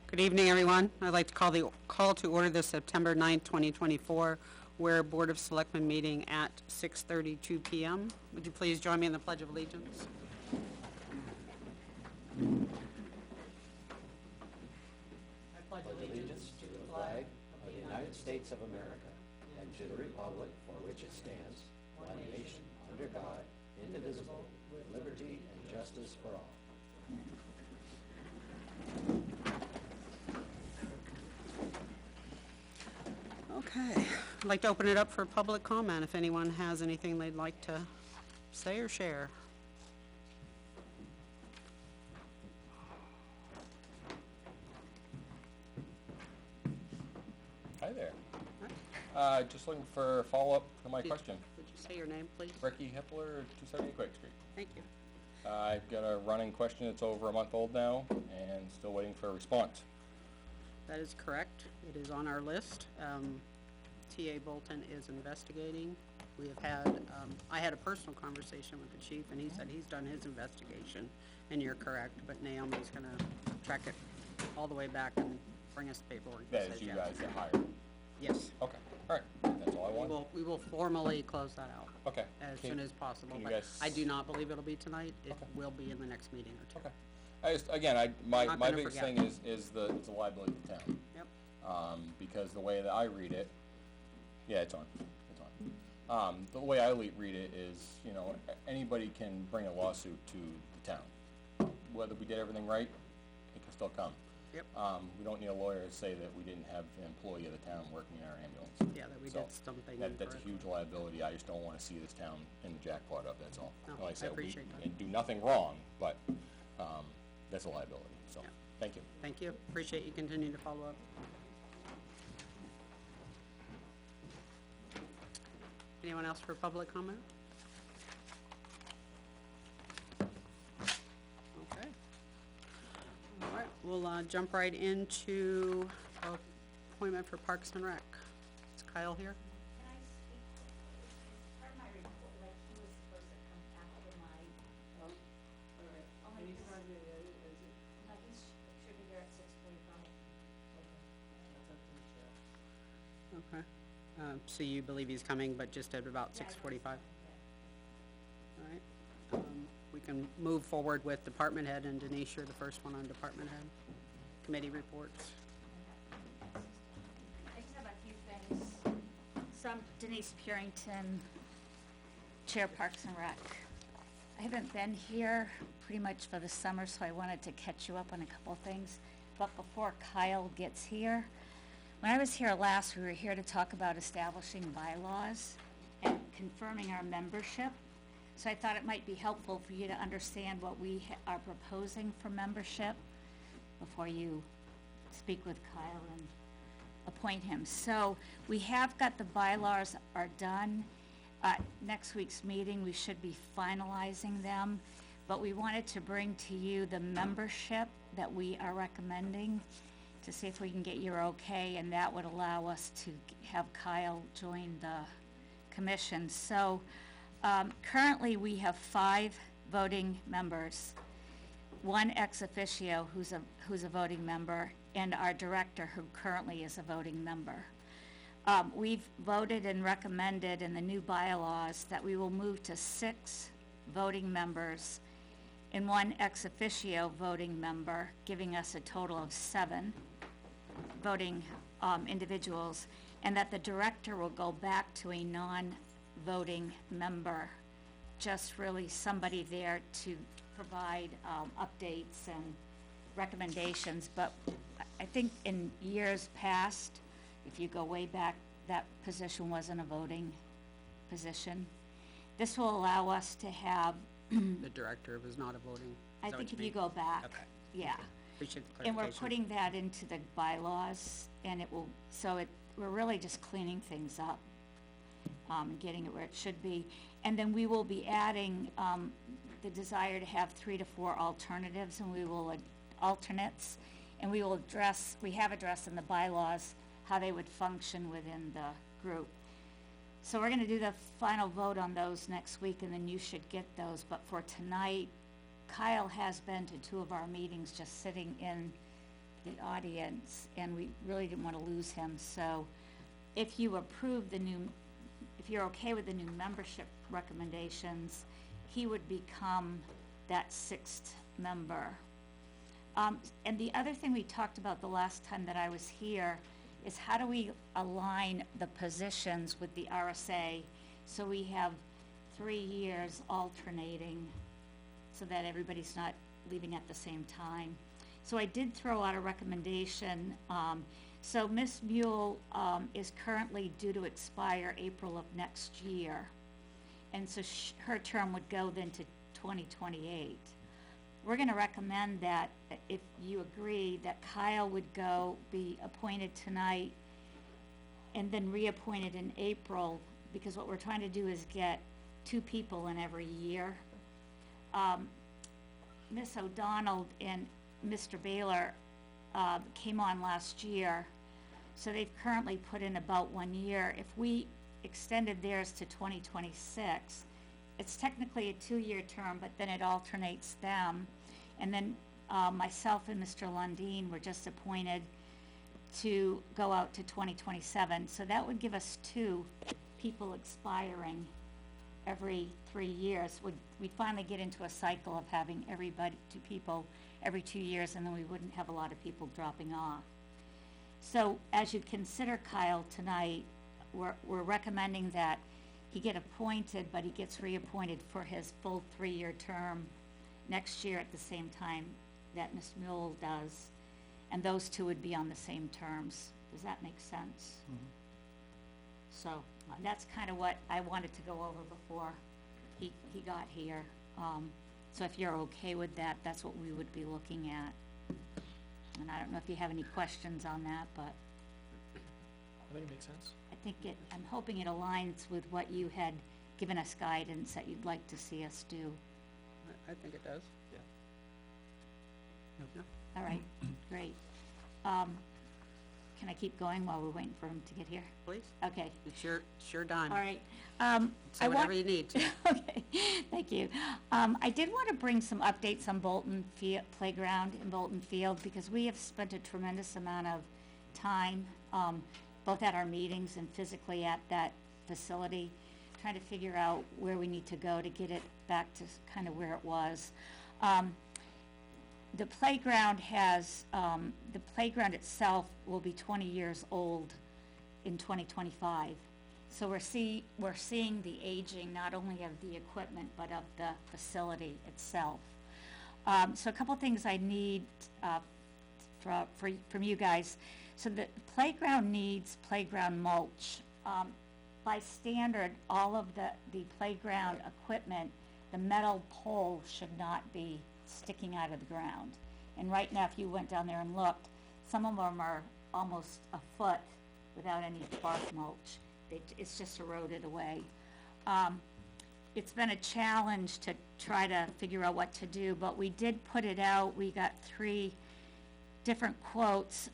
Good evening, everyone. I'd like to call to order the September 9th, 2024 Weare Board of Selectmen meeting at 6:32 p.m. Would you please join me in the Pledge of Allegiance? I pledge allegiance to the flag of the United States of America and to the republic for which it stands, one nation, under God, indivisible, with liberty and justice for all. Okay. I'd like to open it up for public comment if anyone has anything they'd like to say or share. Hi there. Just looking for a follow-up to my question. Would you say your name, please? Ricky Hippler, 270 Quake Street. Thank you. I've got a running question that's over a month old now and still waiting for a response. That is correct. It is on our list. T.A. Bolton is investigating. We have had, I had a personal conversation with the chief, and he said he's done his investigation, and you're correct, but Naomi's gonna track it all the way back and bring us the paperwork. That is you guys that hired? Yes. Okay, alright, that's all I wanted. We will formally close that out. Okay. As soon as possible, can you but guys- I do not believe it'll be tonight. It Okay. will be in the next meeting or two. Okay. I just, again, my Not gonna biggest forget. thing is the liability of the town. Yep. Because the way that I read it, yeah, it's on. The way I read it is, you know, anybody can bring a lawsuit to the town. Whether we did everything right, it can still come. Yep. We don't need a lawyer to say that we didn't have an employee of the town working in our ambulance. Yeah, that we So, did something That's a incorrectly. huge liability. I just don't wanna see this town in the jackpot of, that's all. No, Like I said, appreciate that. and do nothing wrong, but, that's a liability, so, Yeah. thank you. Thank you. Appreciate you continuing to follow up. Anyone else for public comment? Okay. All right, we'll jump right into appointment for Parks and Rec. Is Kyle here? Can I speak, part of my report, like, he was supposed to come after my vote, only because, no, he should be here at 6:45. Okay. So you believe he's coming, but just at about 6:45? All right. We can move forward with department head, and Denise, you're the first one on department head. Committee reports. I just have a few things. So I'm Denise Purington, Chair Parks and Rec. I haven't been here pretty much for the summer, so I wanted to catch you up on a couple of things. But before Kyle gets here, when I was here last, we were here to talk about establishing bylaws and confirming our membership. So I thought it might be helpful for you to understand what we are proposing for membership before you speak with Kyle and appoint him. So we have got the bylaws are done. Next week's meeting, we should be finalizing them, but we wanted to bring to you the membership that we are recommending to see if we can get your okay, and that would allow us to have Kyle join the commission. So currently we have 5 voting members, 1 ex officio who's a voting member, and our director who currently is a voting member. We've voted and recommended in the new bylaws that we will move to 6 voting members and 1 ex officio voting member, giving us a total of 7 voting individuals, and that the director will go back to a non-voting member, just really somebody there to provide updates and recommendations. But I think in years past, if you go way back, that position wasn't a voting position. This will allow us to have, The director was not a voting. I think if you go back, Okay. yeah. Appreciate the And clarification. we're putting that into the bylaws, and it will, we're really just cleaning things up, and getting it where it should be. And then we will be adding, the desire to have 3 to 4 alternatives, and we will, alternates, and we have addressed in the bylaws how they would function within the group. So we're gonna do the final vote on those next week, and then you should get those, but for tonight, Kyle has been to 2 of our meetings, just sitting in the audience, and we really didn't want to lose him, so if you approve the new, if you're okay with the new membership recommendations, he would become that sixth member. And the other thing we talked about the last time that I was here is how do we align the positions with the RSA so we have 3 years alternating so that everybody's not leaving at the same time. So I did throw out a recommendation. So Ms. Mule is currently due to expire April of next year. And so her term would go then to 2028. We're going to recommend that, if you agree, that Kyle would be appointed tonight and then reappointed in April, because what we're trying to do is get 2 people in every year. Ms. O'Donnell and Mr. Baylor came on last year, so they've currently put in about 1 year. If we extended theirs to 2026, it's technically a 2-year term, but then it alternates them. And then myself and Mr. Lundin were just appointed to go out to 2027. So that would give us 2 people expiring every 3 years. We'd finally get into a cycle of having 2 people every 2 years, and then we wouldn't have a lot of people dropping off. So as you consider Kyle tonight, we're recommending that he get appointed, but he gets reappointed for his full 3-year term next year at the same time that Ms. Mule does, and those 2 would be on the same terms. Does that make sense? So that's kind of what I wanted to go over before he got here. So if you're okay with that, that's what we would be looking at. And I don't know if you have any questions on that, but I think it makes sense. I'm hoping it aligns with what you had given us guidance that you'd like to see us do. I think it does. Yeah. Yeah. All right, great. Can I keep going while we're waiting for him to get here? Please, Okay, it's your dime. all right. Say whatever you need to. Okay, thank you. I did want to bring some updates on Bolton Playground in Bolton Field, because we have spent a tremendous amount of time, both at our meetings and physically at that facility, trying to figure out where we need to go to get it back to kind of where it was. The playground the playground itself will be 20 years old in 2025. So we're seeing the aging, not only of the equipment, but of the facility itself. So a couple things I need from you guys. So the playground needs playground mulch. By standard, all of the playground equipment, the metal pole should not be sticking out of the ground. And right now, if you went down there and looked, some of them are almost a foot without any bark mulch. It's just eroded away. It's been a challenge to try to figure out what to do, but we did put it out. We got 3 different quotes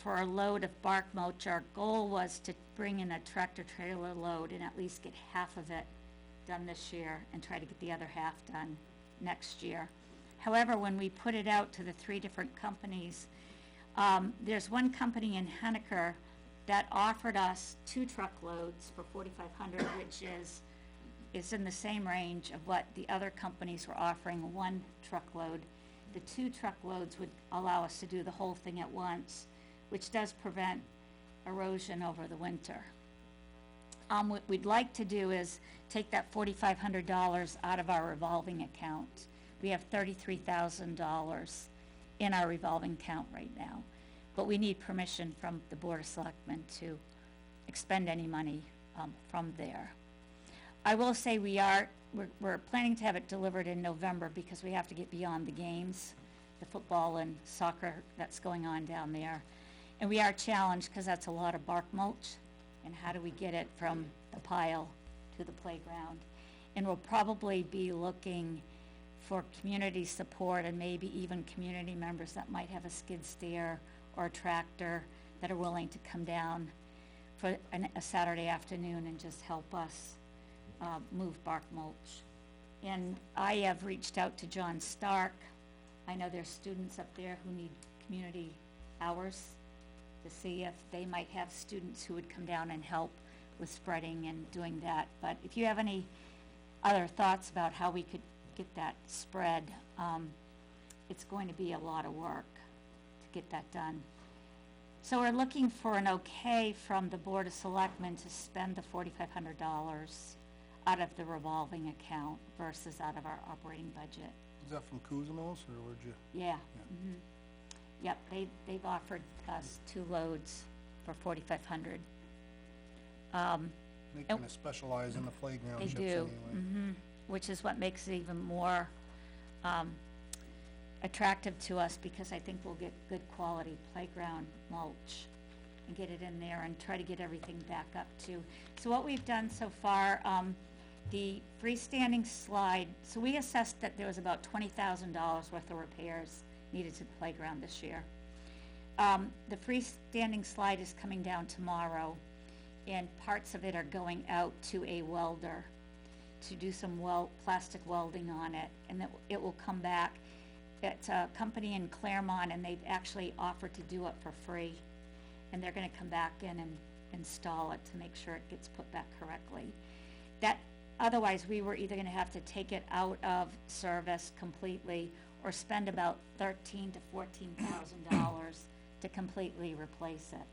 for a load of bark mulch. Our goal was to bring in a tractor trailer load and at least get half of it done this year and try to get the other half done next year. However, when we put it out to the 3 different companies, there's one company in Henniker that offered us 2 truckloads for $4,500, which is in the same range of what the other companies were offering, 1 truckload. The 2 truckloads would allow us to do the whole thing at once, which does prevent erosion over the winter. What we'd like to do is take that $4,500 out of our revolving account. We have $33,000 in our revolving account right now, but we need permission from the Board of Selectmen to expend any money from there. I will say we're planning to have it delivered in November, because we have to get beyond the games, the football and soccer that's going on down there. And we are challenged because that's a lot of bark mulch, and how do we get it from the pile to the playground? And we'll probably be looking for community support and maybe even community members that might have a skid steer or a tractor that are willing to come down for a Saturday afternoon and just help us move bark mulch. And I have reached out to John Stark. I know there's students up there who need community hours to see if they might have students who would come down and help with spreading and doing that. But if you have any other thoughts about how we could get that spread, it's going to be a lot of work to get that done. So we're looking for an okay from the Board of Selectmen to spend the $4,500 out of the revolving account versus out of our operating budget. Is that from Kuzmos, or would you? Yeah. Mhm. Yep, they've offered us 2 loads for $4,500. They kind of specialize in the playground They chips do, anyway. which is what makes it even more attractive to us, because I think we'll get good quality playground mulch and get it in there and try to get everything back up too. So what we've done so far, the freestanding slide, so we assessed that there was about $20,000 worth of repairs needed to the playground this year. The freestanding slide is coming down tomorrow, and parts of it are going out to a welder to do some plastic welding on it, and it will come back. It's a company in Claremont, and they've actually offered to do it for free, and they're gonna come back in and install it to make sure it gets put back correctly. Otherwise, we were either gonna have to take it out of service completely or spend about $13,000 to $14,000 to completely replace it.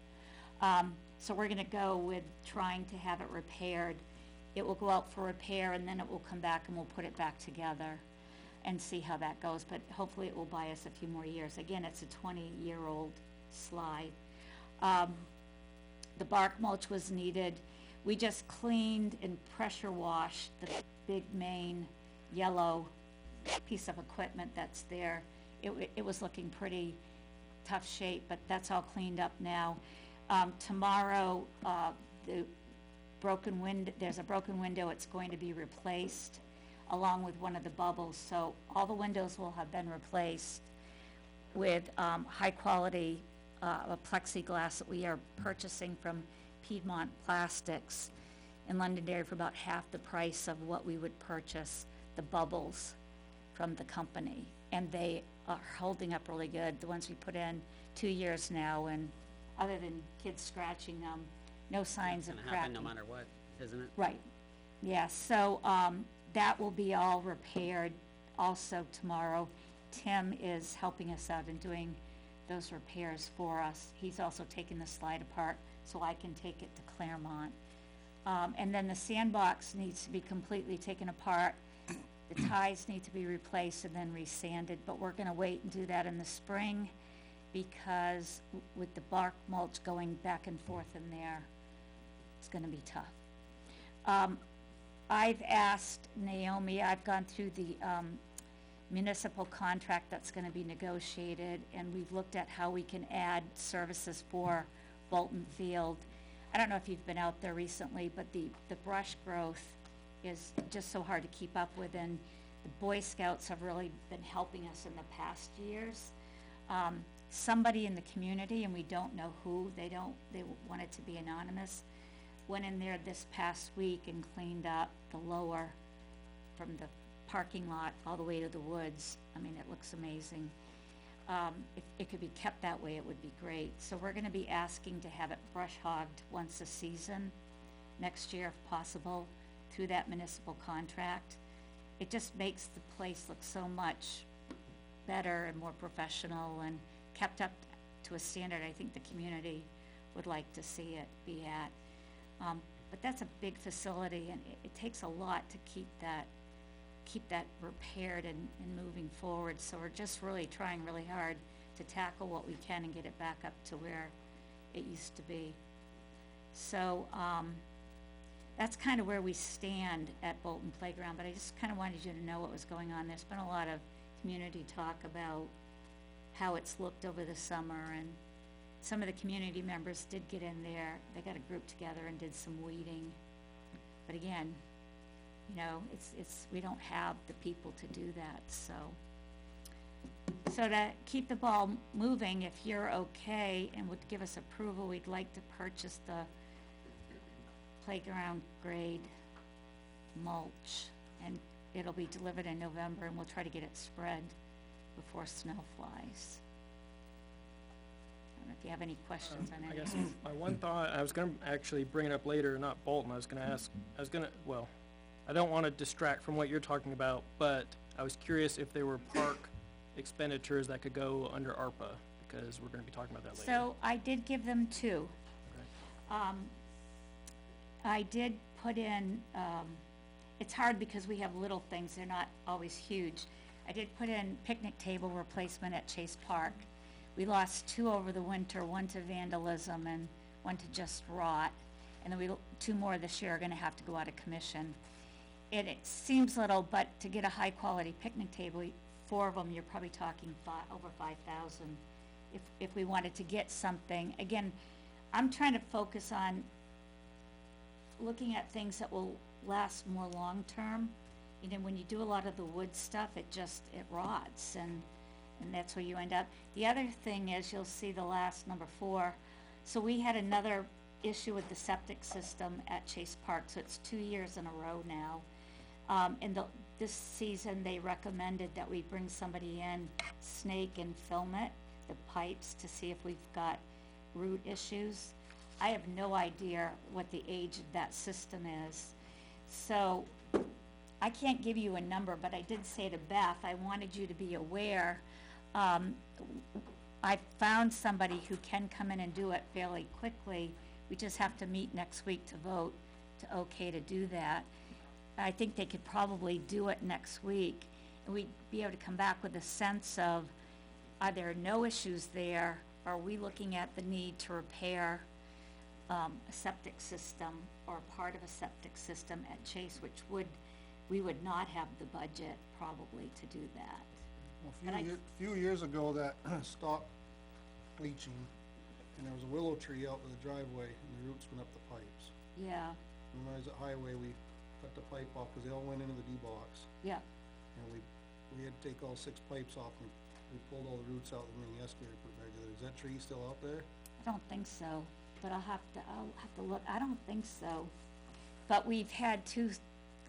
So we're gonna go with trying to have it repaired. It will go out for repair, and then it will come back and we'll put it back together and see how that goes, but hopefully it will buy us a few more years. Again, it's a 20-year-old slide. The bark mulch was needed. We just cleaned and pressure washed the big main yellow piece of equipment that's there. It was looking pretty tough shape, but that's all cleaned up now. Tomorrow, there's a broken window, it's going to be replaced along with one of the bubbles, so all the windows will have been replaced with high quality plexiglass that we are purchasing from Piedmont Plastics in Londonderry for about half the price of what we would purchase the bubbles from the company, and they are holding up really good. The ones we put in 2 years now, and other than kids scratching them, no signs of It's cracking. gonna happen no matter what, isn't it? Right, yeah, so, that will be all repaired also tomorrow. Tim is helping us out and doing those repairs for us. He's also taking the slide apart, so I can take it to Claremont. And then the sandbox needs to be completely taken apart. The ties need to be replaced and then resanded, but we're gonna wait and do that in the spring, because with the bark mulch going back and forth in there, it's gonna be tough. I've asked Naomi, I've gone through the municipal contract that's gonna be negotiated, and we've looked at how we can add services for Bolton Field. I don't know if you've been out there recently, but the brush growth is just so hard to keep up with, and the Boy Scouts have really been helping us in the past years. Somebody in the community, and we don't know who, they want it to be anonymous, went in there this past week and cleaned up the lower from the parking lot all the way to the woods. I mean, it looks amazing. If it could be kept that way, it would be great. So we're gonna be asking to have it brush hogged once a season next year if possible through that municipal contract. It just makes the place look so much better and more professional and kept up to a standard I think the community would like to see it be at. But that's a big facility, and it takes a lot to keep that repaired and moving forward. So we're just really trying really hard to tackle what we can and get it back up to where it used to be. So that's kind of where we stand at Bolton Playground, but I just kind of wanted you to know what was going on. There's been a lot of community talk about how it's looked over the summer, and some of the community members did get in there. They got a group together and did some weeding. But again, you know, we don't have the people to do that, so. So to keep the ball moving, if you're okay and would give us approval, we'd like to purchase the playground grade mulch, and it'll be delivered in November, and we'll try to get it spread before snow flies. know if you have any questions on I any. guess my one thought, I was gonna actually bring it up later, not Bolton, well, I don't wanna distract from what you're talking about, but I was curious if there were park expenditures that could go under ARPA, because we're gonna be talking about that later. So I did give them two. Okay. I did put in, it's hard because we have little things, they're not always huge. I did put in picnic table replacement at Chase Park. We lost 2 over the winter, one to vandalism and one to just rot. And then 2 more this year are gonna have to go out of commission. It seems little, but to get a high-quality picnic table, 4 of them, you're probably talking over 5,000. If we wanted to get something, again, I'm trying to focus on looking at things that will last more long-term. You know, when you do a lot of the wood stuff, it rots, and that's where you end up. The other thing is, you'll see the last number 4. So we had another issue with the septic system at Chase Park, so it's 2 years in a row now. This season, they recommended that we bring somebody in, snake and film it, the pipes, to see if we've got root issues. I have no idea what the age of that system is. So I can't give you a number, but I did say to Beth, I wanted you to be aware. I found somebody who can come in and do it fairly quickly. We just have to meet next week to vote to okay to do that. I think they could probably do it next week, and we'd be able to come back with a sense of, are there no issues there? Are we looking at the need to repair a septic system or part of a septic system at Chase, which we would not have the budget probably to do that. Well, And I- few years ago, that stopped bleaching, and there was a willow tree out with the driveway, and the roots went up the pipes. Yeah, And when I was at Highway, we cut the pipe off, cause they all went into the D-box, yeah, and we had to take all 6 pipes off, and we pulled all the roots out, and then the excavator put it back together. Is that tree still out there? I don't think so, but I'll have to look, I don't think so. But we've had 2,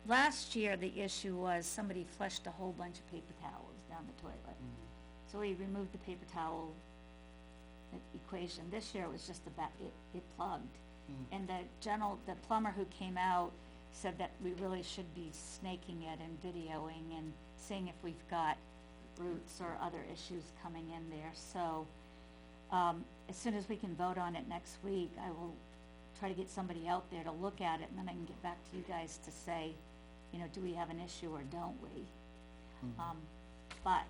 last year the issue was somebody flushed a whole bunch of paper towels down the toilet. So we removed the paper towel equation. This year it was just it plugged. And the plumber who came out said that we really should be snaking it and videoing and seeing if we've got roots or other issues coming in there. So, as soon as we can vote on it next week, I will try to get somebody out there to look at it, and then I can get back to you guys to say, you know, do we have an issue or don't we? But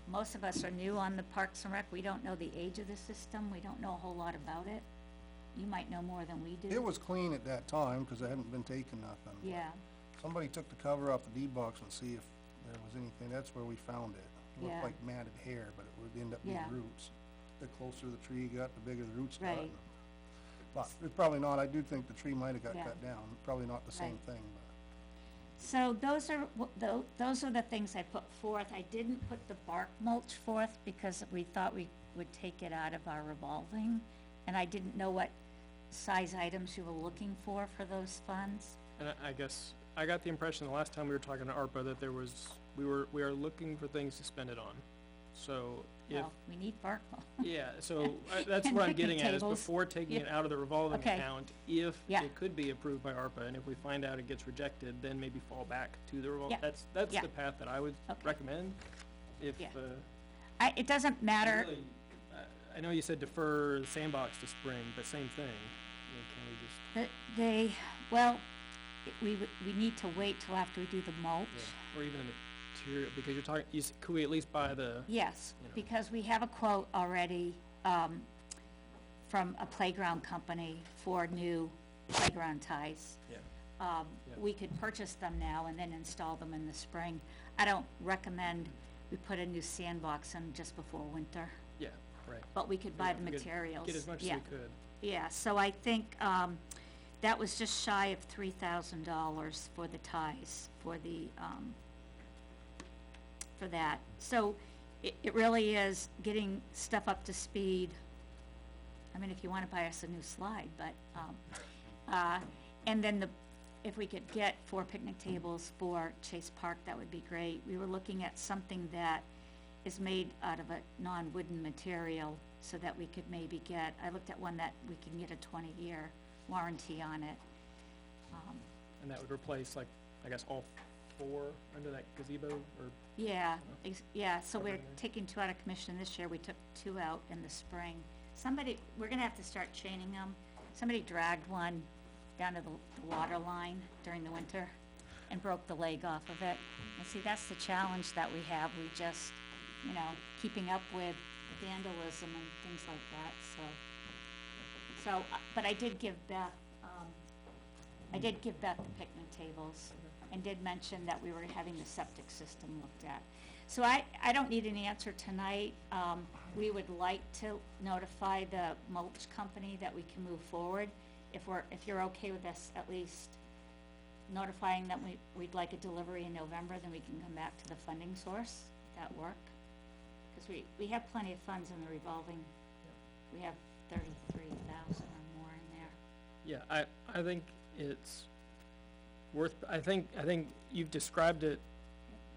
most of us are new on the Parks and Rec. We don't know the age of the system. We don't know a whole lot about it. You might know more than we do. It was clean at that time, cause I hadn't been taking nothing. Yeah, Somebody took the cover off the D-box and see if there was anything, that's where we found it. It Yeah. looked like matted hair, but it would end up being Yeah. roots. The closer the tree got, the bigger the roots got. Right. But it's probably not, I do think the tree might have got Yeah. cut down, probably not the same Right. thing, but. so those are the things I put forth. I didn't put the bark mulch forth because we thought we would take it out of our revolving, and I didn't know what size items you were looking for those funds. And I guess, I got the impression the last time we were talking to ARPA that we are looking for things to spend it on. So if, Well, we need bark mulch. yeah, so that's And what I'm picnic getting at, is tables. before taking it Yeah. out of the revolving Okay. account, if Yeah. it could be approved by ARPA, and if we find out it gets rejected, then maybe fall back to the revolving. Yeah. That's Yeah. the path that I would Okay. recommend, if, Yeah. It doesn't matter. really, I know you said defer the sandbox to spring, but same thing. I mean, can we just, We need to wait till after we do the mulch. or even the material, because you're talking, could we at least buy the, Yes, You know. because we have a quote already, from a playground company for new playground ties. yeah, Yeah. We could purchase them now and then install them in the spring. I don't recommend we put a new sandbox in just before winter, yeah, right. but we could buy the We could materials. Get as much as Yeah. we could. Yeah, so I think, that was just shy of $3,000 for the ties, for that. So, it really is getting stuff up to speed. I mean, if you wanna buy us a new slide, but, and then if we could get 4 picnic tables for Chase Park, that would be great. We were looking at something that is made out of a non-wooden material, so that we could maybe get, I looked at one that we can get a 20-year warranty on it. And that would replace like, I guess, all 4 under that gazebo, or, Yeah, yeah, so we're Covering there. taking 2 out of commission this year, we took 2 out in the spring. We're gonna have to start chaining them. Somebody dragged one down to the water line during the winter and broke the leg off of it. And see, that's the challenge that we have, we just, keeping up with vandalism and things like that, but I did give Beth, the picnic tables and did mention that we were having the septic system looked at. So I don't need an answer tonight. We would like to notify the mulch company that we can move forward. If you're okay with us at least notifying them we'd like a delivery in November, then we can come back to the funding source. Would that work? Because we have plenty of funds in the revolving, we have 33,000 or more in there. yeah, I think it's worth, I think you've described it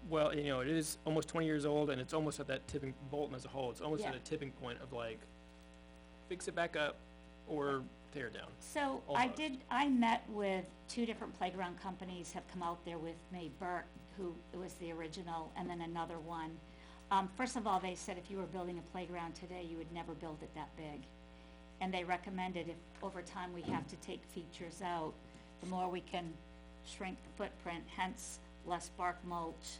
well. It is almost 20 years old, and it's almost at that tipping, Bolton as a whole, it's almost at Yeah. a tipping point of like, fix it back up or tear it down. So Almost. I met with 2 different playground companies have come out there with me, Burke, who was the original, and then another one. First of all, they said if you were building a playground today, you would never build it that big. And they recommended if over time we have to take features out, the more we can shrink the footprint, hence less bark mulch,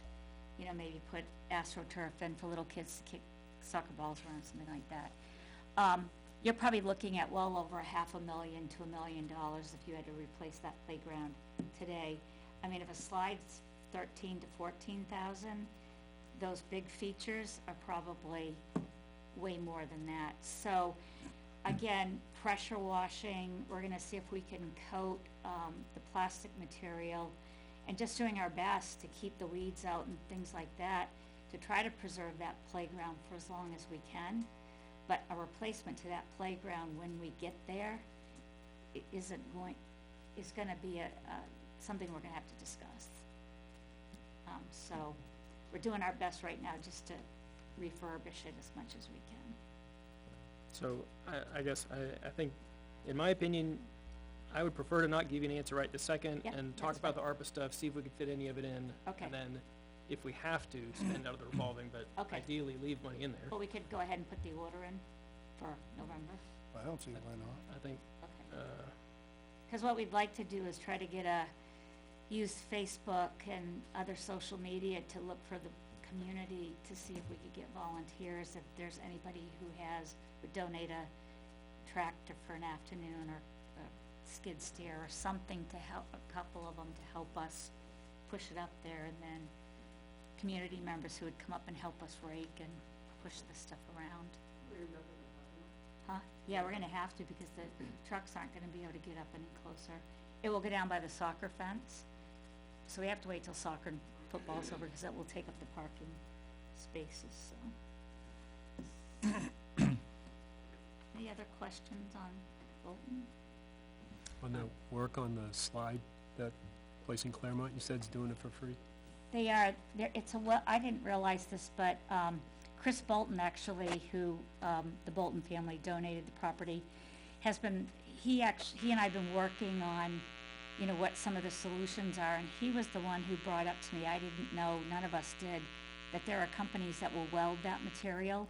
maybe put AstroTurf in for little kids to kick soccer balls around, something like that. You're probably looking at well over $500,000 to $1 million if you had to replace that playground today. I mean, if a slide's 13 to 14,000, those big features are probably way more than that. So, again, pressure washing, we're gonna see if we can coat, the plastic material, and just doing our best to keep the weeds out and things like that, to try to preserve that playground for as long as we can. But a replacement to that playground when we get there is gonna be something we're gonna have to discuss. So, we're doing our best right now just to refurbish it as much as we can. So I guess I think, in my opinion, I would prefer to not give you an answer right this second, Yeah, and talk that's about the ARPA stuff, see if we can fit any of it in. Okay. And then, if we have to, spend out of the revolving, but Okay. ideally leave money in there. But we could go ahead and put the order in for November. I don't see why not. I think, Okay. Because what we'd like to do is try to use Facebook and other social media to look for the community to see if we could get volunteers, if there's anybody who would donate a tractor for an afternoon or a skid steer or something to help, a couple of them to help us push it up there, and then community members who would come up and help us rake and push the stuff around. Huh? Yeah, we're gonna have to, because the trucks aren't gonna be able to get up any closer. It will go down by the soccer fence, so we have to wait till soccer and football's over, because it will take up the parking spaces, so. Any other questions on Bolton? On the work on the slide, that place in Claremont, you said is doing it for free? They are, I didn't realize this, but, Chris Bolton actually, who, the Bolton family donated the property, he and I have been working on, what some of the solutions are, and he was the one who brought up to me, I didn't know, none of us did, that there are companies that will weld that material,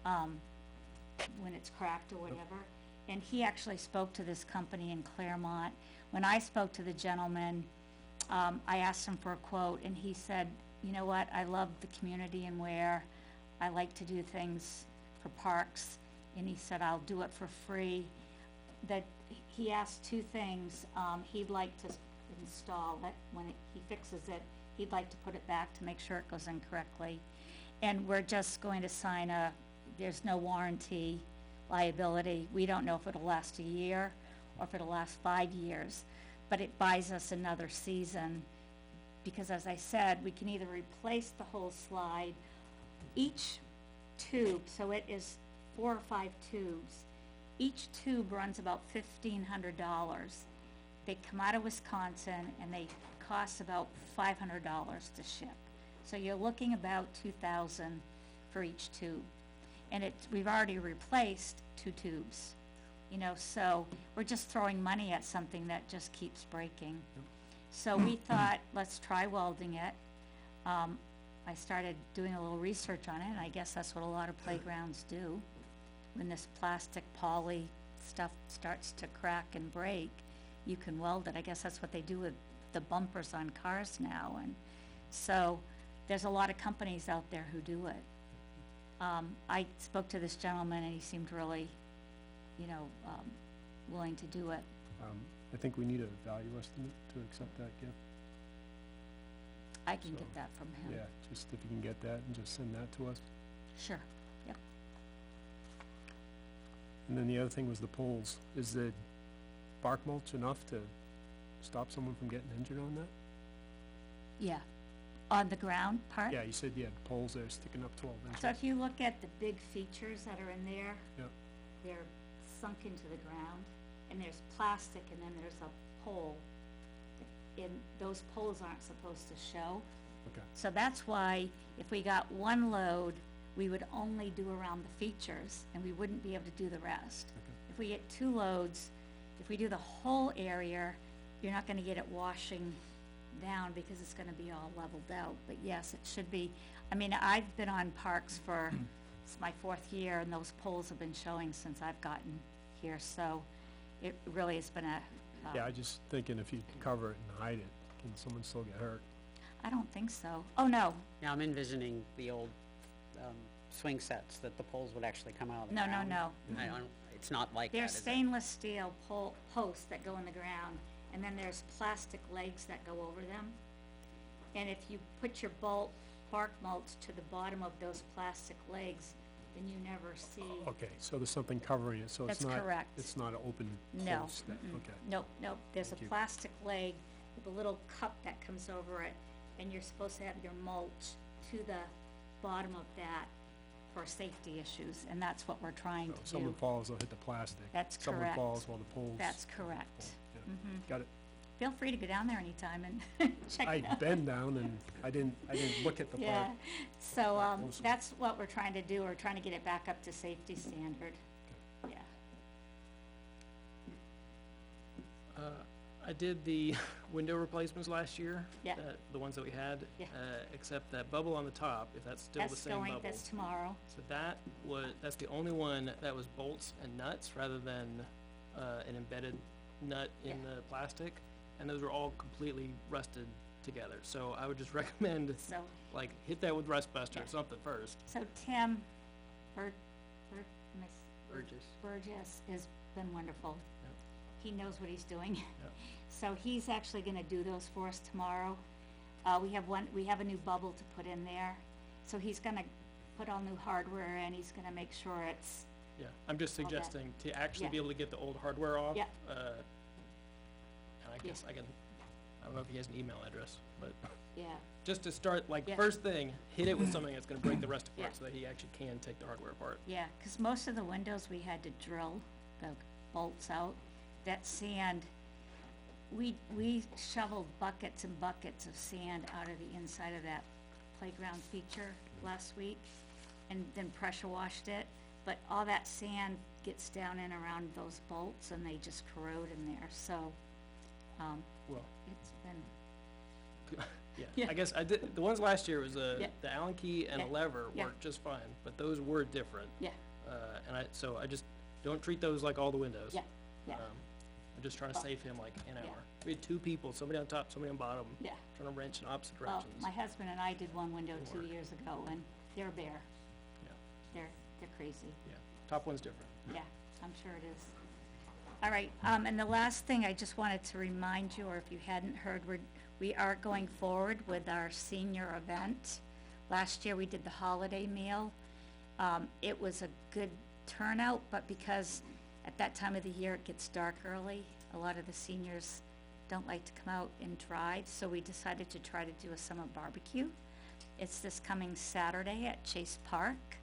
when it's cracked or whatever. And he actually spoke to this company in Claremont. When I spoke to the gentleman, I asked him for a quote, and he said, you know what, I love the community in Weare. I like to do things for parks, and he said, I'll do it for free. That he asked 2 things. He'd like to install it. When he fixes it, he'd like to put it back to make sure it goes in correctly. And we're just going to sign there's no warranty liability. We don't know if it'll last a year or if it'll last 5 years, but it buys us another season, because as I said, we can either replace the whole slide, each tube, so it is 4 or 5 tubes. Each tube runs about $1,500. They come out of Wisconsin, and they cost about $500 to ship. So you're looking about $2,000 for each tube. and we've already replaced 2 tubes, you know, so we're just throwing money at something that just keeps breaking. So we thought, let's try welding it. I started doing a little research on it, and I guess that's what a lot of playgrounds do. When this plastic poly stuff starts to crack and break, you can weld it. I guess that's what they do with the bumpers on cars now, and so there's a lot of companies out there who do it. I spoke to this gentleman, and he seemed really, you know, willing to do it. I think we need a value estimate to accept that gift. I can So, get that from him. Yeah, just if you can get that and just send that to us. Sure, yep. And then the other thing was the poles. Is the bark mulch enough to stop someone from getting injured on that? Yeah, on the ground part? Yeah, you said you had poles there sticking up 12 inches. So if you look at the big features that are in there, Yep. they're sunk into the ground, and there's plastic, and then there's a pole. And those poles aren't supposed to show. Okay. So that's why if we got one load, we would only do around the features, and we wouldn't be able to do the rest. Okay. If we get 2 loads, if we do the whole area, you're not gonna get it washing down because it's gonna be all leveled out. But yes, it should be, I mean, I've been on parks for, it's my 4th year, and those poles have been showing since I've gotten here, so it really has been a, Yeah, I just thinking if you cover it and hide it, can someone still get hurt? I don't think so. Oh, no, Yeah, I'm envisioning the old, swing sets that the poles would actually come out of the no, no, ground. no. I don't, it's not like that, They're is it? stainless steel posts that go in the ground, and then there's plastic legs that go over them. And if you put your bark mulch to the bottom of those plastic legs, then you never see. Okay, so there's something covering it, so it's That's not. correct. It's not an open No, post that, mm-mm. okay. Nope, nope, there's a Thank you. plastic leg with a little cup that comes over it, and you're supposed to have your mulch to the bottom of that for safety issues, and that's what we're trying So if to someone do. falls, they'll hit the plastic. That's Someone correct. falls while the poles. That's correct. Yeah. Mhm. Got it. Feel free to go down there anytime and check it out. I'd been down and I didn't look at the part. Yeah, so, Awesome. that's what we're trying to do, we're trying to get it back up to safety standard, yeah. I did the window replacements last year. Yeah. The ones that we had. Yeah. Except that bubble on the top, if that's still the That's same going, bubble. that's tomorrow, So that's the only one that was bolts and nuts rather than, an embedded nut in Yeah. the plastic. And those were all completely rusted together. So I would just recommend, so, like, hit that with Rust Buster or Yeah. something first. so Tim Burgess. Burgess has been wonderful. Yep. He knows what he's doing. Yep. So he's actually gonna do those for us tomorrow. We have a new bubble to put in there, so he's gonna put all new hardware in, he's gonna make sure it's, Yeah, I'm just All that. suggesting to actually Yeah. be able to get the old hardware off. Yeah. And I Yeah. guess I don't know if he has an email address, but yeah, just to start, like, Yeah. first thing, hit it with something that's gonna break the rest apart Yeah. so that he actually can take the hardware apart. yeah, 'cause most of the windows we had to drill the bolts out. That sand, we shoveled buckets and buckets of sand out of the inside of that playground feature last week, and then pressure washed it, but all that sand gets down in around those bolts, and they just corrode in there, so, Well, it's been, yeah, Yeah. I guess I did, the ones last year was Yeah. the Allen key and a Yeah. lever Yeah. worked just fine, but those were different. yeah, So I just, don't treat those like all the windows. yeah, yeah, I'm just trying to Well, save him like an yeah. hour. We had 2 people, somebody on top, somebody on bottom, yeah. trying to wrench in opposite Well, directions. my husband and I did one window Didn't 2 work. years ago, and they're bare. Yeah. They're crazy. Yeah, top one's different. Yeah, I'm sure it is. All right, and the last thing I just wanted to remind you, or if you hadn't heard, we are going forward with our senior event. Last year, we did the holiday meal. It was a good turnout, but because at that time of the year, it gets dark early, a lot of the seniors don't like to come out and drive, so we decided to try to do a summer barbecue. It's this coming Saturday at Chase Park.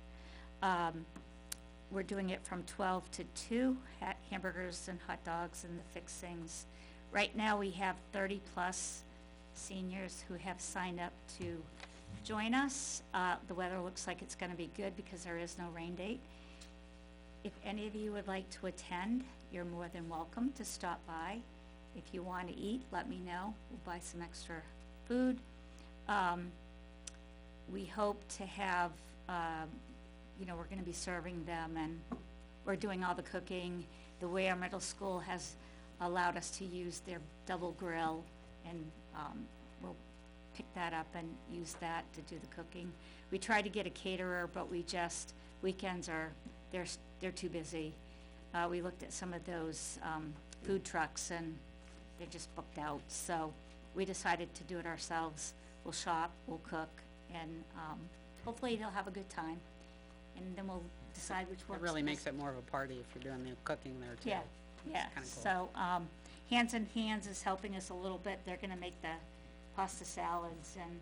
We're doing it from 12 to 2, hamburgers and hot dogs and the fixings. Right now, we have 30-plus seniors who have signed up to join us. The weather looks like it's gonna be good because there is no rain date. If any of you would like to attend, you're more than welcome to stop by. If you want to eat, let me know. We'll buy some extra food. We hope to have, we're gonna be serving them, and we're doing all the cooking. The Weare Middle School has allowed us to use their double grill, and we'll pick that up and use that to do the cooking. We tried to get a caterer, but weekends they're too busy. We looked at some of those food trucks, and they're just booked out, so we decided to do it ourselves. We'll shop, we'll cook, and hopefully they'll have a good time, and then we'll decide which It works really best. makes it more of a party if you're doing the cooking there too. Yeah, yeah, kinda cool. so, Hands and Hands is helping us a little bit. They're gonna make the pasta salads, and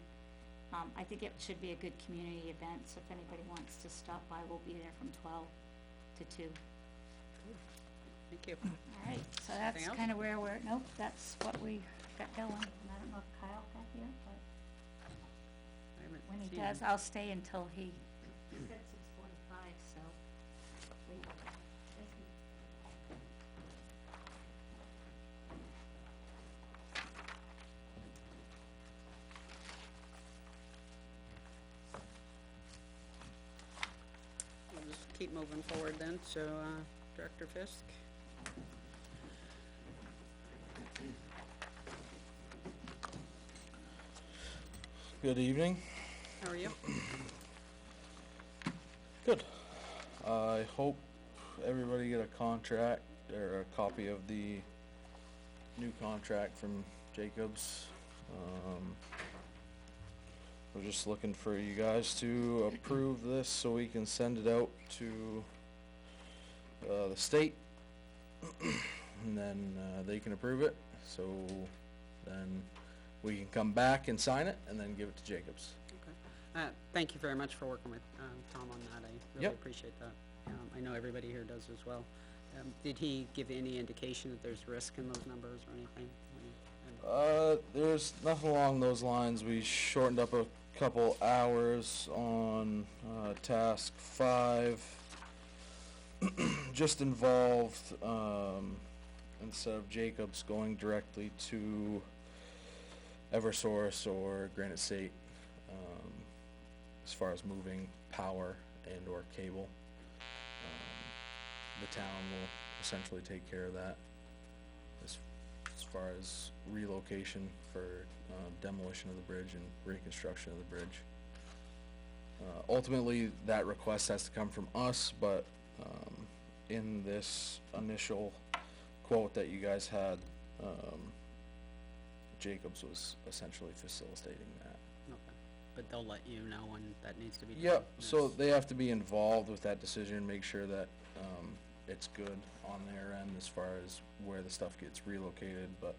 I think it should be a good community event, so if anybody wants to stop by, we'll be there from 12 to 2. Thank you. All right, so that's Anything else? kind of where nope, that's what we got going. And I don't know if Kyle got here, but I haven't when he seen does, him. I'll stay until he said 6:45, so. wait, does he- We'll just keep moving forward then, so, Director Fisk? Good evening. How are you? Good. I hope everybody get a contract or a copy of the new contract from Jacobs. We're just looking for you guys to approve this so we can send it out to the state, and then they can approve it. So then we can come back and sign it, and then give it to Jacobs. Okay. Thank you very much for working with, Tom on that. I really Yep. appreciate that. I know everybody here does as well. Did he give any indication that there's risk in those numbers or anything? There's nothing along those lines. We shortened up a couple hours on task 5. Just involved, instead of Jacobs going directly to Eversource or Granite State, as far as moving power and or cable. The town will essentially take care of that as far as relocation for demolition of the bridge and reconstruction of the bridge. Ultimately, that request has to come from us, but in this initial quote that you guys had, Jacobs was essentially facilitating that. Okay. But they'll let you know when that needs to be done? Yep, so Yes. they have to be involved with that decision, make sure that, it's good on their end as far as where the stuff gets relocated, but,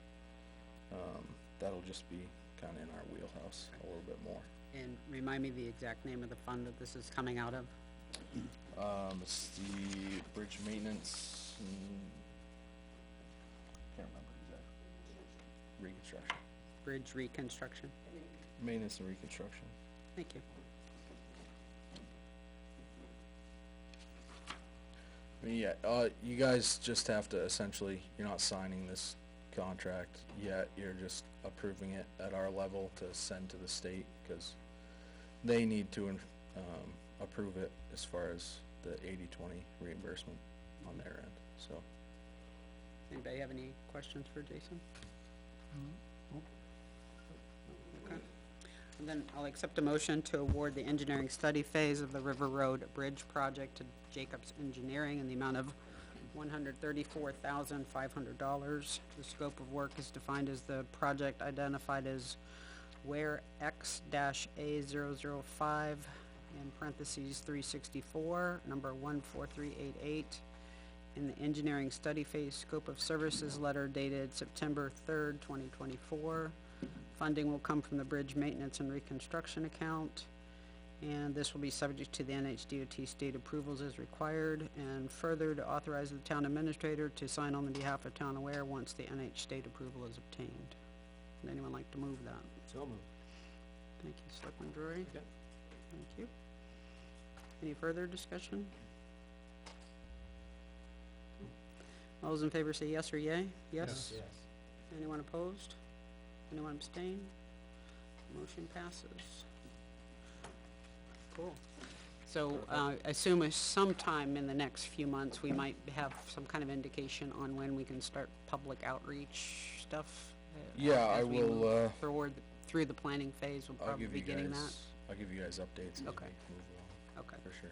that'll just be kinda in our wheelhouse a little bit more. And remind me the exact name of the fund that this is coming out of? It's the bridge maintenance and, can't remember exactly. Reconstruction, Bridge reconstruction? maintenance and reconstruction. Thank you. I mean, yeah, you guys just have to essentially, you're not signing this contract yet, you're just approving it at our level to send to the state, cause they need to, approve it as far as the 80/20 reimbursement on their end, so. Anybody have any questions for Jason? Okay. And then I'll accept a motion to award the engineering study phase of the River Road Bridge project to Jacobs Engineering in the amount of $134,500. The scope of work is defined as the project identified as Weare X-A005, in parentheses 364, number 14388. In the engineering study phase scope of services letter dated September 3rd, 2024. Funding will come from the bridge maintenance and reconstruction account, and this will be subject to the NHDOT state approvals as required, and further to authorize the town administrator to sign on the behalf of town of Weare once the NH state approval is obtained. Would anyone like to move that? So moved. Thank you, Selectman Drury. Okay. Thank you. Any further discussion? All those in favor say yes or yay? Yes? Yes. Anyone opposed? Anyone abstain? Motion passes. Cool. So, I assume sometime in the next few months, we might have some kind of indication on when we can start public outreach stuff? Yeah, I as we will, move through the planning phase, we'll I'll probably give be you getting that. guys, I'll give you guys updates as we Okay. move along, Okay, for sure.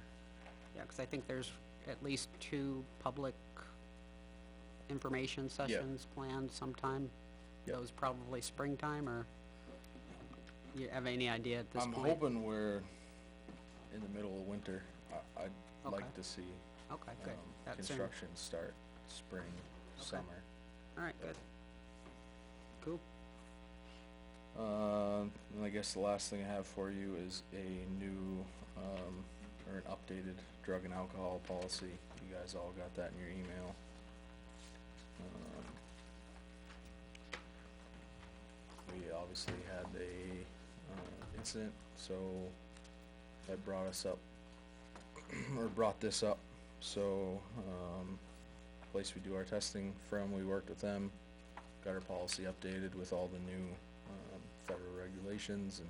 yeah, 'cause I think there's at least 2 public information sessions planned sometime. Yep. Those probably springtime, or you have any idea at this I'm point? hoping we're in the middle of winter. I'd Okay. like to see, Okay, good. That's soon. construction start spring, summer. Alright, good. Cool. And I guess the last thing I have for you is a new, or an updated drug and alcohol policy. You guys all got that in your email. We obviously had a, incident, so that brought us up, or brought this up. So, place we do our testing from, we worked with them, got our policy updated with all the new, federal regulations and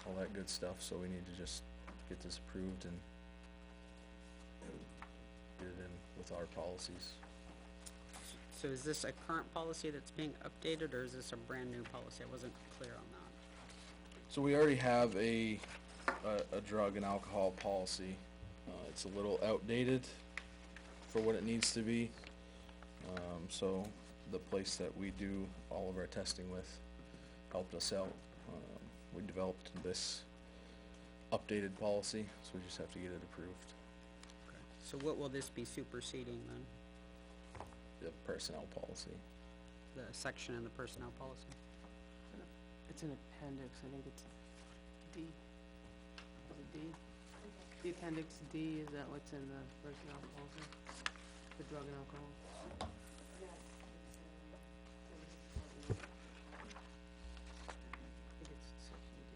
all that good stuff, so we need to just get this approved and get it in with our policies. So is this a current policy that's being updated, or is this a brand new policy? I wasn't clear on that. So we already have a drug and alcohol policy. It's a little outdated for what it needs to be. So the place that we do all of our testing with helped us out. We developed this updated policy, so we just have to get it approved. Okay. So what will this be superseding then? The personnel policy. The section in the personnel policy? It's an appendix, I think it's D. Is it D? The appendix D, is that what's in the personnel policy? The drug and alcohol? I think it's section D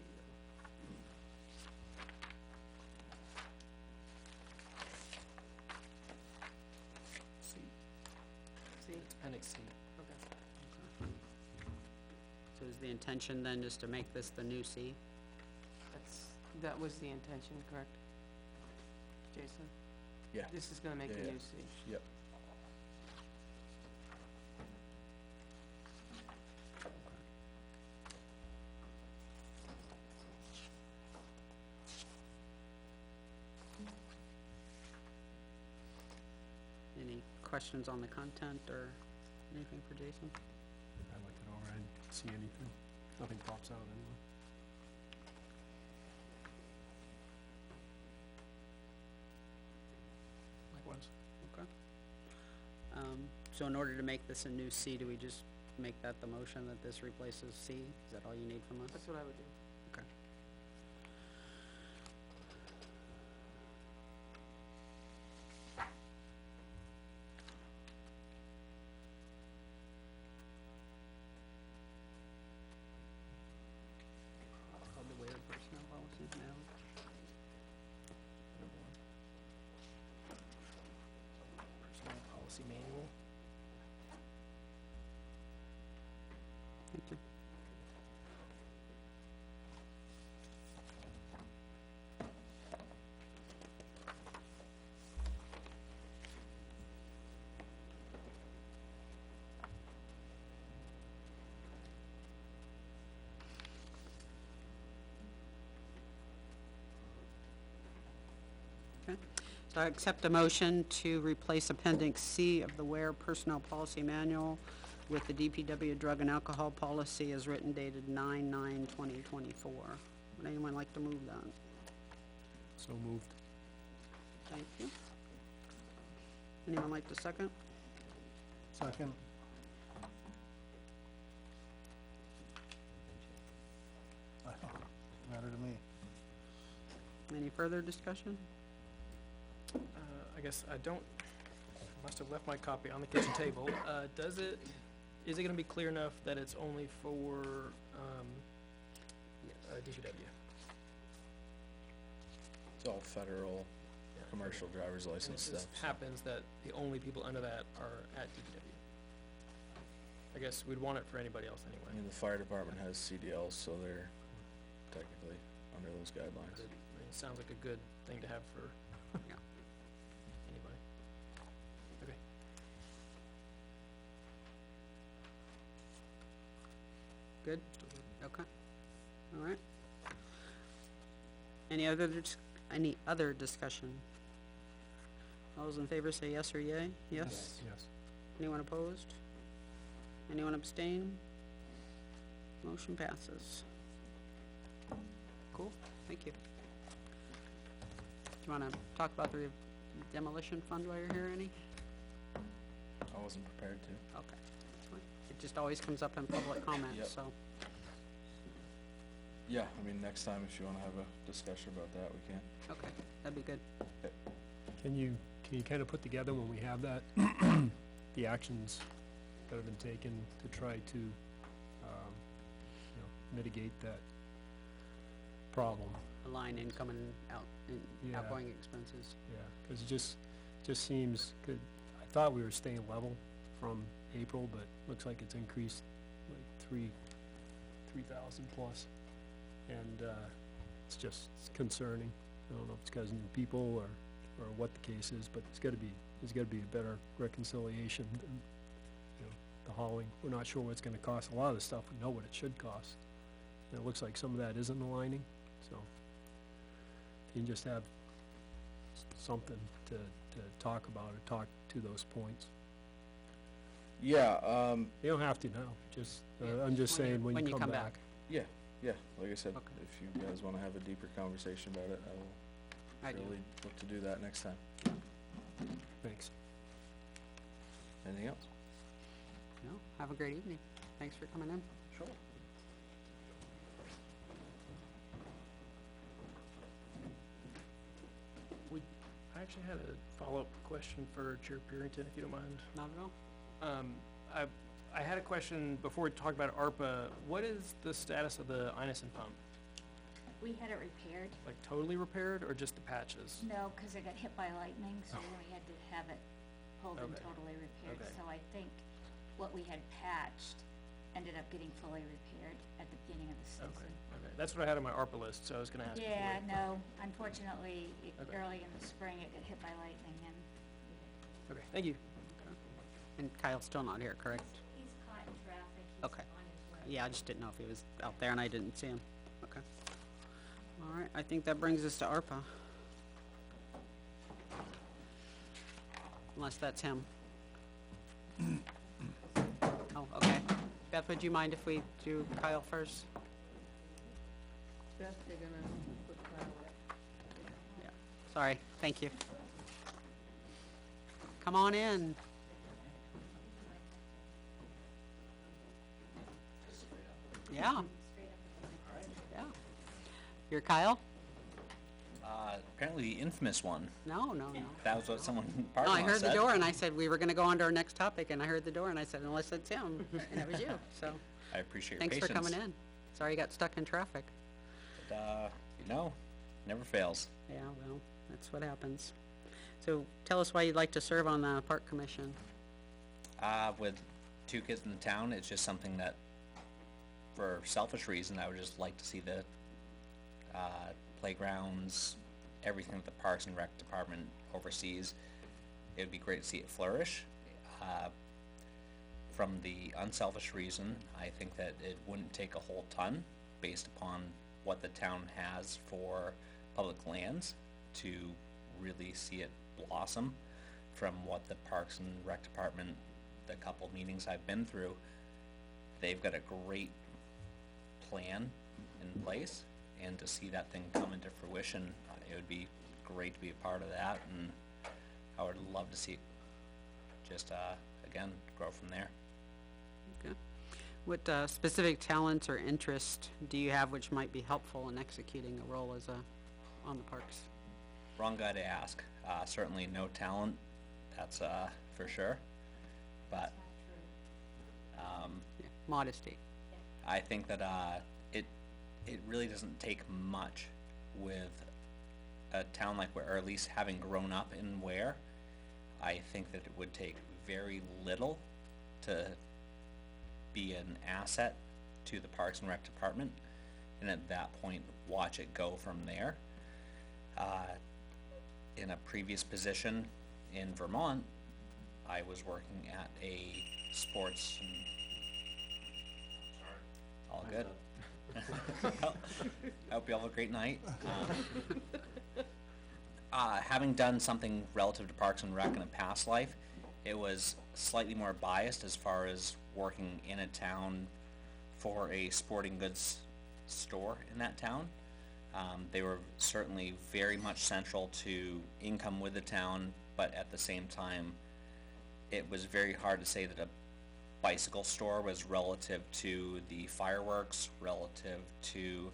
See? Appendix C. Okay. So is the intention then just to make this the new C? That was the intention, correct? Jason? Yeah. This is gonna make Yeah, the yeah. new C. Yep. Any questions on the content or anything for Jason? I looked it over, I didn't see anything. Nothing pops out anyway. Likewise. Okay. So in order to make this a new C, do we just make that the motion that this replaces C? Is that all you need from us? That's what I would do. Okay. Called the Weare personnel policy now. Personnel policy manual. Thank you. Okay, so I accept a motion to replace Appendix C of the Weare Personnel Policy Manual with the DPW Drug and Alcohol Policy as written dated 9/9/2024. Would anyone like to move that? So moved. Thank you. Anyone like to second? Second. Matter to me. Any further discussion? I guess I don't, must have left my copy on the kitchen table. Is it gonna be clear enough that it's only for, Yes. DPW. It's all federal, Yeah. commercial driver's And it license just stuff. happens that the only people under that are at DPW. I guess we'd want it for anybody else I anyway. mean, the fire department has CDLs, so they're technically under those guidelines. But it sounds like a good thing to have for Yeah. anybody. Okay. Good? Okay. All right. Any other discussion? All those in favor say yes or yay? Yes? Yes. Anyone opposed? Anyone abstain? Motion passes. Cool, thank you. Do you wanna talk about the demolition fund while you're here, any? I wasn't prepared to. Okay, that's fine. It just always comes up in public Yep. comments, so, Yeah, I mean, next time if you wanna have a discussion about that, we can. okay, that'd be good. Can you kind of put together when we have that, the actions that have been taken to try to, mitigate that problem? A line income and Yeah. outgoing expenses. Yeah, 'cause it just seems good. I thought we were staying level from April, but looks like it's increased like 3,000 plus. And, it's just concerning. I don't know if it's 'cause new people or what the case is, but there's gotta be a better reconciliation than, the hauling. We're not sure what it's gonna cost. A lot of the stuff, we know what it should cost. And it looks like some of that isn't aligning, so. If you can just have something to talk about or talk to those points. Yeah, You don't have to now, just, Yeah, I'm just saying when you come back. yeah, like I said, Okay. if you guys wanna have a deeper conversation about it, I I do. will surely look to do that next time. Thanks. Anything else? No, have a great evening. Thanks for coming in. Sure. I actually had a follow-up question for Chair Purington, if you don't mind. Not at all? I had a question before we talk about ARPA. What is the status of the Inison pump? We had it repaired. Like totally repaired or just the patches? No, 'cause it got hit by lightning, so Oh. we had to have it pulled and Okay. totally repaired. Okay. So I think what we had patched ended up getting fully repaired at the beginning of the season. Okay. That's what I had on my ARPA list, so I was gonna ask. Yeah, no, unfortunately, Okay. early in the spring, it got hit by lightning and Okay, thank you. And Kyle's still not here, correct? he's caught in traffic. He's Okay. on his way. Yeah, I just didn't know if he was out there and I didn't see him. Okay. All right, I think that brings us to ARPA. Unless that's him. Oh, okay. Beth, would you mind if we do Kyle first? Beth, they're gonna put Kyle up. Yeah. Sorry, thank you. Come on in. Yeah. Yeah. You're Kyle? Apparently the infamous one. No. That was what someone in the No, parking I lot heard the said. door and I said we were gonna go on to our next topic and I heard the door and I said unless it's him, and it was you, so. I appreciate your Thanks patience. for coming in. Sorry you got stuck in traffic. But, never fails. Yeah, well, that's what happens. So tell us why you'd like to serve on the park commission. With 2 kids in the town, it's just something that, for selfish reason, I would just like to see the, playgrounds, everything that the Parks and Rec Department oversees. It would be great to see it flourish. From the unselfish reason, I think that it wouldn't take a whole ton, based upon what the town has for public lands, to really see it blossom. From what the Parks and Rec Department, the couple meetings I've been through, they've got a great plan in place, and to see that thing come into fruition, it would be great to be a part of that, and I would love to see it just, again, grow from there. Okay. What specific talents or interest do you have which might be helpful in executing a role as on the parks? Wrong guy to ask. Certainly no talent, that's, for sure, but, Yeah, modesty. I think that, it really doesn't take much with a town like Ware, or at least having grown up in Ware. I think that it would take very little to be an asset to the Parks and Rec department, and at that point, watch it go from there. In a previous position in Vermont, I was working at a sports and... All good. I hope you all have a great night. Having done something relative to Parks and Rec in a past life, it was slightly more biased as far as working in a town for a sporting goods store in that town. They were certainly very much central to income with the town, but at the same time, it was very hard to say that a bicycle store was relative to the fireworks, relative to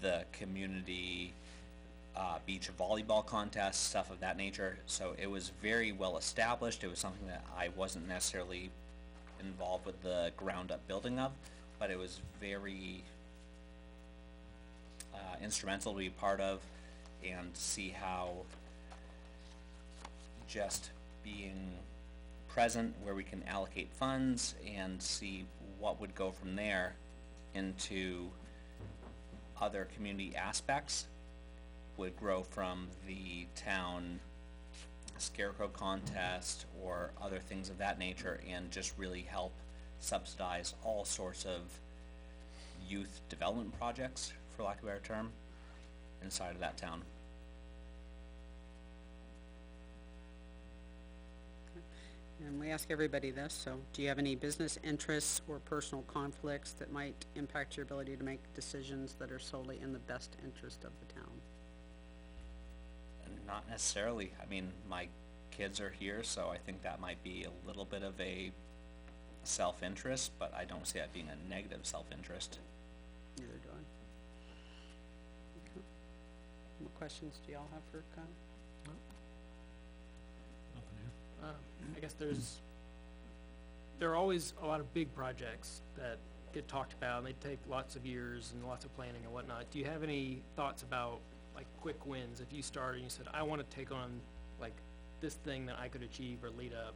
the community beach volleyball contests, stuff of that nature. So it was very well established. It was something that I wasn't necessarily involved with the ground up building of, but it was very instrumental to be part of and see how just being present where we can allocate funds and see what would go from there into other community aspects would grow from the town scarecrow contest or other things of that nature, and just really help subsidize all sorts of youth development projects, for lack of a better term, inside of that town. And we ask everybody this, so do you have any business interests or personal conflicts that might impact your ability to make decisions that are solely in the best interest of the town? Not necessarily. I mean, my kids are here, so I think that might be a little bit of a self-interest, but I don't see that being a negative self-interest. Neither do I. Okay. What questions do y'all have for Kyle? I guess there are always a lot of big projects that get talked about, and they take lots of years and lots of planning and whatnot. Do you have any thoughts about, like, quick wins? If you started and you said, I want to take on, like, this thing that I could achieve or lead up.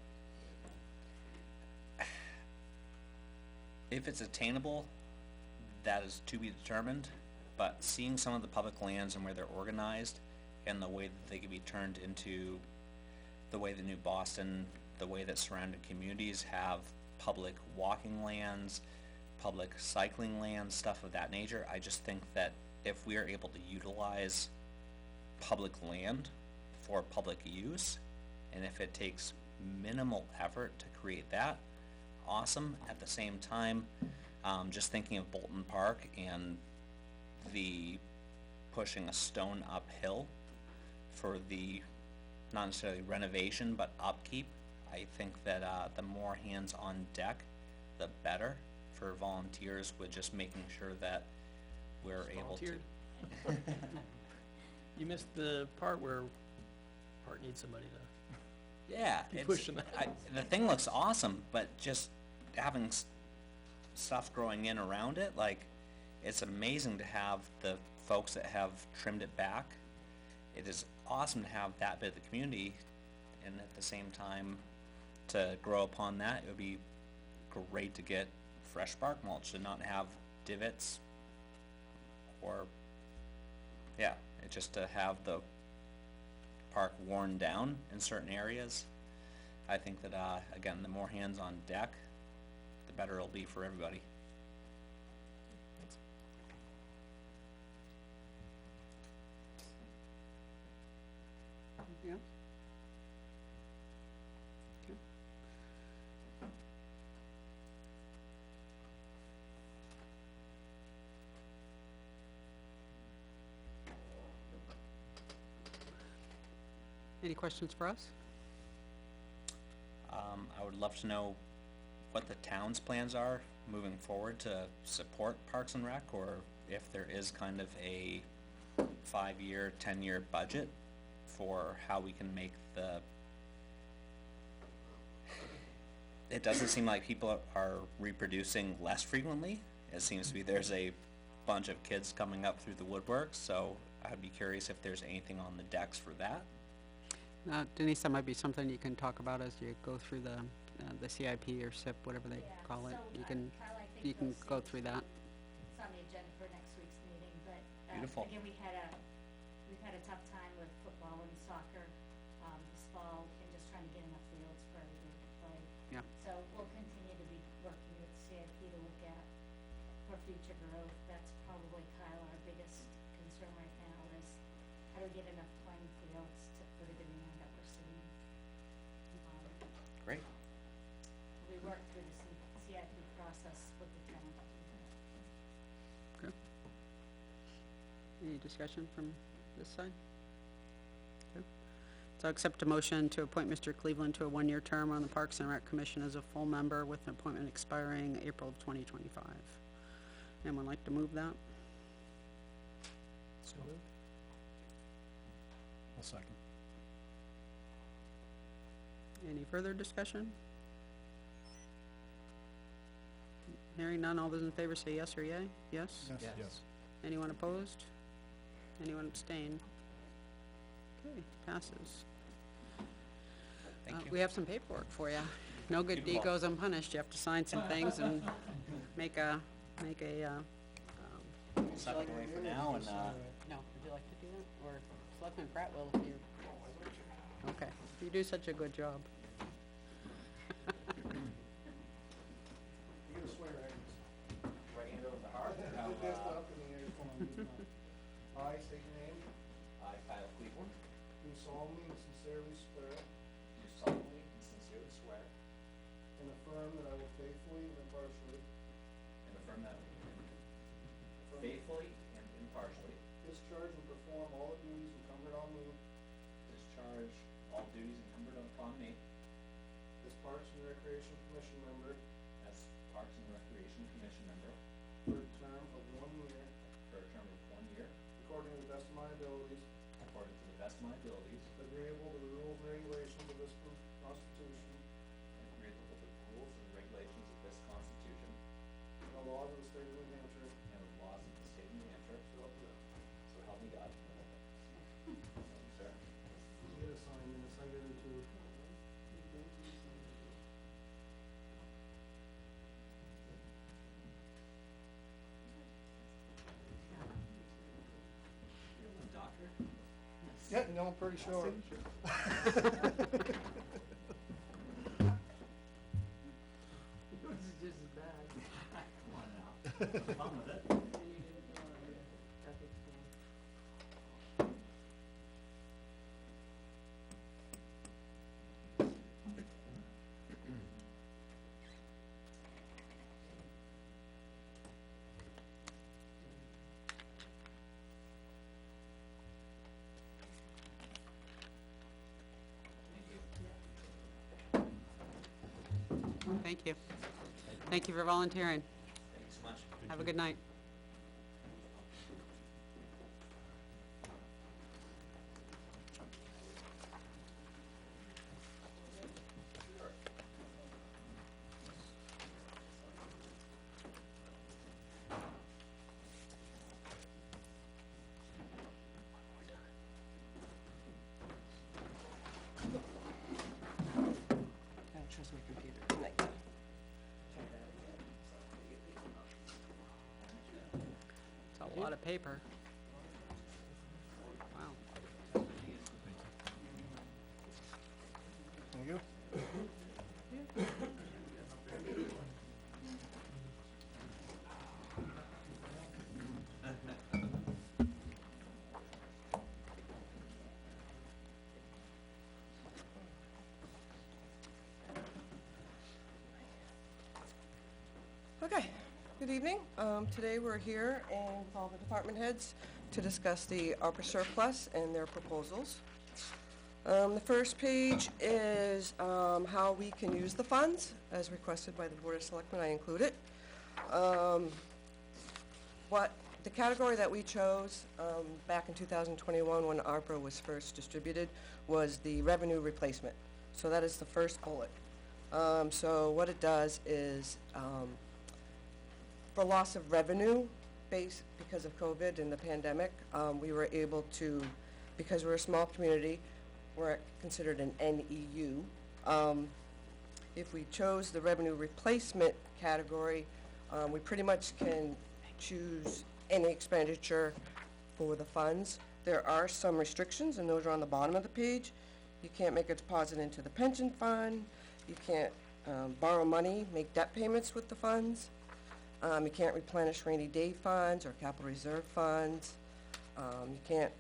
If it's attainable, that is to be determined, but seeing some of the public lands and where they're organized and the way that they can be turned into the way that New Boston, the way that surrounding communities have public walking lands, public cycling lands, stuff of that nature, I just think that if we are able to utilize public land for public use, and if it takes minimal effort to create that, awesome. At the same time, just thinking of Bolton Park and the pushing a stone uphill for the not necessarily renovation but upkeep, I think that the more hands on deck, the better for volunteers, with just making sure that we're able to. You missed the part where Park needs somebody to Yeah, keep it's, pushing that. the thing looks awesome, but just having stuff growing in around it, like, it's amazing to have the folks that have trimmed it back. It is awesome to have that bit of the community, and at the same time, to grow upon that, it would be great to get fresh bark mulch, to not have divots, or, yeah, it just to have the park worn down in certain areas. I think that, again, the more hands on deck, the better it'll be for everybody. Yeah. Okay. Any questions for us? I would love to know what the town's plans are moving forward to support Parks and Rec, or if there is kind of a 5-year, 10-year budget for how we can make the... It doesn't seem like people are reproducing less frequently. It seems to be there's a bunch of kids coming up through the woodwork, so I'd be curious if there's anything on the decks for that. Denise, that might be something you can talk about as you go through the CIP or SIP, whatever they Yeah, call it. so, You can, Kyle, I think you can those go things through will that. be- It's on the agenda for next week's meeting, but, Beautiful. again, we've had a tough time with football and soccer, this fall, and just trying to get enough fields for everybody to play. Yeah. So we'll continue to be working with CIP to look at for future growth. That's probably, Kyle, our biggest concern right now is how do we get enough playing fields for the demand that we're seeing. Great. We work through the CIP process with the town. Okay. Any discussion from this side? Okay. So I'll accept a motion to appoint Mr. Cleveland to a one-year term on the Parks and Rec Commission as a full member with an appointment expiring April of 2025. Anyone like to move that? So moved. I'll second. Any further discussion? Hearing none, all those in favor say yes or yay? Yes? Yes. Anyone opposed? Anyone abstain? Okay, passes. Thank you. We have some paperwork for you. No good deed Beautiful. goes unpunished. You have to sign some things and make a, Step away for now and, no, would you like to do that? Or Selectman Pratt will if you, okay, you do such a good job. You gotta swear, Agnes. right hand over the heart. Just up in the air, come on, do it now. I state your name, I, Kyle Cleveland, do solemnly and sincerely swear do solemnly and sincerely swear and affirm that I will faithfully and impartially and affirm that faithfully and impartially discharge and perform all the duties incumbent on me discharge all duties incumbent upon me as Parks and Recreation Commission member as Parks and Recreation Commission member for a term of 1 year, for a term of 1 year, according to the best of my abilities, according to the best of my abilities, agreeable to the rules and regulations of this Constitution and agreeable to the rules and regulations of this Constitution and the laws of the state of New Hampshire. and the laws of the state of New Hampshire. So help me God. So help me God. Thank you, sir. You get a sign and a sign it into. Doctor? Yeah, no, I'm pretty sure. Yours is just as bad. Come on now. Have fun with it. Ethics form. Thank you. Thank you for volunteering. Thank you so much. Have a good night. I don't trust my computer tonight. It's a lot of paper. Wow. Thank you. Okay, good evening. Today we're here and with all the department heads to discuss the ARPA surplus and their proposals. The first page is, how we can use the funds, as requested by the Board of Selectmen. I include it. What, the category that we chose, back in 2021 when ARPA was first distributed was the revenue replacement. So that is the first bullet. So what it does is, for loss of revenue, because of COVID and the pandemic, we were able to, because we're a small community, we're considered an NEU. If we chose the revenue replacement category, we pretty much can choose any expenditure for the funds. There are some restrictions, and those are on the bottom of the page. You can't make a deposit into the pension fund. You can't borrow money, make debt payments with the funds. You can't replenish rainy day funds or capital reserve funds. You can't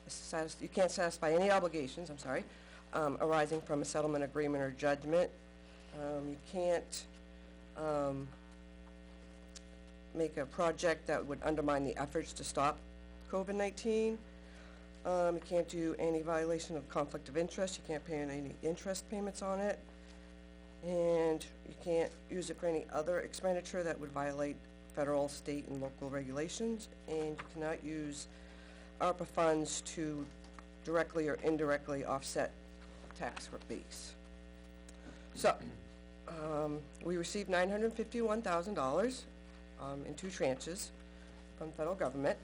satisfy any obligations, arising from a settlement agreement or judgment. You can't make a project that would undermine the efforts to stop COVID-19. You can't do any violation of conflict of interest. You can't pay any interest payments on it. And you can't use it for any other expenditure that would violate federal, state, and local regulations. And you cannot use ARPA funds to directly or indirectly offset tax base. So, we received $951,000 in 2 tranches from the federal government.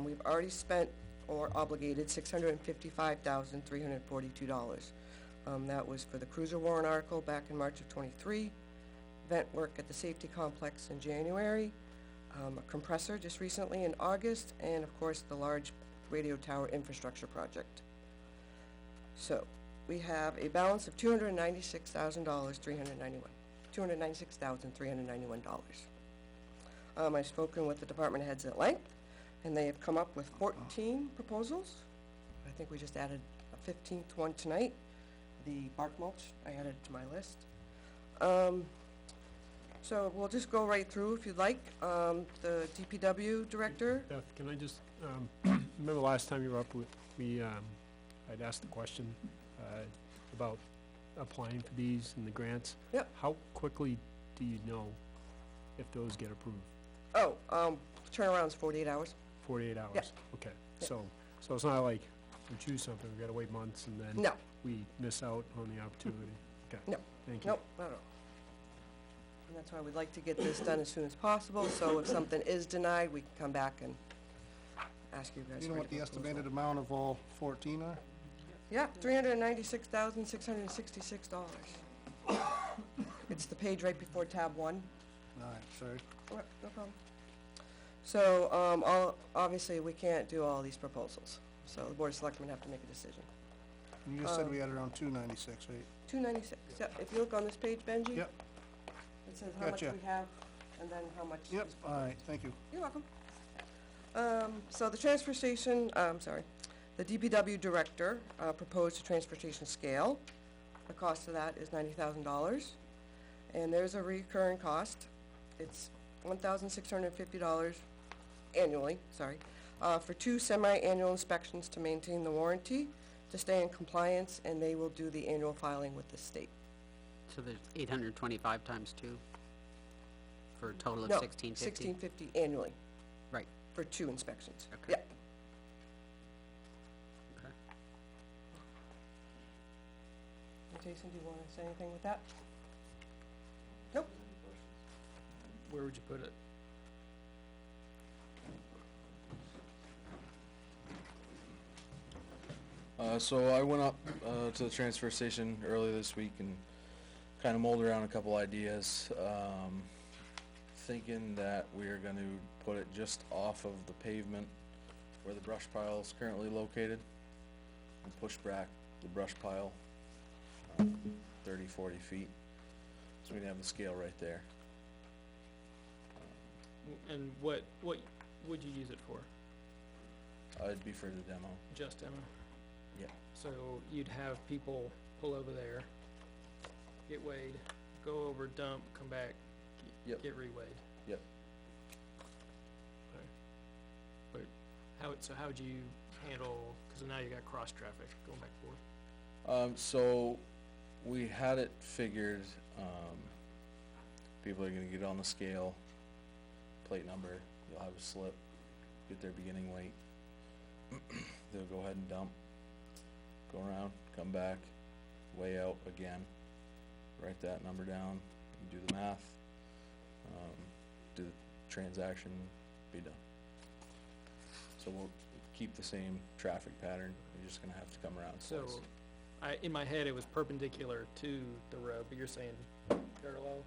We've already spent or obligated $655,342. That was for the cruiser warrant article back in March of '23, vent work at the safety complex in January, a compressor just recently in August, and of course the large radio tower infrastructure project. So we have a balance of $296,391. I've spoken with the department heads at length, and they have come up with 14 proposals. I think we just added a 15th one tonight. The bark mulch I added to my list. So we'll just go right through if you'd like. The DPW director. Beth, can I just, remember last time you were up with, I'd asked the question, about applying for these and the grants. Yep. How quickly do you know if those get approved? Oh, turnaround's 48 hours. 48 hours? Yep. Okay, Yep. so it's not like we choose something, we gotta wait months and then No. we miss out on the opportunity. Okay. No. Thank you. Nope, not at all. And that's why we'd like to get this done as soon as possible, so if something is denied, we can come back and ask you guys. You know for what the a proposal. estimated amount of all 14 are? Yeah, $396,666. It's the page right before tab 1. Alright, sorry. No problem. So, obviously, we can't do all these proposals, so the Board of Selectmen have to make a decision. And you just said we had around 296, right? 296, yeah, if you look on this page, Benji. Yep. It says how much Gotcha. we have, and then how much Yep, is proposed. alright, thank you. You're welcome. So the transfer station, the DPW director, proposed a transfer station scale. The cost of that is $90,000. And there's a recurring cost. It's $1,650 annually, for 2 semi-annual inspections to maintain the warranty, to stay in compliance, and they will do the annual filing with the state. So there's 825 times 2, for a total of No, 1650? $1,650 annually Right, for 2 inspections. Okay. Yeah. okay. Jason, do you wanna say anything with that? Nope. Where would you put it? So I went up to the transfer station early this week and kind of mulled around a couple ideas, thinking that we're going to put it just off of the pavement where the brush pile is currently located and push back the brush pile 30, 40 feet. So we can have the scale right there. And what would you use it for? It'd be for the demo. Just demo? Yeah. So you'd have people pull over there, get weighed, go over, dump, come back, Yep. get reweighed. Yep. But how'd you handle, cause now you got cross traffic going back and forth? So we had it figured, people are gonna get on the scale, plate number, you'll have a slip, get their beginning weight. They'll go ahead and dump, go around, come back, weigh out again, write that number down, do the math, do the transaction be done. So we'll keep the same traffic pattern, you're just gonna have to come around So, twice. in my head, it was perpendicular to the road, but you're saying parallel?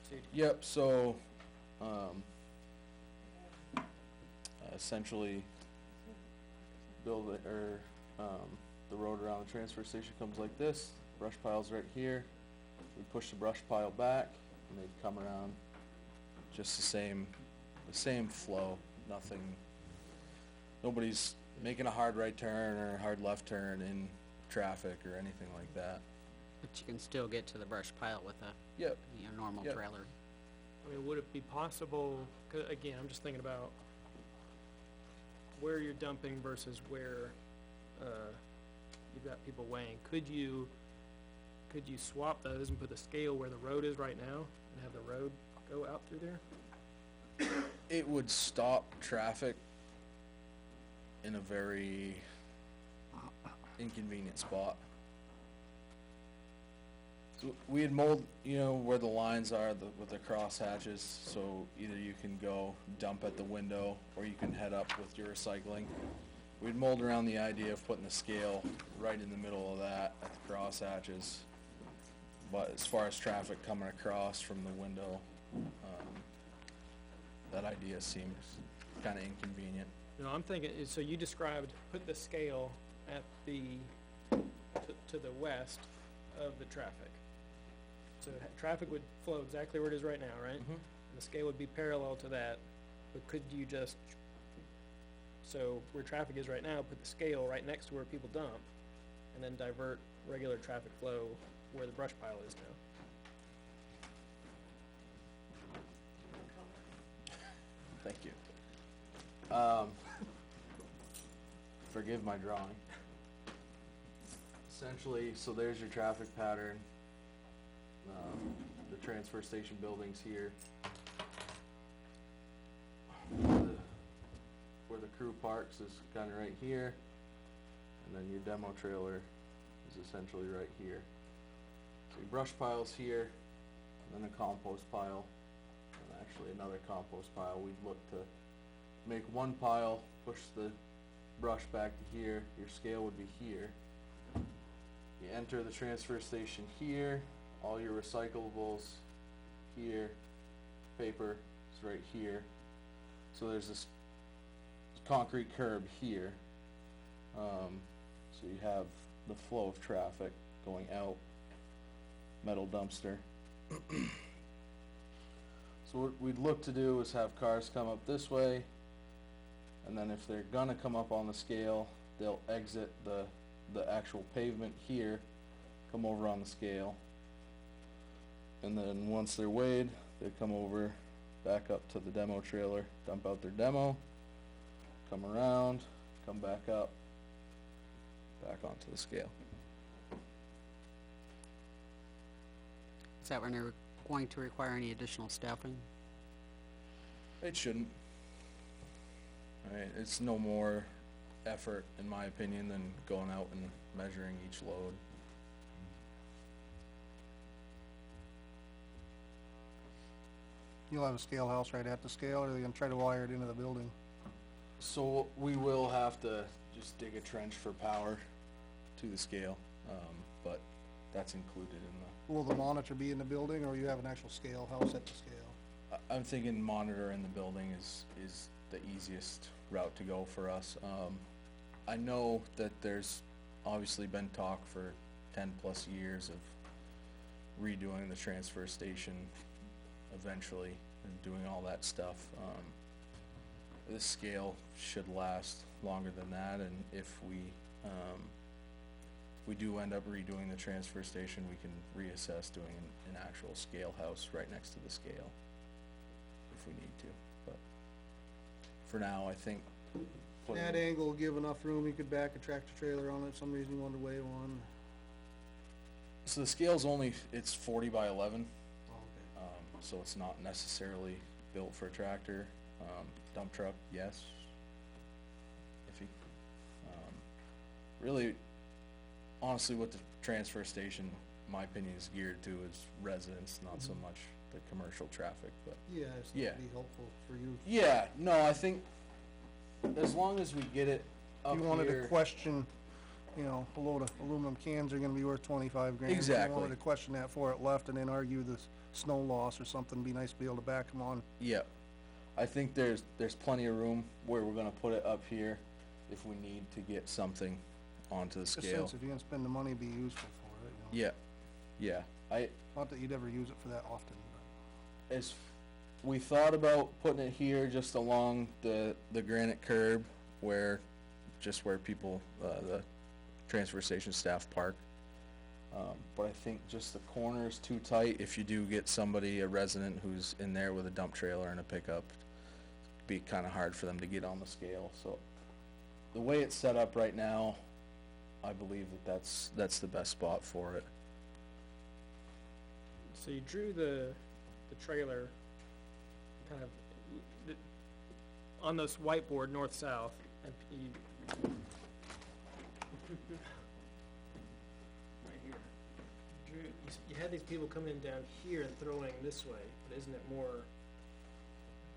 So you'd- Yep, so, essentially, build it, or, the road around the transfer station comes like this, brush pile's right here. We push the brush pile back, and they'd come around, just the same flow, nothing, nobody's making a hard right turn or a hard left turn in traffic or anything like that. But you can still get to the brush pile with a, Yep, normal Yep. trailer. I mean, would it be possible, 'cause again, I'm just thinking about where you're dumping versus where, you've got people weighing. Could you swap those and put the scale where the road is right now and have the road go out through there? it would stop traffic in a very inconvenient spot. So we had mold, where the lines are with the cross hatches, so either you can go dump at the window or you can head up with your recycling. We'd mold around the idea of putting the scale right in the middle of that at the cross hatches. But as far as traffic coming across from the window, that idea seems kinda inconvenient. No, I'm thinking, so you described, put the scale at to the west of the traffic. So traffic would flow exactly where it is right now, right? Mhm. And the scale would be parallel to that, but could you just, so where traffic is right now, put the scale right next to where people dump, and then divert regular traffic flow where the brush pile is now? Thank you. Forgive my drawing. Essentially, so there's your traffic pattern. The transfer station building's here. Where the crew parks is kinda right here. And then your demo trailer is essentially right here. So your brush pile's here, and then a compost pile, and actually another compost pile. We'd look to make one pile, push the brush back to here, your scale would be here. You enter the transfer station here, all your recyclables here, paper is right here. So there's this concrete curb here. So you have the flow of traffic going out, metal dumpster. So what we'd look to do is have cars come up this way, and then if they're gonna come up on the scale, they'll exit the actual pavement here, come over on the scale. And then once they're weighed, they come over, back up to the demo trailer, dump out their demo, come around, come back up, back onto the scale. Is that when they're going to require any additional staffing? It shouldn't. Alright, it's no more effort, in my opinion, than going out and measuring each load. You'll have a scale house right at the scale, or are they gonna try to wire it into the building? So we will have to just dig a trench for power to the scale, but that's included in Will the monitor be in the building, or you have an actual scale house at the scale? I'm thinking monitor in the building is the easiest route to go for us. I know that there's obviously been talk for 10+ years of redoing the transfer station eventually and doing all that stuff. This scale should last longer than that, and if we do end up redoing the transfer station, we can reassess doing an actual scale house right next to the scale if we need to, but for now, I think putting- That angle will give enough room, you could back a tractor trailer on it, some reason you wanted to weigh one. So the scale's only, it's 40 by 11, Oh, okay. so it's not necessarily built for a tractor. Dump truck, yes. Iffy. Really, honestly, with the transfer station, my opinion is geared to is residents, not so much the commercial traffic, but. Yeah, it's Yeah. not be helpful for you. Yeah, no, I think as long as we get it up If you wanted to here, question, you know, a load of aluminum cans are gonna be worth 25 grand. If Exactly. you wanted to question that for it left and then argue the snow loss or something, it'd be nice to be able to back them on. yeah, I think there's plenty of room where we're gonna put it up here if we need to get something onto the Just scale. since if you're gonna spend the money, be useful for it, you know. Yeah, Not that you'd ever use it for that often, but. as we thought about putting it here just along the granite curb where people, the transfer station staff park. But I think just the corner is too tight. If you do get somebody, a resident who's in there with a dump trailer and a pickup, it'd be kinda hard for them to get on the scale, so. The way it's set up right now, I believe that's the best spot for it. So you drew the trailer kind of on this whiteboard north-south, and you right here. You had these people coming in down here and throwing this way, but isn't it more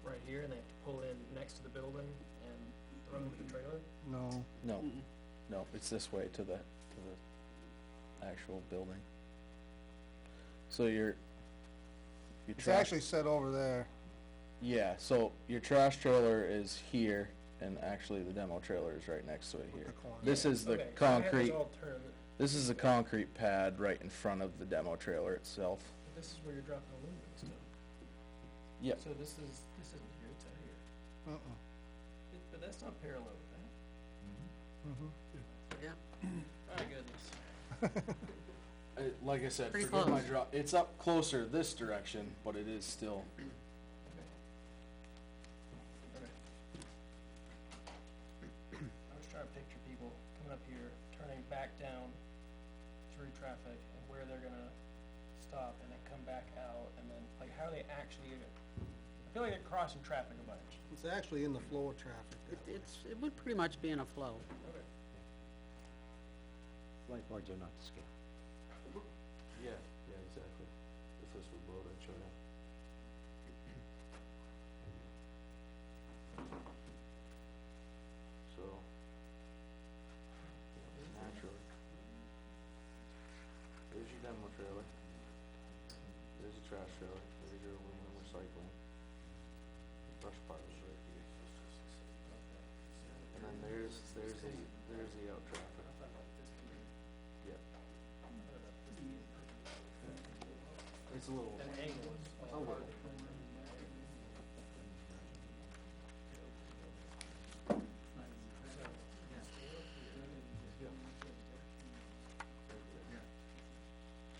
right here, and they have to pull in next to the building and throw with the trailer? No, No, it's this way to the actual building. So your it's trash, actually set over there. yeah, so your trash trailer is here, and actually the demo trailer is right next to it here. the corner. This is the Okay, so I had those concrete, all turned. this is the concrete pad right in front of the demo trailer itself. This is where you're dropping aluminum stuff. Yep. So this isn't here, it's out here. But that's not parallel with that. Yeah. My goodness. Like I said, Pretty forgive my close. drop, it's up closer this direction, but it is still, I was trying to picture people coming up here, turning back down through traffic, and where they're gonna stop, and then come back out, and then, like, how are they actually, I feel like they're crossing traffic a bunch. It's actually in the flow of traffic. It would pretty much be in a flow. Okay. Whiteboards are not to scale. yeah, exactly. If this would blow that show down. So, naturally. There's your demo trailer. There's a trash trailer. There's your aluminum recycling. Brush pile is right here. And then there's the out traffic. Yep. It's a little. An angle is. A little.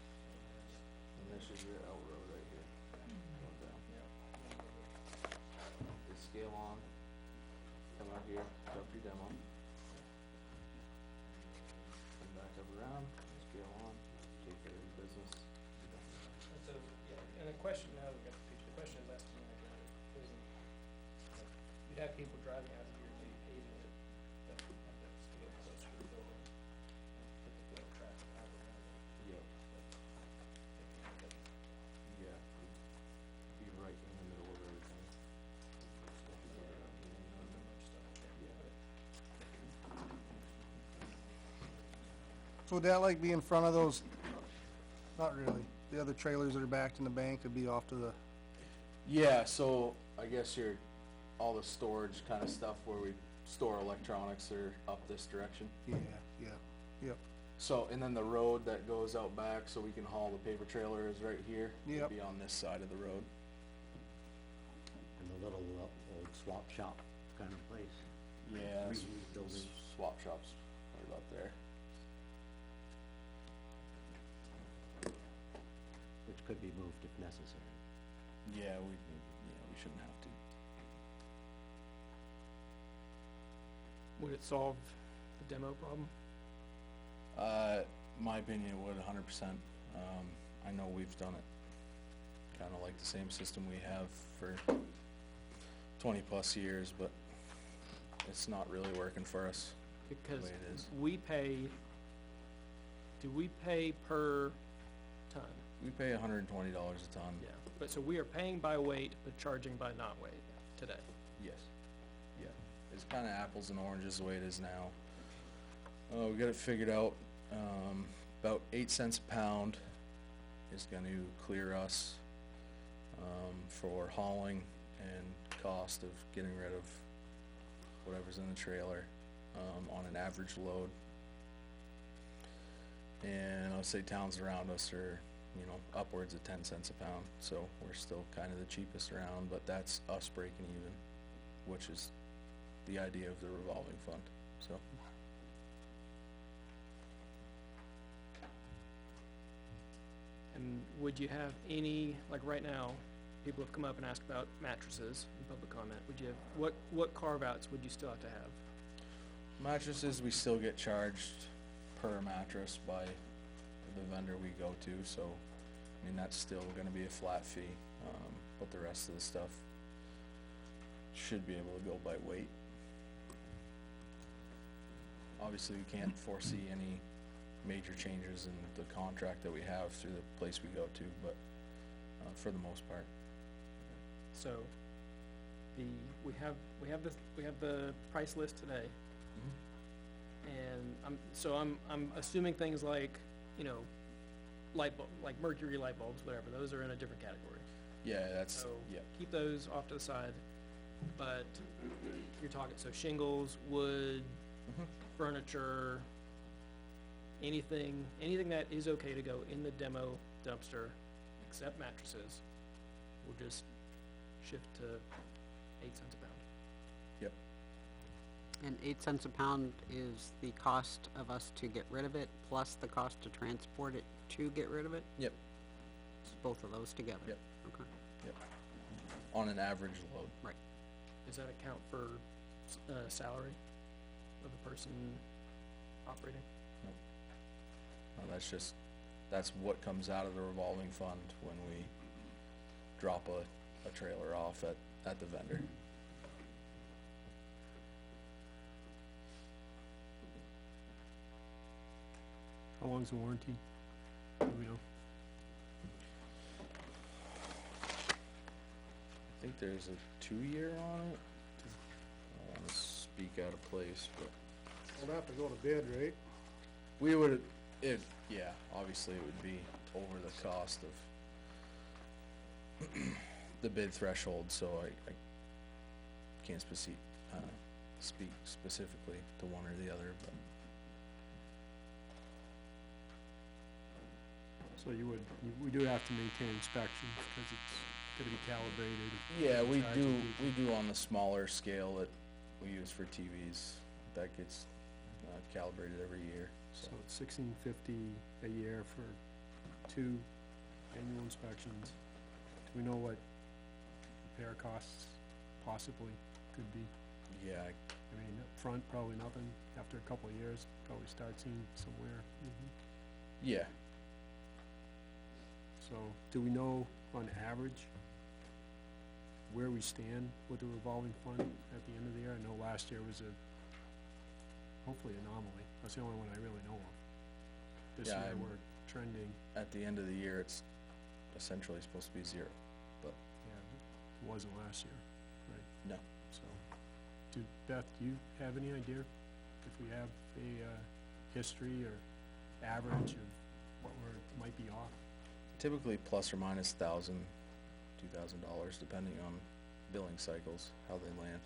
And this is your out road right here. Going down. You scale on, come out here, dump your demo. Come back up around, scale on, take care of your business. And so, yeah, and the question, now that we got the picture, the question is asking, you'd have people driving out of here, maybe paving it, but have that scale closer to the building, put the flow of traffic out around it. Yep. Yeah, be right in the middle of everything. So would that like be in front of those, not really, the other trailers that are backed in the bank would be off to the, Yeah, so I guess all the storage kind of stuff where we store electronics are up this direction. yeah, yep. So, and then the road that goes out back so we can haul the paper trailer is right here. Yep. It'd be on this side of the road. And the little old swap shop kind of place. Yeah, Reused building. swap shops right about there. Which could be moved if necessary. Yeah, we shouldn't have to. Would it solve the demo problem? My opinion would 100%. I know we've done it kinda like the same system we have for 20+ years, but it's not really working for us. Because way it is. do we pay per We pay $120 a ton. Yeah, but so we are paying by weight, but charging by not weight today. Yes. Yeah. It's kinda apples and oranges the way it is now. We got it figured out, about 8 cents a pound is gonna clear us, for hauling and cost of getting rid of whatever's in the trailer, on an average load. And I'll say towns around us are, you know, upwards of 10 cents a pound, so we're still kinda the cheapest around, but that's us breaking even, which is the idea of the revolving fund, so. And would you have any, like right now, people have come up and asked about mattresses in public comment. Would you have, what carve-outs would you still have to have? Mattresses, we still get charged per mattress by the vendor we go to, so, I mean, that's still gonna be a flat fee, but the rest of the stuff should be able to go by weight. Obviously, we can't foresee any major changes in the contract that we have through the place we go to, but, for the most part. So, we have the price list today, and I'm assuming things like, you know, like mercury light bulbs, whatever, those are in a different category. Yeah, that's, So, yeah, keep those off to the side, but you're talking, so shingles, wood, furniture, anything that is okay to go in the demo dumpster, except mattresses, we'll just shift to 8 cents a pound. yep, And 8 cents a pound is the cost of us to get rid of it, plus the cost to transport it to get rid of it? yep, It's both of those together? Yep. Okay, yep. On an average load. right. Does that account for, salary of the person operating? No, that's what comes out of the revolving fund when we drop a trailer off at the vendor. How long's the warranty? Do we know? I think there's a 2-year on it. I don't wanna speak out of place, but We'll have to go to bid, right? we would, yeah, obviously it would be over the cost of the bid threshold, so I can't speak specifically to one or the other, but. So we do have to maintain inspections, cause it's gotta be calibrated. Yeah, we charging do, people. we do on the smaller scale that we use for TVs, that gets calibrated every year, so. So it's $16.50 a year for 2 annual inspections. Do we know what repair costs possibly could be? Yeah, I mean, up front, probably nothing. After a couple of years, probably start seeing some wear. yeah, So, do we know on average where we stand with the revolving fund at the end of the year? I know last year was hopefully anomaly. That's the only one I really know of. This Yeah, year, I'm- we're trending, at the end of the year, it's essentially supposed to be 0, but yeah, it wasn't last year, right? no. So, Beth, do you have any idea if we have a history or average of what might be off? Typically plus or minus $1,000, $2,000, depending on billing cycles, how they land.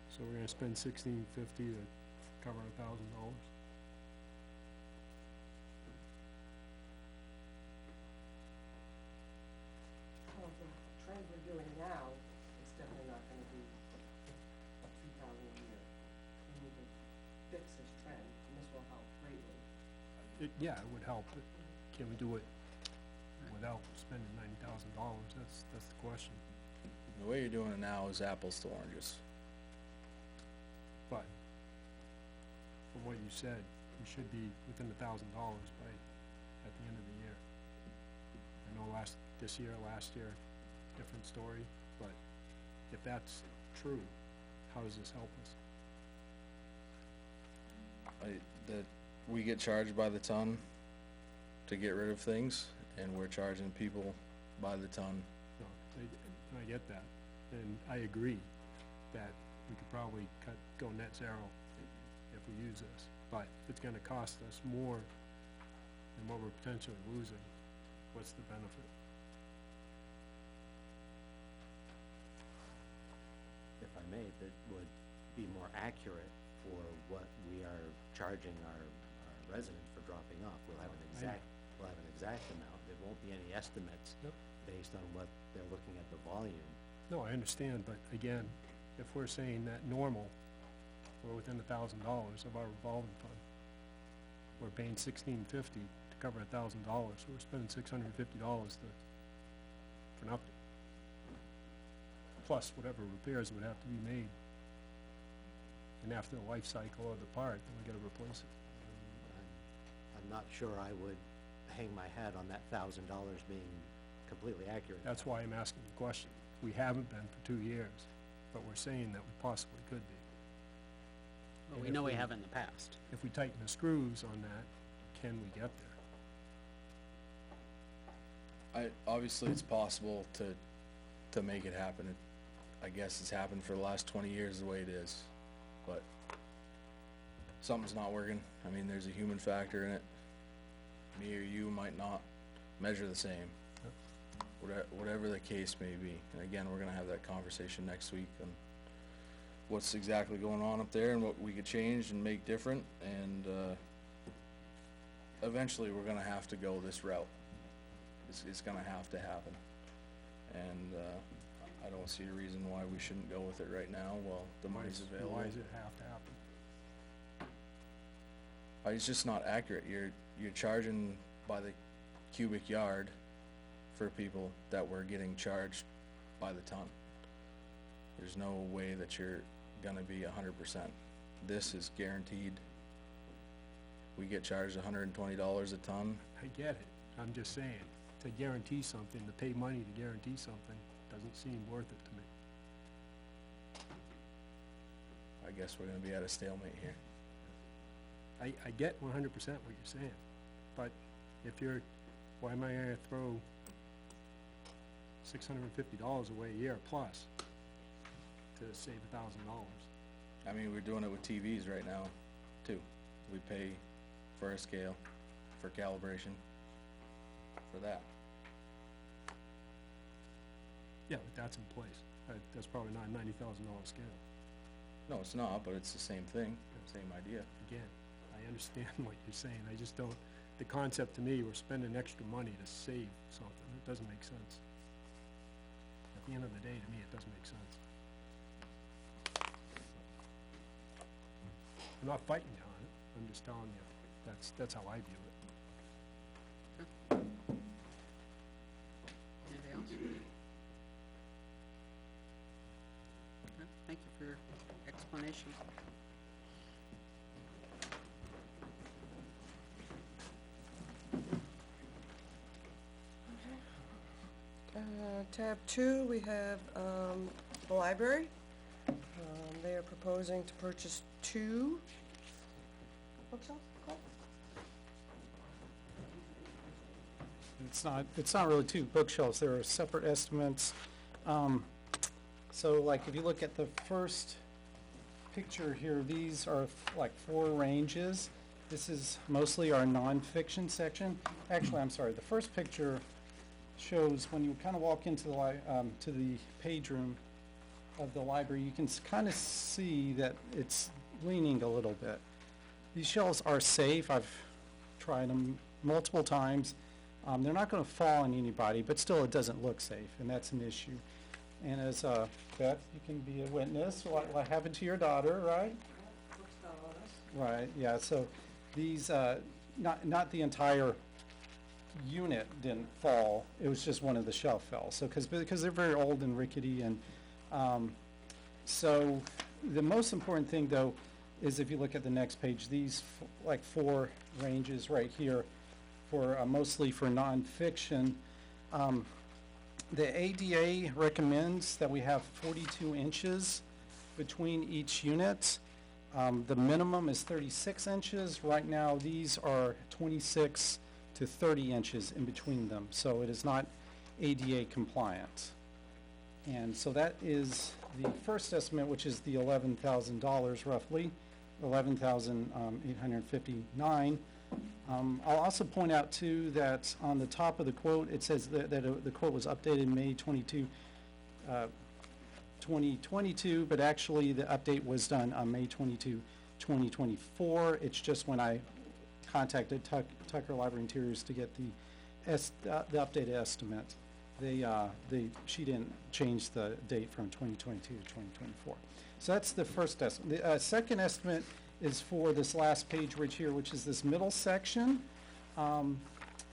So we're gonna spend $16.50 to cover $1,000? Well, the trend we're doing now, it's definitely not gonna be a 2,000 a year. We need to fix this trend, and this will help greatly. Yeah, it would help, but can we do it without spending $90,000? That's the question. The way you're doing it now is apples to oranges. But from what you said, we should be within $1,000 by, at the end of the year. I know last year, different story, but if that's true, how does this help us? We get charged by the ton to get rid of things, and we're charging people by the ton. No, I get that, and I agree that we could probably go net zero if we use this, but if it's gonna cost us more than what we're potentially losing, what's the benefit? If I may, that would be more accurate for what we are charging our residents for dropping off. We'll have an exact amount. There won't be any estimates Yep. based on what they're looking at the volume. No, I understand, but again, if we're saying that normal, we're within $1,000 of our revolving fund. We're paying $1,650 to cover $1,000, so we're spending $650 for nothing. Plus whatever repairs would have to be made. And after the life cycle of the part, then we gotta replace it. I'm not sure I would hang my hat on that $1,000 being completely accurate. That's why I'm asking the question. We haven't been for 2 years, but we're saying that we possibly could be. But And we if know we have in the past. If we tighten the screws on that, can we get there? Obviously it's possible to make it happen. I guess it's happened for the last 20 years the way it is, but something's not working. I mean, there's a human factor in it. Me or you might not measure the same. Whatever the case may be. And again, we're gonna have that conversation next week on what's exactly going on up there and what we could change and make different, and eventually we're gonna have to go this route. It's gonna have to happen, and I don't see a reason why we shouldn't go with it right now while the money's available. Why does it have to happen? It's just not accurate. You're charging by the cubic yard for people that we're getting charged by the ton. There's no way that you're gonna be 100%. This is guaranteed. We get charged $120 a ton. I get it. I'm just saying, to guarantee something, to pay money to guarantee something, doesn't seem worth it to me. I guess we're gonna be at a stalemate here. I get 100% what you're saying, but if you're, why am I gonna throw $650 away a year plus to save $1,000? I mean, we're doing it with TVs right now, too. We pay for a scale, for calibration, for that. Yeah, but that's in place. That's probably not a $90,000 scale. No, it's not, but it's the same thing, same idea. Again, I understand what you're saying, I just don't, the concept to me, we're spending extra money to save something, it doesn't make sense. At the end of the day, to me, it doesn't make sense. I'm not fighting you on it, I'm just telling you, that's how I view it. Anything else? Okay, thank you for your explanation. Tab 2, we have the library. They are proposing to purchase 2 bookshelves. It's not really 2 bookshelves, there are separate estimates. So like if you look at the first picture here, these are like 4 ranges. This is mostly our nonfiction section. Actually, I'm sorry, the first picture shows when you kind of walk into to the page room of the library, you can kind of see that it's leaning a little bit. These shelves are safe. I've tried them multiple times. They're not going to fall on anybody, but still it doesn't look safe, and that's an issue. And as Beth, you can be a witness, what happened to your daughter, right? Right, yeah, so these, not the entire unit didn't fall, it was just one of the shelf fell. So, because they're very old and rickety, and so the most important thing though is if you look at the next page, these like 4 ranges right here for mostly for nonfiction. The ADA recommends that we have 42 inches between each unit. The minimum is 36 inches. Right now, these are 26 to 30 inches in between them, so it is not ADA compliant. And so that is the first estimate, which is the $11,000 roughly, 11,859. I'll also point out too that on the top of the quote, it says that the quote was updated May 2022, but actually the update was done on May 22, 2024. It's just when I contacted Tucker Library Interiors to get the updated estimate, she didn't change the date from 2022 to 2024. So that's the first estimate. The second estimate is for this last page right here, which is this middle section.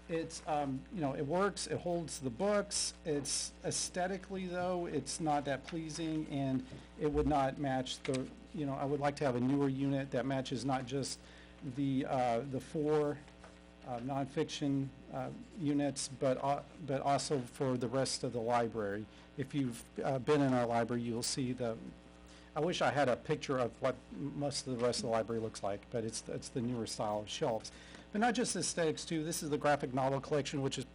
It's, it works, it holds the books. It's aesthetically though, it's not that pleasing, and it would not match the, I would like to have a newer unit that matches not just the 4 nonfiction units, but also for the rest of the library. If you've been in our library, you'll see I wish I had a picture of what most of the rest of the library looks like, but it's the newer style of shelves. But not just aesthetics too. This is the graphic novel collection, which is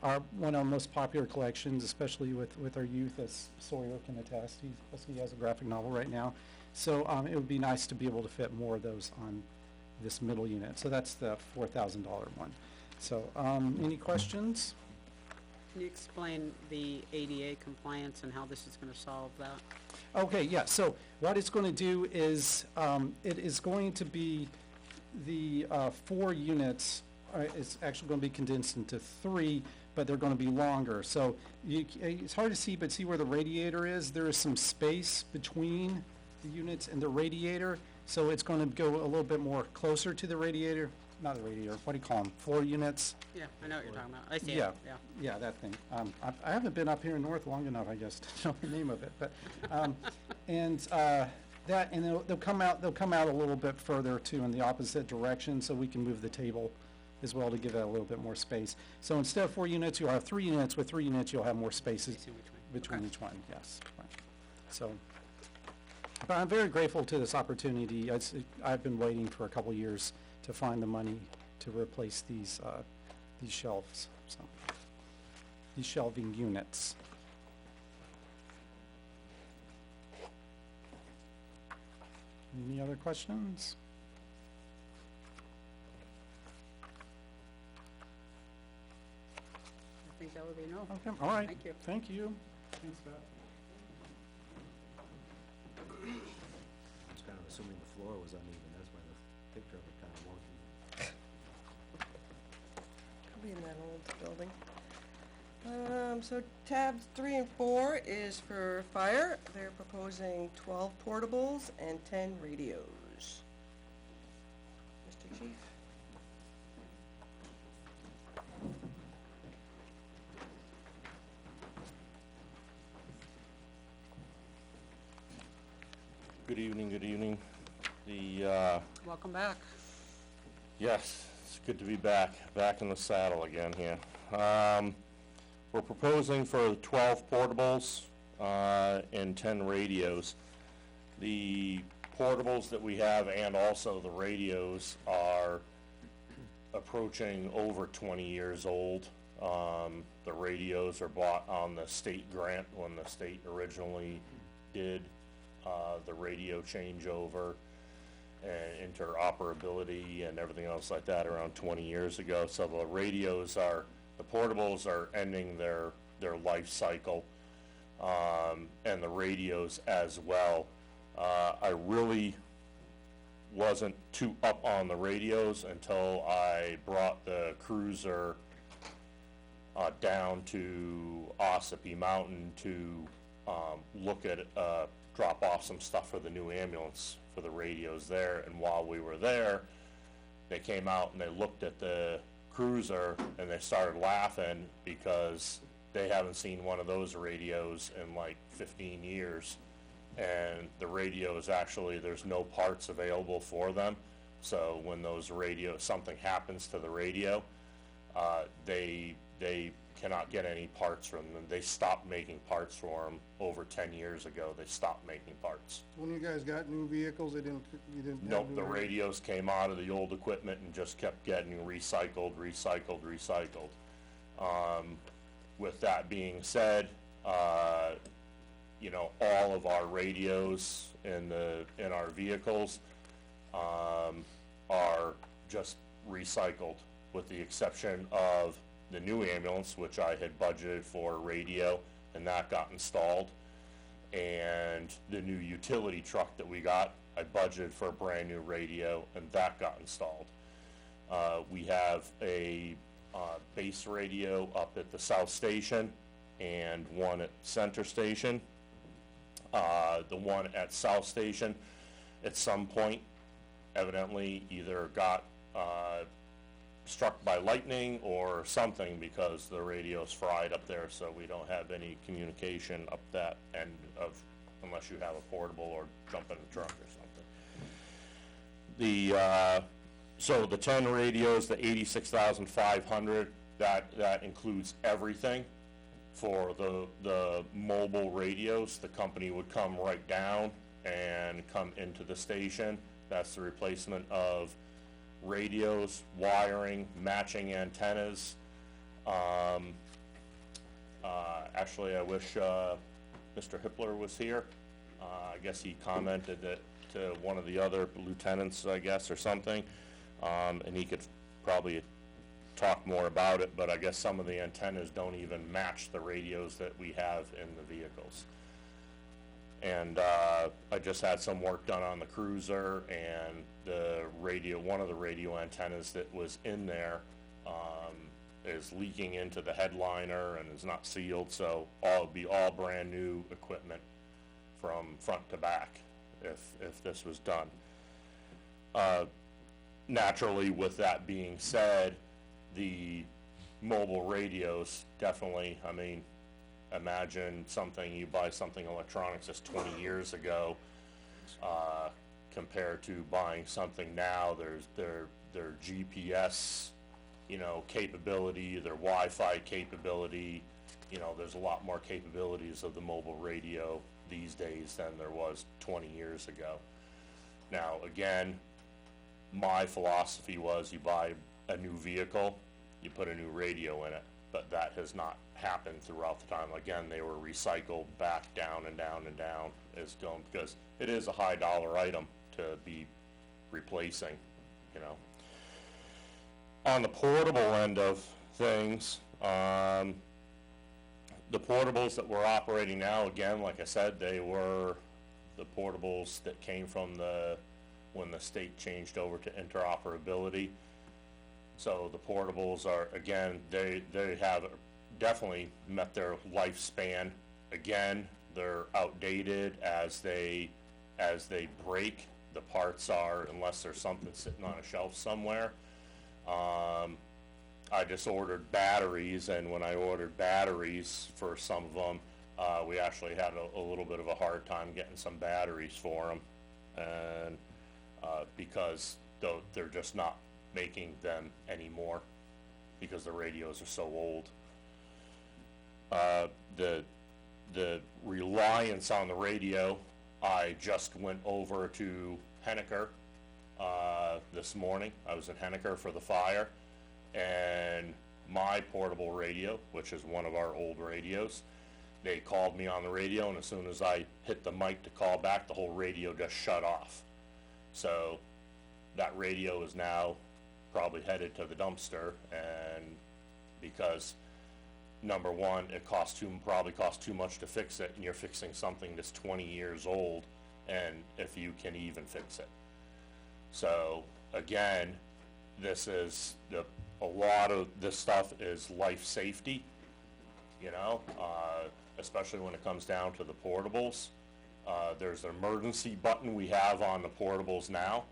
one of our most popular collections, especially with our youth, as Sawyer can attest. He has a graphic novel right now. So it would be nice to be able to fit more of those on this middle unit. So that's the $4,000 one. So any questions? Can you explain the ADA compliance and how this is gonna solve that? Okay, yeah, so what it's going to do is, it is going to be the 4 units, it's actually going to be condensed into 3, but they're going to be longer. So it's hard to see, but see where the radiator is? There is some space between the units and the radiator, so it's going to go a little bit more closer to the radiator. Not the radiator, what do you call them, floor units? Yeah, I know what you're talking about. I see it, Yeah, yeah. yeah, that thing. I haven't been up here in North long enough, I guess, to know the name of it, but, and they'll come out a little bit further too in the opposite direction, so we can move the table as well to give it a little bit more space. So instead of 4 units, you'll have 3 units. With 3 units, you'll have more spaces I see which one. between Okay. each one, yes. Right. So, but I'm very grateful to this opportunity. I've been waiting for a couple years to find the money to replace these shelves, so, these shelving units. Any other questions? I think that would be no. Okay, all right. Thank you. Thank you. Thanks, Scott. I was kind of assuming the floor was uneven, that's why the picture of it kind of wonky. Could be in that old building. So tabs 3 and 4 is for fire. They're proposing 12 portables and 10 radios. Mr. Chief? Good evening, good evening. Welcome back. Yes, it's good to be back in the saddle again here. We're proposing for 12 portables, and 10 radios. The portables that we have and also the radios are approaching over 20 years old. The radios are bought on the state grant when the state originally did the radio changeover and interoperability and everything else like that around 20 years ago. So the portables are ending their life cycle, and the radios as well. I really wasn't too up on the radios until I brought the cruiser down to Ossipee Mountain to look at drop off some stuff for the new ambulance for the radios there. And while we were there, they came out and they looked at the cruiser and they started laughing because they haven't seen one of those radios in like 15 years. And the radios, actually, there's no parts available for them. So when those radios, something happens to the radio, they cannot get any parts from them. They stopped making parts for them over 10 years ago. They stopped making parts. When you guys got new vehicles, you didn't have Nope, new the radios came out of the old equipment and just kept getting recycled. With that being said, you know, all of our radios in our vehicles, are just recycled, with the exception of the new ambulance, which I had budgeted for a radio, and that got installed. And the new utility truck that we got, I budgeted for a brand new radio, and that got installed. We have a base radio up at the South Station and one at Center Station. The one at South Station, at some point, evidently either got struck by lightning or something, because the radio's fried up there, so we don't have any communication up that end of, unless you have a portable or jump in a truck or something. So the 10 radios, the 86,500, that includes everything. For the mobile radios, the company would come right down and come into the station. That's the replacement of radios, wiring, matching antennas. Actually, I wish Mr. Hippler was here. I guess he commented that to one of the other lieutenants, I guess, or something, and he could probably talk more about it, but I guess some of the antennas don't even match the radios that we have in the vehicles. And I just had some work done on the cruiser, and the radio, one of the radio antennas that was in there is leaking into the headliner and is not sealed, so it'd be all brand new equipment from front to back if this was done. Naturally, with that being said, the mobile radios definitely, I mean, imagine something, you buy something electronics that's 20 years ago, compared to buying something now. There's their GPS, you know, capability, their Wi-Fi capability, you know, there's a lot more capabilities of the mobile radio these days than there was 20 years ago. Now, again, my philosophy was, you buy a new vehicle, you put a new radio in it, but that has not happened throughout the time. Again, they were recycled back down and down and down as going, because it is a high dollar item to be replacing, you know. On the portable end of things, the portables that we're operating now, again, like I said, they were the portables that came from when the state changed over to interoperability. So the portables are, again, they have definitely met their lifespan. Again, they're outdated as they break. The parts are, unless there's something sitting on a shelf somewhere. I just ordered batteries, and when I ordered batteries for some of them, we actually had a little bit of a hard time getting some batteries for them, and because they're just not making them anymore because the radios are so old. The reliance on the radio, I just went over to Henniker this morning. I was at Henniker for the fire, and my portable radio, which is one of our old radios, they called me on the radio, and as soon as I hit the mic to call back, the whole radio just shut off. So that radio is now probably headed to the dumpster, and because number one, it probably costs too much to fix it, and you're fixing something that's 20 years old, and if you can even fix it. So again, a lot of this stuff is life safety, you know, especially when it comes down to the portables. There's an emergency button we have on the portables now,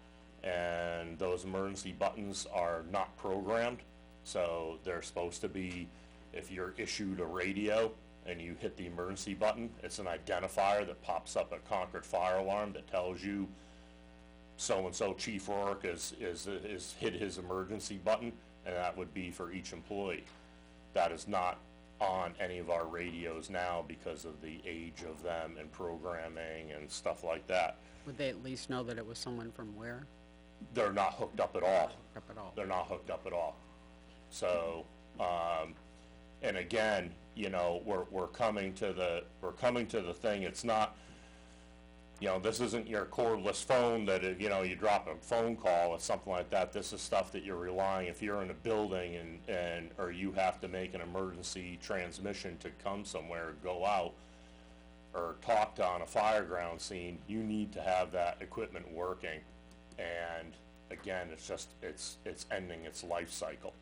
and those emergency buttons are not programmed, so they're supposed to be, if you're issued a radio and you hit the emergency button, it's an identifier that pops up a Concord fire alarm that tells you so-and-so Chief Rourke is hit his emergency button, and that would be for each employee. That is not on any of our radios now because of the age of them and programming and stuff like that. Would they at least know that it was someone from where? They're not hooked up at all. Up at all? They're not hooked up at all. So, and again, you know, we're coming to the thing, it's not, you know, this isn't your cordless phone that, you know, you drop a phone call or something like that. This is stuff that you're relying, if you're in a building or you have to make an emergency transmission to come somewhere, go out, or talk to on a fireground scene, you need to have that equipment working. And again, it's just, it's ending its life cycle.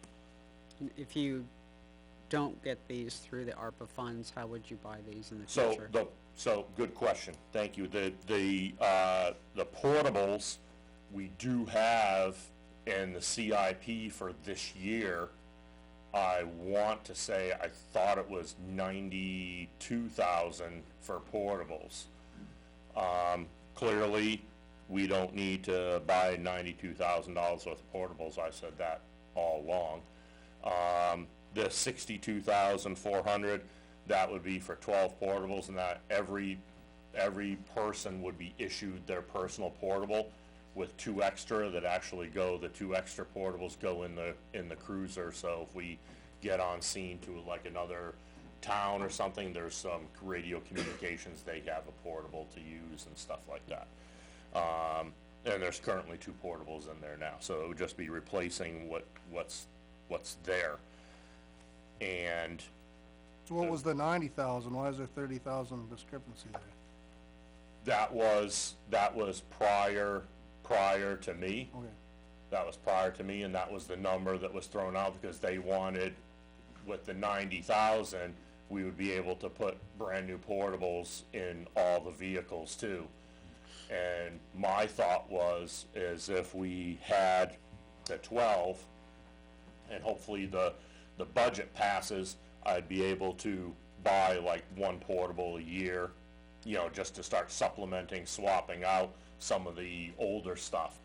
If you don't get these through the ARPA funds, how would you buy these in the So, future? so, good question, thank you. The portables, we do have in the CIP for this year, I want to say, I thought it was 92,000 for portables. Clearly, we don't need to buy $92,000 worth of portables, I said that all along. The 62,400, that would be for 12 portables, and that every person would be issued their personal portable with 2 extra that actually go, the 2 extra portables go in the cruiser. So if we get on scene to like another town or something, there's some radio communications, they have a portable to use and stuff like that. And there's currently 2 portables in there now, so it would just be replacing what's there. And So what was the 90,000? Why is there 30,000 discrepancy there? that was prior to me. Okay. That was prior to me, and that was the number that was thrown out because they wanted, with the 90,000, we would be able to put brand new portables in all the vehicles too. And my thought is if we had the 12, and hopefully the budget passes, I'd be able to buy like 1 portable a year, you know, just to start supplementing, swapping out some of the older stuff.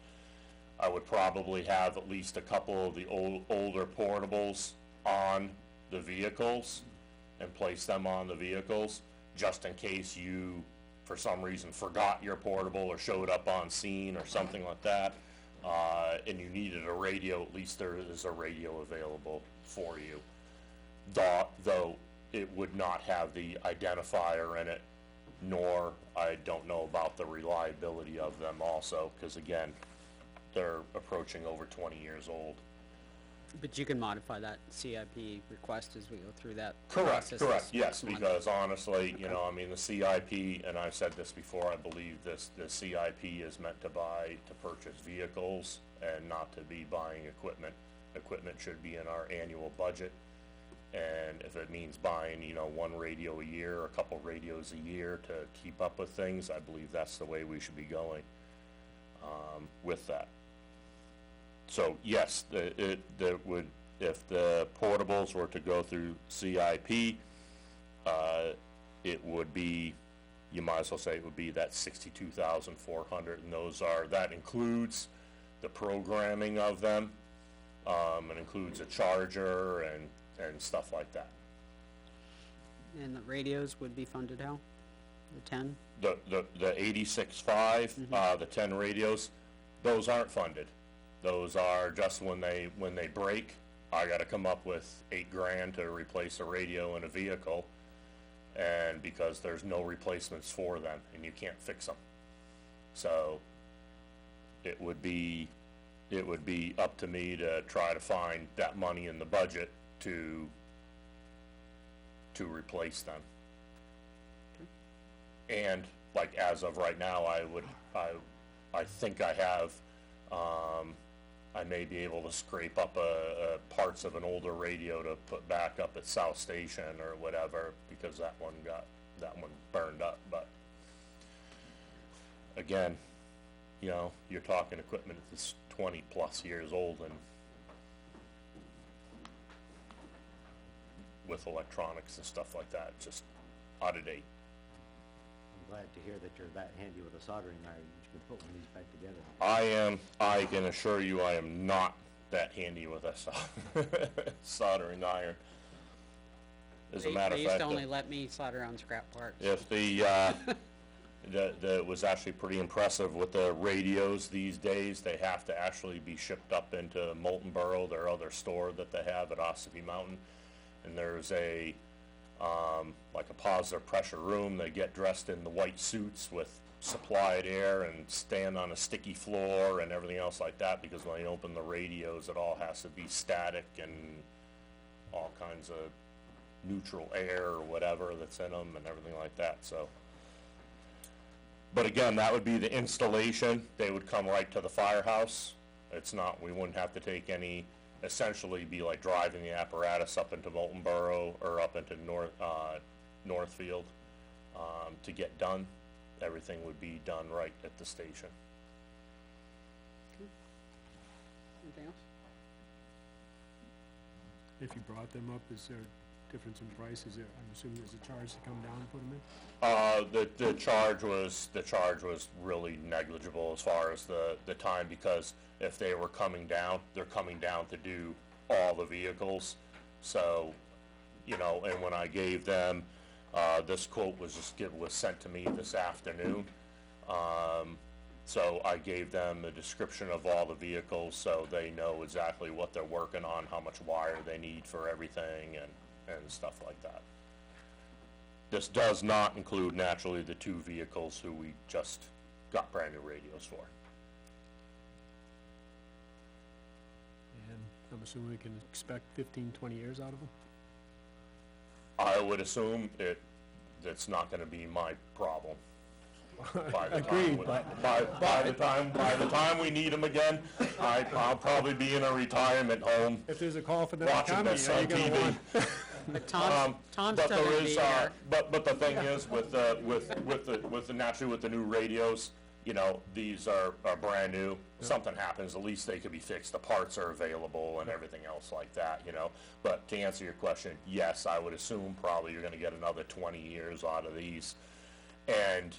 I would probably have at least a couple of the older portables on the vehicles and place them on the vehicles, just in case you, for some reason, forgot your portable or showed up on scene or something like that, and you needed a radio, at least there is a radio available for you. Though it would not have the identifier in it, nor I don't know about the reliability of them also, because again, they're approaching over 20 years old. But you can modify that CIP request as we go through that Correct, process correct, this yes, month. because honestly, you know, I mean, the CIP, and I've said this before, I believe the CIP is meant to purchase vehicles and not to be buying equipment. Equipment should be in our annual budget, and if it means buying, you know, 1 radio a year, or a couple radios a year to keep up with things, I believe that's the way we should be going, with that. So yes, that would, if the portables were to go through CIP, it would be, you might as well say it would be that 62,400, and that includes the programming of them, it includes a charger and stuff like that. And the radios would be funded how? The 10? The 86.5, the 10 radios, those aren't funded. Those are just when they break, I gotta come up with $8,000 to replace a radio in a vehicle, and because there's no replacements for them, and you can't fix them. So, it would be up to me to try to find that money in the budget to replace them. And, like, as of right now, I think I have, I may be able to scrape up parts of an older radio to put back up at South Station or whatever, because that one burned up, but again, you know, you're talking equipment that's 20+ years old and with electronics and stuff like that, just out of date. I'm glad to hear that you're that handy with a soldering iron, that you can put one of these back together. I can assure you I am not that handy with a soldering iron. as a matter of They used fact. to only let me slide around scrap parts. If it was actually pretty impressive with the radios these days. They have to actually be shipped up into Molten Borough, their other store that they have at Ossipee Mountain. And there's like a positive pressure room. They get dressed in the white suits with supplied air and stand on a sticky floor and everything else like that, because when they open the radios, it all has to be static and all kinds of neutral air or whatever that's in them and everything like that, so. But again, that would be the installation. They would come right to the firehouse. It's not, we wouldn't have to take any, essentially be like driving the apparatus up into Molten Borough or up into Northfield, to get done. Everything would be done right at the station. Anything else? If you brought them up, is there a difference in price? Is there, I'm assuming there's a charge to come down and put them in? The charge was really negligible as far as the time, because if they were coming down, they're coming down to do all the vehicles. So, you know, and when I gave them, this quote was sent to me this afternoon. So I gave them a description of all the vehicles, so they know exactly what they're working on, how much wire they need for everything, and stuff like that. This does not include, naturally, the two vehicles who we just got brand new radios for. And I'm assuming we can expect 15, 20 years out of them? I would assume it's not gonna be my problem. By the Agreed, time, by the time we need them again, I'll probably be in a retirement home If there's a call for them to watching come, this are on you gonna TV. want? But Tom's But still there gonna be is, here. but the thing is, naturally with the new radios, you know, these are brand new. Something happens, at least they could be fixed, the parts are available and everything else like that, you know. But to answer your question, yes, I would assume probably you're gonna get another 20 years out of these. And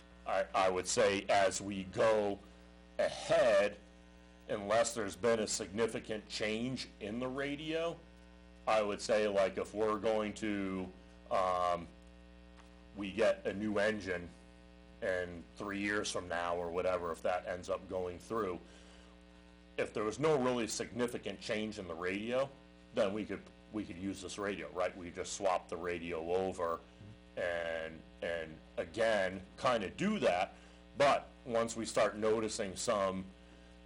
I would say as we go ahead, unless there's been a significant change in the radio, I would say, like, if we're going to, we get a new engine and 3 years from now or whatever, if that ends up going through, if there was no really significant change in the radio, then we could use this radio, right? We just swap the radio over and again, kind of do that. But once we start noticing some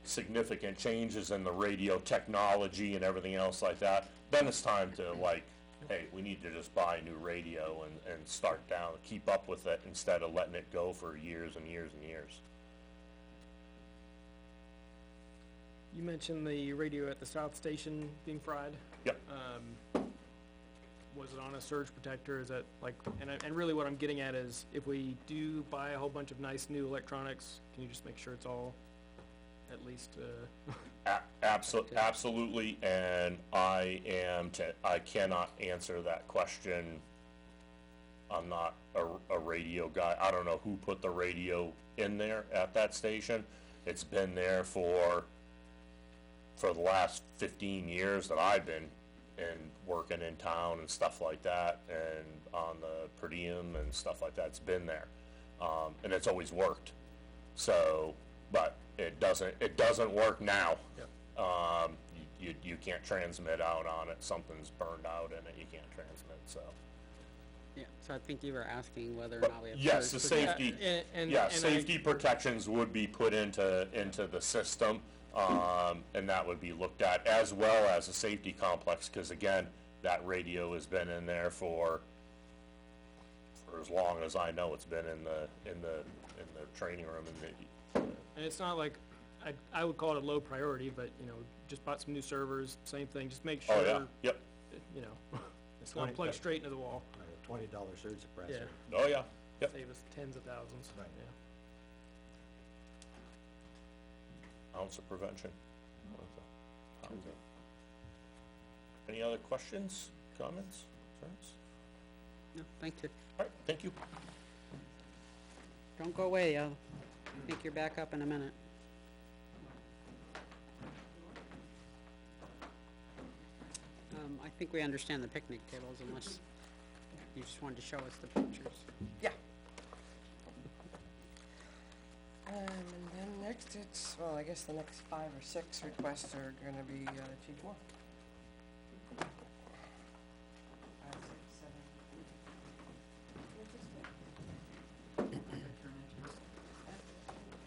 significant changes in the radio technology and everything else like that, then it's time to, like, hey, we need to just buy a new radio and start down, keep up with it instead of letting it go for years and years and years. You mentioned the radio at the South Station being fried. Yep. Was it on a surge protector? Is that like, and really what I'm getting at is, if we do buy a whole bunch of nice new electronics, can you just make sure it's all at least, Absolutely, and I cannot answer that question. I'm not a radio guy. I don't know who put the radio in there at that station. It's been there for the last 15 years that I've been working in town and stuff like that, and on the per diem and stuff like that. It's been there, and it's always worked. So, but it doesn't work now. Yep. You can't transmit out on it. Something's burned out in it. You can't transmit. So. Yeah, so I think you were asking whether or But not we have. yes, the surge safety. and Safety protections would be put into the system. And that would be looked at, as well as a safety complex, because again, that radio has been in there for as long as I know. It's been in the training room And it's not like, I would call it a low priority, but, you know, just bought some new servers, same thing, just make sure. Oh, yeah, yep, You know, it's gonna plug straight into the wall. A $20 surge suppressor. Yeah. oh, yeah, yep. Save us tens of thousands. Right. Yeah. Ounce of prevention. Any other questions, comments, concerns? No, thank you. All right, thank you. Don't go away, I think you're back up in a minute. I think we understand the picnic tables unless You just wanted to show us the pictures. Yeah. And then next it's, well, I guess the next 5 or 6 requests are gonna be, Chief Moore. 5, 6, 7.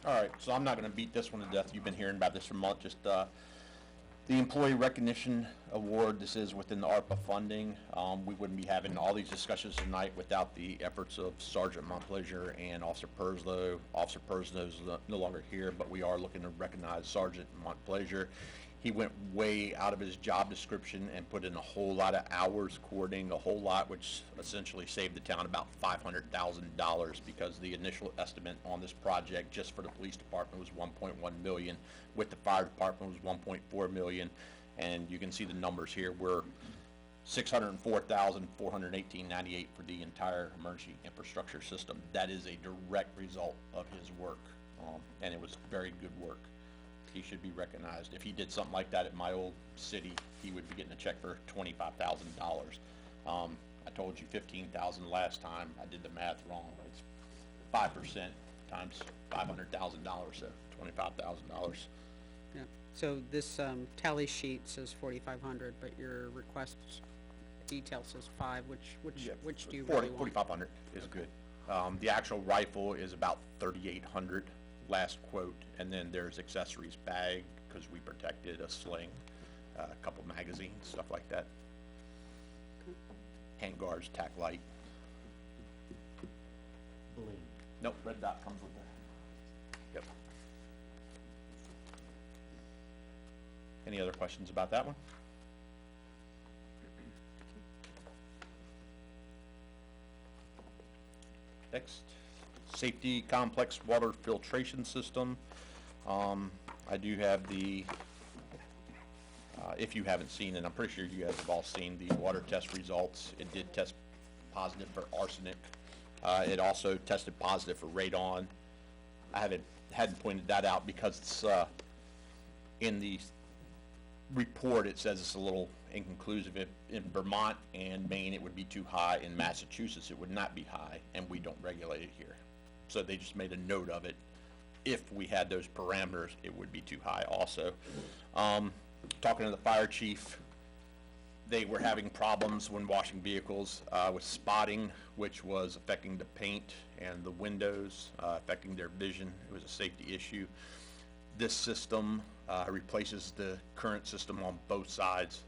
Alright, so I'm not gonna beat this one to death, you've been hearing about this for a month, just, the Employee Recognition Award, this is within the ARPA funding. We wouldn't be having all these discussions tonight without the efforts of Sergeant Montplaisir and Officer Perslow. Officer Perslow is no longer here, but we are looking to recognize Sergeant Montplaisir. He went way out of his job description and put in a whole lot of hours coordinating a whole lot, which essentially saved the town about $500,000 because the initial estimate on this project just for the police department was 1.1 million. With the fire department was 1.4 million, and you can see the numbers here. We're $604,418.98 for the entire emergency infrastructure system. That is a direct result of his work, and it was very good work. He should be recognized. If he did something like that at my old city, he would be getting a check for $25,000. I told you 15,000 last time. I did the math wrong. It's 5% times $500,000, so $25,000. Yeah, so this, tally sheet says 4,500, but your request detail says 5, which do you really want? 4,500 is good. The actual rifle is about 3,800. Last quote, and then there's accessories, bag, because we protected, a sling, a couple magazines, stuff like that. Hand guards, tack light. Bling. Nope, red dot comes with that. Yep. Any other questions about that one? Next. Safety complex water filtration system. I do have the, if you haven't seen it, I'm pretty sure you guys have all seen the water test results. It did test positive for arsenic. It also tested positive for radon. I hadn't pointed that out because it's, in the report it says it's a little inconclusive. In Vermont and Maine it would be too high. In Massachusetts it would not be high, and we don't regulate it here. So they just made a note of it. If we had those parameters, it would be too high also. Talking to the fire chief, they were having problems when washing vehicles with spotting, which was affecting the paint and the windows, affecting their vision. It was a safety issue. This system replaces the current system on both sides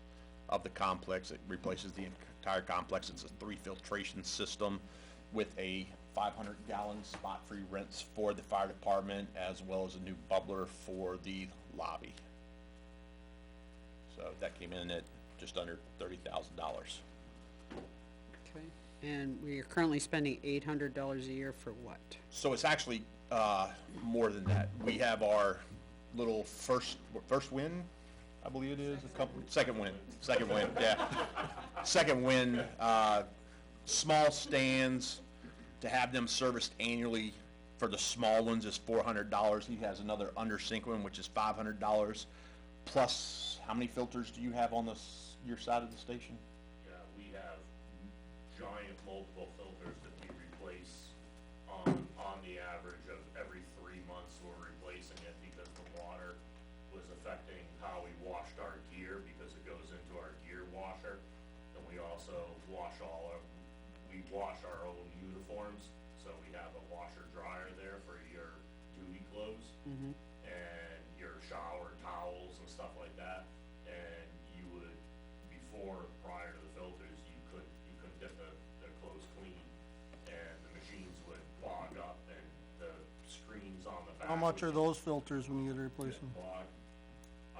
of the complex. It replaces the entire complex. It's a 3 filtration system with a 500-gallon spot-free rinse for the fire department, as well as a new bubbler for the lobby. So that came in at just under $30,000. Okay, and we are currently spending $800 a year for what? So it's actually more than that. We have our little first win, I believe it is, second win, yeah. Second win, small stands, to have them serviced annually for the small ones is $400. He has another under sink one, which is $500. Plus, how many filters do you have on your side of the station? Yeah, we have giant multiple filters that we replace on the average of every 3 months. We're replacing it because the water was affecting how we washed our gear, because it goes into our gear washer. And we also wash our own uniforms, so we have a washer dryer there for your duty clothes. Mm-hmm. And your shower towels and stuff like that. And you would, prior to the filters, you couldn't get the clothes clean, and the machines would clog up, and the screens on the back. How much are would those filters when you get to replace them? clog.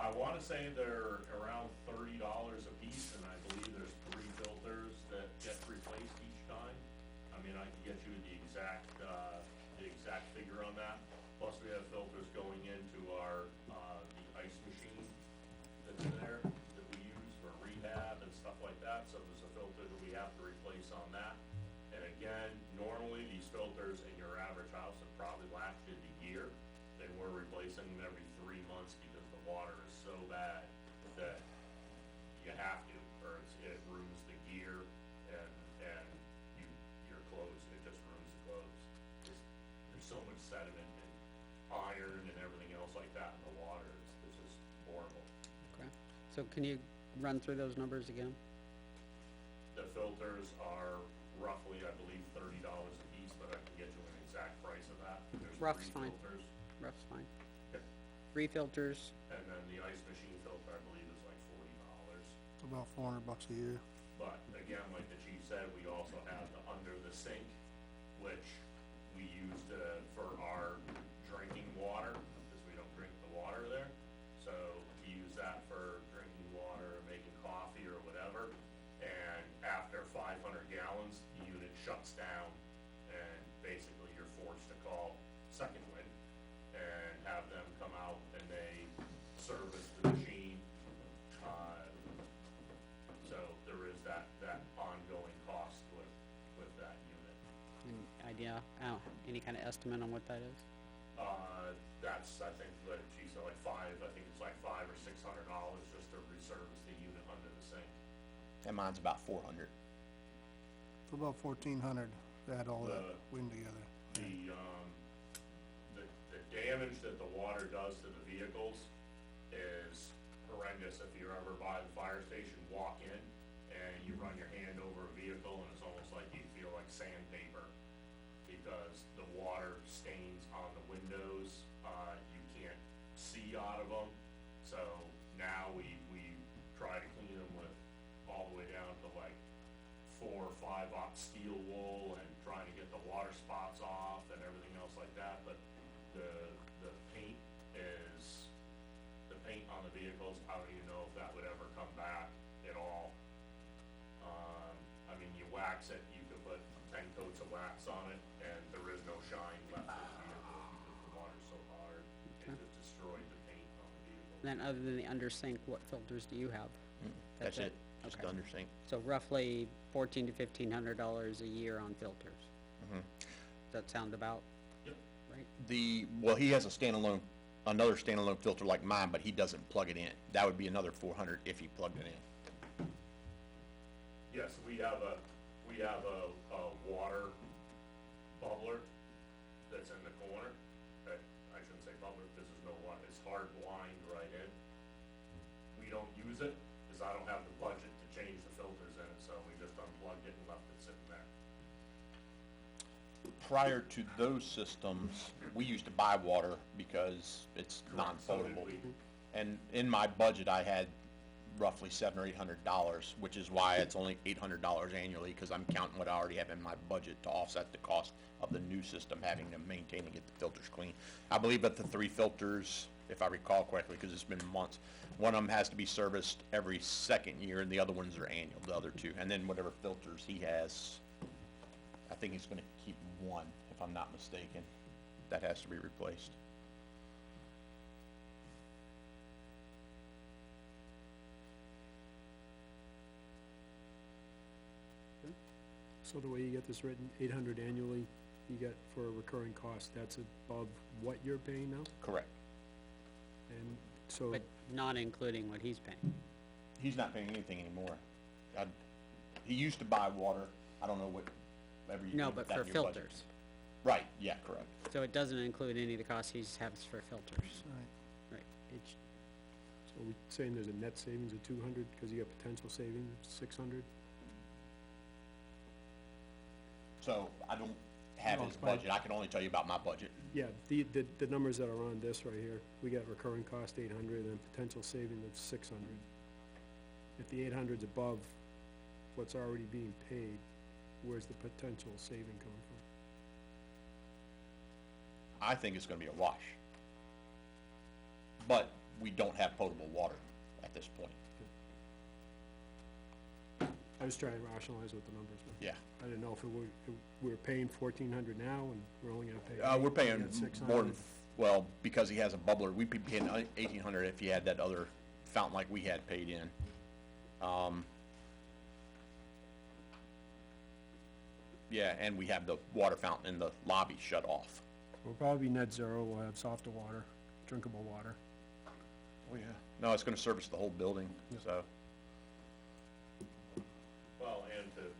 I wanna say they're around $30 a piece, and I believe there's 3 filters that get replaced each time. I mean, I can get you the exact figure on that. Plus, we have filters going into our, the ice machine that's there, that we use for rehab and stuff like that, so there's a filter that we have to replace on that. And again, normally these filters in your average house have probably lasted a year. They were replacing them every 3 months because the water is so bad that you have to, or it ruins the gear, and So can you run through those numbers again? The filters are roughly, I believe, $30 a piece, but I can get you an exact price of that. There's Rough's three fine. filters, Rough's fine. Yep. 3 filters, and then the ice machine filter, I believe, is like $40. It's about $400 a year. But again, like the chief said, we also have the under the sink, which we use for our drinking water, because we don't drink the water there. So we use that for drinking water, making coffee or whatever. And after 500 gallons, the unit shuts down, and basically you're forced to call Second Wind and have them come out and they service the machine. So there is that ongoing cost with that unit. any idea, any kind of estimate on what that is? That's, I think, what she said, like I think it's like $500 or $600 just to resurface the unit under the sink. And mine's about 400. It's about 1,400 to add all that wind together. The damage that the water does to the vehicles is horrendous. If you're ever by the fire station, walk in and you run your hand over a vehicle and it's almost like you feel like sandpaper because the water stains on the windows. You can't see out of them. So now we try to clean them with all the way down to like 4 or 5 aught steel wool and trying to get the water spots off and everything else like that. But the paint on the vehicles, I don't even know if that would ever come back at all. I mean, you wax it, you could put 10 coats of wax on it, and there is no shine left in the vehicle because the water's so hard. It just destroyed the paint on the vehicle. Then other than the under sink, what filters do you have? That's it, just Okay. under sink. So roughly $1,400 to $1,500 a year on filters. Mhm. Does that sound about Yep. right? Well, he has another standalone filter like mine, but he doesn't plug it in. That would be another 400 if he plugged it in. Yes, we have a water bubbler that's in the corner. I shouldn't say bubbler, because there's no water, it's hard blind right in. We don't use it, because I don't have the budget to change the filters in it, so we just unplugged it and left it sitting there. Prior to those systems, we used to buy water because it's Correct, so did non-potable. we. And in my budget, I had roughly $700 or $800, which is why it's only $800 annually, because I'm counting what I already have in my budget to offset the cost of the new system, having to maintain and get the filters clean. I believe that the 3 filters, if I recall correctly, because it's been months, one of them has to be serviced every 2nd year, and the other ones are annual, the other 2. And then whatever filters he has, I think he's gonna keep 1, if I'm not mistaken, that has to be replaced. So the way you get this written, 800 annually, you get for a recurring cost, that's above what you're paying now? Correct. And so, But not including what he's paying. He's not paying anything anymore. He used to buy water, I don't know what, every year. No, but for filters. Right, yeah, correct. So it doesn't include any of the costs he has for filters. Right. Right. It's, so we're saying there's a net savings of 200, because you got potential savings of 600? So I don't have No, his it's fine. budget, I can only tell you about my budget. Yeah, the numbers that are on this right here, we got recurring cost 800 and potential saving of 600. If the 800's above what's already being paid, where's the potential saving coming from? I think it's gonna be a wash. But we don't have potable water at this point. I was trying to rationalize with the numbers, but Yeah. I didn't know if we're paying 1,400 now and we're only gonna pay. We're paying at 600. more than, well, because he has a bubbler, we'd be paying 1,800 if he had that other fountain like we had paid in. Yeah, and we have the water fountain in the lobby shut off. We'll probably be net zero, we'll have softer water, drinkable water. Oh, yeah. No, it's gonna service the whole building, so. Well, and just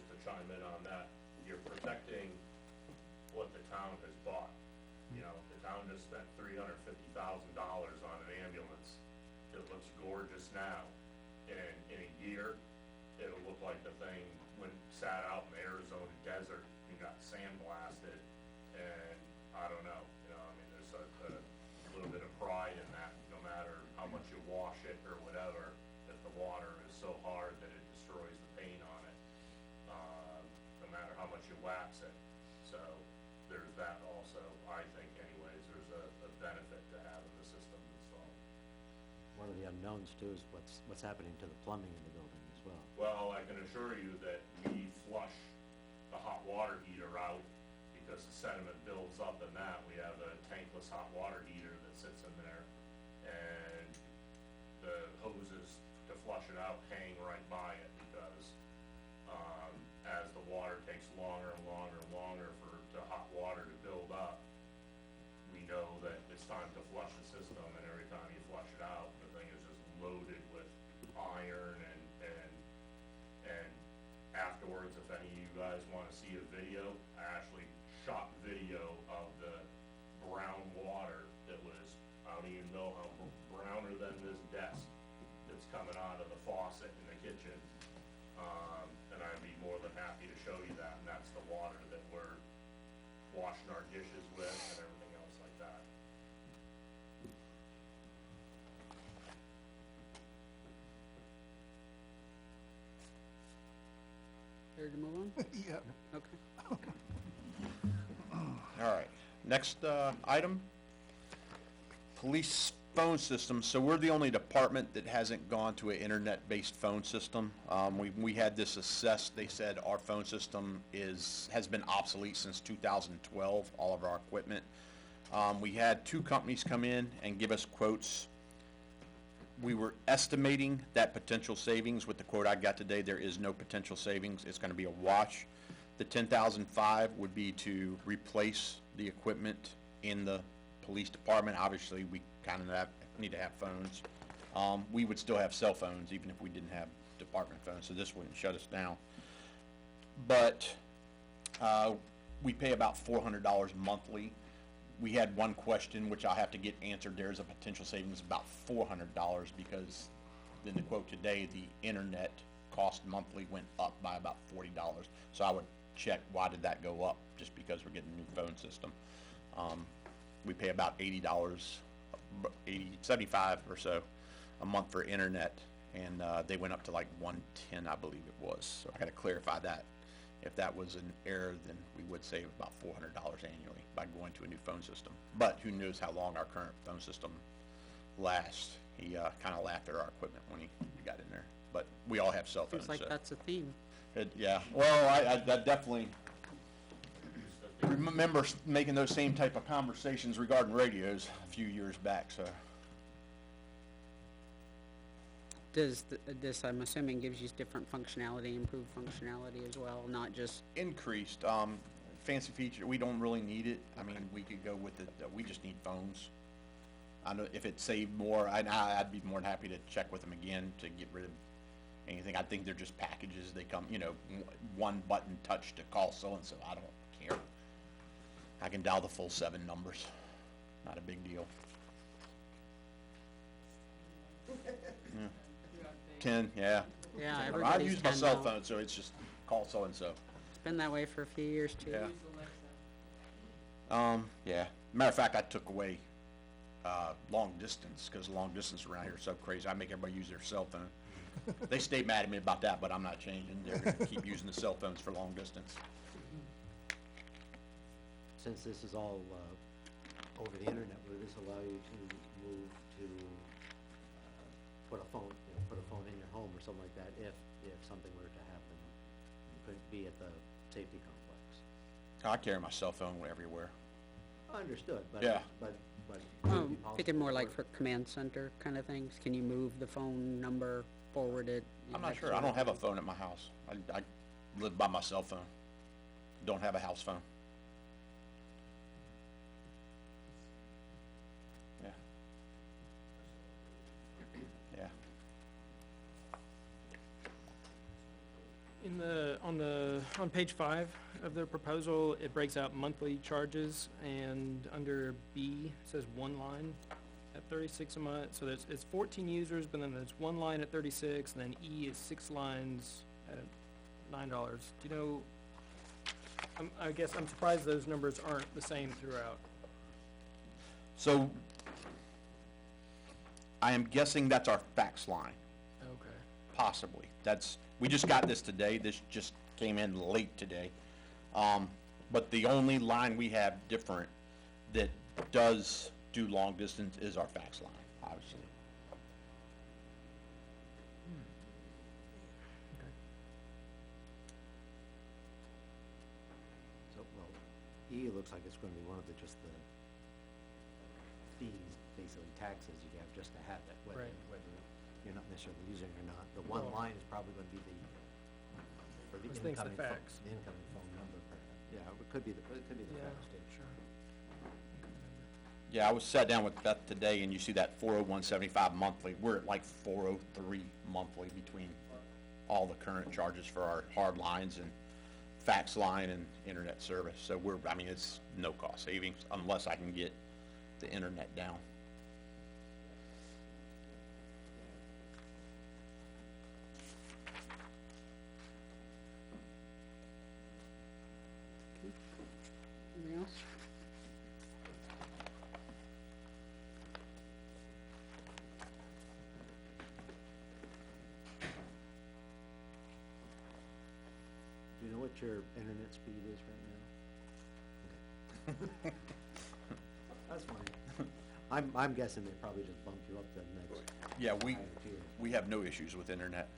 to chime in on that, you're protecting what the town has bought. You know, the town just spent $350,000 on an ambulance to that looks gorgeous now, and in a year, it'll look like the thing went, sat out in the Arizona desert and got sandblasted, and I don't know, you know, I mean, there's a little bit of pride in that, no matter how much you wash it or whatever, if the water is so hard that it destroys the paint on it, no matter how much you wax it. So, there's that also, I think anyways, there's a benefit to having the system installed. One of the unknowns too is what's happening to the plumbing in the building as well. Well, I can assure you that we flush the hot water heater out because the sediment builds up in that. We have a tankless hot water heater that sits in there, and the hoses to flush it out hang right by it because as the water takes longer and longer and longer for the hot water to build up, we know that it's time to flush the system, and every time you flush it out, the thing is just loaded with iron and afterwards, if any of you guys wanna see a video, I actually shot video of the brown water that was, I don't even know how browner than this desk that's coming out of the faucet in the kitchen. And I'd be more than happy to show you that, and that's the water that we're washing our dishes with and everything else like that. Ready to move on? Yeah. Okay. All right, next, item, police phone system. So we're the only department that hasn't gone to an internet-based phone system. We had this assessed, they said our phone system has been obsolete since 2012, all of our equipment. We had 2 companies come in and give us quotes. We were estimating that potential savings. With the quote I got today, there is no potential savings. It's gonna be a wash. The 10,005 would be to replace the equipment in the police department. Obviously, we kinda need to have phones. We would still have cell phones even if we didn't have department phones, so this wouldn't shut us down. But, we pay about $400 monthly. We had one question, which I'll have to get answered. There's a potential savings of about $400 because in the quote today, the internet cost monthly went up by about $40. So I would check, why did that go up? Just because we're getting a new phone system. We pay about $80, 75 or so a month for internet, and they went up to like 110, I believe it was. So I gotta clarify that. If that was an error, then we would save about $400 annually by going to a new phone system. But who knows how long our current phone system lasts. He kinda laughed at our equipment when he got in there. But we all have cell phones, Seems like so. that's a theme. Yeah, well, I definitely remember making those same type of conversations regarding radios a few years back, so. Does this, I'm assuming, gives you different functionality, improved functionality as well, not just, Increased, fancy feature, we don't really need it. I mean, we could go with it, we just need phones. I know if it saved more, I'd be more than happy to check with them again to get rid of anything. I think they're just packages, they come, you know, one button touch to call so-and-so, I don't care. I can dial the full 7 numbers, not a big deal. Yeah. 10, yeah. yeah, I everybody's use my 10 cell now. phone, so it's just call so-and-so. It's been that way for a few years too. Yeah. Yeah. Matter of fact, I took away, long distance, cause long distance around here is so crazy. I make everybody use their cell phone. They stay mad at me about that, but I'm not changing. They're gonna keep using the cell phones for long distance. Since this is all, over the internet, would this allow you to move to, put a phone in your home or something like that, if something were to happen? You couldn't be at the safety complex. I carry my cell phone everywhere. Understood, but. Yeah. But. would it be Thinking possible more to like work- for command center kind of things. Can you move the phone number, forward it? I'm not that sure. sort I of don't have a thing? phone at my house. I live by my cell phone. Don't have a house phone. Yeah. Yeah. On page 5 of the proposal, it breaks out monthly charges, and under B, it says one line, at 36 a month, so it's 14 users, but then there's one line at 36, and then E is 6 lines at $9. Do you know, I guess I'm surprised those numbers aren't the same throughout. So, I am guessing that's our fax line, Okay. possibly. We just got this today, this just came in late today. But the only line we have different that does do long distance is our fax line, obviously. So, well, E looks like it's gonna be one of just the fees, basically taxes you have just to have it, whether Right. you're not necessarily using it or not. The one Well- line is probably gonna be for the Which thing's the incoming phone, fax? the incoming phone number, perhaps. Yeah, it could be the fax too. Yeah, I was sat down with Beth today, and you see that 401.75 monthly, we're at like 403 monthly between all the current charges for our hard lines and fax line and internet service, so I mean, it's no cost savings unless I can get the internet down. Anything else? Do you know what your internet speed is right now? Okay. That's fine. I'm guessing they probably just bumped you up to the next Yeah, higher tier. we have no issues with internet,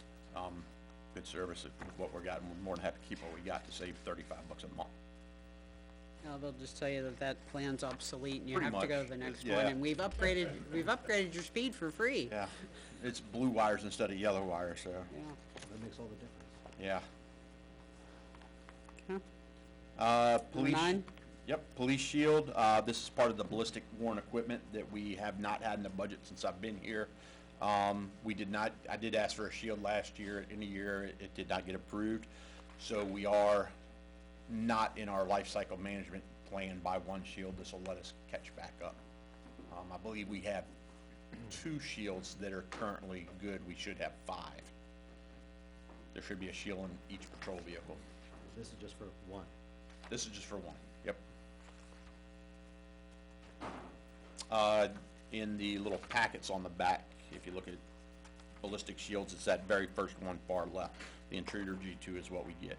good service with what we're getting, we're more than happy to keep what we got to save $35 a month. No, they'll just tell you that that plan's obsolete and you Pretty have to go much. to the next Yeah. one, and we've upgraded your speed for free. Yeah, it's blue wires instead of yellow wires, so, Yeah, That makes all the difference. yeah. okay. Police. 9? Yep, police shield, this is part of the ballistic worn equipment that we have not had in the budget since I've been here. I did ask for a shield last year, in a year, it did not get approved. So we are not in our life cycle management plan by one shield, this will let us catch back up. I believe we have 2 shields that are currently good, we should have 5. There should be a shield in each patrol vehicle. This is just for one. This is just for one, yep. In the little packets on the back, if you look at ballistic shields, it's that very first one far left. The Intruder G2 is what we get.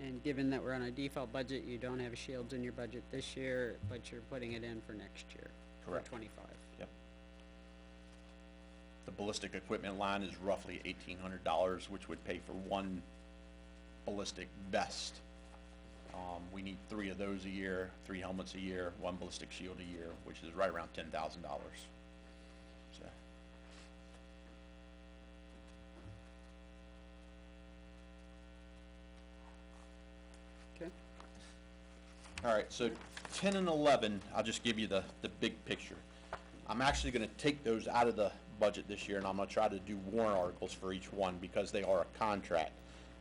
And given that we're on a default budget, you don't have shields in your budget this year, but you're putting it in for next year. Correct. For 25. Yep. The ballistic equipment line is roughly $1,800, which would pay for one ballistic vest. We need 3 of those a year, 3 helmets a year, 1 ballistic shield a year, which is right around $10,000. So. Okay. All right, so 10 and 11, I'll just give you the big picture. I'm actually gonna take those out of the budget this year, and I'm gonna try to do warrant articles for each one, because they are a contract.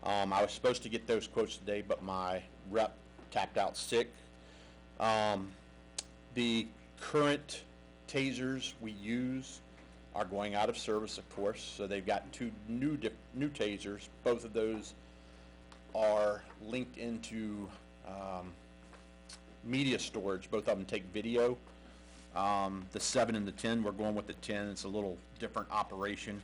I was supposed to get those quotes today, but my rep tapped out sick. The current tasers we use are going out of service, of course, so they've got 2 new tasers. Both of those are linked into media storage. Both of them take video. The 7 and the 10, we're going with the 10. It's a little different operation.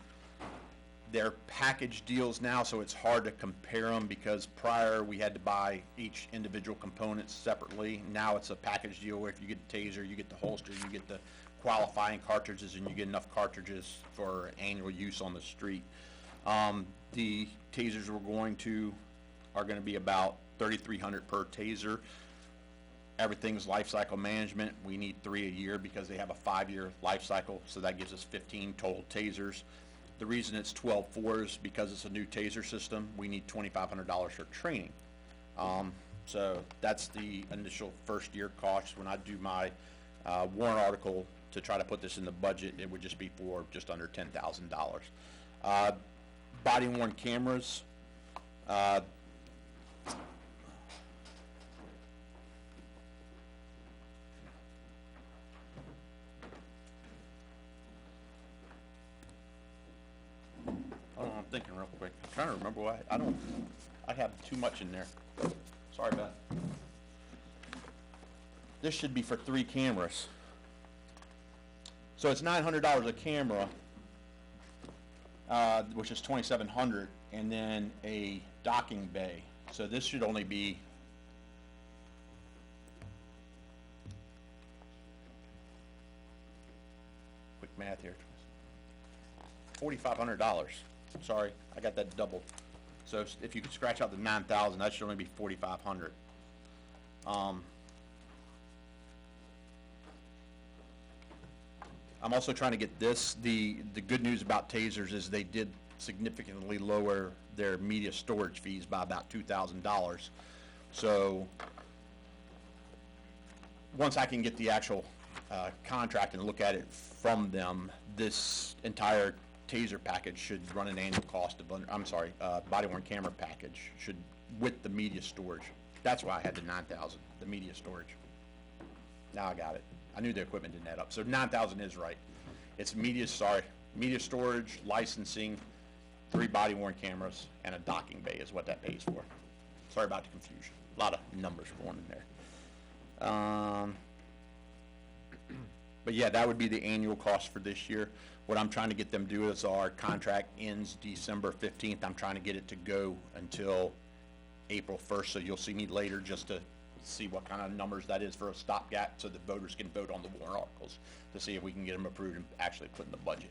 They're package deals now, so it's hard to compare them, because prior we had to buy each individual component separately. Now it's a package deal where if you get the taser, you get the holster, you get the qualifying cartridges, and you get enough cartridges for annual use on the street. The tasers we're going to are gonna be about $3,300 per taser. Everything's life cycle management. We need 3 a year because they have a 5-year life cycle, so that gives us 15 total tasers. The reason it's 12 4s because it's a new taser system. We need $2,500 for training. So that's the initial first year cost. When I do my warrant article to try to put this in the budget, it would just be for just under $10,000. body worn cameras, hold on, I'm thinking real quick. I'm trying to remember why, I have too much in there. Sorry, Beth. This should be for 3 cameras. So it's $900 a camera, which is $2,700, and then a docking bay. So this should only be, quick math here, $4,500. Sorry, I got that doubled. So if you could scratch out the 9,000, that should only be 4,500. I'm also trying to get this, the good news about tasers is they did significantly lower their media storage fees by about $2,000. So, once I can get the actual contract and look at it from them, this entire taser package should run an annual cost of, body worn camera package should, with the media storage. That's why I had the 9,000, the media storage. Now I got it. I knew the equipment didn't add up. So 9,000 is right. It's media storage, licensing, 3 body worn cameras, and a docking bay is what that pays for. Sorry about the confusion. A lot of numbers going in there. But yeah, that would be the annual cost for this year. What I'm trying to get them to do is our contract ends December 15th. I'm trying to get it to go until April 1st, so you'll see me later just to see what kind of numbers that is for a stopgap so the voters can vote on the warrant articles to see if we can get them approved and actually put in the budget.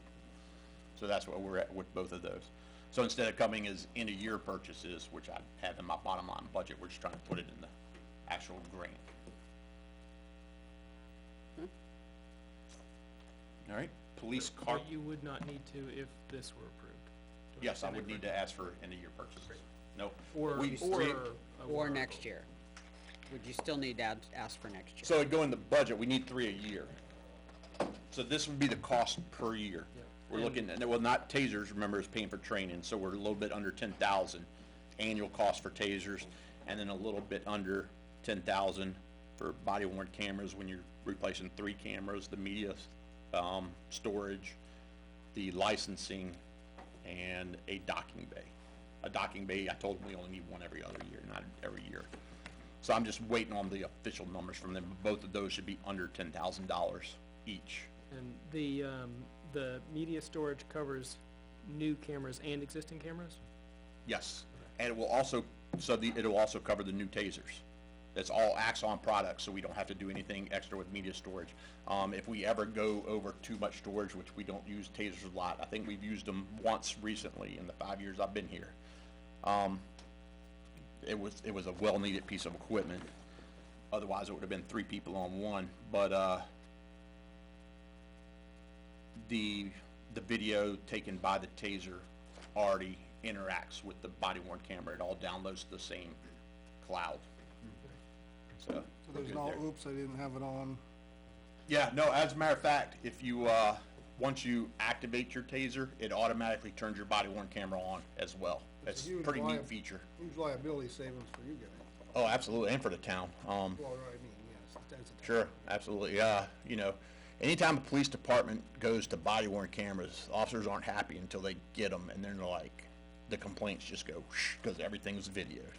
So that's where we're at with both of those. So instead of coming as end-of-year purchases, which I have in my bottom line budget, we're just trying to put it in the actual grant. All right, police car. But you would not need to if this were approved. to Yes, I would extend need to ask for end-of-year purchases. Nope. Or, We- or. we- a Or warrant next year? Would you still need to ask for next year? So it'd go in the budget, we need 3 a year. So this would be the cost per year. Yeah. We're looking at, well, not tasers, remember, is paying for training, so we're a little bit under 10,000 annual cost for tasers, and then a little bit under 10,000 for body worn cameras when you're replacing 3 cameras, the media, storage, the licensing, and a docking bay. A docking bay, I told them we only need 1 every other year, not every year. So I'm just waiting on the official numbers from them. Both of those should be under $10,000 each. And the media storage covers new cameras and existing cameras? Yes, and it will also, it'll also cover the new tasers. That's all Axon products, so we don't have to do anything extra with media storage. If we ever go over too much storage, which we don't use tasers a lot, I think we've used them once recently in the 5 years I've been here. It was a well-needed piece of equipment. Otherwise, it would have been 3 people on one. But the video taken by the taser already interacts with the body-worn camera. It all downloads to the same cloud. So So there's no, oops, I didn't have it on. yeah, no, as a matter of fact, if you, once you activate your taser, it automatically turns your body-worn camera on as well. It's It's a a huge pretty neat liab- feature. Huge liability savings for you guys. Oh, absolutely, and for the town. Well, I mean, yes, that's a. Sure, absolutely, you know, anytime a police department goes to body-worn cameras, officers aren't happy until they get them, and then they're like, the complaints just go whoosh, because everything's videoed.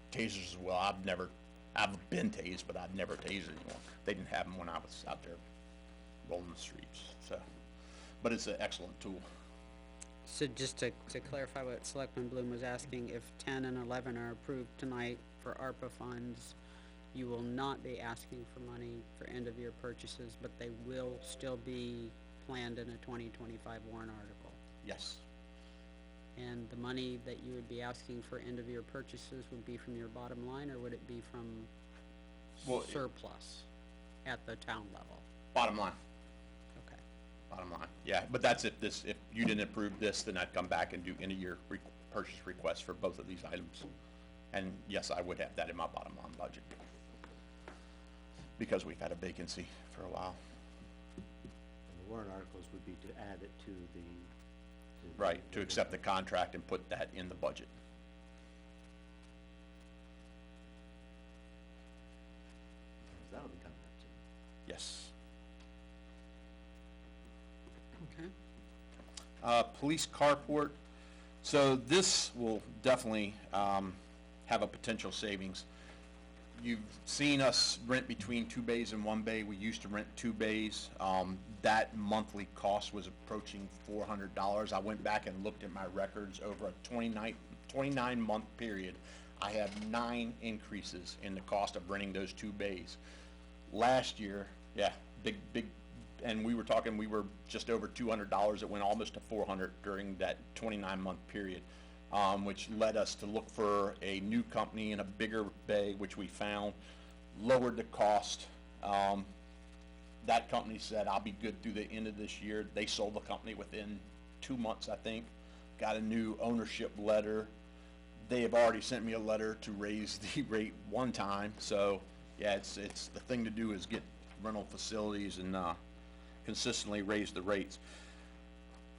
Tasers as well, I've been tased, but I've never tased anyone. They didn't have them when I was out there rolling the streets, so, but it's an excellent tool. So just to clarify what Selectman Bloom was asking, if 10 and 11 are approved tonight for ARPA funds, you will not be asking for money for end-of-year purchases, but they will still be planned in a 2025 warrant article. Yes, And the money that you would be asking for end-of-year purchases would be from your bottom line, or would it be from Well, surplus at the town level? bottom line. Okay. Bottom line, yeah, but that's if you didn't approve this, then I'd come back and do end-of-year purchase requests for both of these items. And yes, I would have that in my bottom line budget. Because we've had a vacancy for a while. And the warrant articles would be to add it to the Right, to accept the contract and put that in the budget. That'll be coming up soon. Yes. Okay. Police carport, so this will definitely, have a potential savings. You've seen us rent between 2 bays and 1 bay. We used to rent 2 bays. That monthly cost was approaching $400. I went back and looked at my records over a 29-month period. I had 9 increases in the cost of renting those 2 bays. Last year, yeah, big, and we were just over $200. It went almost to $400 during that 29-month period, which led us to look for a new company in a bigger bay, which we found, lowered the cost. That company said, I'll be good through the end of this year. They sold the company within 2 months, I think, got a new ownership letter. They have already sent me a letter to raise the rate 1 time, so yeah, it's the thing to do is get rental facilities and consistently raise the rates.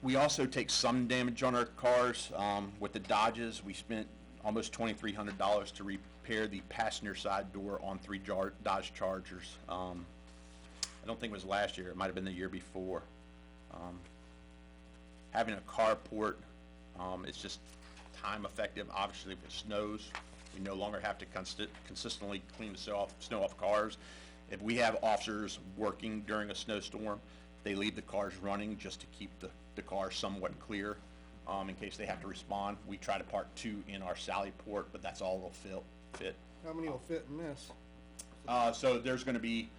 We also take some damage on our cars. With the Dodges, we spent almost $2,300 to repair the passenger side door on 3 Dodge Chargers. I don't think it was last year, it might have been the year before. Having a carport, it's just time effective. Obviously, if it snows, we no longer have to consistently clean the snow off cars. If we have officers working during a snowstorm, they leave the cars running just to keep the cars somewhat clear, in case they have to respond. We try to park 2 in our sally port, but that's all they'll fit. How many will fit in this? So there's gonna be,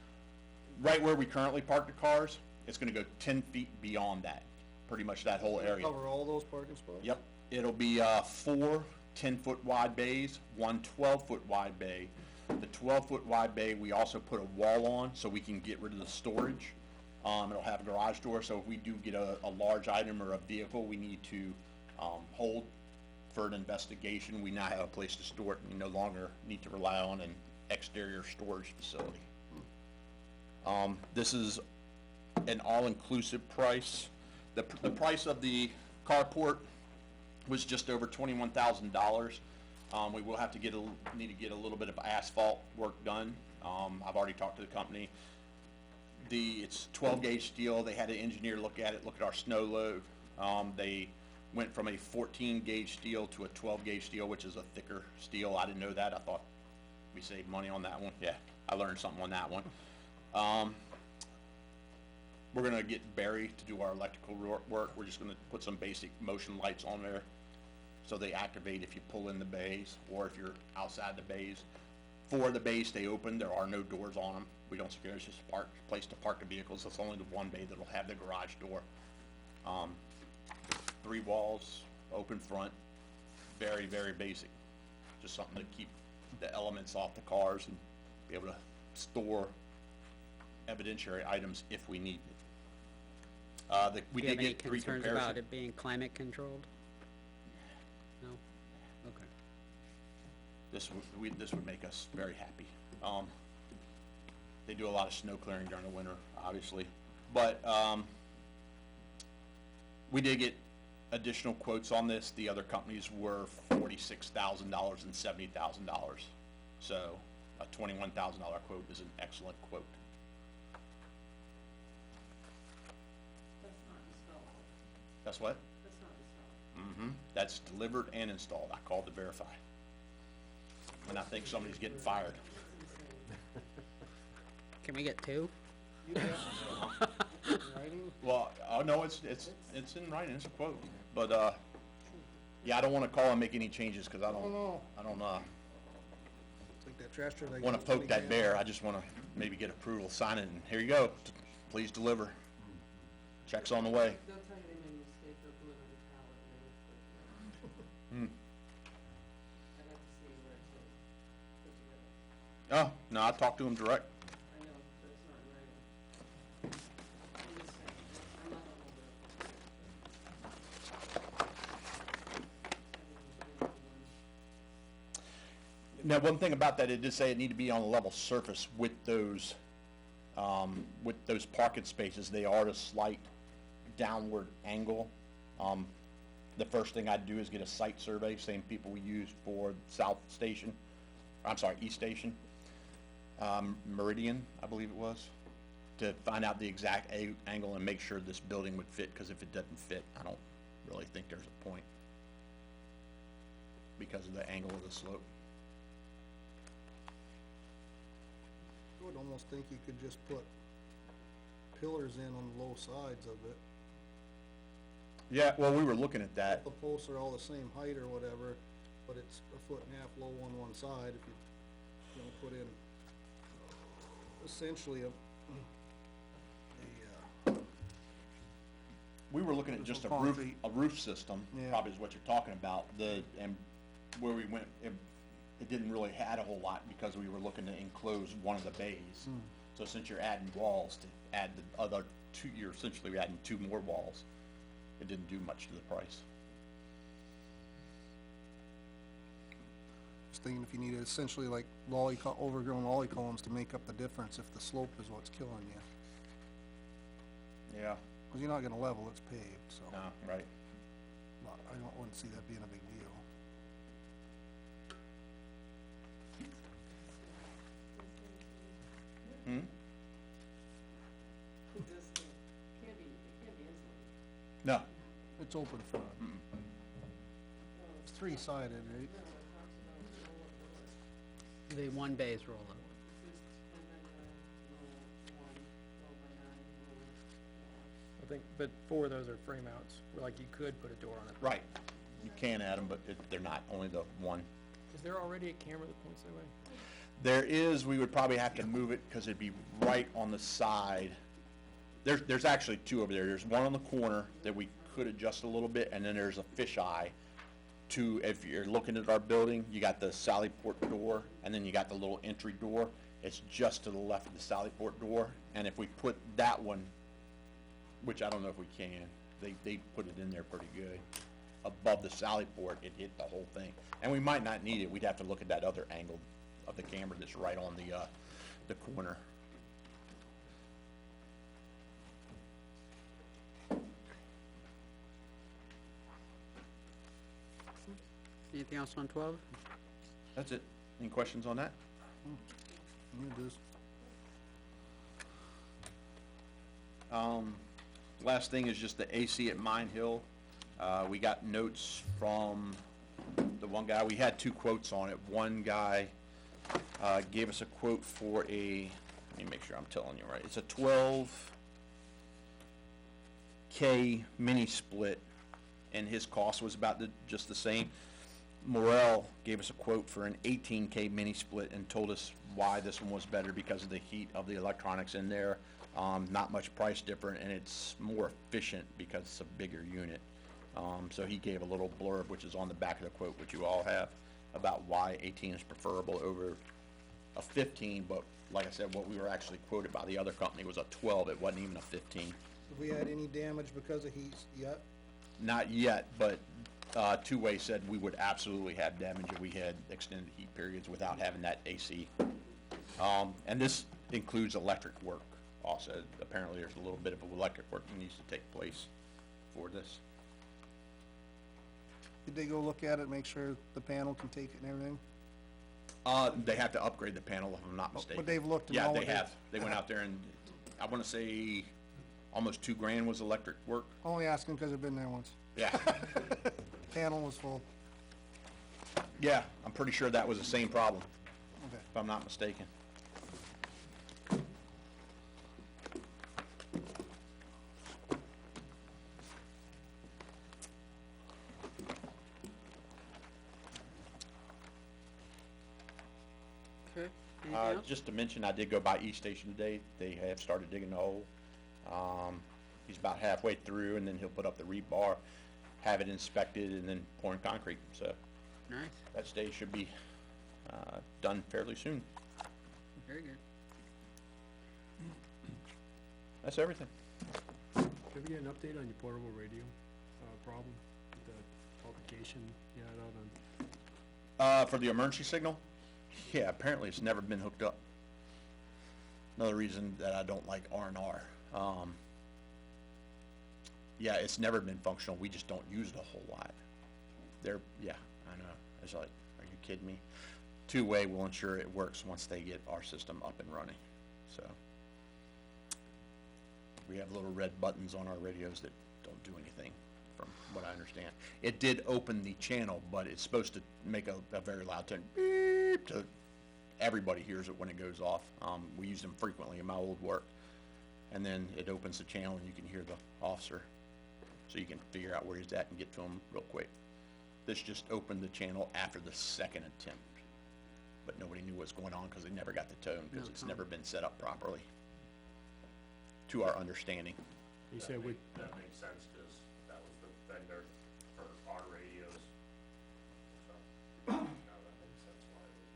right where we currently park the cars, it's gonna go 10 feet beyond that, pretty much that whole area. Cover all those parking spots? Yep, it'll be 4 10-foot wide bays, 1 12-foot wide bay. The 12-foot wide bay, we also put a wall on so we can get rid of the storage. It'll have a garage door, so if we do get a large item or a vehicle we need to hold for an investigation, we now have a place to store it, and we no longer need to rely on an exterior storage facility. This is an all-inclusive price. The price of the carport was just over $21,000. We will have to need to get a little bit of asphalt work done. I've already talked to the company. It's 12 gauge steel. They had an engineer look at our snow load. They went from a 14 gauge steel to a 12 gauge steel, which is a thicker steel. I didn't know that. I thought we saved money on that one. Yeah, I learned something on that one. We're gonna get Barry to do our electrical work. We're just gonna put some basic motion lights on there, so they activate if you pull in the bays or if you're outside the bays. 4 of the bays stay open. There are no doors on them. We don't secure. It's just a place to park the vehicles. It's only the 1 bay that'll have the garage door. 3 walls, open front, very, very basic. Just something to keep the elements off the cars and be able to store evidentiary items if we need it. We Do you did have any get 3 concerns comparisons. about it being climate controlled? No? Okay. This would make us very happy. They do a lot of snow clearing during the winter, obviously, but we did get additional quotes on this. The other companies were $46,000 and $70,000, so a $21,000 quote is an excellent quote. That's not installed. That's what? That's not installed. Mm-hmm. That's delivered and installed. I called to verify. And I think somebody's getting fired. Can we get 2? Writing? Well, no, it's in writing. It's a quote. But yeah, I don't want to call and make any changes because I don't It's like that trash trailer. want to poke that bear. I just want to maybe get approval, sign it, and here you go. Please deliver. Check's on the way. They'll tell you they made a mistake, they'll deliver the pallet and they will put it. I'd have to see where it says, put together. Oh, no, I talked to him direct. I know, but it's not in writing. I'm just saying, I'm not gonna hold it. Now, one thing about that, it did say it need to be on a level surface with those parking spaces. They are at a slight downward angle. the first thing I'd do is get a site survey, same people we used for South Station, I'm sorry, East Station, Meridian, I believe it was, to find out the exact angle and make sure this building would fit, because if it doesn't fit, I don't really think there's a point because of the angle of the slope. I would almost think you could just put pillars in on the low sides of it. Yeah, well, we were looking at that. The posts are all the same height or whatever, but it's a foot and a half low on one side if you know, put in essentially We were looking at just Some concrete. a roof system, Yeah. probably is what you're talking about, and where we went, it didn't really add a whole lot because we were looking to enclose one of the bays. So since you're adding walls to add the other two, you're essentially adding two more walls. It didn't do much to the price. just thinking if you needed essentially like overgrown lolly columns to make up the difference if the slope is what's killing you. Yeah. Cause you're not gonna level, it's paved, so. No, right. But I wouldn't see that being a big deal. Hmm? This thing can't be, it can't be insulated. No. It's open front. It's three-sided, right? No, it talks about roll up doors. The one bay's roll up. And then roll one, roll by nine, roll. I think, but 4 of those are frame outs, where like you could put a door on it. Right. You can add them, but they're not, only the one. Is there already a camera that points that way? There is, we would probably have to move it, cause it'd be right on the side. There's actually two over there. There's one on the corner that we could adjust a little bit, and then there's a fisheye to, if you're looking at our building, you got the Sallyport door, and then you got the little entry door. It's just to the left of the Sallyport door, and if we put that one, which I don't know if we can, they put it in there pretty good, above the Sallyport, it hit the whole thing. And we might not need it, we'd have to look at that other angle of the camera that's right on the corner. Anything else on 12? That's it. Any questions on that? It is. Last thing is just the AC at Mine Hill. We got notes from the one guy, we had 2 quotes on it. One guy, gave us a quote for let me make sure I'm telling you right. It's a 12K mini split, and his cost was about just the same. Morel gave us a quote for an 18K mini split and told us why this one was better because of the heat of the electronics in there. Not much price different, and it's more efficient because it's a bigger unit. So he gave a little blurb, which is on the back of the quote, which you all have, about why 18 is preferable over a 15, but like I said, what we were actually quoted by the other company was a 12, it wasn't even a 15. Have we had any damage because of heat yet? Not yet, but Two-Way said we would absolutely have damage if we had extended heat periods without having that AC. And this includes electric work also. Apparently there's a little bit of electric work that needs to take place for this. Did they go look at it, make sure the panel can take it and everything? They have to upgrade the panel if I'm not mistaken. But they've looked and Yeah, all they what they- have. They went out there and, I wanna say, almost $2,000 was electric work. Only asking because I've been there once. Yeah. Panel was full. Yeah, I'm pretty sure that was the same problem, Okay. if I'm not mistaken. Okay, anything else? Just to mention, I did go by East Station today. They have started digging the hole. He's about halfway through, and then he'll put up the rebar, have it inspected, and then pouring concrete. So Nice, that stage should be done fairly soon. very good. That's everything. Can we get an update on your portable radio, problem, with the altercation you had out on? For the emergency signal? Yeah, apparently it's never been hooked up. Another reason that I don't like R&R. Yeah, it's never been functional, we just don't use it a whole lot. Yeah, I know, it's like, are you kidding me? Two-way will ensure it works once they get our system up and running, so. We have little red buttons on our radios that don't do anything, from what I understand. It did open the channel, but it's supposed to make a very loud tone, beep, to, everybody hears it when it goes off. We use them frequently in my old work. And then it opens the channel and you can hear the officer, so you can figure out where he's at and get to him real quick. This just opened the channel after the second attempt, but nobody knew what's going on because they never got the tone, because it's never been set up properly, to our understanding. You said we, That makes sense, cause that was the vendor for our radios. So, now that makes sense why it was.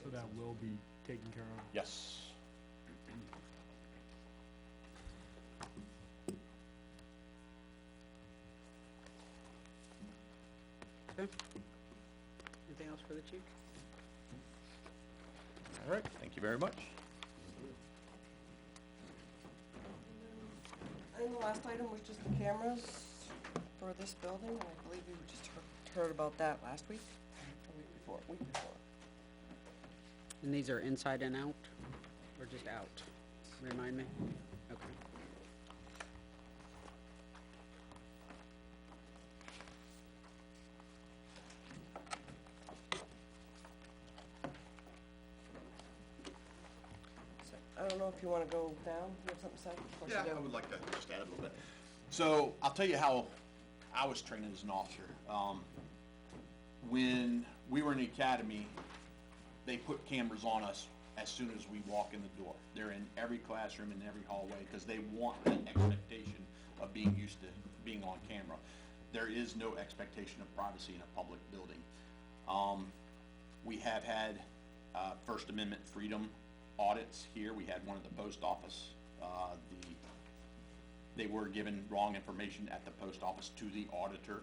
so that will be taken care of. Yes. Okay. Anything else for the chief? All right, thank you very much. And the last item was just the cameras for this building, and I believe we just heard about that last week, or week before. And these are inside and out, or just out? Remind me? Okay. So, I don't know if you wanna go down, you have something to say? Of course you Yeah, do. I would like to just add a little bit. So, I'll tell you how I was trained as an officer. When we were in the academy, they put cameras on us as soon as we walk in the door. They're in every classroom, in every hallway, because they want that expectation of being used to being on camera. There is no expectation of privacy in a public building. We have had First Amendment freedom audits here. We had one at the post office. They were given wrong information at the post office to the auditor.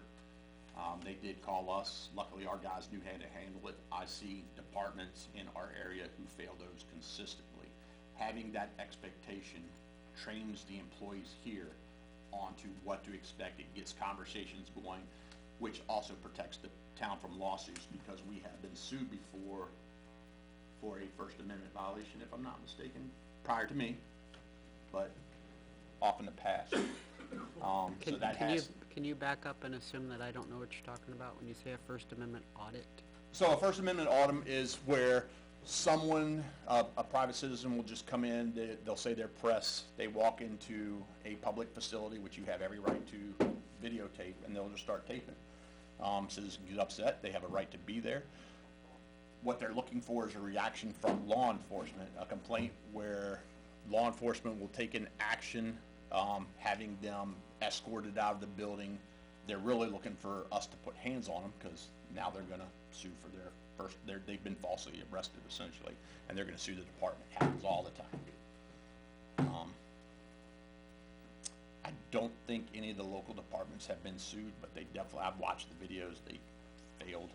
They did call us. Luckily, our guys knew how to handle it. I see departments in our area who fail those consistently. Having that expectation trains the employees here onto what to expect. It gets conversations going, which also protects the town from lawsuits, because we have been sued before for a First Amendment violation, if I'm not mistaken, prior to me, but off in the past. So that has. Can you back up and assume that I don't know what you're talking about when you say a First Amendment audit? So a First Amendment audit is where someone, a private citizen will just come in, they'll say they're press, they walk into a public facility, which you have every right to videotape, and they'll just start taping. Citizens get upset, they have a right to be there. What they're looking for is a reaction from law enforcement, a complaint where law enforcement will take an action, having them escorted out of the building. They're really looking for us to put hands on them, because now they're gonna sue for they've been falsely arrested essentially, and they're gonna sue the department. Happens all the time. I don't think any of the local departments have been sued, but they definitely, I've watched the videos, they failed,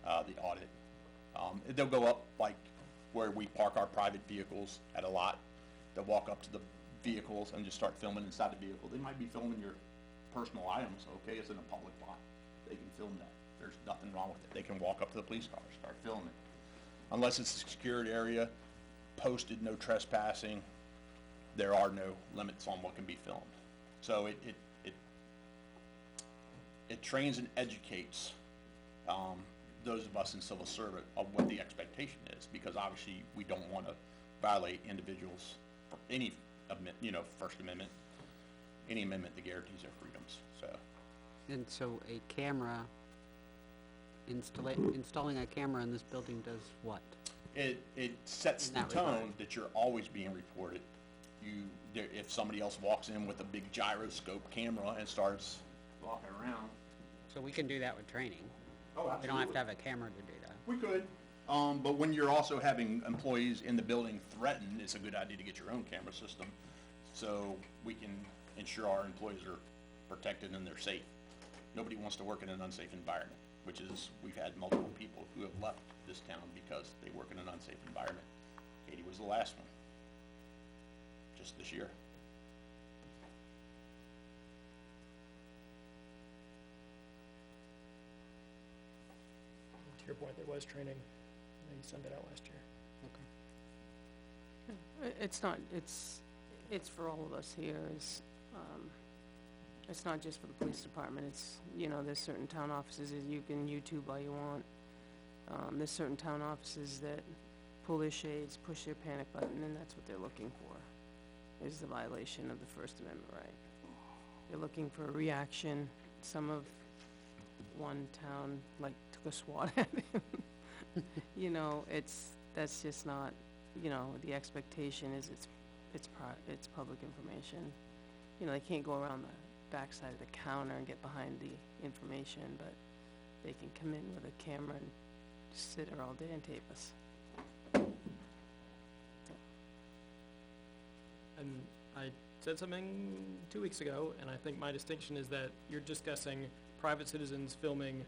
the audit. They'll go up like where we park our private vehicles at a lot. They'll walk up to the vehicles and just start filming inside the vehicle. They might be filming your personal items, okay, it's in a public lot. They can film that. There's nothing wrong with it. They can walk up to the police car, start filming. Unless it's a secured area, posted no trespassing, there are no limits on what can be filmed. So it trains and educates, those of us in civil service of what the expectation is, because obviously we don't want to violate individuals for any First Amendment, any amendment that guarantees their freedoms, so. And so a camera, installing a camera in this building does what? It sets In the that tone regard. that you're always being reported. If somebody else walks in with a big gyroscope camera and starts walking around. So we can do that with training. Oh, absolutely. We don't have to have a camera to do that. We could, but when you're also having employees in the building threatened, it's a good idea to get your own camera system, so we can ensure our employees are protected and they're safe. Nobody wants to work in an unsafe environment, which is, we've had multiple people who have left this town because they work in an unsafe environment. Katie was the last one, just this year. point, there was training, and he sent it out last year. It's not, it's for all of us here, it's not just for the police department, it's, you know, there's certain town offices that you can YouTube all you want. There's certain town offices that pull their shades, push their panic button, and that's what they're looking for, is the violation of the First Amendment right. They're looking for a reaction. Some of one town, like, took a swat at him. You know, that's just not, you know, the expectation is it's public information. You know, they can't go around the backside of the counter and get behind the information, but they can come in with a camera and sit there all day and tape us. And I said something 2 weeks ago, and I think my distinction is that you're discussing private citizens filming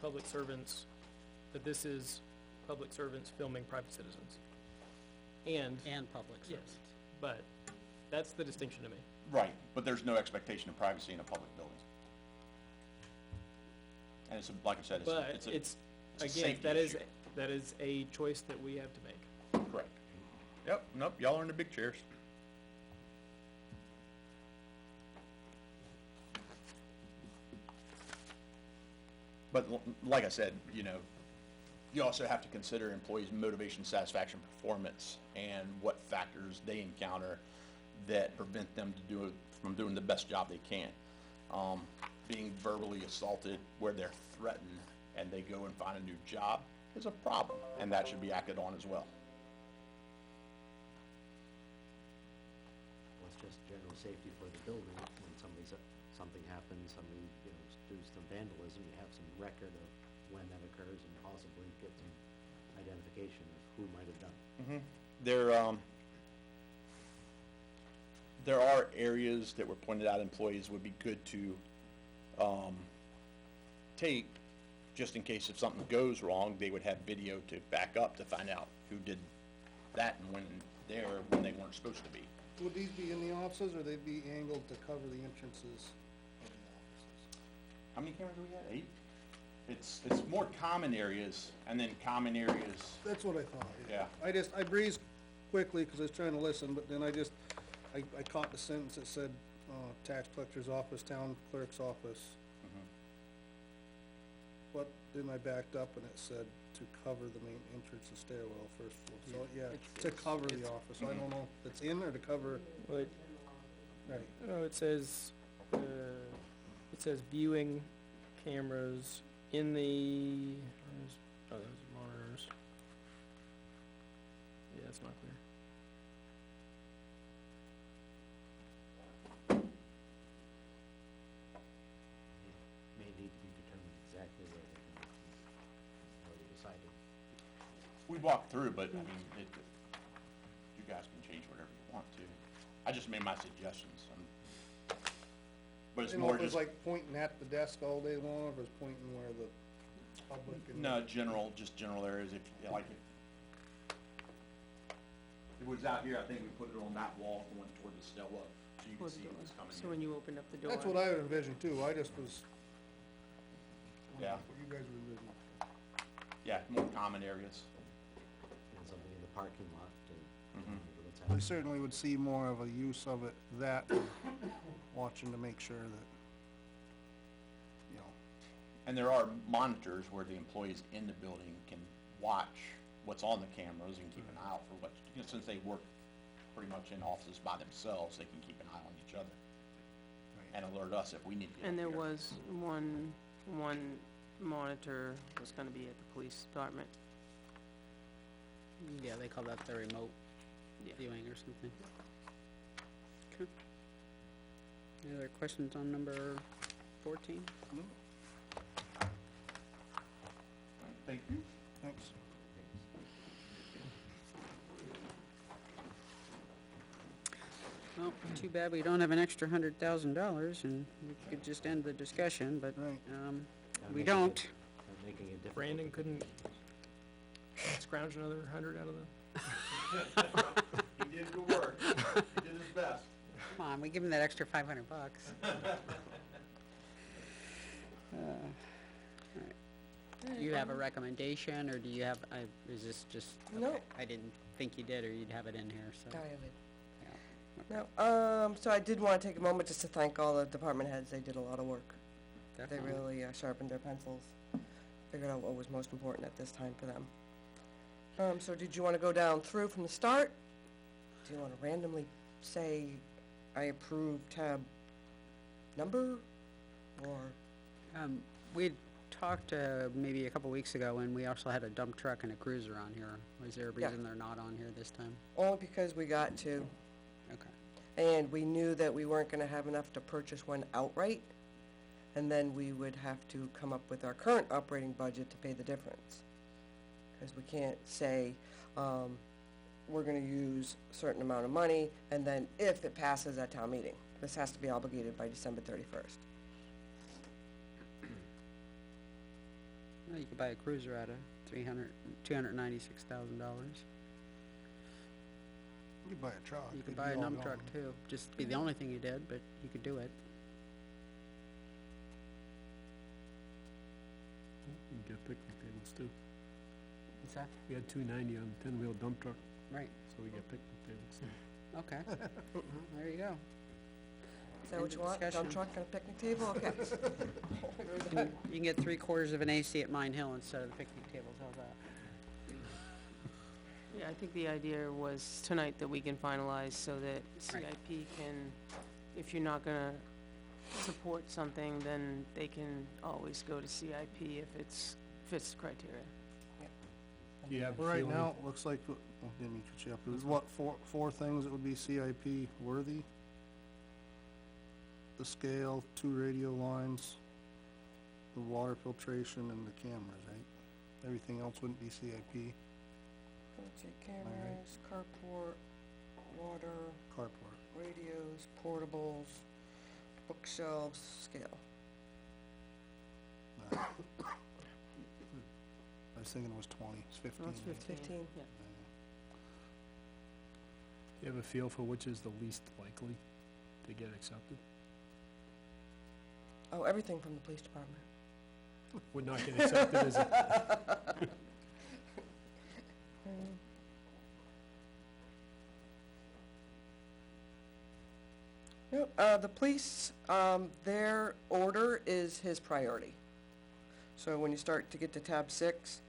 public servants, but this is public servants filming private citizens. And, public yes, service. but that's the distinction to me. Right, but there's no expectation of privacy in a public building. And it's, like I said, But it's a again, safety that is, issue. that is a choice that we have to make. Correct. Yep, nope, y'all are in the big chairs. But like I said, you know, you also have to consider employees' motivation, satisfaction, performance, and what factors they encounter that prevent them from doing the best job they can. Being verbally assaulted where they're threatened and they go and find a new job is a problem, and that should be acted on as well. Well, it's just general safety for the building. When something happens, somebody, you know, do some vandalism, you have some record of when that occurs and possibly get some identification of who might have done it. There are areas that were pointed out employees would be good to take, just in case if something goes wrong, they would have video to back up to find out who did that and when they weren't supposed to be. Would these be in the offices, or they'd be angled to cover the entrances of the offices? How many cameras do we have? 8? It's more common areas, and then common areas. That's what I thought, yeah. Yeah. I breezed quickly, cause I was trying to listen, but then I caught the sentence that said, tax collector's office, town clerk's office. But then I backed up and it said to cover the main entrance and stairwell, first floor, so, yeah, to cover the office, so I don't know if it's in or to cover, Well, right. no, it says viewing cameras in the, those are monitors. Yeah, it's not clear. May need to be determined exactly where they can, how they decided. We walked through, but I mean, you guys can change whatever you want to. I just made my suggestions. But it's You know, more if it was just, like pointing at the desk all day long, or if it was pointing where the public and. no, just general areas, if, like, if it was out here, I think we put it on that wall going toward the stairwell, so you can see what's coming So when in. you opened up the door. That's what I would envision too, I just was. Yeah. What you guys would envision. Yeah, more common areas. And something in the parking lot to, Mhm. what's I happening. certainly would see more of a use of it, that, watching to make sure that, you know, And there are monitors where the employees in the building can watch what's on the cameras and keep an eye out for what, you know, since they work pretty much in offices by themselves, they can keep an eye on each other and alert us if we need to get And up there here. was one monitor was gonna be at the police department. Yeah, they call that the remote Yeah. viewing or something. Okay. Any other questions on number 14? Thank you. thanks. Well, too bad we don't have an extra $100,000 and we could just end the discussion, but, Right. we Making don't. it- Making it difficult. Brandon couldn't scrounge another 100 out of them. He did good work. He did his best. Come on, we give him that extra $500. Alright. Do you have a recommendation, or do you have, is this just, No. okay, I didn't think you did, or you'd have it in here, so. I have it. Yeah. No, so I did wanna take a moment just to thank all the department heads, they did a lot of work. They Definitely. really sharpened their pencils, figured out what was most important at this time for them. So did you wanna go down through from the start? Do you wanna randomly say, I approve tab number, or? We'd talked, maybe a couple weeks ago, and we also had a dump truck and a cruiser on here. Was there a Yeah. reason they're not on here this time? Only because we got to, Okay. and we knew that we weren't gonna have enough to purchase one outright, and then we would have to come up with our current operating budget to pay the difference. Cause we can't say, we're gonna use a certain amount of money, and then if it passes at town meeting, this has to be obligated by December 31st. Well, you could buy a cruiser at a $296,000. You could buy a truck. You could it'd buy be a all dump truck gone. too, just be the only thing you did, but you could do it. You can get picnic tables too. What's that? We had 290 on the 10-wheel dump truck, Right, so we get picnic tables too. okay. Well, there you go. Is that what End you of want, a dump discussion. truck and a picnic table, okay. You can get 3/4 of an AC at Mine Hill instead of the picnic tables, how's that? Yeah, I think the idea was tonight that we can finalize so that Right. CIP can, if you're not gonna support something, then they can always go to CIP if fits the criteria. Do you have a Right feeling? now, it looks like, didn't mean to cut you up, it was what, four things that would be CIP worthy? The scale, 2 radio lines, the water filtration, and the cameras, right? Everything else wouldn't be CIP, Let's see, cameras, carport, water, carport. radios, portables, bookshelves, scale. I was thinking it was 20, it's 15. Well, it's right? 15. Yeah. Do you have a feel for which is the least likely to get accepted? Oh, everything from the police department. Would not get accepted, is it? Nope, the police, their order is his priority. So when you start to get to tab 6,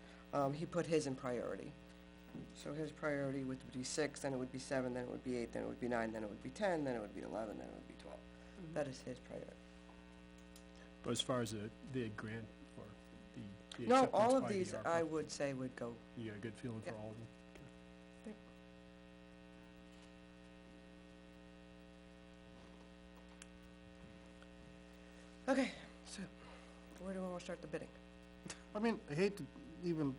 he put his in priority. So his priority would be 6, then it would be 7, then it would be 8, then it would be 9, then it would be 10, then it would be 11, then it would be 12. That is his priority. But as far as the grant or the No, acceptance all of by the these, ARPA, I would say would go. you got a good feeling for Yep. all of them? Okay, so where do we want to start the bidding? I mean, I hate to even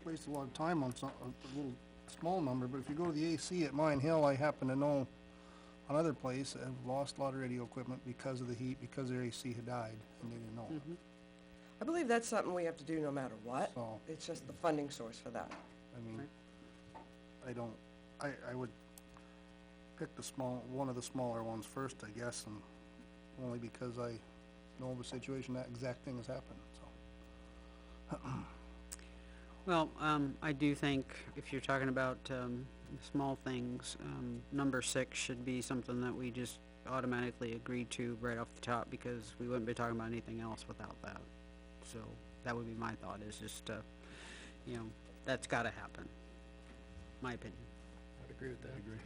waste a lot of time on a little small number, but if you go to the AC at Mine Hill, I happen to know another place that have lost a lot of radio equipment because of the heat, because their AC had died, and they didn't know it. I believe that's something we have to do no matter what. So, It's just the funding source for that. I mean, Right. I would pick one of the smaller ones first, I guess, and only because I know of a situation that exact thing has happened, so. Well, I do think if you're talking about, small things, number 6 should be something that we just automatically agree to right off the top, because we wouldn't be talking about anything else without that. So, that would be my thought, is just, that's gotta happen, my opinion. I'd agree with that. I agree.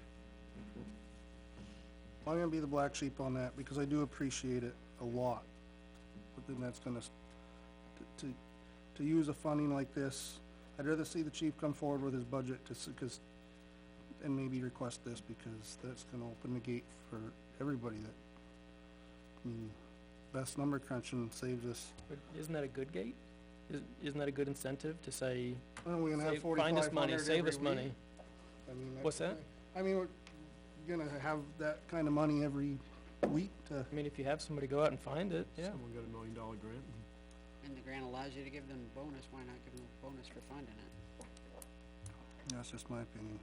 I'm gonna be the black sheep on that, because I do appreciate it a lot. But then that's gonna, to use a funding like this, I'd rather see the chief come forward with his budget because, and maybe request this, because that's gonna open the gate for everybody that, I mean, best number crunching saves us. But isn't that a good gate? Isn't that a good incentive to say, Well, we're gonna have find us money, 4,500 save us every money? week. I mean, What's that? I mean, we're gonna have that kind of money every week to, I mean, if you have somebody go out and find it, yeah. Someone got $1 million grant. And the grant allows you to give them a bonus, why not give them a bonus for finding it? that's just my opinion.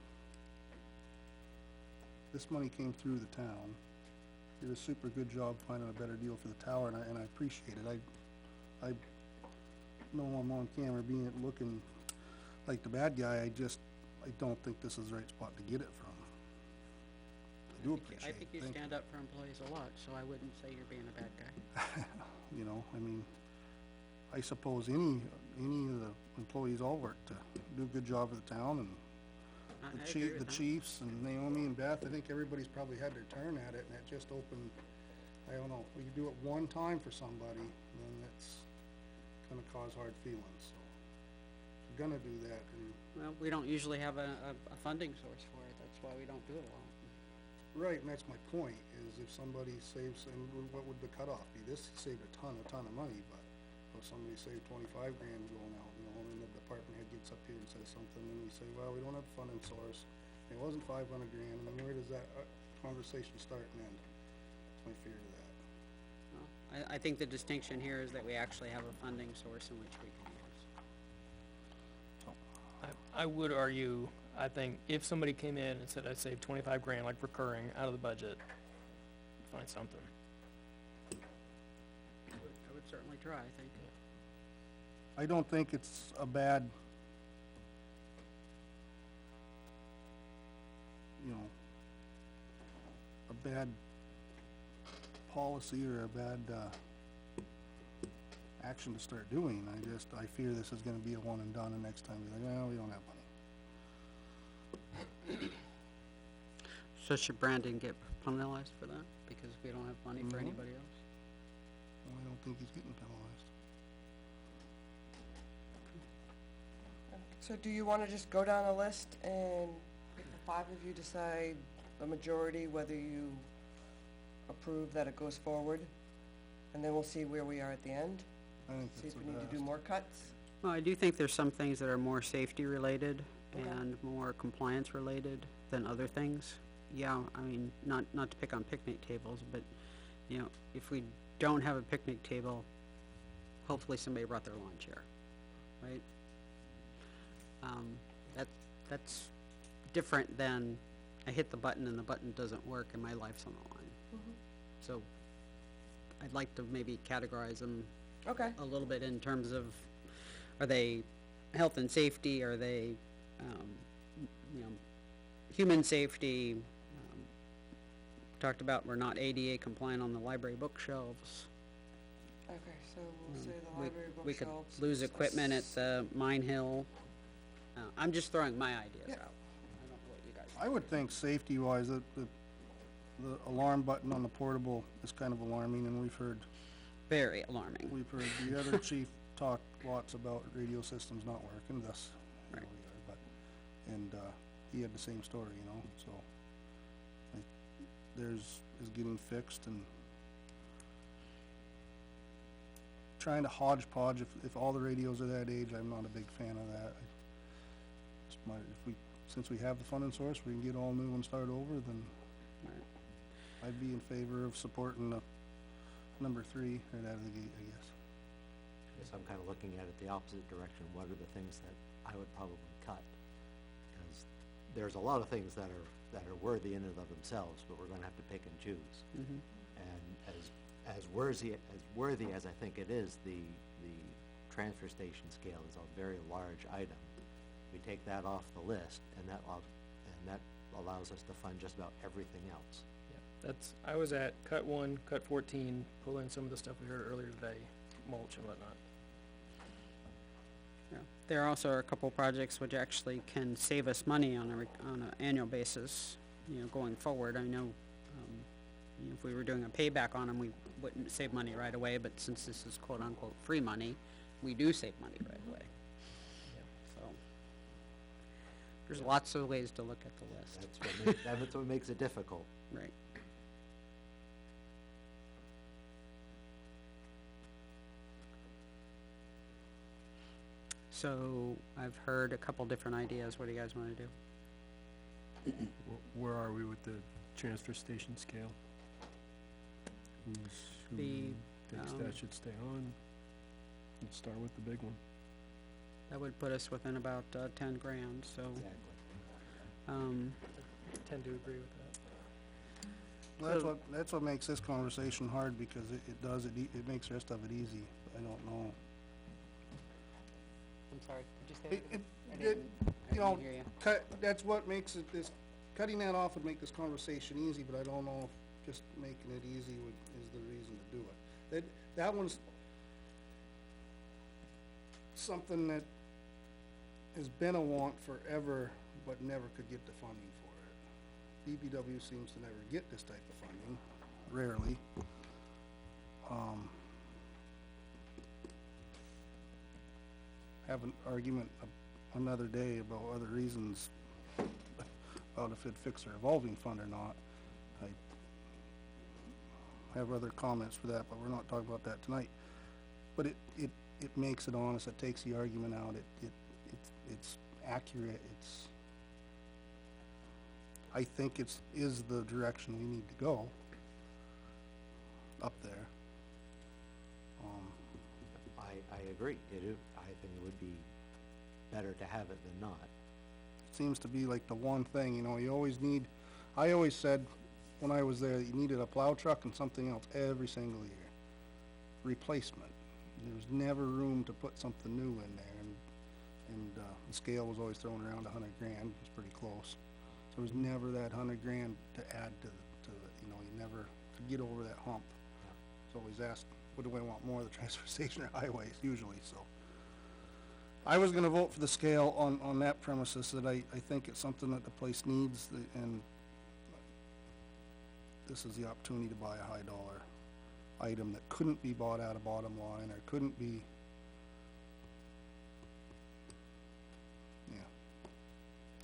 This money came through the town. Did a super good job finding a better deal for the tower, and I appreciate it. know I'm on camera looking like the bad guy, I don't think this is the right spot to get it from. I do appreciate it. I think you Thank stand up for employees a lot, so I wouldn't say you're being a bad guy. You know, I mean, I suppose any of the employees all work to do a good job for the town, and I the agree chief, with the that. chiefs and Naomi and Beth, I think everybody's probably had their turn at it, and it just opened, I don't know, if you do it one time for somebody, then it's gonna cause hard feelings, so. If you're gonna do that, and Well, we don't usually have a funding source for it, that's why we don't do it a lot. right, and that's my point, is if somebody saves, and what would the cutoff be? This saved a ton of money, but if somebody saved 25 grand going out, you know, and the department head gets up here and says something, and we say, well, we don't have a funding source, it wasn't 500 grand, and then where does that conversation start and end? That's my fear of that. Well, I think the distinction here is that we actually have a funding source in which we can use. I would argue, I think if somebody came in and said, I saved 25 grand, like recurring, out of the budget, find something. I would certainly try, I think. I don't think it's a bad, you know, a bad policy or a bad, action to start doing. I fear this is gonna be a one and done, and next time be like, well, we don't have money. So should Brandon get penalized for that, because we don't have money for Mhm. anybody else? Well, I don't think he's getting penalized. So do you wanna just go down a list and the 5 of you decide the majority whether you approve that it goes forward? And then we'll see where we are at the end, I think see that's if the we need to do best. more cuts. Well, I do think there's some things that are more safety related Okay. and more compliance related than other things. Yeah, I mean, not to pick on picnic tables, but, you know, if we don't have a picnic table, hopefully somebody brought their lawn chair, right? That's different than I hit the button and the button doesn't work and my life's on the line. So I'd like to maybe categorize them Okay, a little bit in terms of, are they health and safety, are they, you know, human safety? Talked about we're not ADA compliant on the library bookshelves. okay, so we'll say the We- library We could bookshelves. lose equipment at the Mine Hill. I'm just throwing my ideas Yeah. out. I don't know what you guys I would think safety-wise, the alarm button on the portable is kind of alarming, and we've heard Very alarming. the other chief talk lots about radio systems not working, thus, you know, Right. he had the same story, you know, so. Theirs is getting fixed, and trying to hodgepodge, if all the radios are that age, I'm not a big fan of that. Since we have the funding source, we can get all new and start over, then Right. I'd be in favor of supporting the number 3 right out of the gate, I guess. Guess I'm kinda looking at it the opposite direction. What are the things that I would probably cut? Because there's a lot of things that are worthy in and of themselves, but we're gonna have to pick and choose. Mhm. And as worthy as I think it is, the transfer station scale is a very large item. We take that off the list, and that allows us to fund just about everything else. I was at cut 1, cut 14, pull in some of the stuff we heard earlier today, mulch and whatnot. Yeah. There also are a couple projects which actually can save us money on an annual basis, you know, going forward. I know, you know, if we were doing a payback on them, we wouldn't save money right away, but since this is quote-unquote free money, we do save money right away. So, there's lots of ways to look at the list. That's what makes it difficult. Right. So, I've heard a couple different ideas. What do you guys wanna do? Where are we with the transfer station scale? Who The, thinks that should stay on? Let's start with the big one. That would put us within about 10 grand, so, Exactly. Tend to agree with that. Well, that's what makes this conversation hard, because it makes the rest of it easy. I don't know. I'm sorry, could you say It, that? it, I it, didn't you know, hear you. that's what makes it, cutting that off would make this conversation easy, but I don't know if just making it easy is the reason to do it. That one's something that has been a want forever, but never could get the funding for it. DPW seems to never get this type of funding, rarely. Have an argument another day about other reasons, about if it'd fix our revolving fund or not. I have other comments for that, but we're not talking about that tonight. But it makes it honest, it takes the argument out, it's accurate, I think is the direction we need to go up there. I agree. I think it would be better to have it than not. It seems to be like the one thing, you know, I always said when I was there that you needed a plow truck and something else every single year. Replacement. There was never room to put something new in there, and the scale was always thrown around $100,000. It's pretty close. So there was never that $100,000 to add to it. You know, you never could get over that hump. It's always asked, what do I want more, the transfer station or highways, usually, so. I was gonna vote for the scale on that premises, that I think it's something that the place needs, and this is the opportunity to buy a high dollar item that couldn't be bought out of bottom line, or couldn't be,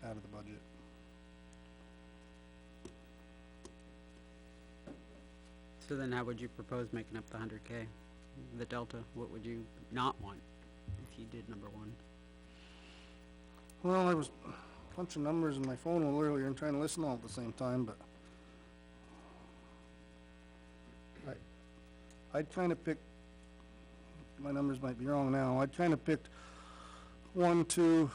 out of the budget. So then how would you propose making up the 100K? The delta, what would you not want if you did number one? Well, there was a bunch of numbers in my phone a little earlier and trying to listen all at the same time, but I'd kind of picked, my numbers might be wrong now, I'd kind of picked 1, 2,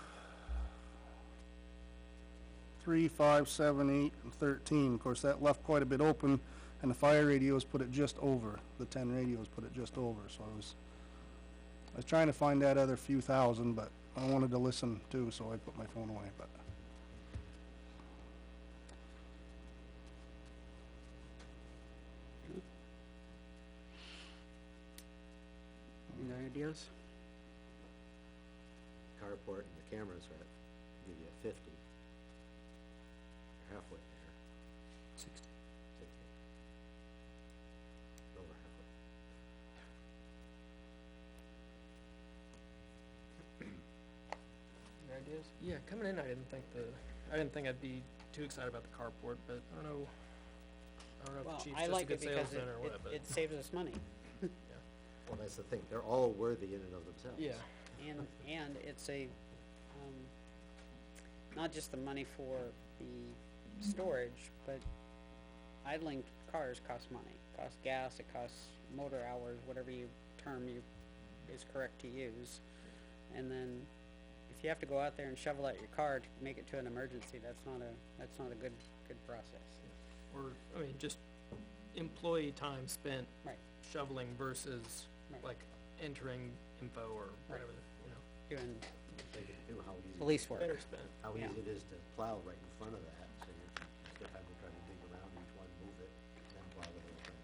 3, 5, 7, 8, and 13. Of course, that left quite a bit open, and the fire radios put it just over. The 10 radios put it just over, so I was trying to find that other few thousand, but I wanted to listen too, so I put my phone away, but. Any other ideas? Carport and the cameras are give you a 50. You're halfway there. 60. Over halfway. Any ideas? Yeah, coming in, I didn't think I'd be too excited about the carport, but I don't know if Well, the chief's I just a like good it because salesman or what, but. it saves us money. Well, that's the thing. They're all worthy in and of themselves. Yeah, And it's not just the money for the storage, but idling cars costs money. Costs gas, it costs motor hours, whatever term is correct to use. And then if you have to go out there and shovel out your car to make it to an emergency, that's not a good process. or, I mean, just employee time spent Right. shoveling versus Right. like entering info or whatever, Doing They can do how easy. police work. better spent. How Yeah. easy it is to plow right in front of that, so you instead of having to try to dig around each one, move it, and then plow the whole thing.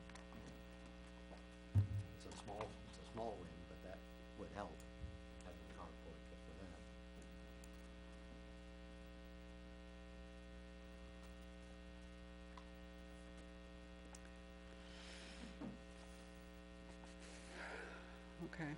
It's a small win, but that would help, having a carport just for that. Okay.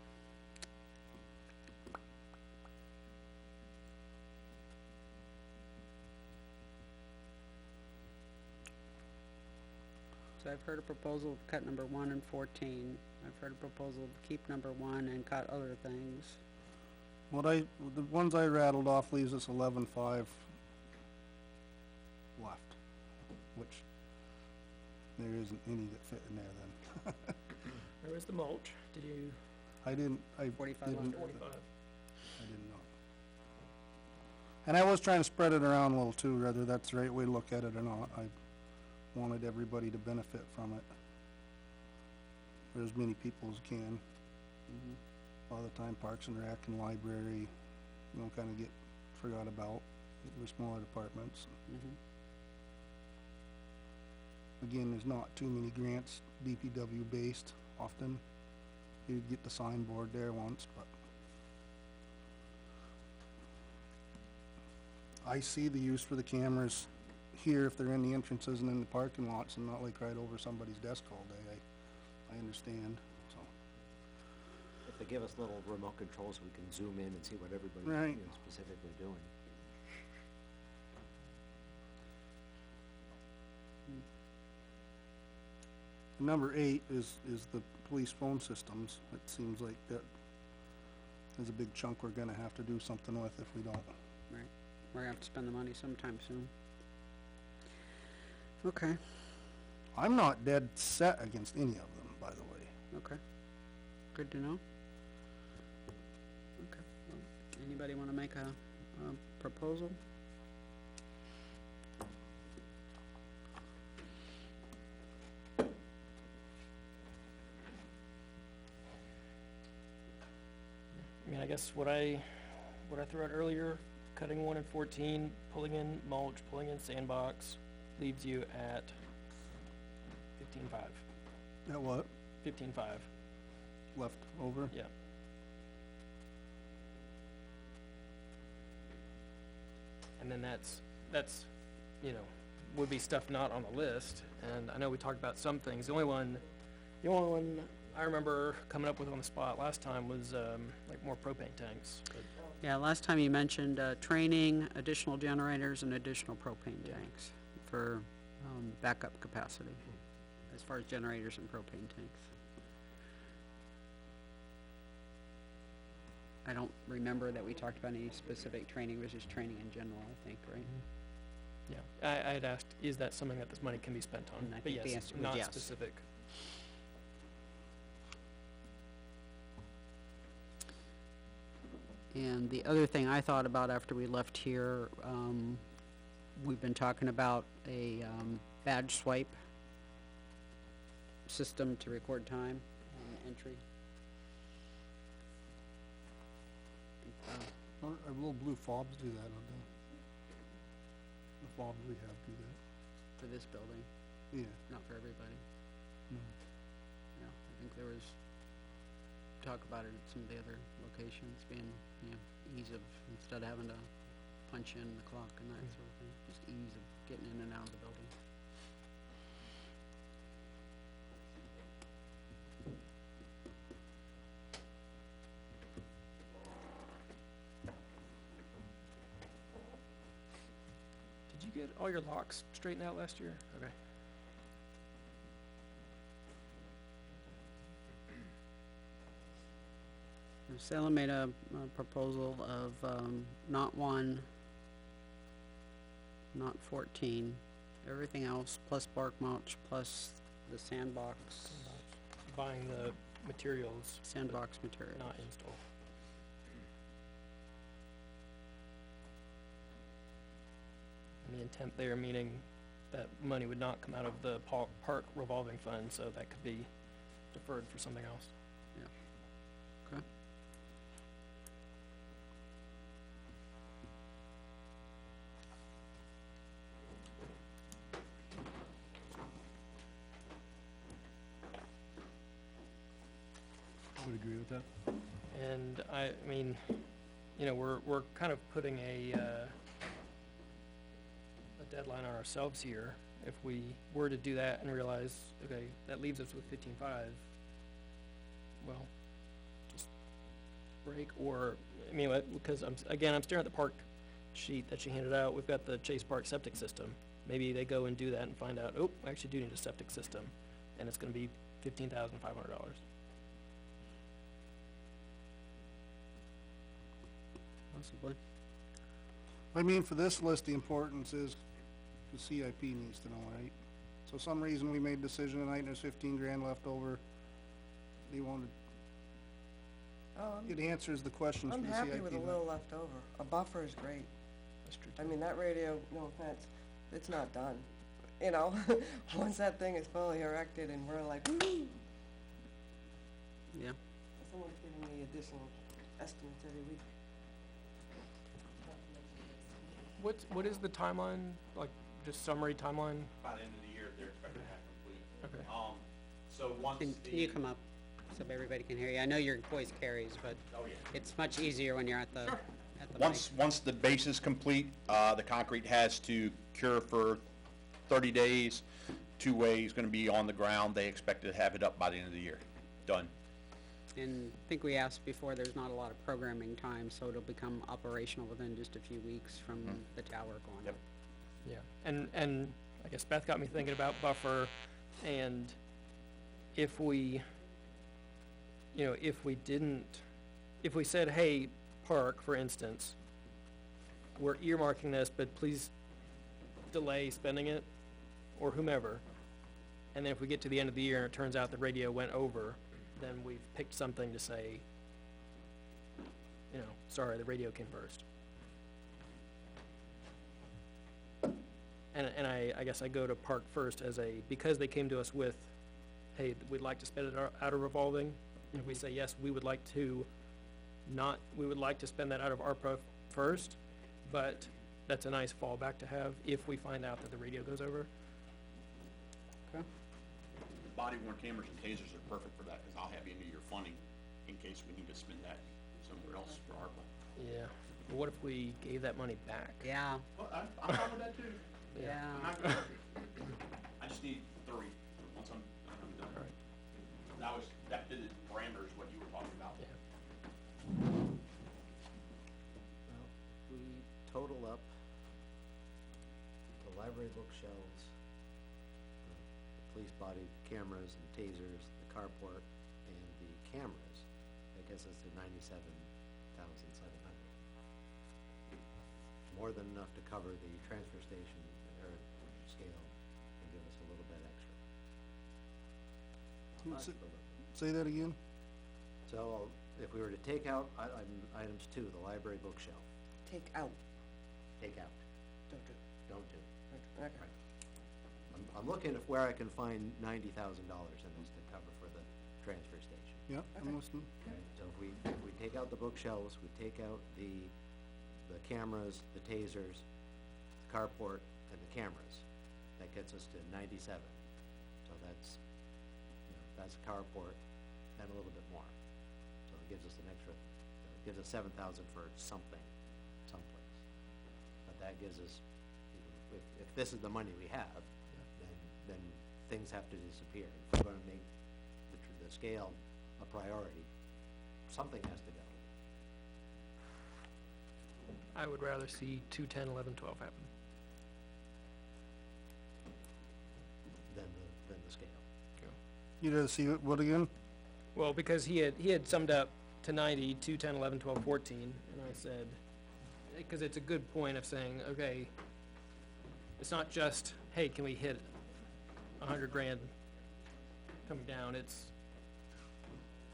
So I've heard a proposal to cut number 1 and 14. I've heard a proposal to keep number 1 and cut other things. The ones I rattled off leaves us 11,5 left, which there isn't any that fit in there then. Where was the mulch? Did you, I 45 didn't, under. 45? I didn't know. And I was trying to spread it around a little too, whether that's the right way to look at it or not. I wanted everybody to benefit from it. For as many people as can. Mhm. A lot of the time Parks and Rec and Library, you know, kinda get forgot about. We're smaller departments. Mhm. Again, there's not too many grants DPW based often. You'd get the signboard there once, but I see the use for the cameras here if they're in the entrances and in the parking lots and not like right over somebody's desk all day. I understand, so. If they give us little remote controls, we can zoom in and see what everybody's, Right. you know, specifically doing. Number 8 is the police phone systems. It seems like that is a big chunk we're gonna have to do something with if we don't. Right, we're gonna have to spend the money sometime soon. Okay, I'm not dead set against any of them, by the way. okay, good to know. Okay, well, anybody wanna make a proposal? I mean, I guess what I threw out earlier, cutting 1 and 14, pulling in mulch, pulling in sandbox, leaves you at 15.5. That what? 15.5, Left over? yeah. And then that's, you know, would be stuff not on the list, and I know we talked about some things. The only one I remember coming up with on the spot last time was, like more propane tanks, but Yeah, last time you mentioned, training, additional generators, and additional propane tanks for, backup capacity, as far as generators and propane tanks. I don't remember that we talked about any specific training, it was just training in general, I think, right? yeah. I had asked, is that something that this money can be spent on? And I But think the yes, answer was not yes. specific. And the other thing I thought about after we left here, we've been talking about a, badge swipe system to record time and entry. Our little blue fobs do that, don't they? The fobs we have do that. For this building, Yeah. not for everybody. No. Yeah, I think there was talk about it at some of the other locations being, you know, ease of, instead of having to punch in the clock and that sort of thing, just ease of getting in and out of the building. Did you get all your locks straightened out last year? Okay. Salem made a proposal of, not 1, not 14, everything else, plus bark mulch, plus the sandbox, Buying the materials, but sandbox material. not install. And the intent there meaning that money would not come out of the park revolving fund, so that could be deferred for something else. Okay. I would agree with that. And I mean, you know, we're kind of putting a deadline on ourselves here. If we were to do that and realize, okay, that leaves us with 15.5, well, just break, or, I mean, because I'm staring at the park sheet that she handed out. We've got the Chase Park septic system. Maybe they go and do that and find out, oh, I actually do need a septic system, and it's gonna be $15,500. Possibly. I mean, for this list, the importance is the CIP needs to know, right? So some reason we made a decision tonight and there's 15 grand left over. They wanted, it answers the questions for I'm the CIP. happy with a now. little left over. A buffer is great. That's true. I mean, that radio, no offense, it's not done. You know, once that thing is fully erected and we're like, woo, Yeah. someone's giving me additional estimates every week. What is the timeline, like, just summary timeline? By the end of the year, they're expected to have complete. Okay. So once Can you come up so everybody can hear you? I know your voice carries, but Oh, yeah. it's much easier when you're at the, at the mic. Once the base is complete, the concrete has to cure for 30 days. Two-way is gonna be on the ground. They expect to have it up by the end of the year. Done. And I think we asked before, there's not a lot of programming time, so it'll become operational within just a few weeks from the tower going Yep. up. Yeah, and I guess Beth got me thinking about buffer, and if we, you know, if we said, hey, park, for instance, we're earmarking this, but please delay spending it, or whomever, and then if we get to the end of the year and it turns out the radio went over, then we've picked something to say, you know, sorry, the radio came first. And I guess I go to park first as because they came to us with, hey, we'd like to spend it out of revolving. If we say, yes, we would like to spend that out of ARPA first, but that's a nice fallback to have if we find out that the radio goes over. Okay. Body worn cameras and tasers are perfect for that, because I'll have you into your funding in case we need to spend that somewhere else for ARPA. Yeah. But what if we gave that money back? Yeah, Well, I'm fine with that too. yeah. I'm not gonna, I just need 3, once I'm done. Alright. That fitted parameters, what you were talking about. Yeah. Well, we total up the library bookshelves, the police body cameras and tasers, the carport, and the cameras. That gets us to $97,700. More than enough to cover the transfer station or scale and give us a little bit extra. Not much, but a little. Say that again? So if we were to take out items 2, the library bookshelf, Take out, take out, don't do. don't do. Okay. Right. I'm looking at where I can find $90,000 in this to cover for the transfer station. Yeah, I'm listening. So if we take out the bookshelves, we take out the cameras, the tasers, the carport, and the cameras, that gets us to 97. So that's, that's a carport and a little bit more. So it gives us an extra, gives us 7,000 for something, someplace. But that gives us, if this is the money we have, then things have to disappear. If we're gonna make the scale a priority, something has to go. I would rather see 2, 10, 11, 12 happen. Than the scale. You'd rather see what again? Well, because he had summed up to 90, 2, 10, 11, 12, 14, and I said, because it's a good point of saying, okay, it's not just, hey, can we hit 100 grand coming down, it's,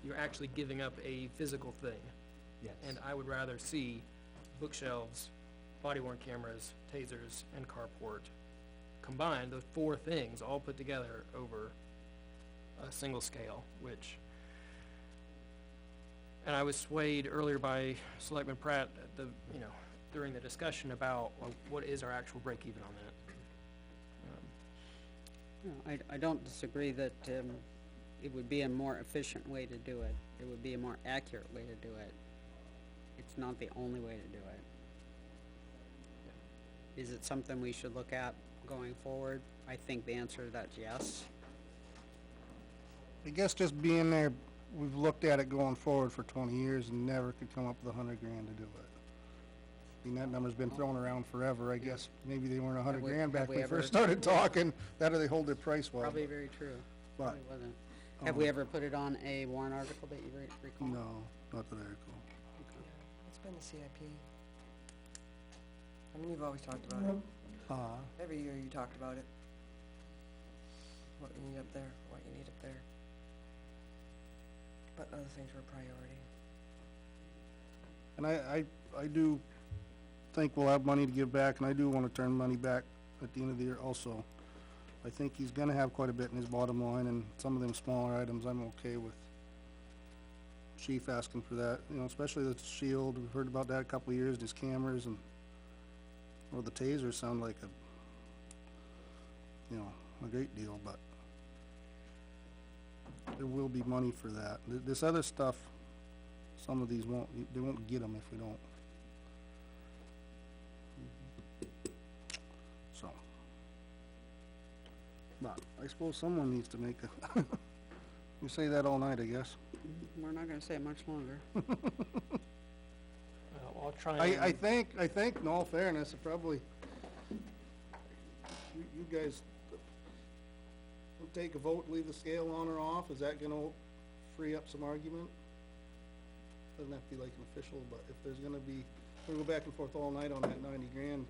you're actually giving up a physical thing. Yes. And I would rather see bookshelves, body-worn cameras, tasers, and carport combined, those 4 things all put together over a single scale, which, and I was swayed earlier by Selectman Pratt at the, during the discussion about, well, what is our actual break even on that? No, I don't disagree that, it would be a more efficient way to do it. It would be a more accurate way to do it. It's not the only way to do it. Is it something we should look at going forward? I think the answer to that's yes. I guess just being there, we've looked at it going forward for 20 years and never could come up with $100 grand to do it. I mean, that number's been thrown around forever. I guess maybe they weren't $100 grand back have when we we ever- first started talking. That or they hold their price well. Probably very true. But, Probably wasn't. Have we ever put it on a warrant article that you recall? no, not that I recall. It's been the CIP. I mean, you've always talked about it. Every year you talked about it. What you need up there, what you need up there. But other things were a priority. And I do think we'll have money to give back, and I do wanna turn money back at the end of the year also. I think he's gonna have quite a bit in his bottom line, and some of them smaller items I'm okay with chief asking for that, you know, especially the shield, we've heard about that a couple of years, these cameras and, well, the tasers sound like a, you know, a great deal, but there will be money for that. This other stuff, some of these won't, they won't get them if we don't. So. But I suppose someone needs to make a, you say that all night, I guess. We're not gonna say it much longer. I'll try I and, think, in all fairness, it probably, you guys will take a vote, leave the scale on or off, is that gonna free up some argument? Doesn't have to be like an official, but if there's gonna be, we go back and forth all night on that 90 grand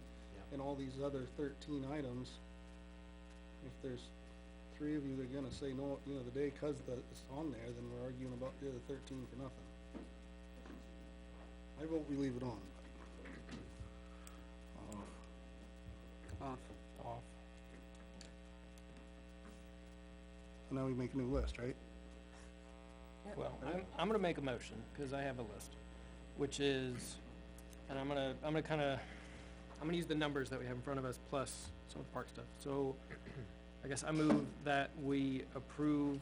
and all these other 13 items, if there's 3 of you that are gonna say no, you know, the day 'cause it's on there, then we're arguing about the other 13 for nothing. I vote we leave it on. Off. off. So now we make a new list, right? Well, I'm gonna make a motion, cause I have a list, which is, and I'm gonna use the numbers that we have in front of us plus some of the park stuff. So, I guess I move that we approve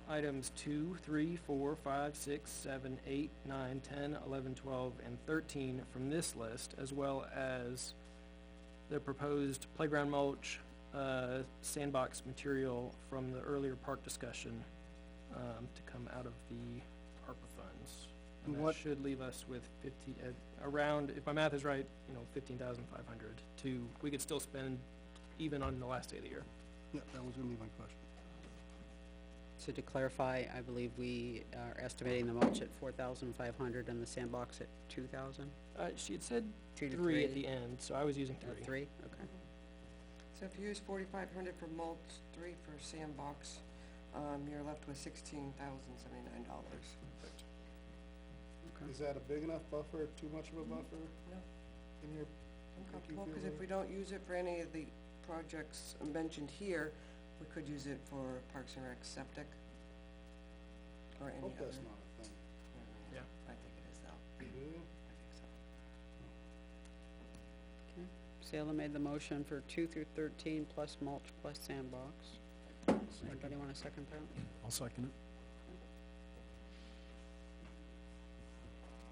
items 2, 3, 4, 5, 6, 7, 8, 9, 10, 11, 12, and 13 from this list, as well as the proposed playground mulch, sandbox material from the earlier park discussion, to come out of the ARPA funds. And that What- should leave us with around, if my math is right, you know, 15,500 we could still spend even on the last day of the year. Yeah, that was gonna be my question. So to clarify, I believe we are estimating the mulch at 4,500 and the sandbox at 2,000? She had said 2 to 3 at 3? the end, so I was using 3. 3, okay. So if you use 4,500 for mulch, 3 for sandbox, you're left with $16,079. Is that a big enough buffer, too much of a buffer No, in your, I'm you comfortable, feel because if like- we don't use it for any of the projects mentioned here, we could use it for Parks and Rec septic, or any hope other. that's not a thing. Yeah. I think it is though, Do you? I think so. Sailor made the motion for 2 through 13 plus mulch plus sandbox. Anybody wanna second that? I'll second it.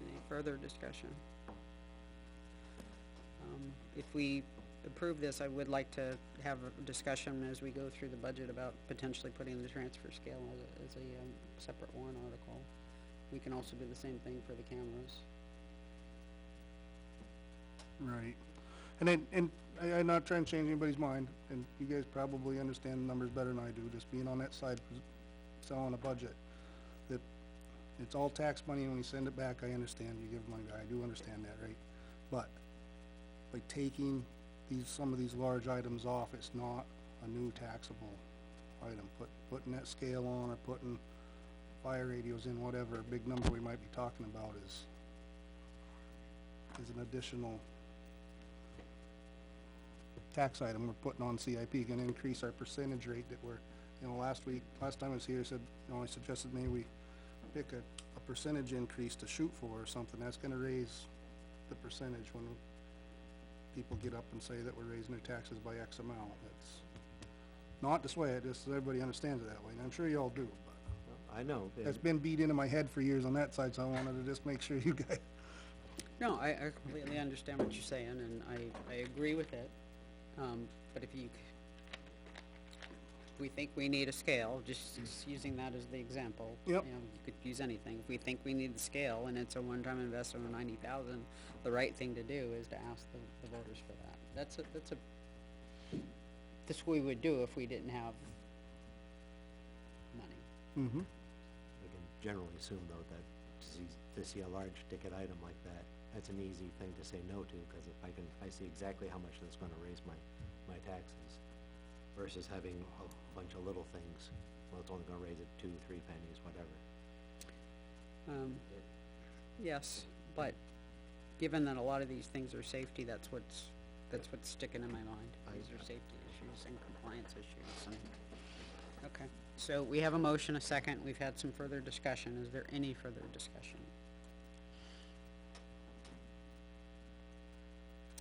Any further discussion? If we approve this, I would like to have a discussion as we go through the budget about potentially putting the transfer scale as a separate warrant article. We can also do the same thing for the cameras. Right. And I'm not trying to change anybody's mind, and you guys probably understand the numbers better than I do, just being on that side, selling a budget. That it's all tax money, and when you send it back, I understand, you give money back, I do understand that, right? But by taking some of these large items off, it's not a new taxable item. Putting that scale on, or putting fire radios in, whatever, a big number we might be talking about is an additional tax item we're putting on CIP, gonna increase our percentage rate that we're, you know, last time I was here, I said, you know, I suggested maybe we pick a percentage increase to shoot for or something. That's gonna raise the percentage when people get up and say that we're raising their taxes by X amount. That's not this way, just so everybody understands it that way, and I'm sure you all do, but I know, that's been beat into my head for years on that side, so I wanted to just make sure you guys, No, I completely understand what you're saying, and I agree with it. But if we think we need a scale, just using that as the example. Yep. You know, you could use anything. If we think we need the scale and it's a one-time investment of 90,000, the right thing to do is to ask the voters for that. That's what we would do if we didn't have money. mm-hmm, we can generally assume though that to see a large ticket item like that, that's an easy thing to say no to, cause if I see exactly how much that's gonna raise my taxes, versus having a bunch of little things, well, it's only gonna raise it 2, 3 pennies, whatever. Yes, but given that a lot of these things are safety, that's what's sticking in my mind. These are safety issues and compliance issues and, okay. So we have a motion, a second, we've had some further discussion, is there any further discussion?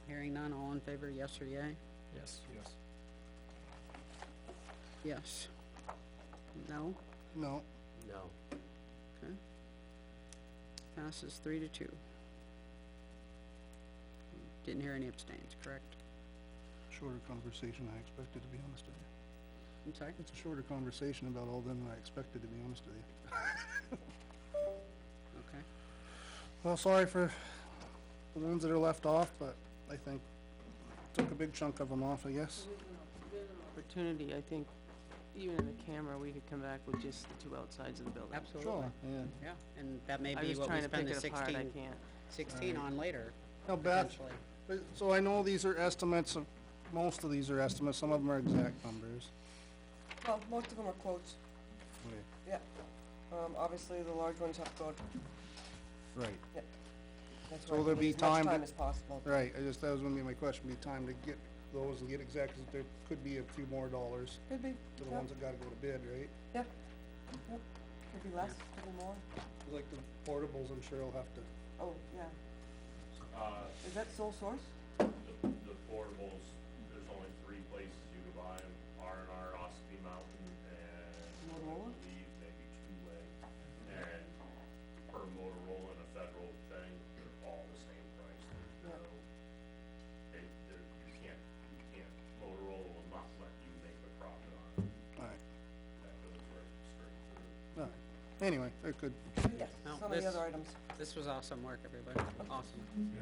Hearing none, all in favor, yes or yay? Yes. Yes. Yes. No? No, No. Okay. Passes 3-2. Didn't hear any abstains, correct? shorter conversation I expected, to be honest with you. I'm sorry? It's a shorter conversation about all them than I expected, to be honest with you. Okay. Well, sorry for the ones that are left off, but I think took a big chunk of them off, I guess. Opportunity, I think, even in the camera, we could come back with just the two outsides of the building. Absolutely. Sure, yeah. Yeah, and that may I be was what we trying to spend pick the it apart, I 16, can't. 16 on later, Now, Beth, potentially. so I know these are estimates of, most of these are estimates, some of them are exact numbers. Well, most of them are quotes, yeah. Obviously, the large ones have to go, Right, that's So why I there'll give be as much time to- time as possible. right, that was gonna be my question, be time to get those and get exact, 'cause there could be a few more dollars Could be, to the yeah, ones that gotta go to bid, right? yep. Could be less, could be more. Like the portables, I'm sure will have to, Oh, yeah. Is that sole source? The portables, there's only 3 places you can buy them, R&R, Ossipee Mountain, and I Motorola? believe maybe two-way. And per Motorola and a federal thing, they're all the same price. Yeah. So, you can't, Motorola will not let you make a profit on it. alright, That goes right straight through. alright. Anyway, there could, Yes, No, some of the this- other items. This was awesome work, everybody, awesome. thank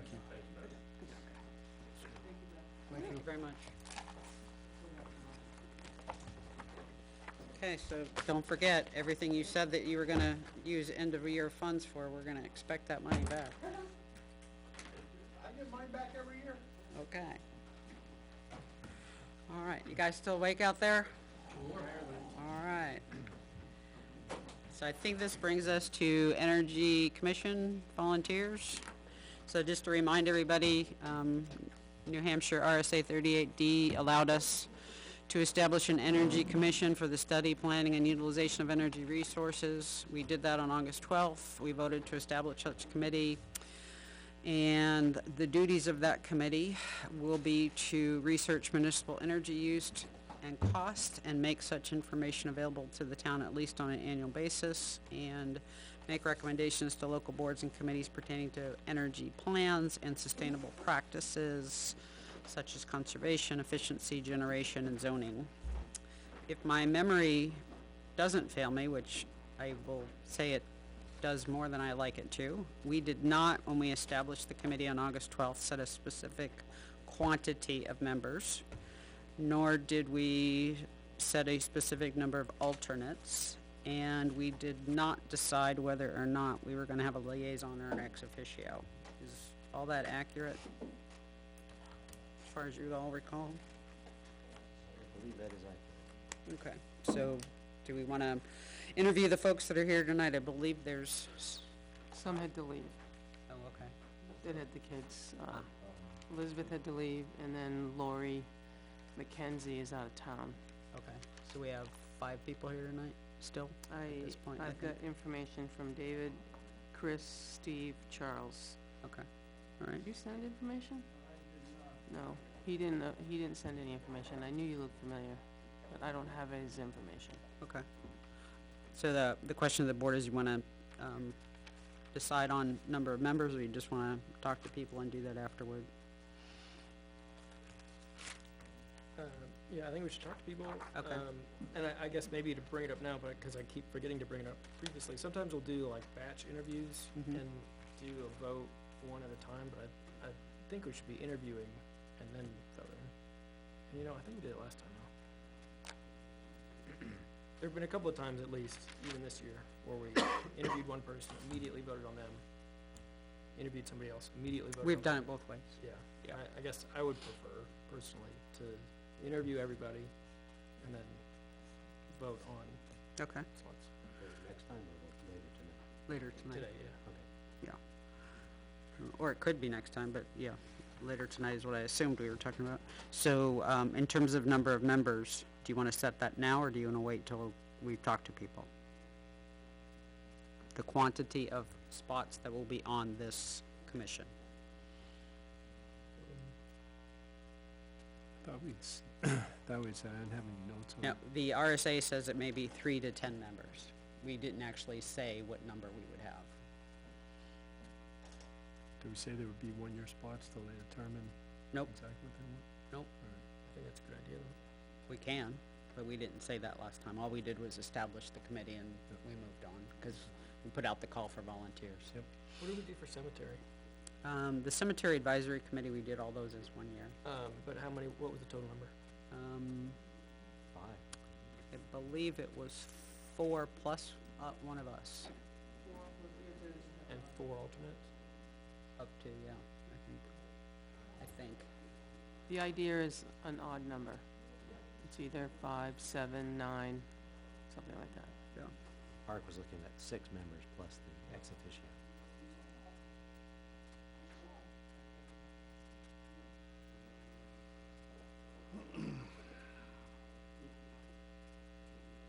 Thank you. you very much. Okay, so don't forget, everything you said that you were gonna use end of year funds for, we're gonna expect that money back. I get mine back every year. Okay. All right, you guys still awake out there? All right. So I think this brings us to Energy Commission volunteers. So just to remind everybody, New Hampshire RSA 38D allowed us to establish an Energy Commission for the study, planning, and utilization of energy resources. We did that on August 12th. We voted to establish such a committee. And the duties of that committee will be to research municipal energy use and cost and make such information available to the town at least on an annual basis, and make recommendations to local boards and committees pertaining to energy plans and sustainable practices such as conservation, efficiency, generation, and zoning. If my memory doesn't fail me, which I will say it does more than I like it to, we did not, when we established the committee on August 12th, set a specific quantity of members, nor did we set a specific number of alternates, and we did not decide whether or not we were gonna have a liaison or an ex officio. Is all that accurate? As far as you all recall? I believe that is accurate. Okay, so do we wanna interview the folks that are here tonight? I believe there's, Some had to leave, oh, okay. that had the kids, Elizabeth had to leave, and then Lori Mackenzie is out of town. Okay, so we have 5 people here tonight, still? At this point, I I've got think. information from David, Chris, Steve, Charles. Okay, all right. Did you send information? No, he didn't send any information. I knew you looked familiar, but I don't have his information. Okay. So the question of the board is, you wanna, decide on number of members, or you just wanna talk to people and do that afterward? Yeah, I think we should talk to people. Okay. And I guess maybe to bring it up now, but, cause I keep forgetting to bring it up previously, sometimes we'll do like batch interviews Mhm. and do a vote one at a time, but I think we should be interviewing and then voting. And, you know, I think we did it last time though. There've been a couple of times at least, even this year, where we interviewed one person, immediately voted on them, interviewed somebody else, immediately voted on them. We've done it both ways. Yeah, Yeah. I guess I would prefer personally to interview everybody and then vote on Okay, slots Next time or later tonight? later tonight. today, yeah. Okay. Or it could be next time, but yeah, later tonight is what I assumed we were talking about. So, in terms of number of members, do you wanna set that now, or do you wanna wait till we've talked to people. The quantity of spots that will be on this commission. Thought we'd, thought we'd said, I didn't have any notes on Now, it. the RSA says it may be 3 to 10 members. We didn't actually say what number we would have. Did we say there would be one-year spots till they determine Nope, exactly what they want? nope, I think that's a good idea, though. we can, but we didn't say that last time. All we did was establish the committee and we moved on, cause we put out the call for volunteers. Yep. What do we do for cemetery? The cemetery advisory committee, we did all those as 1 year. But how many, what was the total number? 5. I believe it was 4 plus, one of us, And 4 alternates? up to, yeah, I think. The idea is an odd number. It's either 5, 7, 9, something like that. Yeah. Park was looking at 6 members plus the ex officio.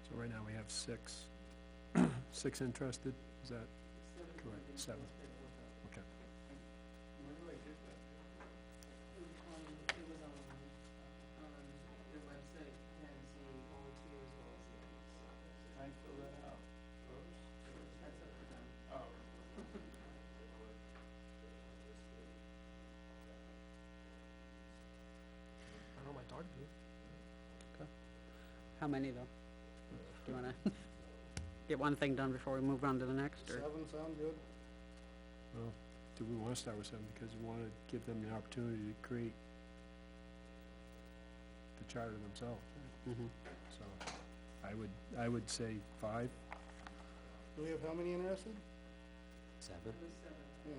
So right now we have 6, 6 interested, is that correct? 7, okay. I don't know, my dog do. How many though? Do you wanna get one thing done before we move on to the next, or? 7 sound good? Well, do we wanna start with 7 because we wanna give them the opportunity to create the charter themselves, right? Mhm. So, I would say 5. Do we have how many interested? 7? Yeah.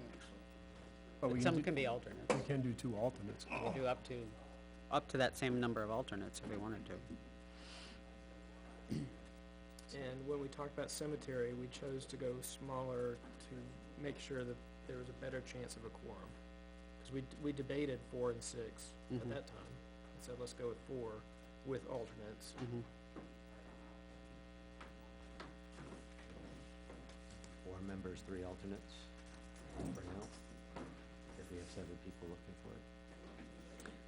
But we Some can can be alternates. we can do 2 alternates. We do up to that same number of alternates if we wanted to. And when we talked about cemetery, we chose to go smaller to make sure that there was a better chance of a quorum. Cause we debated 4 and 6 at Mhm. that time, and said, let's go with 4 with alternates. Mhm. 4 members, 3 alternates for now, if we have 7 people looking for it.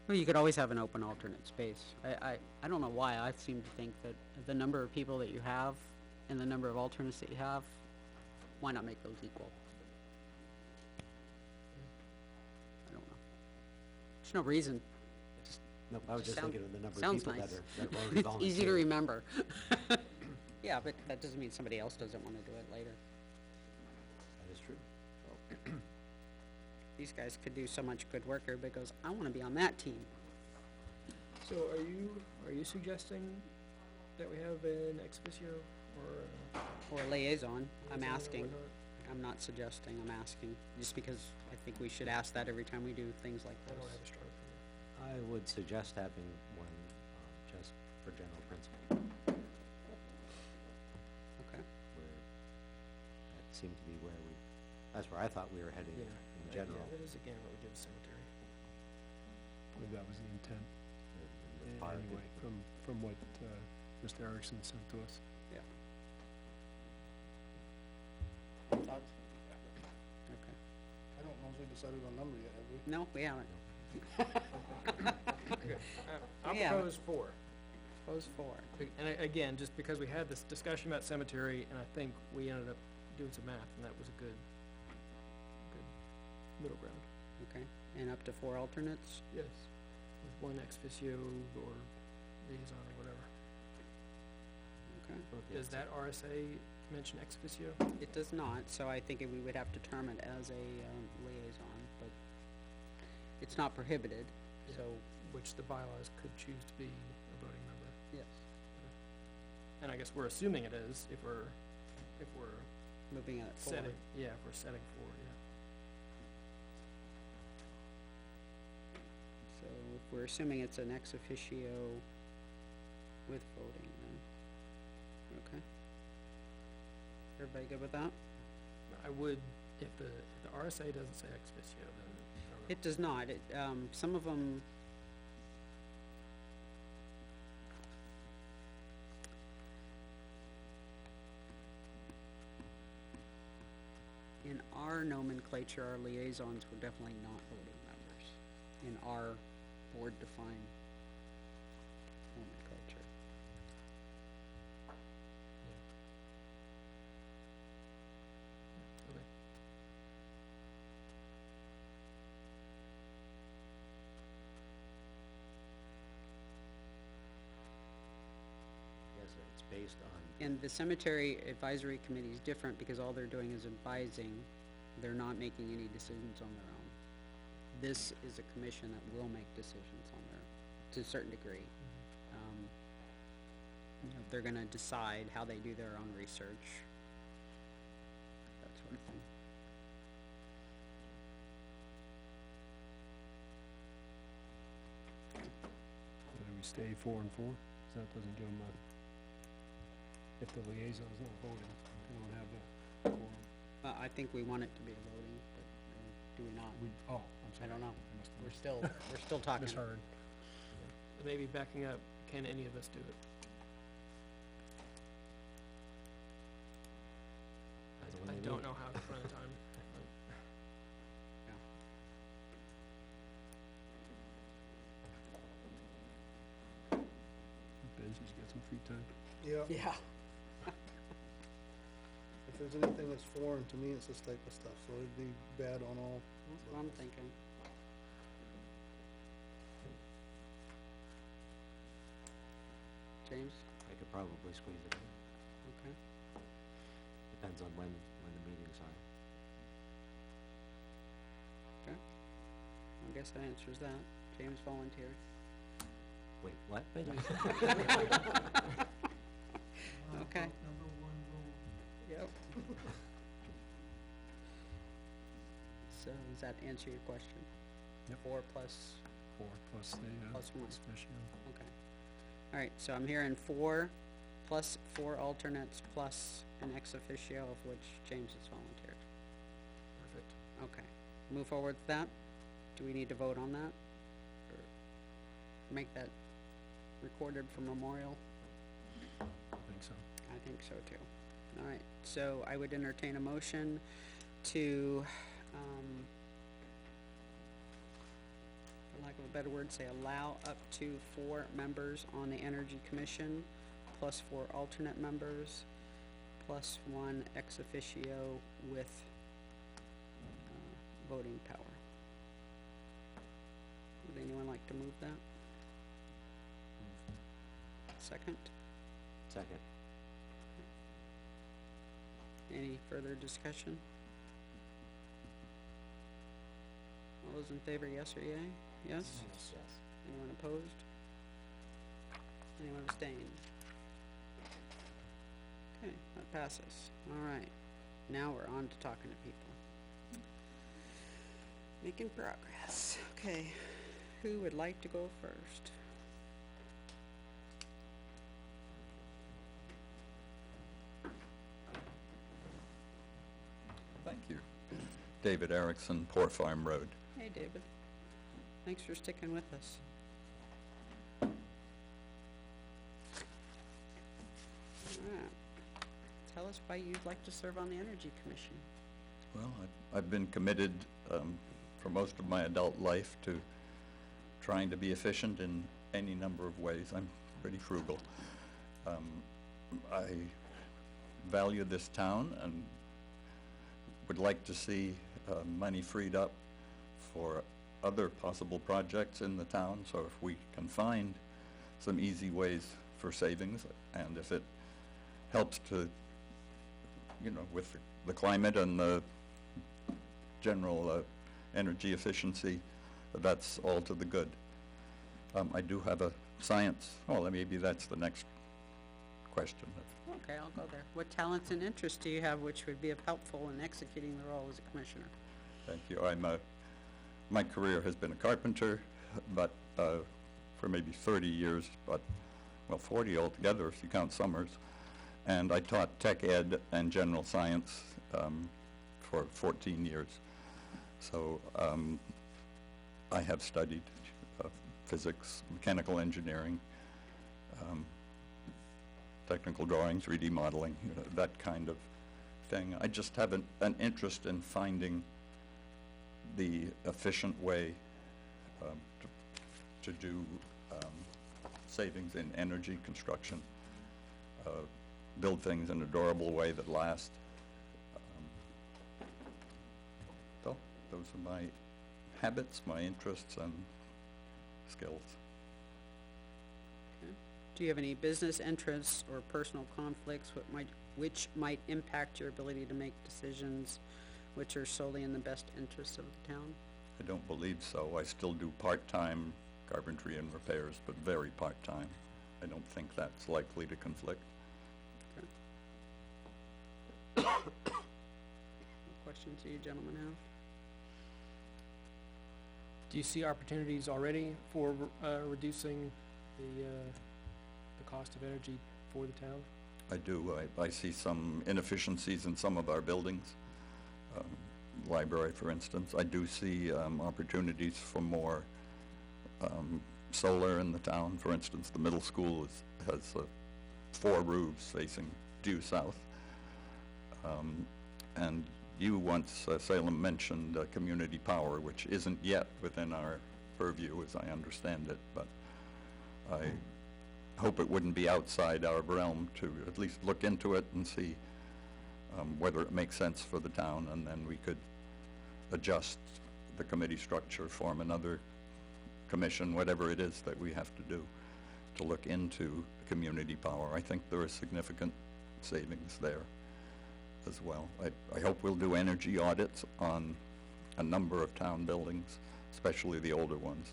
Well, you could always have an open alternate space. I don't know why, I seem to think that the number of people that you have and the number of alternates that you have, why not make those equal? I don't know. There's no reason. It just No, I was just Sound- thinking of the number of sounds people that nice. are already It's easy to volunteering. remember. Yeah, but that doesn't mean somebody else doesn't wanna do it later. That is true. These guys could do so much good work, everybody goes, I wanna be on that team. So are you suggesting that we have an ex officio or Or liaison, I'm liaison or asking. whatnot? I'm not suggesting, I'm asking, just because I think we should ask that every time we do things like I don't this. have a strong opinion. I would suggest having one, just for general principle, Okay. where that seemed to be where that's where I thought we were heading in general. Yeah, that is again what we did with cemetery. Maybe that was the intent, in the park. anyway, from what, Mr. Erickson sent to us. Yeah. Thoughts? Okay. I don't know if we decided on number yet, have we? No, we haven't. I'll Yeah. propose 4. Propose 4. And again, just because we had this discussion about cemetery, and I think we ended up doing some math, and that was a good middle ground. Okay, and up to 4 alternates? Yes. With 1 ex officio or liaison or whatever. Okay. Does that RSA mention ex officio? It does not, so I think we would have to term it as a liaison, but it's not prohibited, Yeah. so, Which the bylaws could choose to be a voting member. yes, And I guess we're assuming it is if we're moving it forward. setting, yeah, if we're setting forward, yeah. So if we're assuming it's an ex officio with voting, then, okay. Everybody good with that? I would, if the RSA doesn't say ex officio, then I don't know. It does not, some of them. our nomenclature, our liaisons were definitely not voting members in our board-defined nomenclature. Okay. Yes, it's based on, And the cemetery advisory committee is different because all they're doing is advising. They're not making any decisions on their own. This is a commission that will make decisions on their, to a certain degree. You know, they're gonna decide how they do their own research, that sort of thing. So do we stay 4 and 4? 'Cause that doesn't give them a, if the liaison's not voting, they don't have the quorum. I think we want it to be a voting, but, do we not? I'm I sorry. don't know. must have We're still talking. misheard. Maybe backing up, can any of us do it? I don't know how to run a time. Biz, you got some free time? Yeah, Yeah. if there's anything that's foreign to me, it's this type of stuff, so it'd be bad on all. That's what I'm thinking. James, I could probably squeeze it in. okay. Depends on when the meetings are. Okay. I guess that answers that. James volunteered. Wait, what? Okay. Yep. So does that answer your question? Yep. 4 plus, 4 plus the, Plus one. special. okay. All right, so I'm hearing 4 plus 4 alternates plus an ex officio, of which James has volunteered. Perfect. Okay, move forward with that? Do we need to vote on that? Or make that recorded for memorial? I think so. I think so too. All right, so I would entertain a motion to, for lack of a better word, say allow up to 4 members on the Energy Commission, plus 4 alternate members, plus 1 ex officio with, voting power. Would anyone like to move that? Second? Second. Any further discussion? All those in favor, yes or yay? Yes? Yes. Anyone opposed? Anyone abstain? Okay, that passes. All right. Now we're on to talking to people. Making progress. Okay, who would like to go first? Thank you. David Erickson, Port Farm Road. Hey, David. Thanks for sticking with us. All right. Tell us why you'd like to serve on the Energy Commission. Well, I've been committed for most of my adult life to trying to be efficient in any number of ways. I'm pretty frugal. I value this town and would like to see money freed up for other possible projects in the town. So if we can find some easy ways for savings, and if it helps to, you know, with the climate and the general energy efficiency, that's all to the good. I do have a science, maybe that's the next question. Okay, I'll go there. What talents and interests do you have which would be helpful in executing the role as a commissioner? Thank you. My career has been a carpenter, but for maybe 30 years, but 40 altogether if you count summers. And I taught tech ed and general science for 14 years. So I have studied physics, mechanical engineering, technical drawing, 3D modeling, that kind of thing. I just have an interest in finding the efficient way to do savings in energy construction, build things in a durable way that last. So those are my habits, my interests, and skills. Do you have any business interests or personal conflicts which might impact your ability to make decisions which are solely in the best interests of the town? I don't believe so. I still do part-time carpentry and repairs, but very part-time. I don't think that's likely to conflict. Okay. What questions do you gentlemen have? Do you see opportunities already for, reducing the cost of energy for the town? I do. I see some inefficiencies in some of our buildings. Library, for instance. I do see opportunities for more solar in the town. For instance, the middle school has 4 roofs facing due south. And you once, Salem, mentioned community power, which isn't yet within our purview, as I understand it, but I hope it wouldn't be outside our realm to at least look into it and see whether it makes sense for the town, and then we could adjust the committee structure, form another commission, whatever it is that we have to do to look into community power. I think there are significant savings there as well. I hope we'll do energy audits on a number of town buildings, especially the older ones,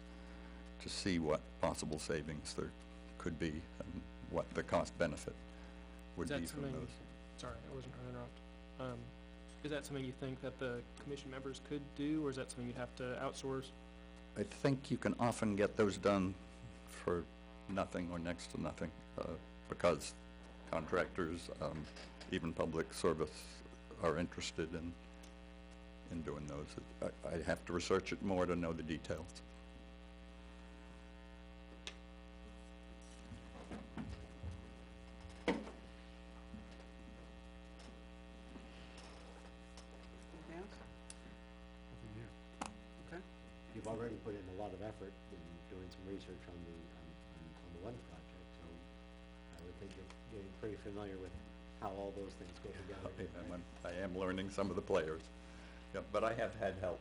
to see what possible savings there could be and what the cost benefit would be from those. Sorry, I wasn't trying to interrupt. Is that something you think that the commission members could do, or is that something you'd have to outsource? I think you can often get those done for nothing or next to nothing, because contractors, even public service, are interested in doing those. I'd have to research it more to know the details. Anything else? Okay. You've already put in a lot of effort in doing some research on the one project, so I would think you're getting pretty familiar with how all those things go together. I am learning some of the players. Yeah, but I have had help.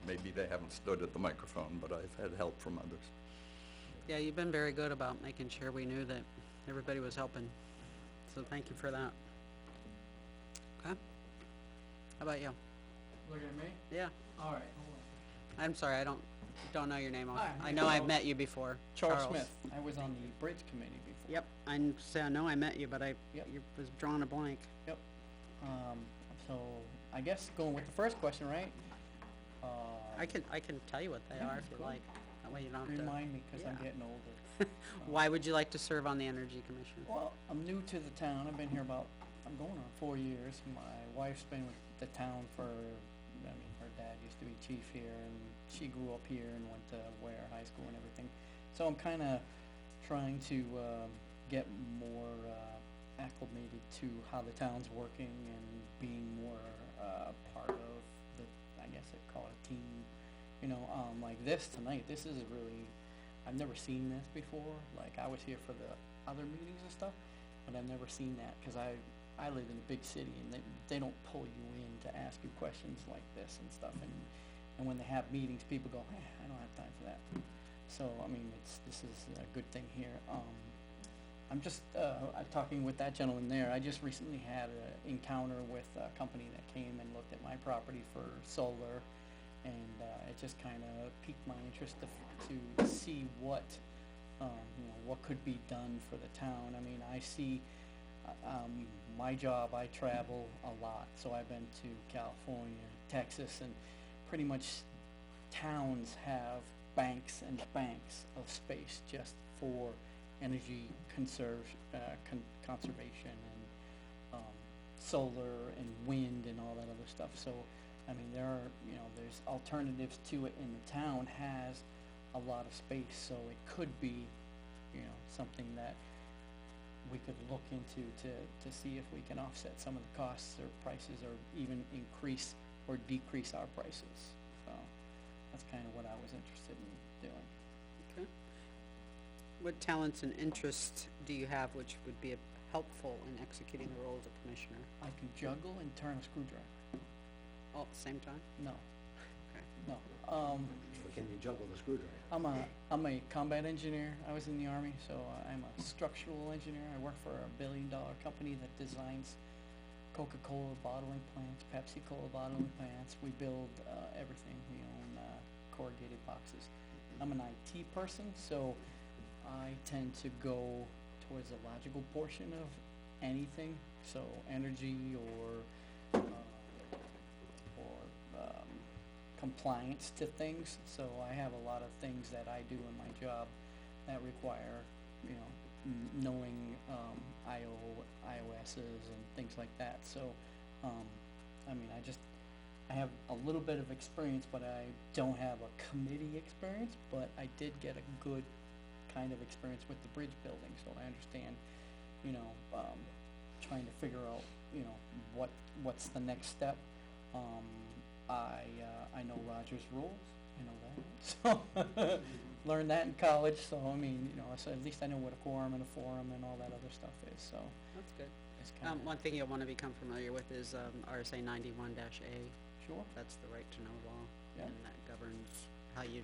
Maybe they haven't stood at the microphone, but I've had help from others. Yeah, you've been very good about making sure we knew that everybody was helping, so thank you for that. Okay? How about you? Looking at me? Yeah. All right, hold on. I'm sorry, I don't know your name. Hi, I my know name's I've met you before. Charles Smith. I was on the bridge committee before. Yep, I know I met you, but I Yep. was drawing a blank. Yep. So I guess going with the first question, right? I can tell you what they Yeah, are if you cool. like. That way you don't have to. Remind me, because I'm yeah. getting older. Why would you like to serve on the Energy Commission? Well, I'm new to the town. I've been here I'm going on 4 years. My wife's been with the town for, her dad used to be chief here, and she grew up here and went to Weare High School and everything. So I'm kinda trying to, get more, acclimated to how the town's working and being more, part of the, I guess I'd call it a team. Like this tonight, this is really, I've never seen this before. Like, I was here for the other meetings and stuff, but I've never seen that, cause I live in a big city, and they don't pull you in to ask you questions like this and stuff, and when they have meetings, people go, I don't have time for that. So, this is a good thing here. I'm just, talking with that gentleman there, I just recently had an encounter with a company that came and looked at my property for solar, and, it just kinda piqued my interest to see what, what could be done for the town. I see, my job, I travel a lot, so I've been to California, Texas, and pretty much towns have banks and banks of space just for energy conservation and solar and wind and all that other stuff. So, there are, there's alternatives to it, and the town has a lot of space, so it could be, something that we could look into to see if we can offset some of the costs or prices, or even increase or decrease our prices. So, that's kind of what I was interested in doing. Okay. What talents and interests do you have which would be helpful in executing the role as a commissioner? I can juggle and turn a screwdriver. All at the same time? No, Okay. no. Can you juggle the screwdriver? I'm a combat engineer. I was in the Army, so I'm a structural engineer. I work for a billion-dollar company that designs Coca-Cola bottling plants, Pepsi-Cola bottling plants. We build everything. We own corrugated boxes. I'm an IT person, so I tend to go towards the logical portion of anything. So energy or compliance to things. So I have a lot of things that I do in my job that require, you know, knowing iOSs and things like that. So, I mean, I have a little bit of experience, but I don't have a committee experience, but I did get a good kind of experience with the bridge building, so I understand, you know, trying to figure out, you know, what's the next step. I know Roger's rules, I know that, so, learned that in college, so I mean, you know, so at least I know what a quorum and a forum and all that other stuff is, so. That's good. It's kind of, One thing you'll want to become familiar with is RSA 91-A. sure, That's the right to know law. Yeah. And that governs how you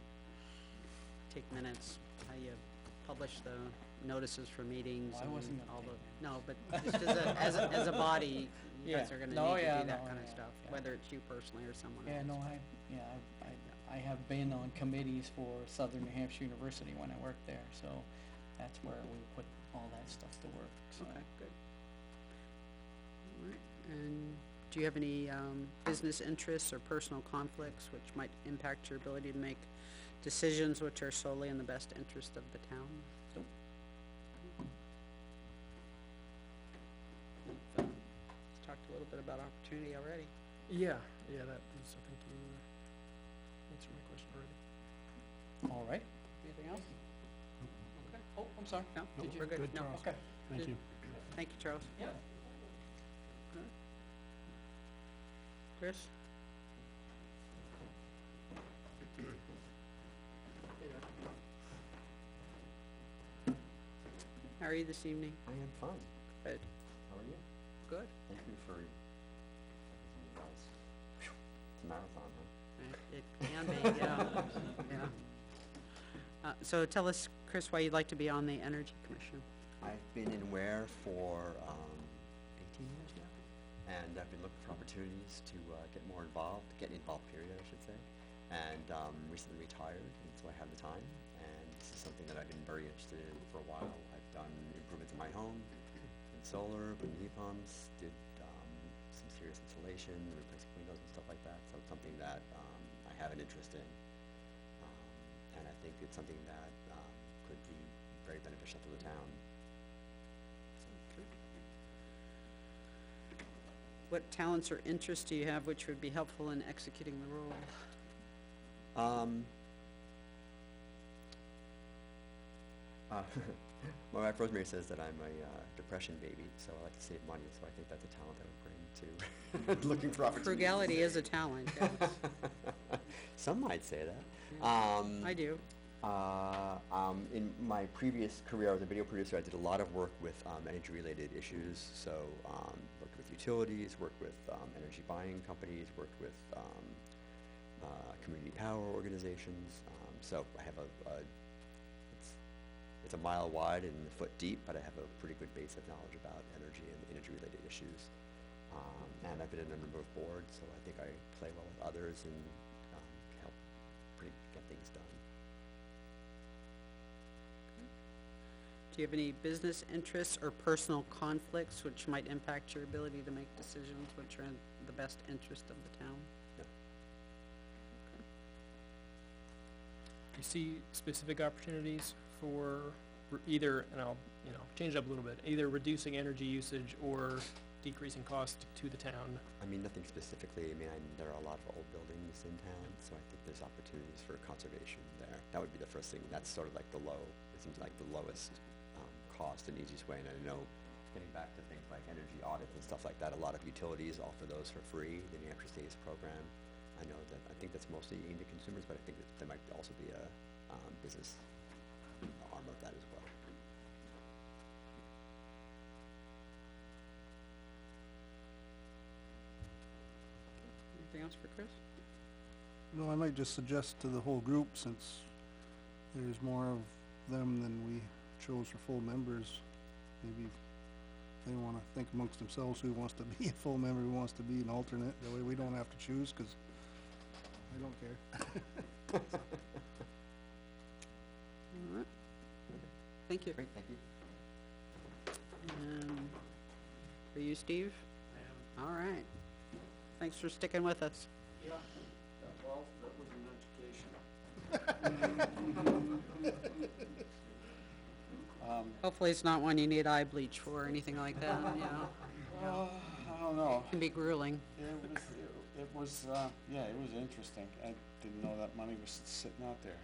take minutes, how you publish the notices for meetings. Well, I and wasn't gonna all take the. No, but just as a body, you guys Yeah. are gonna No, need to yeah, do that no, kind of yeah, stuff, yeah. whether it's you personally or someone else. yeah, no, I have been on committees for Southern New Hampshire University when I worked there, so that's where we put all that stuff to work, so. Okay, good. All right, and do you have any business interests or personal conflicts which might impact your ability to make decisions which are solely in the best interest of the town? Nope. We've talked a little bit about opportunity already. Yeah, that was, I think you answered my question already. All right. Anything else? Okay. Oh, I'm sorry. No, Nope, we're good. good, No, Charles. Okay. Thank you. thank you, Charles. Yeah. Chris? How are you this evening? I am fine. Good. How are you? Good. Thank you for you guys. It's a marathon, huh? It can be, yeah. Yeah. So tell us, Chris, why you'd like to be on the Energy Commission. I've been in Weare for 18 years now, and I've been looking for opportunities to get involved, period, I should say. And recently retired, and so I have the time. And this is something that I've been very interested in for a while. I've done improvements in my home, in solar, put in heat pumps, did some serious insulation, replacing windows and stuff like that. So it's something that I have an interest in, and I think it's something that could be very beneficial to the town. What talents or interests do you have which would be helpful in executing the role? My wife Rosemary says that I'm a depression baby, so I like to save money, so I think that's a talent I would bring to looking for opportunities. Frugality is a talent, yes. Some might say that. I do. In my previous career as a video producer, I did a lot of work with energy-related issues. So worked with utilities, worked with energy buying companies, worked with community power organizations. So I have it's a mile wide and a foot deep, but I have a pretty good base of knowledge about energy and energy-related issues. And I've been in a number of boards, so I think I play well with others and help get things done. Do you have any business interests or personal conflicts which might impact your ability to make decisions which are in the best interest of the town? No. Do you see specific opportunities for either, and I'll, change it up a little bit, either reducing energy usage or decreasing cost to the town? I mean, nothing specifically. I mean, there are a lot of old buildings in town, so I think there's opportunities for conservation there. That would be the first thing. That's sort of like it seems like the lowest cost and easiest way, and I know getting back to things like energy audits and stuff like that, a lot of utilities offer those for free, the New Hampshire State's program. I know that, I think that's mostly aimed at consumers, but I think that there might also be a, business arm of that as well. Anything else for Chris? No, I might just suggest to the whole group, since there's more of them than we chose for full members, maybe they wanna think amongst themselves who wants to be a full member, who wants to be an alternate, that way we don't have to choose, 'cause I don't care. Alright. Thank you. Great, thank you. And for you, Steve? Alright. Thanks for sticking with us. Yeah, well, that was an education. Hopefully it's not one you need eye bleach for or anything like that, you know? I don't know. It can be grueling. It was, yeah, it was interesting. I didn't know that money was sitting out there.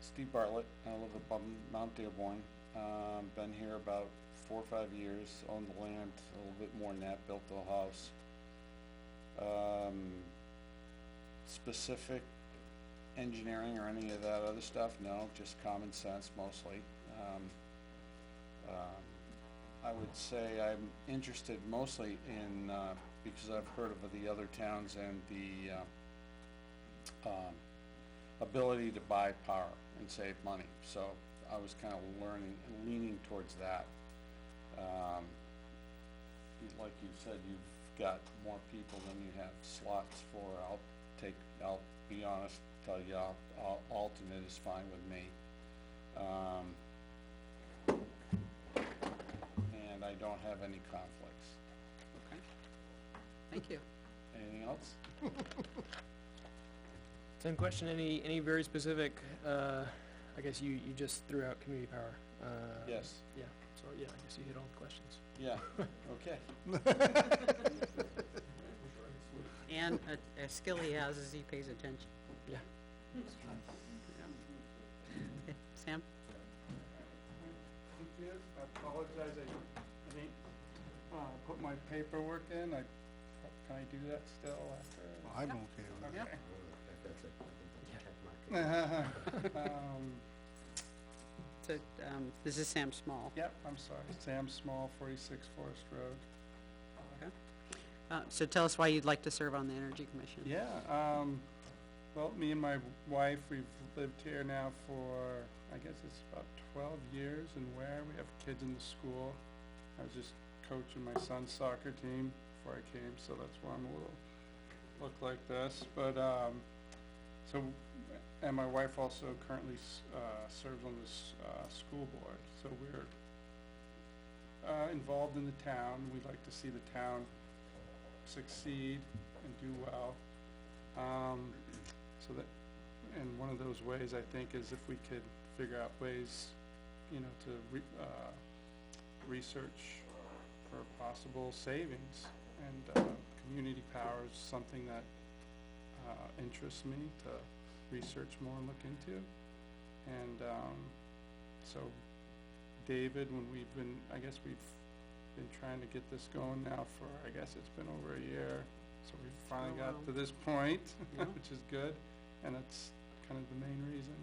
Steve Bartlett, I live above Mount Dearborn. Been here about 4 or 5 years, owned the land a little bit more than that, built the house. Specific engineering or any of that other stuff, no, just common sense mostly. I would say I'm interested mostly in, because I've heard of the other towns and the, ability to buy power and save money, so I was kind of leaning towards that. Like you said, you've got more people than you have slots for. I'll be honest, tell you, alternate is fine with me. And I don't have any conflicts. Okay. Thank you. Anything else? Same question, any very specific, I guess you just threw out community power. Yes. Yeah, so yeah, I guess you hit all the questions. Yeah, okay. And a skill he has is he pays attention. Yeah. Okay, Sam? I apologize, I didn't, put my paperwork in, can I do that still after? I'm okay with it. Yep. So, this is Sam Small. Yep, I'm sorry, Sam Small, 46 Forest Road. So tell us why you'd like to serve on the Energy Commission. Yeah, well, me and my wife, we've lived here now for, I guess it's about 12 years in Weare. We have kids in the school. I was just coaching my son's soccer team before I came, so that's why I'm a little, look like this. But, and my wife also currently serves on this school board. So we're involved in the town. We'd like to see the town succeed and do well. So that, and one of those ways I think is if we could figure out ways, you know, to research for possible savings, and community power is something that interests me to research more and look into. And so David, when I guess we've been trying to get this going now for, I guess it's been over a year, so we finally got to this point, Yeah. which is good, and that's kind of the main reason.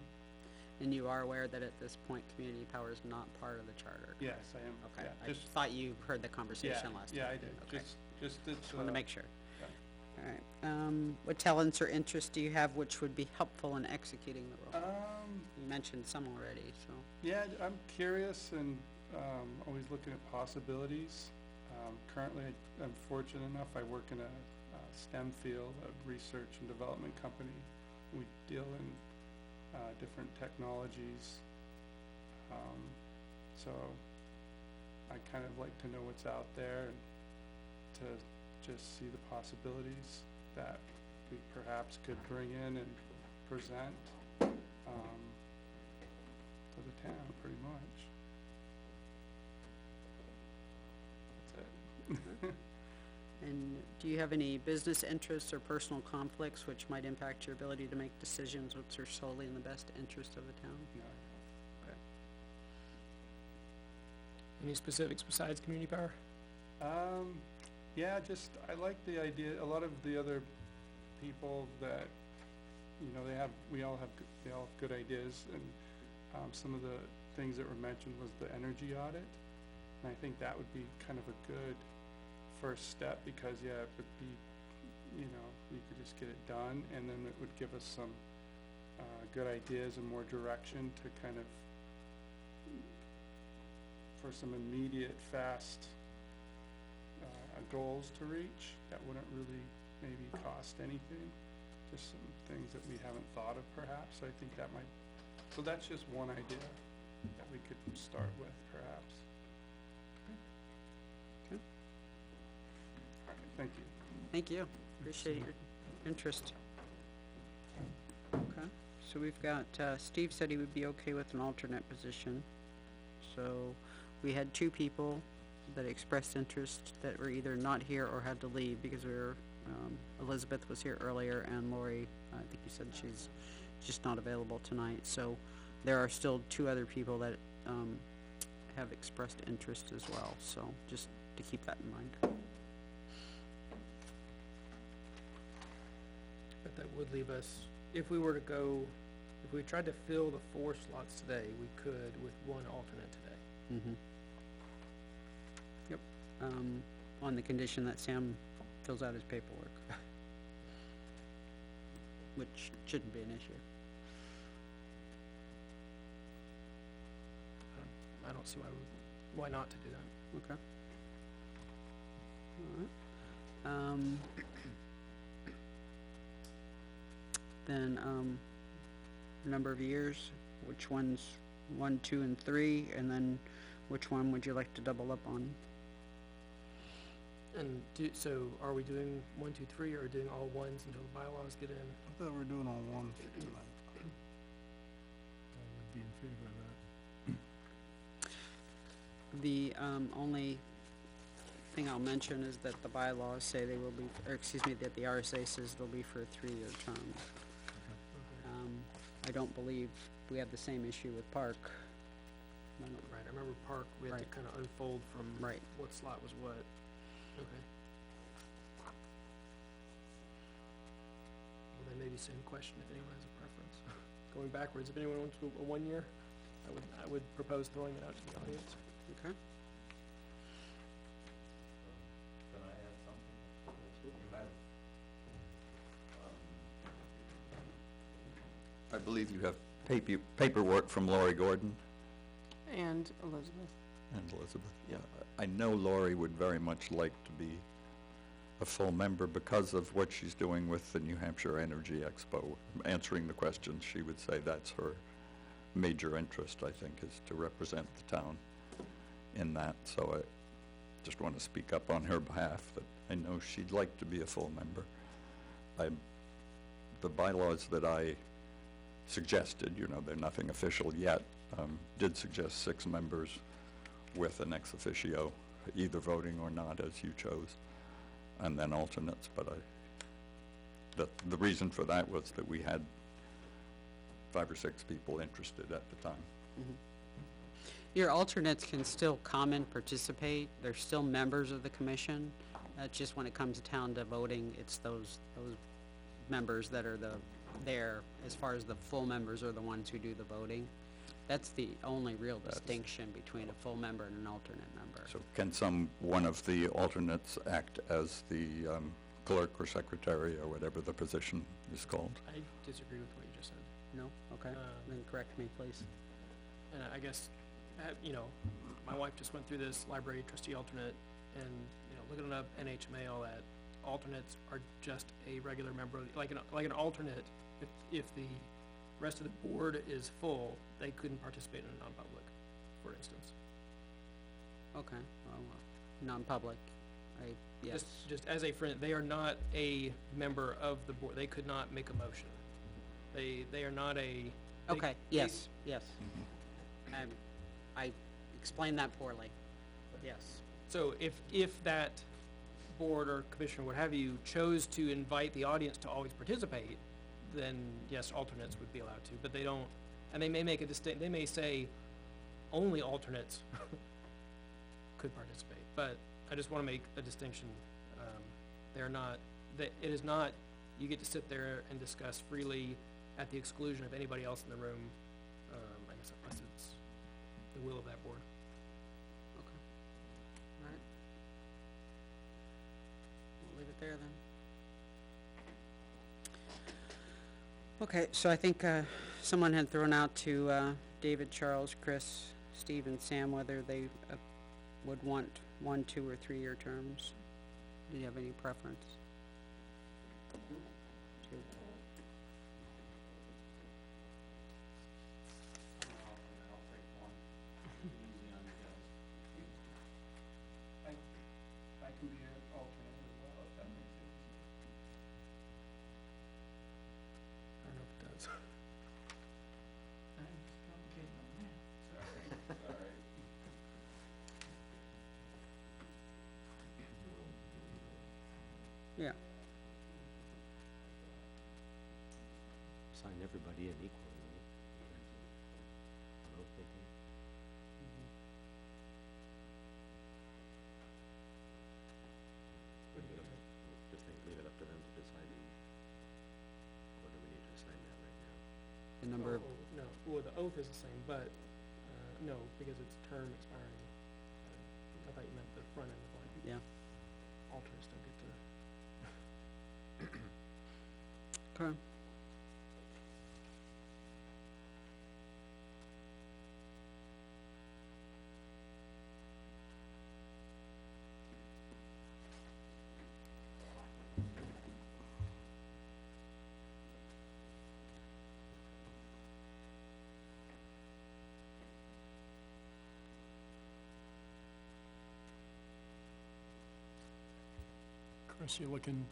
And you are aware that at this point, community power is not part of the charter? Yes, I am. Okay, Yeah, I thought you heard the conversation yeah, last time. yeah, I did. Okay. Just it's. Just wanted to make sure. yeah. All right, what talents or interests do you have which would be helpful in executing the role? You mentioned some already, so. Yeah, I'm curious and always looking at possibilities. Currently, I'm fortunate enough, I work in a STEM field, a research and development company. We deal in different technologies. So I kind of like to know what's out there and to just see the possibilities that we perhaps could bring in and present to the town, pretty much. That's it. And do you have any business interests or personal conflicts which might impact your ability to make decisions which are solely in the best interest of the town? No. Any specifics besides community power? Yeah, just, I like the idea, a lot of the other people that, you know, we all have good ideas, and, some of the things that were mentioned was the energy audit. And I think that would be kind of a good first step, because, yeah, it would be, you know, you could just get it done, and then it would give us some, good ideas and more direction to kind of, for some immediate, fast, goals to reach that wouldn't really maybe cost anything, just some things that we haven't thought of perhaps. I think that might, so that's just one idea that we could start with perhaps. Okay. Thank you. Thank you. Appreciate your interest. Okay, so we've got, Steve said he would be okay with an alternate position. So we had two people that expressed interest that were either not here or had to leave because we were, Elizabeth was here earlier, and Lori, I think you said she's just not available tonight. So there are still two other people that, have expressed interest as well, so just to keep that in mind. But that would leave us, if we were to go, if we tried to fill the 4 slots today, we could with one alternate today. Mm-hmm. Yep, on the condition that Sam fills out his paperwork. Which shouldn't be an issue. I don't see why not to do that. Okay. Alright. Then, number of years, which ones, 1, 2, and 3, and then which one would you like to double up on? And so are we doing 1, 2, 3, or doing all ones until the bylaws get in? I thought we were doing all one tonight. I would be in favor of that. The, only thing I'll mention is that the bylaws say they will be, or excuse me, that the RSA says they'll be for a 3-year term. I don't believe we have the same issue with Park. Right, I remember Park, we had to Right. kind of unfold from Right. what slot was what. Okay. Well, then maybe same question if anyone has a preference. Going backwards, if anyone wants a 1 year, I would propose throwing it out to the audience. Okay. Can I add something? You have, I believe you have paperwork from Lori Gordon And Elizabeth. and Elizabeth. Yeah, I know Lori would very much like to be a full member because of what she's doing with the New Hampshire Energy Expo. Answering the questions, she would say that's her major interest, I think, is to represent the town in that. So I just want to speak up on her behalf that I know she'd like to be a full member. The bylaws that I suggested, you know, they're nothing official yet, did suggest 6 members with an ex officio, either voting or not as you chose, and then alternates. But the reason for that was that we had 5 or 6 people interested at the time. Mm-hmm. Your alternates can still comment, participate, they're still members of the commission. Just when it comes to town to voting, it's those members that are there, as far as the full members are the ones who do the voting. That's the only real distinction between a full member and an alternate member. So can one of the alternates act as the clerk or secretary or whatever the position is called? I disagree with what you just said. No? Okay, then correct me, please. And I guess, you know, my wife just went through this library trustee alternate, and, you know, looking up NHMA, all that, alternates are just a regular member, like an alternate, if the rest of the board is full, they couldn't participate in a non-public, for instance. Okay, well, non-public, yes. Just as a friend, they are not a member of the board, they could not make a motion. They are not a. Okay, yes, yes. I explained that poorly, yes. So if that board or commissioner, what have you, chose to invite the audience to always participate, then yes, alternates would be allowed to, but they don't, and they may make a they may say only alternates could participate, but I just wanna make a distinction. They're not, that it is not, you get to sit there and discuss freely at the exclusion of anybody else in the room, I guess unless it's the will of that board. Okay. Alright. We'll leave it there then. Okay, so I think, someone had thrown out to, David, Charles, Chris, Steve, and Sam whether they, would want 1, 2, or 3-year terms. Do you have any preference? Two. I can be an alternate as well, if that makes it easier. I don't know if it does. I'm complicated on that. Sorry. Yeah. Sign everybody in equally, right? In terms of oath taking. Just think, leave it up to them to decide, or do we need to assign that right now? The number of, No, well, the oath is the same, but, no, because it's term expiring. I thought you meant the front end of like, yeah. alternates don't get to. Okay. Chris, you looking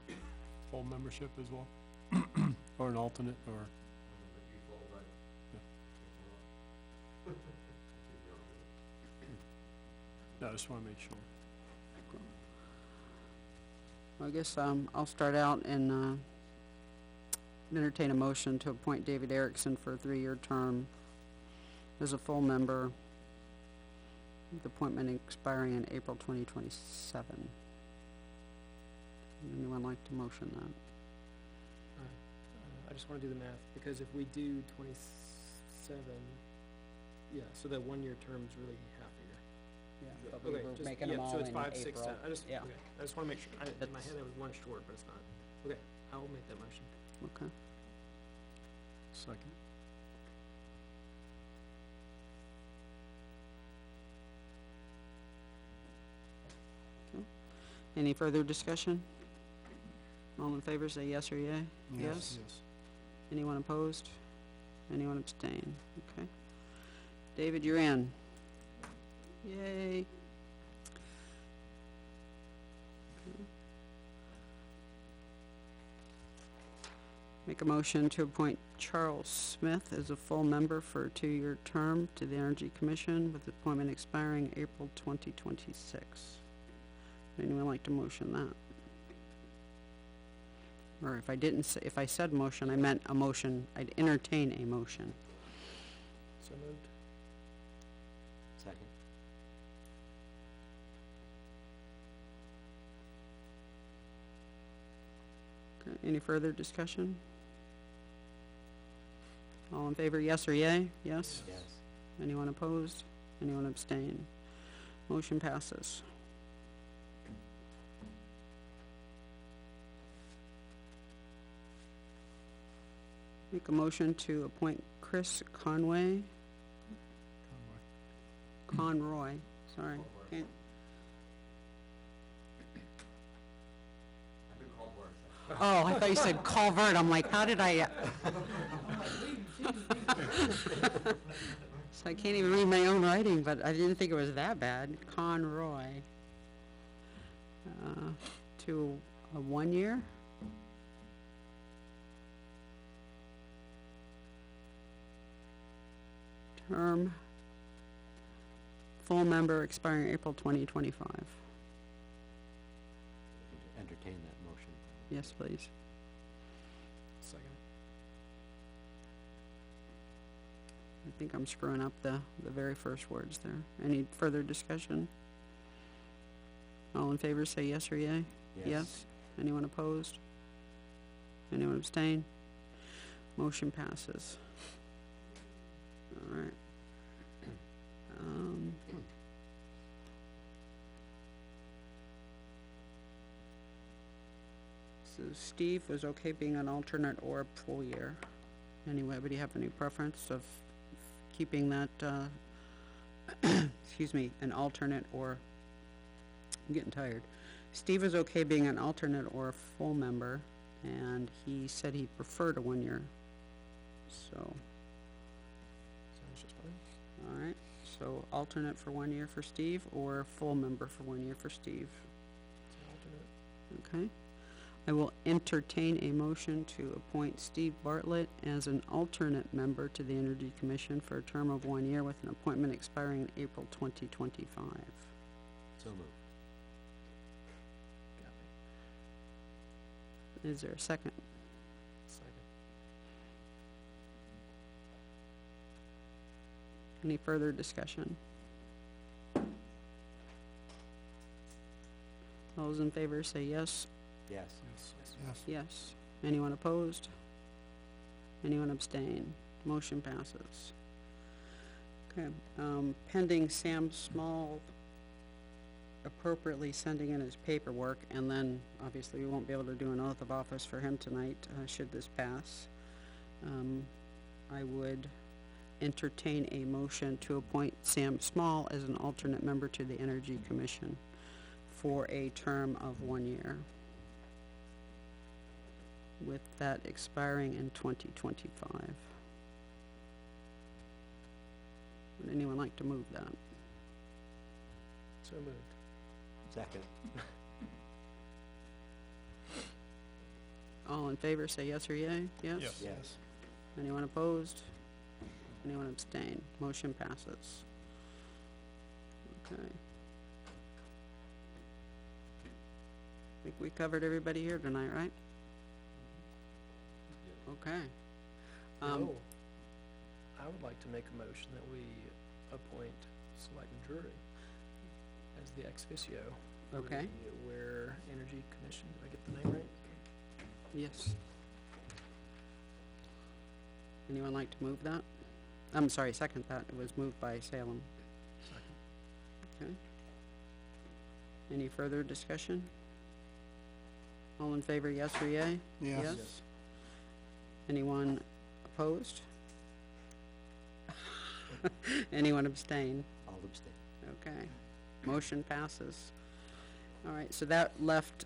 full membership as well? Or an alternate, or? No, I just wanna make sure. I guess, I'll start out and, entertain a motion to appoint David Erickson for a 3-year term as a full member, with appointment expiring in April 2027. Would anyone like to motion that? I just wanna do the math, because if we do 27, yeah, so that 1-year term's really half a year. Yeah, but we were just- making yeah, them all so in it's 5, 6, April. 10. I just, Yeah. okay, I just wanna make sure, in my That's- head I was 1 short, but it's not. Okay, I will make that motion. Okay. Second. Any further discussion? All in favor, say yes or yea. Yes? Yes. Anyone opposed? Anyone abstain? Okay. David, you're in. Yay. Okay. Make a motion to appoint Charles Smith as a full member for a 2-year term to the Energy Commission with appointment expiring April 2026. Anyone like to motion that? Or if I didn't say, if I said motion, I meant a motion, I'd entertain a motion. So moved. Second. Okay, any further discussion? All in favor, yes or yay? Yes? Yes. Anyone opposed? Anyone abstain? Motion passes. Make a motion to appoint Chris Conroy, sorry. Can't- Oh, I thought you said Culvert, I'm like, how did I? So I can't even read my own writing, but I didn't think it was that bad. Conroy. To a 1-year? Term, full member expiring April 2025. Entertain that motion. Yes, please. Second. I think I'm screwing up the very first words there. Any further discussion? All in favor, say yes or yay. Yes. Anyone opposed? Anyone abstain? Motion passes. All right. So Steve was okay being an alternate or a full year. Anybody have any preference of keeping that, excuse me, an alternate or, I'm getting tired. Steve was okay being an alternate or a full member, and he said he preferred a 1 year. So, Sounds just fine. all right, so alternate for 1 year for Steve, or full member for 1 year for Steve? It's an alternate. Okay. I will entertain a motion to appoint Steve Bartlett as an alternate member to the Energy Commission for a term of 1 year with an appointment expiring in April 2025. So moved. Is there a second? Second. Any further discussion? All those in favor say yes. Yes. Yes. Yes. Anyone opposed? Anyone abstain? Motion passes. Okay, pending Sam Small appropriately sending in his paperwork, and then obviously we won't be able to do an oath of office for him tonight, should this pass. I would entertain a motion to appoint Sam Small as an alternate member to the Energy Commission for a term of 1 year, with that expiring in 2025. Would anyone like to move that? So moved. Second. All in favor, say yes or yay. Yes? Yes. Anyone opposed? Anyone abstain? Motion passes. Okay. Think we covered everybody here tonight, right? Okay. No. I would like to make a motion that we appoint Selectman Drury as the ex officio. for Okay. the Weare Energy Commission. Did I get the name right? Yes. Anyone like to move that? I'm sorry, second that. It was moved by Salem. Second. Okay. Any further discussion? All in favor, yes or yay? Yes. Yes. Anyone opposed? Anyone abstain? I'll abstain. Okay. Motion passes. All right, so that left,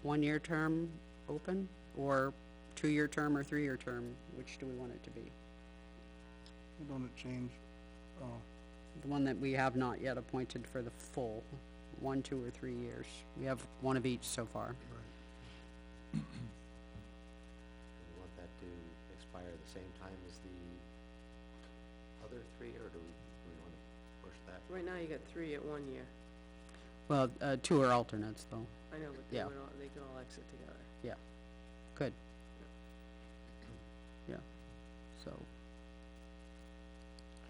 one-year term open, or 2-year term or 3-year term? Which do we want it to be? Don't it change? Oh, The one that we have not yet appointed for the full 1, 2, or 3 years. We have one of each so far. Do you want that to expire the same time as the other 3, or do we want to push that? Right now, you got 3 at 1 year. Well, 2 are alternates, though. I know, but Yeah. they could all exit together. Yeah. Good. Yeah. So,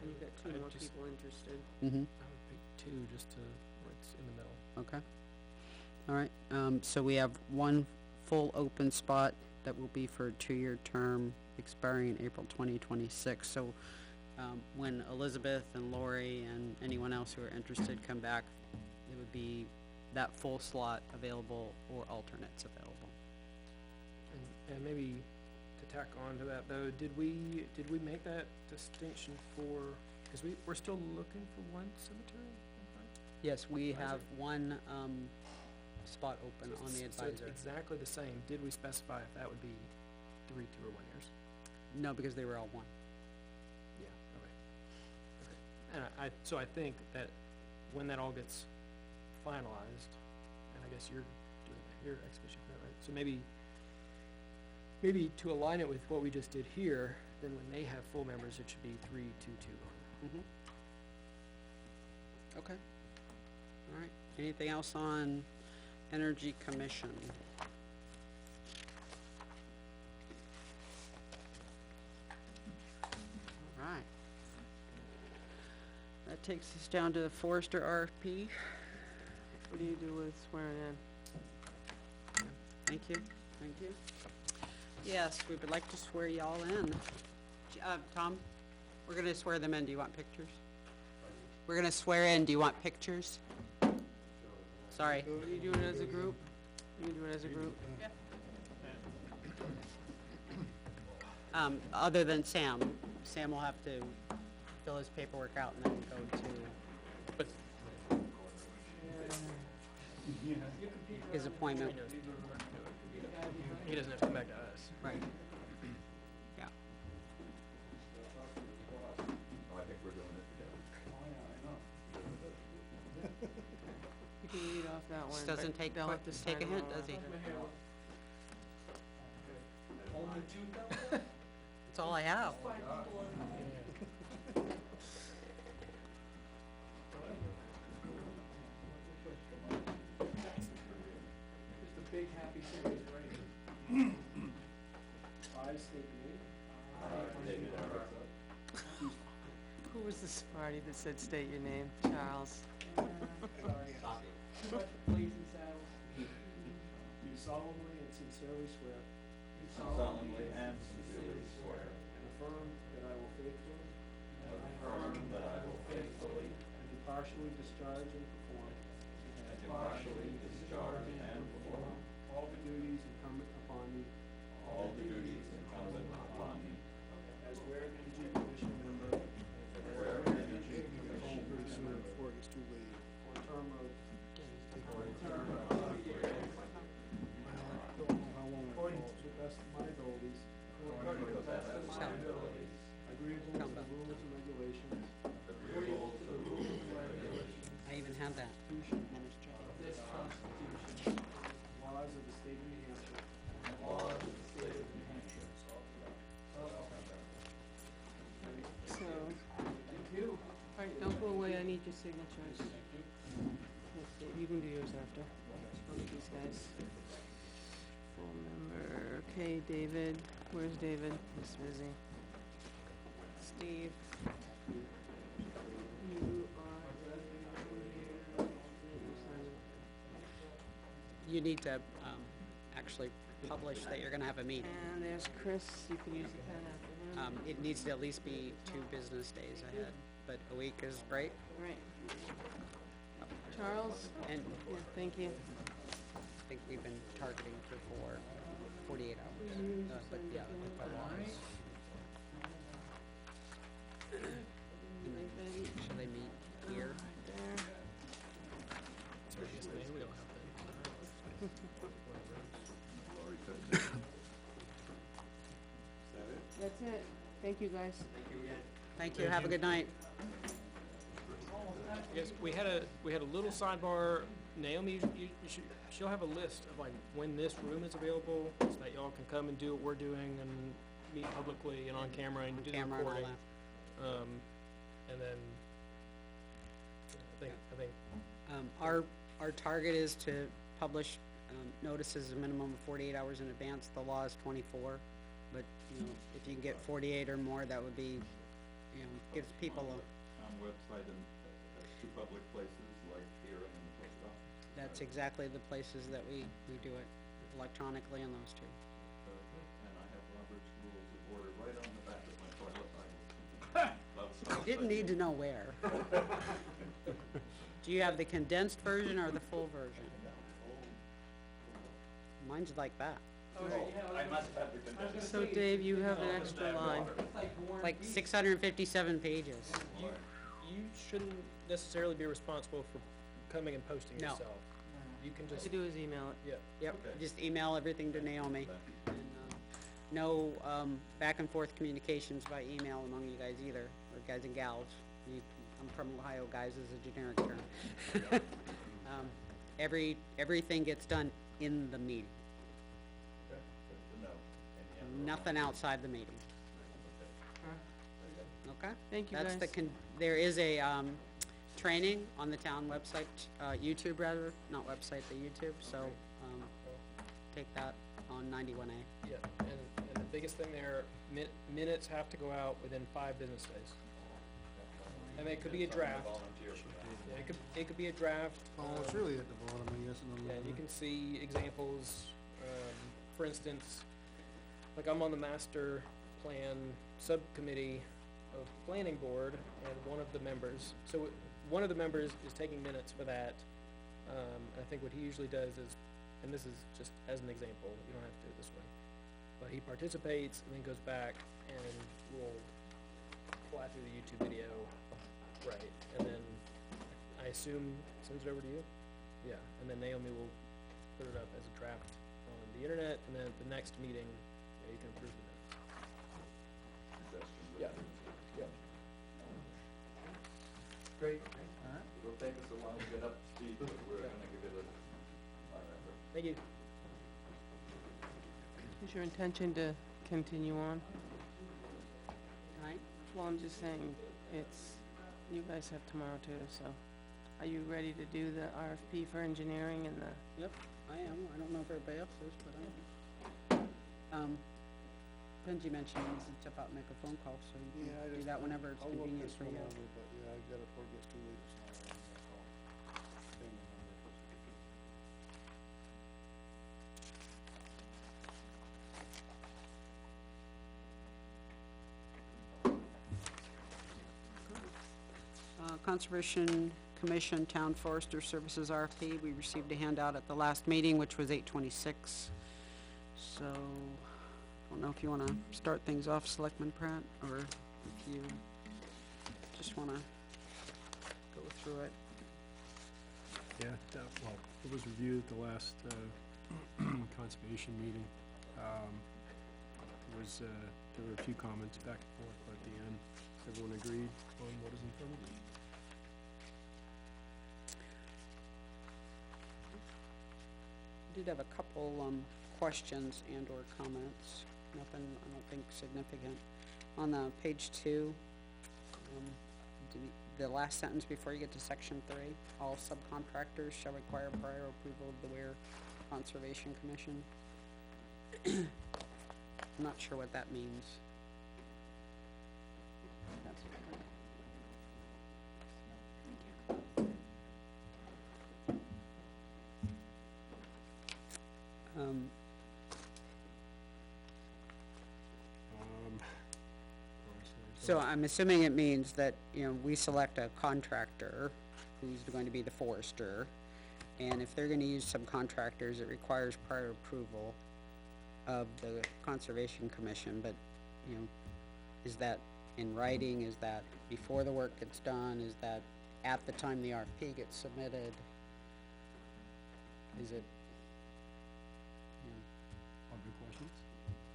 And you've got 2 I'd more just- people interested. mm-hmm. I would pick 2 just to, where it's in the middle. Okay. All right, so we have one full open spot that will be for a 2-year term expiring in April 2026. So, when Elizabeth and Lori and anyone else who are interested come back, it would be that full slot available or alternates available. And maybe to tack on to that though, did we make that distinction for, cause we're still looking for one cemetery? Yes, we Is have it- one, spot open on the So it's advisor. exactly the same. Did we specify if that would be 3, 2, or 1 years? No, because they were all one. Yeah. Okay. And so I think that when that all gets finalized, and I guess you're doing your ex officio for that, right? So maybe to align it with what we just did here, then when they have full members, it should be 3, 2, 2. Mm-hmm. Okay. All right. Anything else on Energy Commission? All right. That takes us down to the Forester RFP. What do you do with swearing in? Thank you, thank you. Yes, we would like to swear y'all in. Tom, we're gonna swear them in, do you want pictures? We're gonna swear in, do you want pictures? Sorry. Are you doing it as a group? You can do it as a group? Other than Sam. Sam will have to fill his paperwork out and then go to his appointment. He doesn't have to come back to us. Right. Yeah. Oh, I think we're doing it together. You can read off that one. This doesn't take, They'll have to take a sign hint, all does he? off. That's all I have. Just a big happy Sunday, right? I state your name. Who was the Smarty that said state your name? Charles. Blazing Saddles. Do solemnly and sincerely swear. Do solemnly and sincerely swear. And affirm that I will faithfully. And affirm that I will faithfully. And impartially discharge and perform. And impartially discharge and perform. All the duties incumbent upon me. All the duties incumbent upon me. As Weare Energy Commission member. As Weare Energy Commission Pretty soon member. before it gets too late. For a term of. For a term of 5 years. I don't know how long it According falls. to the best of my abilities. According to the best of my abilities. Agreeable to the rules and regulations. Agreeable to the rules and regulations. I even have that. This Constitution. Laws of the state of New Hampshire. Laws of the state of New Hampshire. So, Thank you. alright, don't go away, I need your signatures. Yes, Dave, you can do yours after. I'll get these guys. Full member, okay, David, where's David? He's busy. Steve. You are. You need to, actually publish that you're gonna have a meeting. And there's Chris, you can use the pen after him. It needs to at least be 2 business days ahead, but a week is great. Right. Charles? And Yeah, thank you. I think we've been targeting for 48 hours. But yeah, by law is- should they meet here? There. So I guess maybe we don't have That's it. Thank you, guys. Thank you, have a good night. Yes, we had a little sidebar. Naomi, she'll have a list of like when this room is available, so that y'all can come and do what we're doing and meet publicly and on camera and do the Camera and all recording. that. And then, I think, Our target is to publish, notices a minimum of 48 hours in advance. The law is 24, but, you know, if you can get 48 or more, that would be, you know, gives people a, On website and 2 public places like here and in the post office. that's exactly the places that we do it, electronically in those 2. And I have Robert's Rules of Order right on the back of my toilet Bible. Didn't need to know where. Do you have the condensed version or the full version? Mine's like that, I must have the conditions. So Dave, you have an extra line. like 657 pages. you shouldn't necessarily be responsible for coming and posting No. yourself. You can All just, you do is email it. yeah. Yep, just email everything to Naomi. And, no, back and forth communications by email among you guys either, or guys and gals. I'm from Ohio, guys is a generic term. Everything gets done in the meeting, nothing outside the meeting. Okay? Thank you, That's the guys. there is a, training on the town website, YouTube rather, not website, the YouTube, so, take that on 91A. Yeah, and the biggest thing there, minutes have to go out within 5 business days. I mean, it could be a draft. Yeah, it could be a draft. Oh, it's really at the bottom, I guess, in the Yeah, middle. you can see examples, for instance, like I'm on the master plan subcommittee of planning board, and one of the members, one of the members is taking minutes for that. I think what he usually does is, and this is just as an example, you don't have to do it this way, but he participates and then goes back and will fly through the YouTube video, right, and then I assume sends it over to you? Yeah, and then Naomi will put it up as a draft on the internet, and then at the next meeting, you can approve the minutes. Yeah, yeah. Great. It'll take us a while to get up to speed, but we're gonna give it our effort. Thank you. Is your intention to continue on? Right? Well, I'm just saying, you guys have tomorrow too, so. Are you ready to do the RFP for engineering and the? Yep, I am. I don't know if everybody else is, but I am. Benji mentioned he needs to step out and make a phone call, so you Yeah, I can do just, that whenever it's I'll look convenient this for one you. over, but yeah, I gotta, before it gets too late, it's not, I'm gonna call. Family member. Conservation Commission Town Forester Services RFP, we received a handout at the last meeting, which was 8/26. So, don't know if you wanna start things off, Selectman Pratt, or if you just wanna go through it. Yeah, well, it was reviewed at the last, conservation meeting. There were a few comments back and forth, but at the end, everyone agreed on what is in front of you. Did have a couple, questions and or comments, nothing, I don't think significant. On the page 2, the last sentence before you get to section 3, all subcontractors shall require prior approval of the Weare Conservation Commission. I'm not sure what that means. That's okay. So I'm assuming it means that, we select a contractor who's going to be the forester, and if they're gonna use subcontractors, it requires prior approval of the Conservation Commission, but, is that in writing, is that before the work gets done, is that at the time the RFP gets submitted? Is it, All good questions?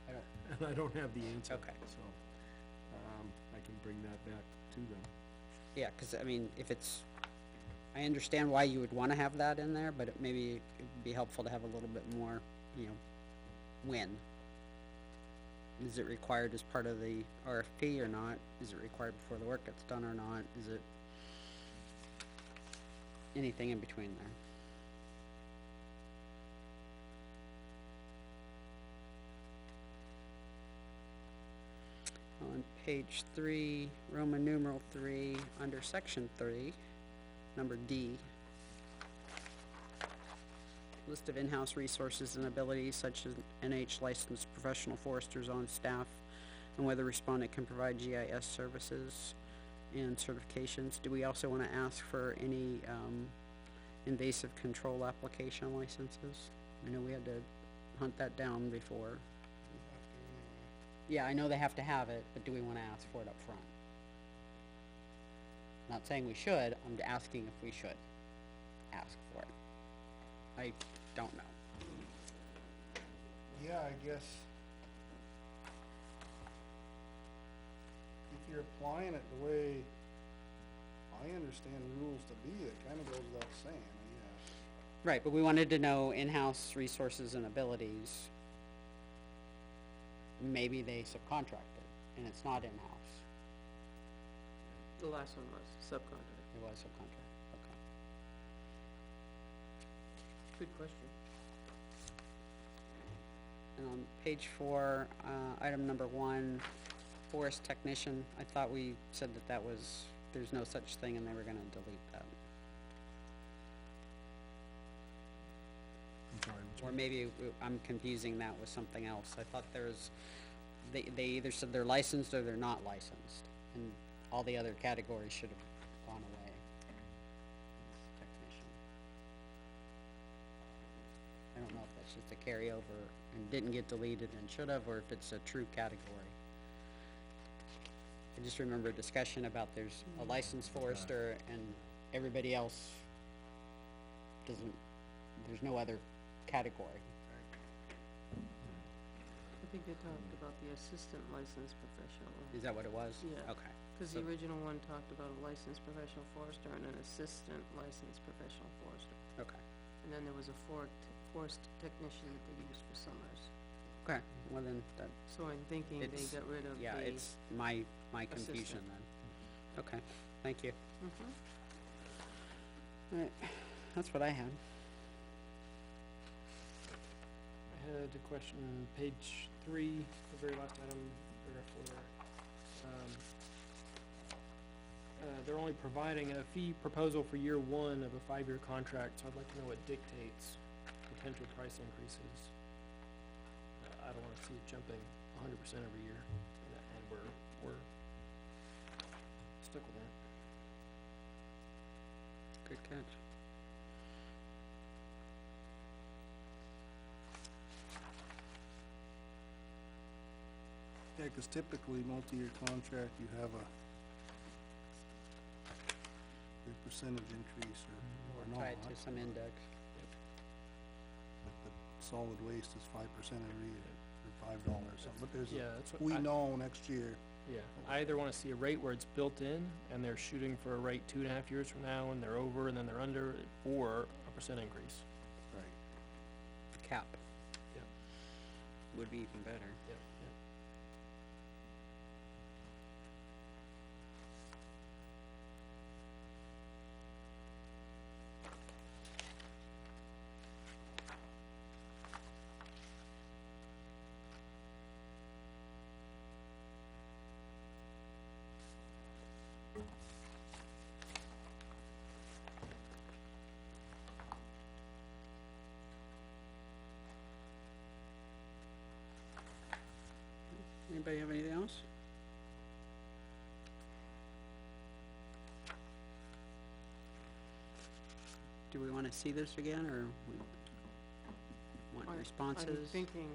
I don't, And I don't have the answer. Okay. So, I can bring that back to them. yeah, 'cause I mean, if it's, I understand why you would wanna have that in there, but maybe it would be helpful to have a little bit more, when. Is it required as part of the RFP or not? Is it required before the work gets done or not? Is it anything in between there? On page 3, Roman numeral 3, under section 3, number D. List of in-house resources and abilities such as NH licensed professional foresters on staff, and whether respondent can provide GIS services and certifications. Do we also wanna ask for any, invasive control application licenses? I know we had to hunt that down before. Yeah, I know they have to have it, but do we wanna ask for it up front? Not saying we should, I'm asking if we should ask for it. I don't know. Yeah, I guess. If you're applying it the way I understand rules to be, it kinda goes without saying, I guess. Right, but we wanted to know in-house resources and abilities. Maybe they subcontracted, and it's not in-house. The last one was subcontract. It was subcontract, okay. Good question. And on page 4, item number 1, forest technician, I thought we said that was there's no such thing and they were gonna delete that. I'm sorry, which Or one? maybe I'm confusing that with something else. I thought there's, they either said they're licensed or they're not licensed, and all the other categories should have gone away. Technician. I don't know if that's just a carryover and didn't get deleted and should have, or if it's a true category. I just remember a discussion about there's a licensed forester and everybody else doesn't, there's no other category. I think they talked about the assistant licensed professional. Is that what it was? Yeah. Okay. Cause So- the original one talked about a licensed professional forester and an assistant licensed professional forester. Okay. And then there was a forest technician that they used for summers. Okay, well then, that, So I'm thinking they It's- got rid of the. yeah, it's my confusion assistant. then. Okay, thank you. Mhm. Alright, that's what I had. I had a question, page 3, the very last item, paragraph 4. They're only providing a fee proposal for year 1 of a 5-year contract, so I'd like to know what dictates potential price increases. I don't wanna see it jumping 100% every year, and we're stuck with that. Good catch. Yeah, 'cause typically, multi-year contract, you have a your percentage increase or not. Tied to some index. Like the solid waste is 5% every year, or $5 or something, but there's Yeah, that's what we I- know next year. Yeah, I either wanna see a rate where it's built in, and they're shooting for a rate 2.5 years from now, and they're over, and then they're under, or a percent increase. Right. Cap. Yep. Would be even better. Yep, yep. Anybody have anything else? Do we wanna see this again, or we want I'm responses? thinking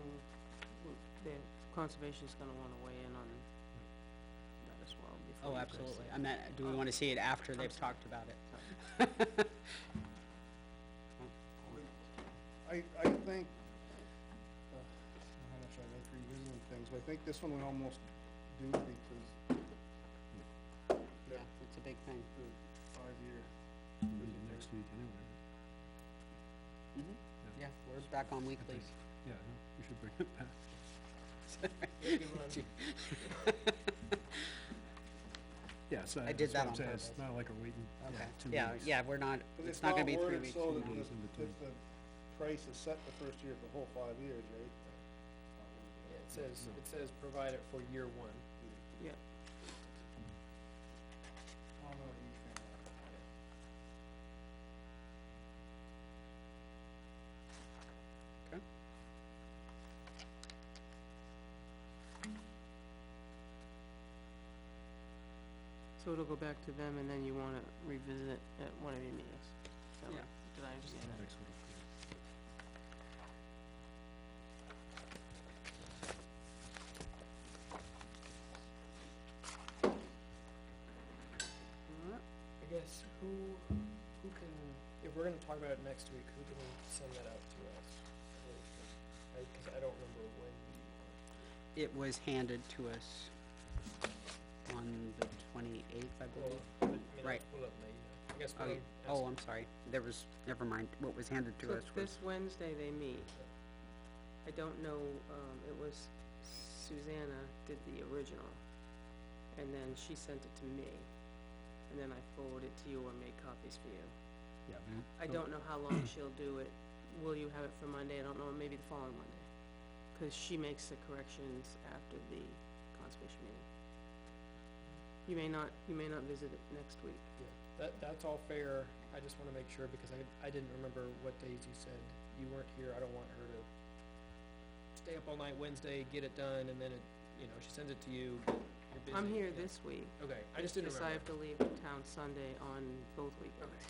that conservation's gonna wanna weigh in on that as well before. Oh, you guys absolutely. say. I meant, do we wanna see it after they've sorry. talked about it? I think, how much I like revisiting things, but I think this one we almost do because Yeah, it's a big thing. the 5-year. Next week anyway. Mm-hmm. Yeah, we're back on weeklies. Yeah, no, we should bring it back. Yeah, so I did that's that what I'm on saying, it's purpose. not like we're waiting, Okay, 2 yeah, weeks. yeah, we're not, But it's not gonna be 3 worded weeks. so from that now. if the price is set the first year for the whole 5 years, right? Yeah, it says provide it for year 1. Yeah, I'll know each thing. Okay. so it'll go back to them and then you wanna revisit at one of your meetings. Is that Yeah. right? Did I understand that? Next week. I guess who can, if we're gonna talk about it next week, who can send that out to us? Cause I don't remember when we. It was handed to us on the 28th, I believe. Right. Pull up my email. I guess Oh, what yeah. I'm Oh, I'm sorry. There was, never mind. What was handed to So us was, this Wednesday they meet. I don't know, it was Susanna did the original, and then she sent it to me, and then I forwarded it to you or made copies for you. Yeah. I don't know how long she'll do it. Will you have it for Monday? I don't know, maybe the following Monday. Cause she makes the corrections after the conservation meeting. You may not visit it next week. That's all fair, I just wanna make sure, because I didn't remember what days you said you weren't here, I don't want her to stay up all night Wednesday, get it done, and then she sends it to you, but you're busy. I'm here yeah. this week. Okay, I just didn't Because I remember. have to leave town Sunday on both weekends. Okay,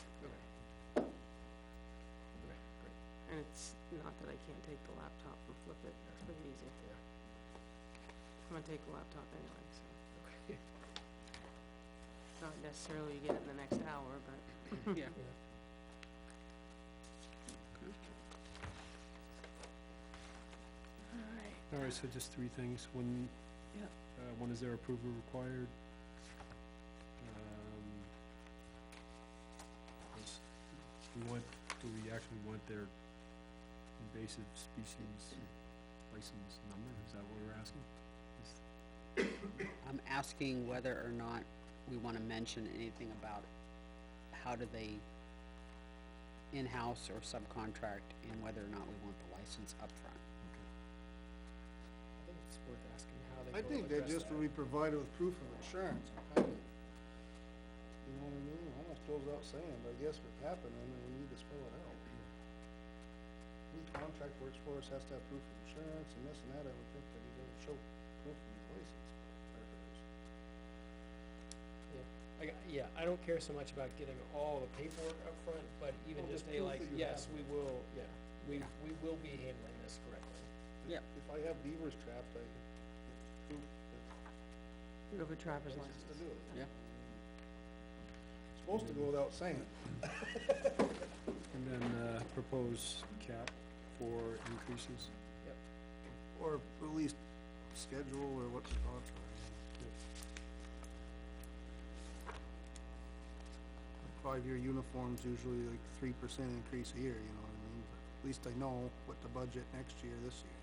great. And it's not that I can't take the laptop and flip it, it's pretty easy. Yeah. I'm gonna take the laptop anyway, so. Okay. Not necessarily you get it in the next hour, but. Yeah. Alright, so just three things. When, Yeah. when is their approval required? Do we actually want their invasive species license number? Is that what we're asking? I'm asking whether or not we wanna mention anything about how do they in-house or subcontract, and whether or not we want the license upfront. I think it's worth asking how they I go think that address just to be provided with proof of insurance, kind of, you know what I mean? Almost goes without saying, but I guess if it's happening, then we need to spell it out. Any contract works for us has to have proof of insurance and this and that, I would think that he doesn't show proof of his license. I don't care so much about getting all the paperwork up front, but even Well, just just say proof like, that you yes, have we will, we will be handling this correctly. Yep. If I have beavers trapped, I get proof that You have a trapper's license to license. do it. Yeah. It's supposed to go without saying. And then, propose cap for increases? Or at least schedule, or what's the contract? 5-year uniforms usually like 3% increase a year, you know what I mean? But at least I know what the budget next year, this year,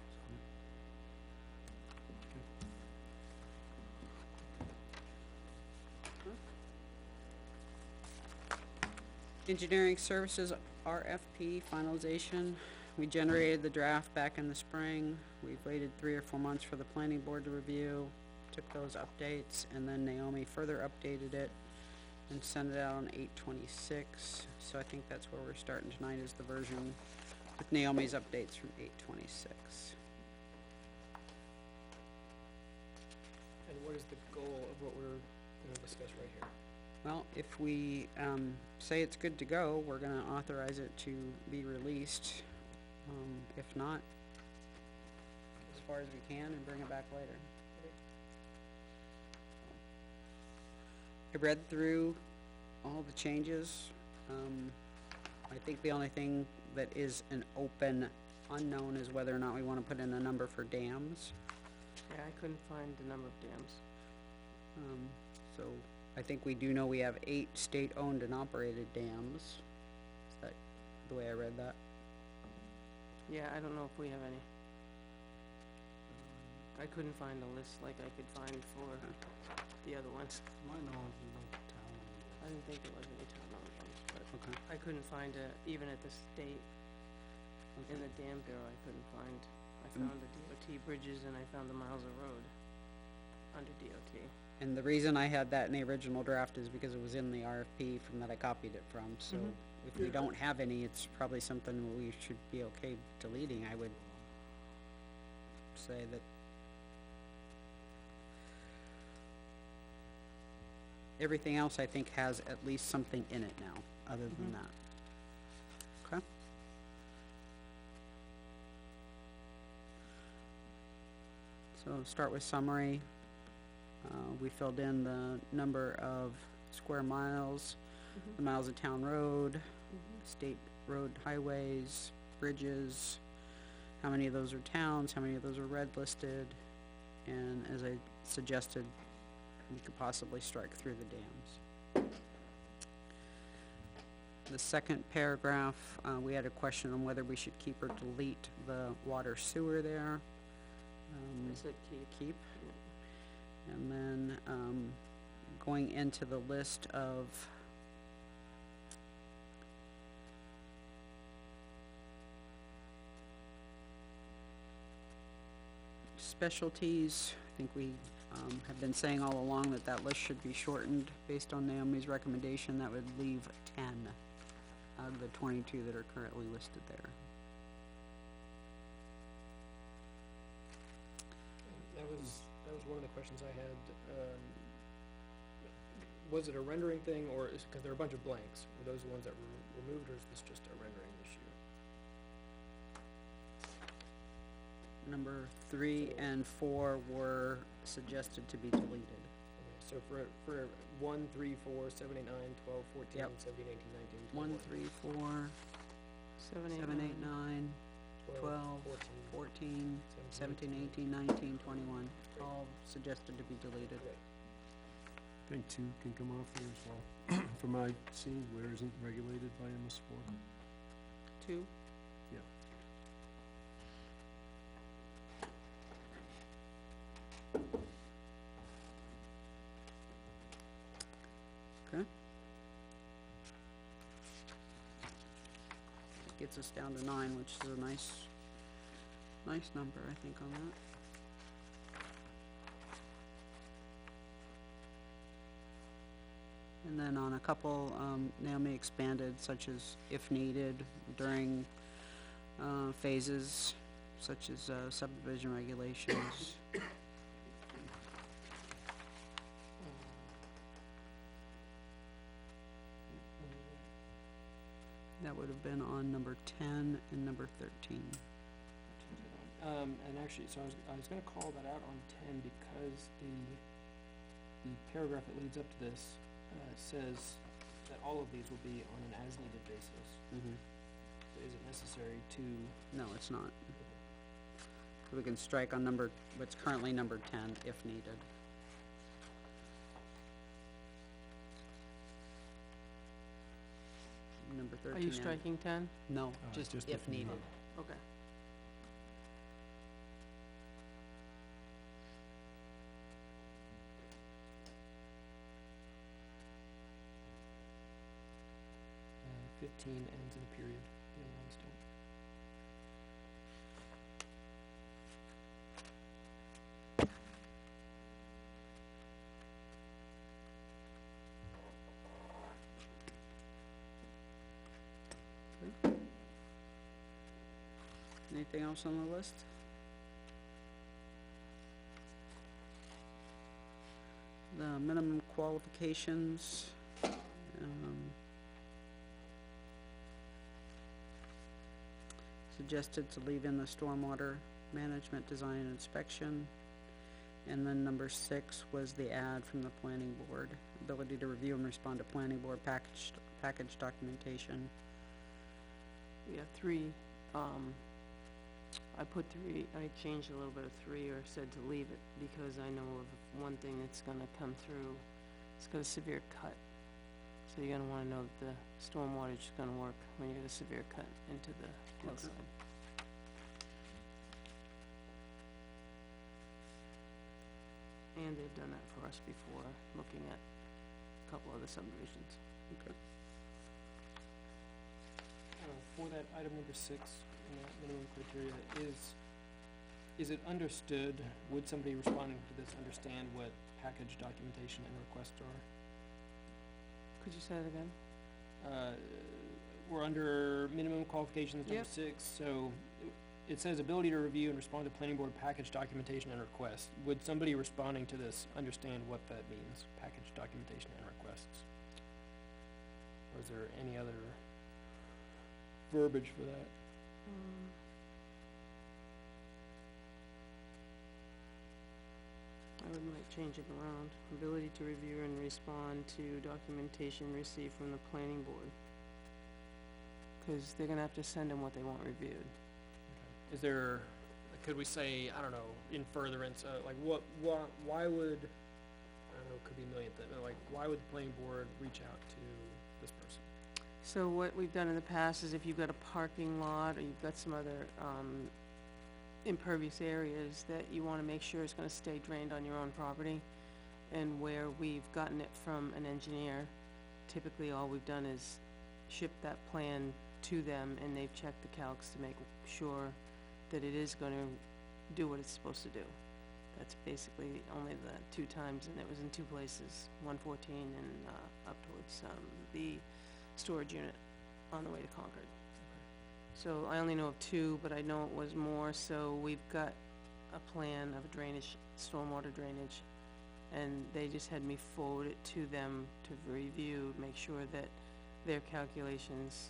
Engineering services RFP finalization. We generated the draft back in the spring. We've waited 3 or 4 months for the planning board to review, took those updates, and then Naomi further updated it and sent it out on 8/26. So I think that's where we're starting tonight, is the version with Naomi's updates from 8/26. And what is the goal of what we're gonna discuss right here? Well, if we, say it's good to go, we're gonna authorize it to be released. If not, as far as we can, and bring it back later. I read through all the changes. I think the only thing that is an open unknown is whether or not we wanna put in a number for dams. Yeah, I couldn't find the number of dams. So I think we do know we have 8 state-owned and operated dams. Is that the way I read that? Yeah, I don't know if we have any. I couldn't find a list like I could find for the other ones. My knowledge is like town. I didn't think there was any town-owned ones, but Okay. I couldn't find even at the state, in the dam bureau, I couldn't find. I found the DOT bridges and I found the miles of road under DOT. And the reason I had that in the original draft is because it was in the RFP from that I copied it from, so Mhm. if we don't have any, it's probably something we should be okay deleting. I would say that everything else, I think, has at least something in it now, other than that. Okay? So start with summary. We filled in the number of square miles, the miles of town road, state road, highways, bridges, how many of those are towns, how many of those are red listed, and as I suggested, we could possibly strike through the dams. The second paragraph, we had a question on whether we should keep or delete the water sewer there. I said keep. Keep. And then, going into the list of specialties, I think we have been saying all along that that list should be shortened. Based on Naomi's recommendation, that would leave 10 out of the 22 that are currently listed there. That was one of the questions I had. Was it a rendering thing, or is, because there are a bunch of blanks, were those the ones that were removed, or is this just a rendering issue? Number 3 and 4 were suggested to be deleted. Okay, so for 1, 3, 4, 7, 8, 9, 12, 14, Yep. 17, 18, 19, 1, 21. 3, 4, 7, 8, 9, 12, 14, 17, 18, 19, 21, all suggested to be deleted. I think 2 can come off there as well. From my seeing, where isn't regulated by MS4. 2? Yeah. Okay. Gets us down to 9, which is a nice number, I think, on that. And then on a couple, Naomi expanded, such as if needed during phases, such as subdivision regulations. That would have been on number 10 and number 13. And actually, so I was gonna call that out on 10 because the paragraph that leads up to this says that all of these will be on an as-needed basis. Mm-hmm. So is it necessary to? No, it's not. We can strike on what's currently number 10, if needed. Number 13. Are you striking 10? No, just if needed. Okay. And 15 ends in a period. The other ones don't. Anything else on the list? The minimum qualifications, suggested to leave in the stormwater management design and inspection. And then number 6 was the ad from the planning board, ability to review and respond to planning board package documentation. We have 3, I put 3, I changed a little bit of 3 or said to leave it because I know of one thing that's gonna come through. It's got a severe cut. So you're gonna wanna know that the stormwater is gonna work when you get a severe cut into the hillside. And they've done that for us before, looking at a couple other subdivisions. Okay. For that item number 6, in that minimum criteria, is it understood, would somebody responding to this understand what package documentation and requests are? Could you say that again? We're under minimum qualifications number Yep. 6, so it says ability to review and respond to planning board package documentation and requests. Would somebody responding to this understand what that means, package documentation and requests? Or is there any other verbiage for that? I might change it around. Ability to review and respond to documentation received from the planning board. Cause they're gonna have to send them what they want reviewed. Is there, could we say, I don't know, in furtherance, like why would, I don't know, it could be a million things, like why would the planning board reach out to this person? So what we've done in the past is if you've got a parking lot or you've got some other, impervious areas that you wanna make sure is gonna stay drained on your own property, and where we've gotten it from an engineer, typically all we've done is ship that plan to them, and they've checked the calcs to make sure that it is gonna do what it's supposed to do. That's basically only the 2 times, and it was in 2 places, 114 and, up towards, the storage unit on the way to Concord. So I only know of 2, but I know it was more, so we've got a plan of drainage, stormwater drainage, and they just had me forward it to them to review, make sure that their calculations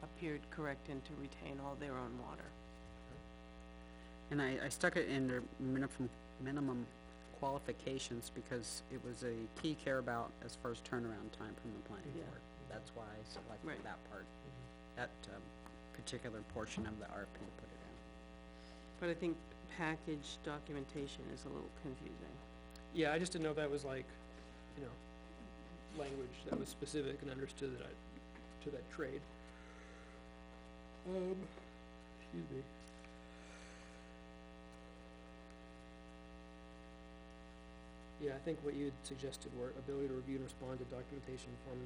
appeared correct and to retain all their own water. And I stuck it in their minimum qualifications because it was a key care about as far as turnaround time from the planning Yeah. board. That's why I selected Right. that part, that, particular portion of the RFP to put it in. But I think package documentation is a little confusing. Yeah, I just didn't know if that was like, you know, language that was specific and understood that to that trade. Excuse me. Yeah, I think what you had suggested were ability to review and respond to documentation from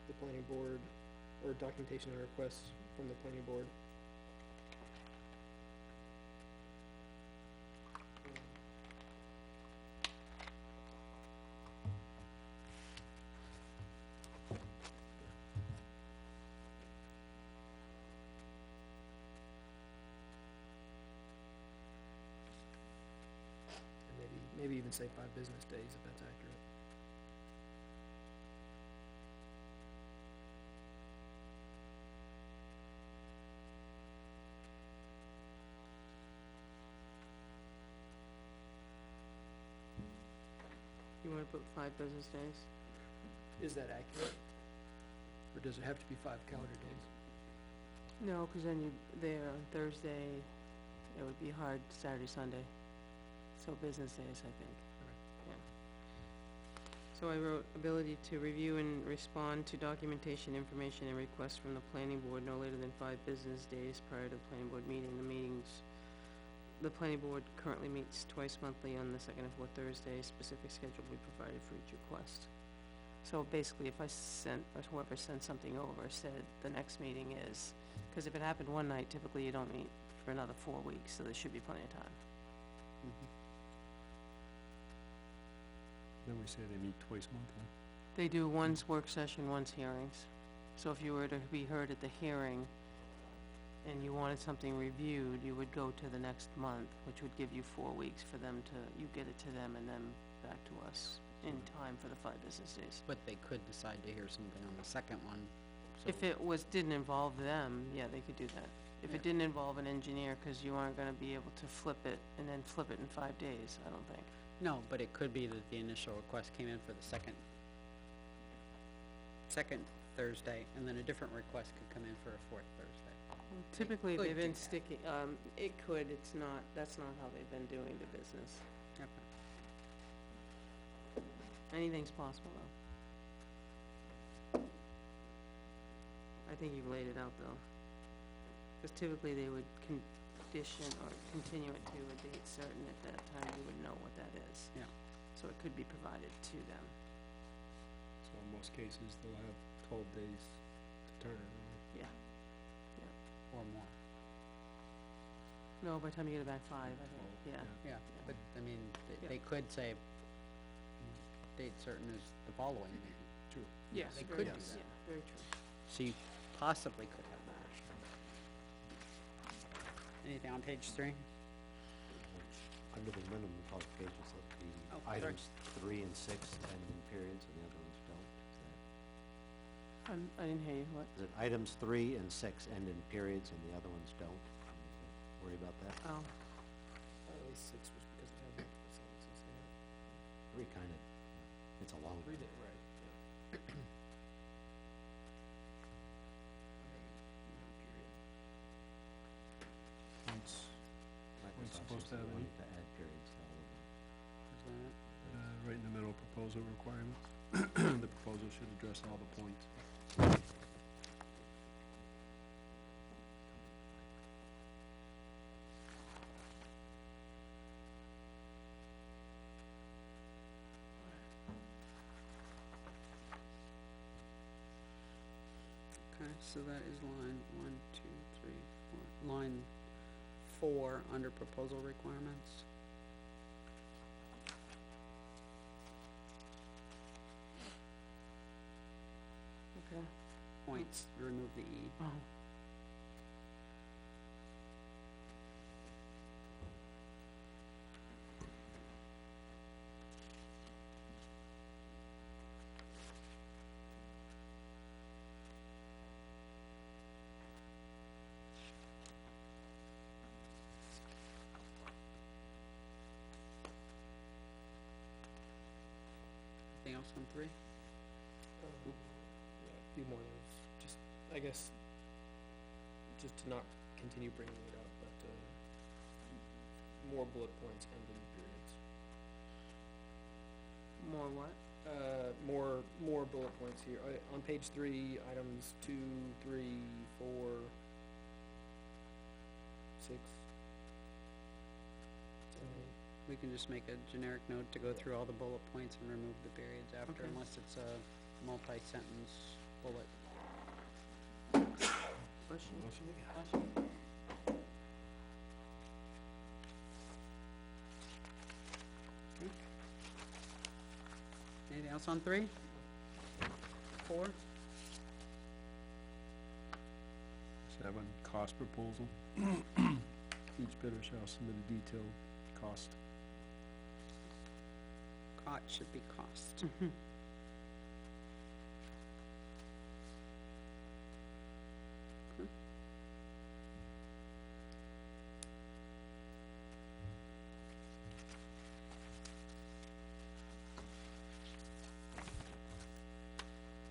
the planning board, or documentation and requests from the planning board. And maybe even say 5 business days if that's accurate. You wanna put 5 business days? Is that accurate? Or does it have to be 5 calendar days? No, 'cause then there on Thursday, it would be hard Saturday, Sunday. So business days, I think. Yeah. So I wrote ability to review and respond to documentation, information, and requests from the planning board no later than 5 business days prior to the planning board meeting. The planning board currently meets twice monthly on the second and fourth Thursdays. Specific schedule will be provided for each request. So basically, if I sent, or whoever sent something over said the next meeting is, because if it happened one night, typically you don't meet for another 4 weeks, so there should be plenty of time. Then we say they meet twice monthly. They do one's work session, one's hearings. So if you were to be heard at the hearing and you wanted something reviewed, you would go to the next month, which would give you 4 weeks for them to, you get it to them and then back to us in time for the 5 business days. But they could decide to hear something on the second one, so. If it didn't involve them, yeah, they could do that. If Yeah. it didn't involve an engineer, 'cause you aren't gonna be able to flip it and then flip it in 5 days, I don't think. No, but it could be that the initial request came in for the second Thursday, and then a different request could come in for a 4th Thursday. Typically, could they've been do that. sticking, it could, it's not, that's not how they've been doing the business. Okay. Anything's possible, though. I think you've laid it out, though. Because typically they would condition or continue it to a date certain. At that time, you would know what that is. Yeah. So it could be provided to them. So in most cases, they'll have 12 days to turn it Yeah. Or more. No, by the time you get it back 5, I think, yeah. Yeah, but, I mean, Yeah. they could say, date certain is the following meeting. True. Yes, They very could true. do that. Yeah, very true. So you possibly could have that. Anything on page 3? Under the minimum qualifications, that Oh, the sorry. items 3 and 6 end in periods and the other ones don't. I didn't hear you, what? Is that items 3 and 6 end in periods and the other ones don't? Worry about that? Oh, At least 6 was because it had multiple sentences in it. 3 kind of, it's a long. Read it, right, yeah. Once, Microsoft supposed says to they have any? wanted to add periods to all of them. right in the middle, proposal requirements. The proposal should address all the points. Okay, so that is line 1, 2, 3, 4. Line 4 under proposal requirements. Okay. points, remove the E. Oh. Anything else on 3? Yeah, a few more of those, just, I guess, just to not continue bringing it up, but, more bullet points ending periods. More what? More bullet points here, on page 3, items 2, 3, 4, 6. We can just make a generic note to go through all the bullet points and remove the periods after, Okay. unless it's a multi-sentence bullet. Bless you. Anything else on 3? 4? 7, cost proposal. Each bidder shall submit a detailed cost. Cot should be cost. Okay.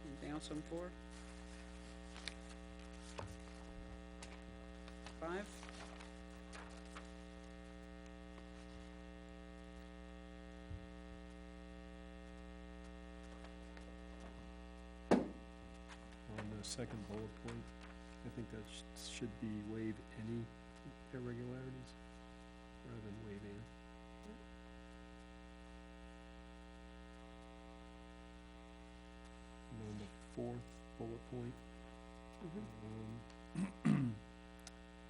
Anything else on 4? 5? On the second bullet point, I think that should be waive any irregularities rather than waive in. And on the fourth bullet point,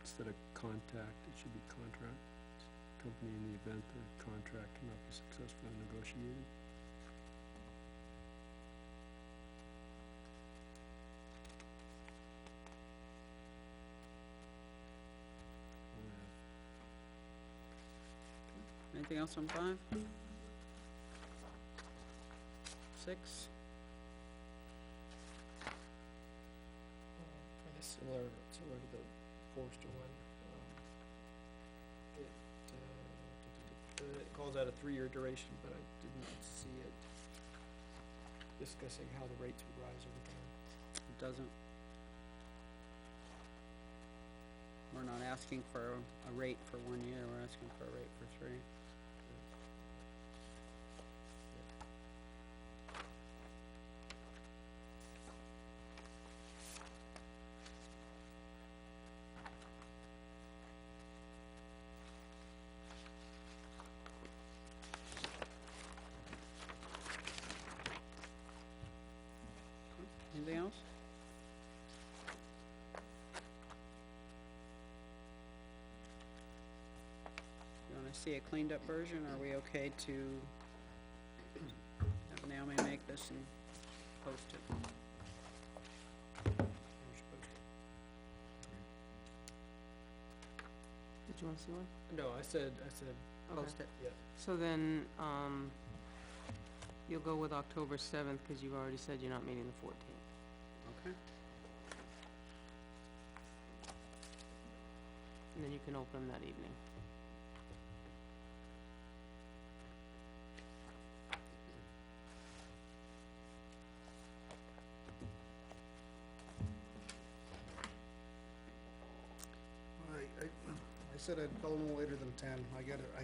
instead of contact, it should be contract. Company in the event the contract cannot be successfully negotiated. Anything else on 5? 6? I guess similar to the Forester one. It calls out a 3-year duration, but I didn't see it discussing how the rates would rise over time. It doesn't. We're not asking for a rate for 1 year, we're asking for a rate for 3. Anything else? You wanna see a cleaned up version, or are we okay to have Naomi make this and post it? Did you wanna see one? No, I said, Post it. yeah. So then, you'll go with October 7th, cause you've already said you're not meeting the 14th. Okay. And then you can open them that evening. I said I'd call no later than 10. I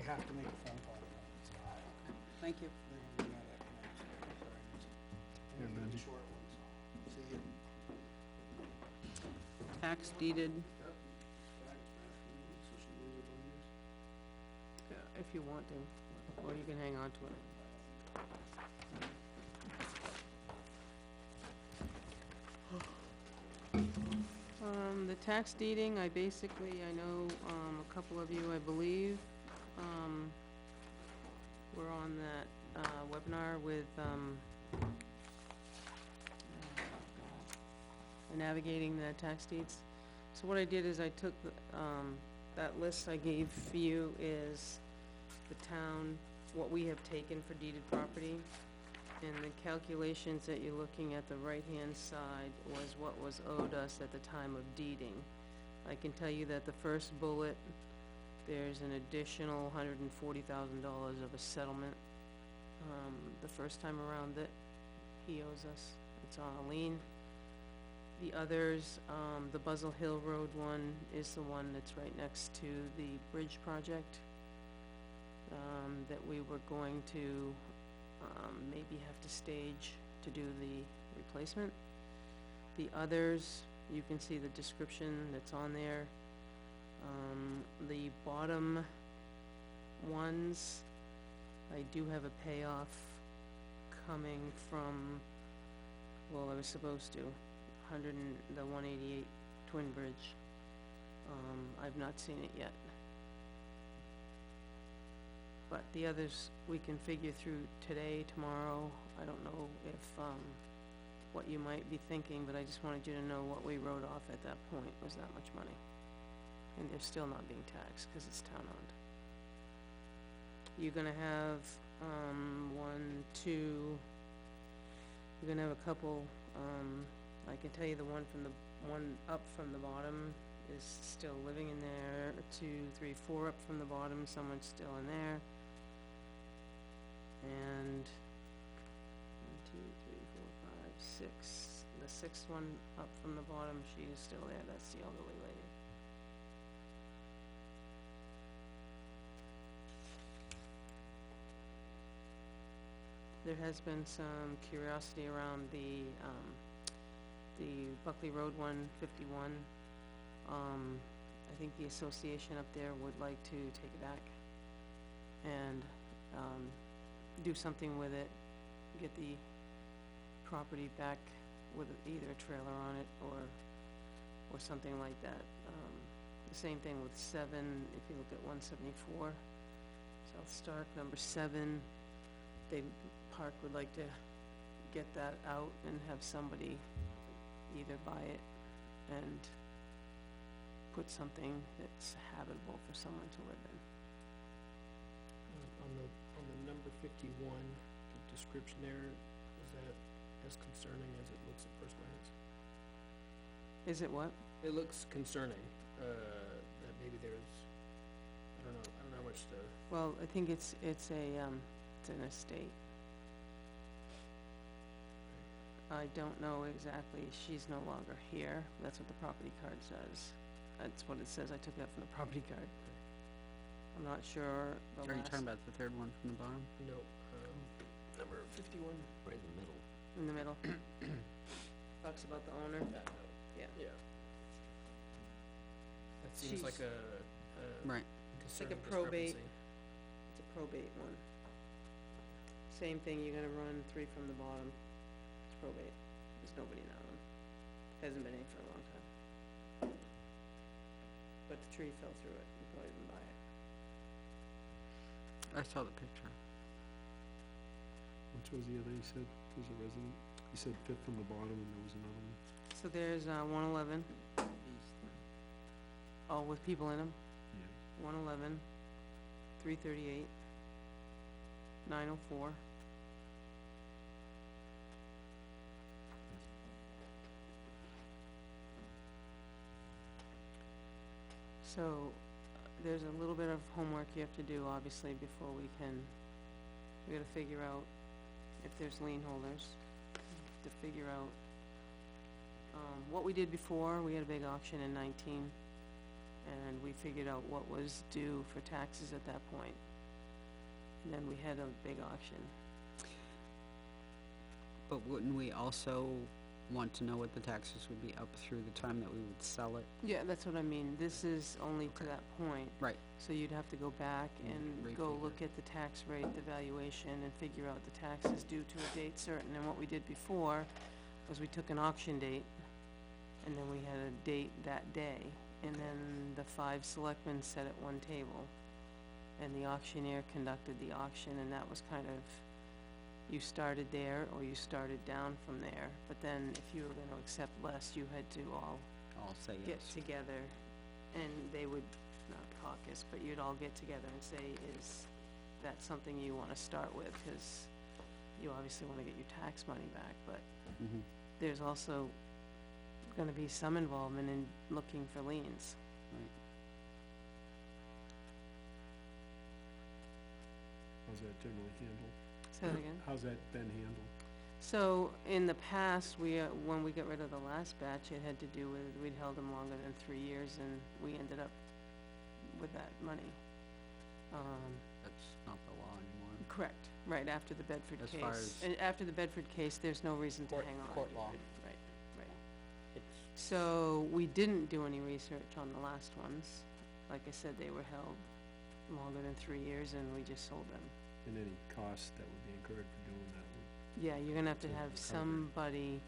have to make a phone call. Thank you. Yeah, Benji. Short one, so, see you. Tax deeded, Yeah, if you want to, or you can hang on to it. The tax deeding, I know, a couple of you, I believe, were on that, webinar with, navigating the tax deeds. So what I did is I took the, that list I gave for you is the town, what we have taken for deeded property. And the calculations that you're looking at the right-hand side was what was owed us at the time of deeding. I can tell you that the first bullet, there's an additional $140,000 of a settlement. The first time around that he owes us, it's on a lien. The others, the Buzzell Hill Road one is the one that's right next to the bridge project, that we were going to, maybe have to stage to do the replacement. The others, you can see the description that's on there. The bottom ones, I do have a payoff coming from, well, I was supposed to, the 188 Twin Bridge. I've not seen it yet. But the others, we can figure through today, tomorrow. I don't know if, what you might be thinking, but I just wanted you to know what we wrote off at that point was that much money. And they're still not being taxed, cause it's town-owned. You're gonna have, one, two, you're gonna have a couple, I can tell you the one up from the bottom is still living in there, 2, 3, 4 up from the bottom, someone's still in there. And 1, 2, 3, 4, 5, 6, the sixth one up from the bottom, she is still there, that's the elderly lady. There has been some curiosity around the Buckley Road 151. I think the association up there would like to take it back and, do something with it, get the property back with either a trailer on it or something like that. The same thing with 7, if you look at 174, South Stark, number 7, Park would like to get that out and have somebody either buy it and put something that's habitable for someone to live in. On the number 51, the description there, is that as concerning as it looks at first glance? Is it what? It looks concerning, that maybe there's, I don't know how much to. Well, I think it's an estate. I don't know exactly, she's no longer here, that's what the property card says. That's what it says, I took that from the property card. I'm not sure the last. Are you talking about the third one from the bottom? No, number 51. Right in the middle. In the middle. Talks about the owner. Yeah. Yeah. That seems She's- like a Right. It's like a concerning probate. discrepancy. It's a probate one. Same thing, you're gonna run 3 from the bottom. It's probate. There's nobody in that one. Hasn't been in for a long time. But the tree fell through it, you probably didn't buy it. I saw the picture. Which was the other, you said, there's a resident, you said 5th from the bottom and there was another one. So there's, 111. Oh, with people in them? Yeah. 111, 338, 904. So, there's a little bit of homework you have to do, obviously, before we gotta figure out if there's lien holders, to figure out, what we did before, we had a big auction in 19, and we figured out what was due for taxes at that point. And then we had a big auction. But wouldn't we also want to know what the taxes would be up through the time that we would sell it? Yeah, that's what I mean, this is only to that point. Right. So you'd have to go back and go Refigure. look at the tax rate, the valuation, and figure out the taxes due to a date certain. And what we did before was we took an auction date, and then we had a date that day. And then the 5 selectmen sat at one table, and the auctioneer conducted the auction, and that was kind of you started there or you started down from there, but then if you were gonna accept less, you had to all I'll say get yes. together, and they would, not caucus, but you'd all get together and say, is that something you wanna start with? Cause you obviously wanna get your tax money back, but Mhm. there's also gonna be some involvement in looking for liens. Right. How's that generally handled? Say that again? How's that been handled? So, in the past, when we got rid of the last batch, it had to do with, we'd held them longer than 3 years, and we ended up with that money. That's not the law anymore. Correct, right after the Bedford As case. far as- And after the Bedford case, there's no reason to Court- hang on. court law. Right, right. So, we didn't do any research on the last ones. Like I said, they were held longer than 3 years, and we just sold them. And any costs that would be incurred for doing that would Yeah, you're gonna have to To have recover. somebody,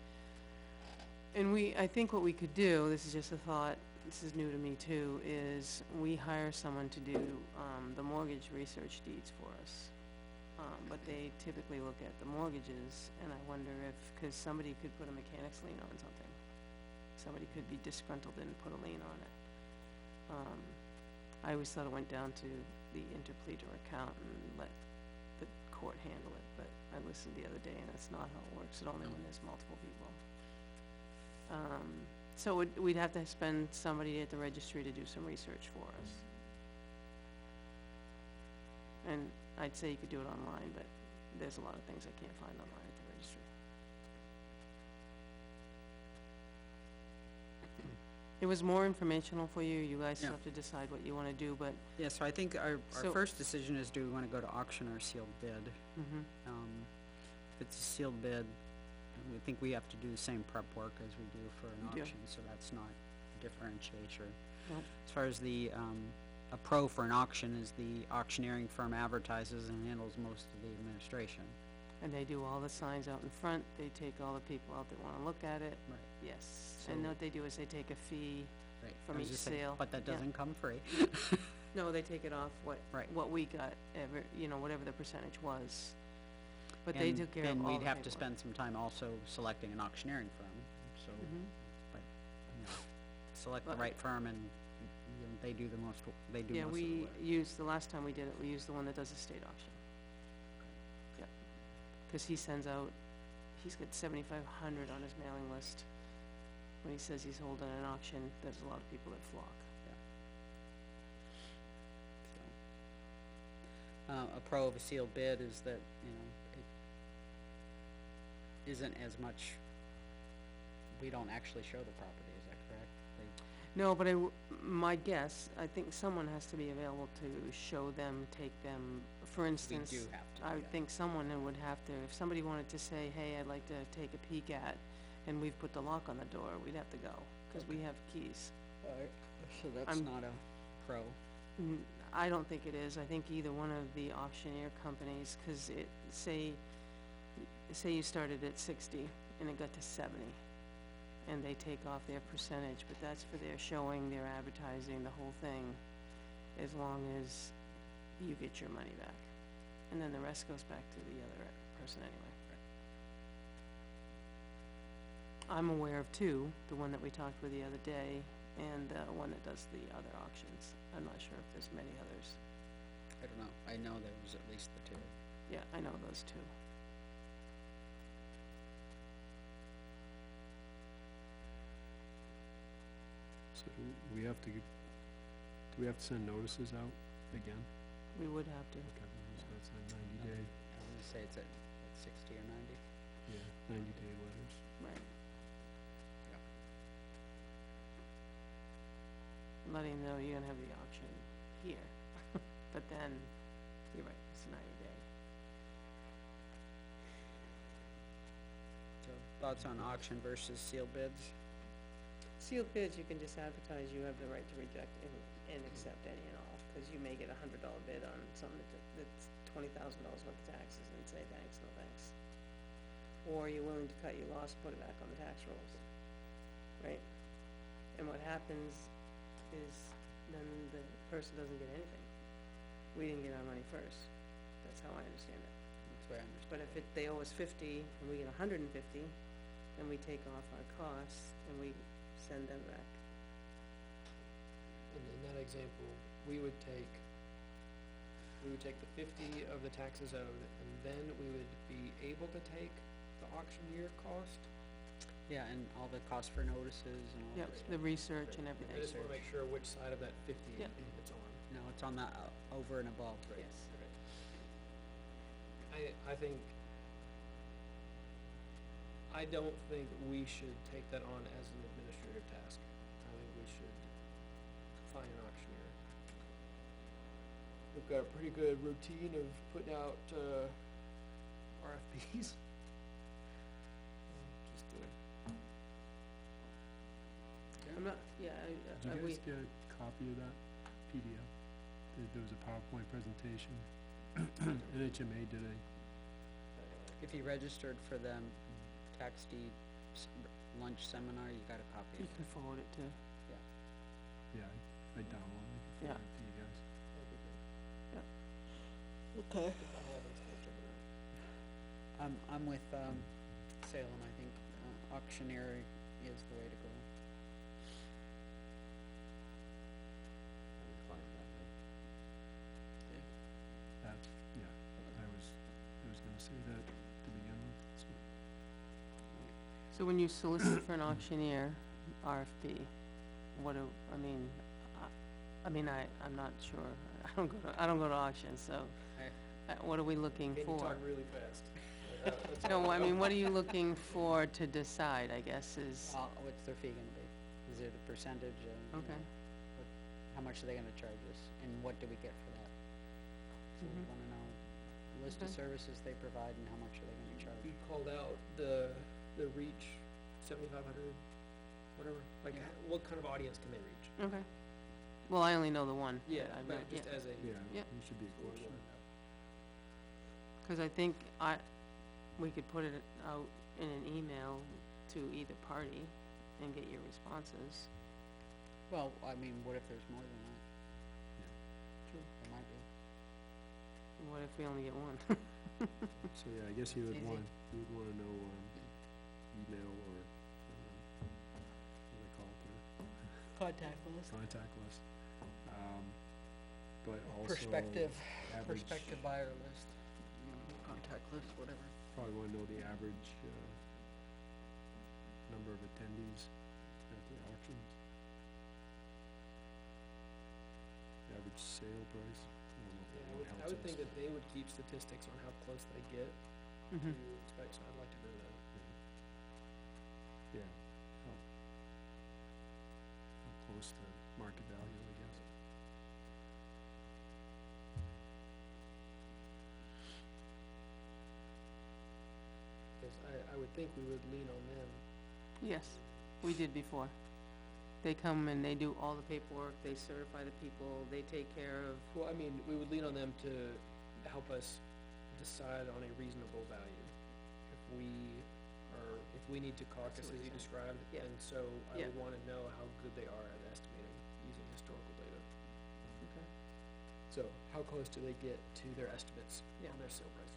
and I think what we could do, this is just a thought, this is new to me too, is we hire someone to do, the mortgage research deeds for us. But they typically look at the mortgages, and I wonder if, cause somebody could put a mechanics lien on something. Somebody could be disgruntled and put a lien on it. I always thought it went down to the interpleader account and let the court handle it, but I listened the other day and that's not how it works, it only when there's multiple people. So we'd have to spend somebody at the registry to do some research for us. And I'd say you could do it online, but there's a lot of things I can't find online at the registry. It was more informational for you, you guys Yeah. have to decide what you wanna do, but, Yeah, so I think our So- first decision is, do we wanna go to auction or sealed bid? mhm. If it's a sealed bid, we think we have to do the same prep work as we do for an We do. auction, so that's not differentiation. Nope. As far as the, a pro for an auction is the auctioneering firm advertises and handles most of the administration. And they do all the signs out in front, they take all the people out that wanna look at it, Right. yes. And So- what they do is they take a fee, Right. From I was each just saying, sale, but that yeah. doesn't come free. no, they take it off Right. what we got, whatever the percentage was. But they took care of all the And then we'd have to paperwork. spend some time also selecting an auctioneering firm, so, Mhm. but, select the But- right firm and, they do most of the Yeah, work. we used, the last time we did it, we used the one that does the state auction. Yeah, cause he sends out, he's got 7,500 on his mailing list. When he says he's holding an auction, there's a lot of people that flock. A pro of a sealed bid is that, it isn't as much, we don't actually show the property, is that correct? No, but my guess, I think someone has to be available to show them, take them, for instance. do have to, I would yeah. think someone would have to, if somebody wanted to say, hey, I'd like to take a peek at, and we've put the lock on the door, we'd have to go, cause we have keys. So that's I'm- not a pro. I don't think it is, I think either one of the auctioneer companies, cause say you started at 60 and it got to 70, and they take off their percentage, but that's for their showing, their advertising, the whole thing, as long as you get your money back. And then the rest goes back to the other person anyway. I'm aware of two, the one that we talked with the other day, and the one that does the other auctions. I'm not sure if there's many others. I don't know, I know there was at least the two. Yeah, I know those two. So do we have to, do we have to send notices out again? We would have to. Okay, so it's a 90-day, I was gonna say it's at 60 or 90. yeah, 90-day letters. Right. Yeah. Letting them know you're gonna have the auction here, but then, you're right, it's a 90-day. So thoughts on auction versus sealed bids? Sealed bids, you can just advertise, you have the right to reject and accept any and all, cause you may get $100 bid on something that's $20,000 worth of taxes and say thanks, no thanks. Or you're willing to cut your loss, put it back on the tax rolls, right? And what happens is then the person doesn't get anything. We didn't get our money first, that's how I understand it. That's way I understand. But if they owe us 50 and we get 150, then we take off our costs and we send them back. And in that example, we would take the 50 of the taxes owed, and then we would be able to take the auctioneer cost. Yeah, and all the costs for notices and all Yep, that the stuff. research and I everything. just wanna make sure which side of that 50 Yeah. it's on. No, it's on the, over and above. Yes. I think, I don't think we should take that on as an administrative task. I think we should find an auctioneer. We've got a pretty good routine of putting out, RFPs. Just, I'm not, yeah, Did you we, guys get a copy of that PDF? There was a PowerPoint presentation. NHMA did a, If you registered for the tax deed lunch seminar, you got a copy you of it. can forward it to, yeah, I downloaded it. Yeah. To you guys. okay. I'm with, Salem, I think auctioneer is the way to go. I'm inclined that way. That, yeah, I was gonna say that to begin with, so. So when you solicit for an auctioneer RFP, what do, I'm not sure, I don't go to auctions, so, what are we looking can you for? talk really fast? No, I mean, what are you looking for to decide, I guess, is, What's their fee gonna be? Is it a percentage of? you okay, know, how much are they gonna charge us, and what do we get for that? So we Mhm. wanna know list of Okay. services they provide and how much are they gonna charge? You called out the reach, 7,500, whatever, like, Yeah. what kind of audience can they reach? okay. Well, I only know the one. Yeah, that I've but got, just yeah. as a. Yeah, Yep. it should be a So we question. wanna know. Cause I think we could put it out in an email to either party and get your responses. Well, I mean, what if there's more than that? True. There might be. What if we only get one? So, yeah, I guess you would Easy. wanna know, email or, what do they call it there? Contact list. Contact list. But also. Perspective average- buyer list, contact list, whatever. Probably wanna know the average, number of attendees at the auctions. The average sale price. I don't know if that Yeah, really I helps would think us. that they would keep statistics on how close they get to Mhm. specs, I'd like to know that. Yeah. How close to market value, I guess. Cause I would think we would lean on them. Yes, we did before. They come and they do all the paperwork, they certify the people, they take care of, Well, I mean, we would lean on them to help us decide on a reasonable value. If we need to caucus, what as you you're saying. described, Yeah. and so I Yeah. would wanna know how good they are at estimating using historical data. okay, So, how close do they get to their estimates Yeah. on their sale prices?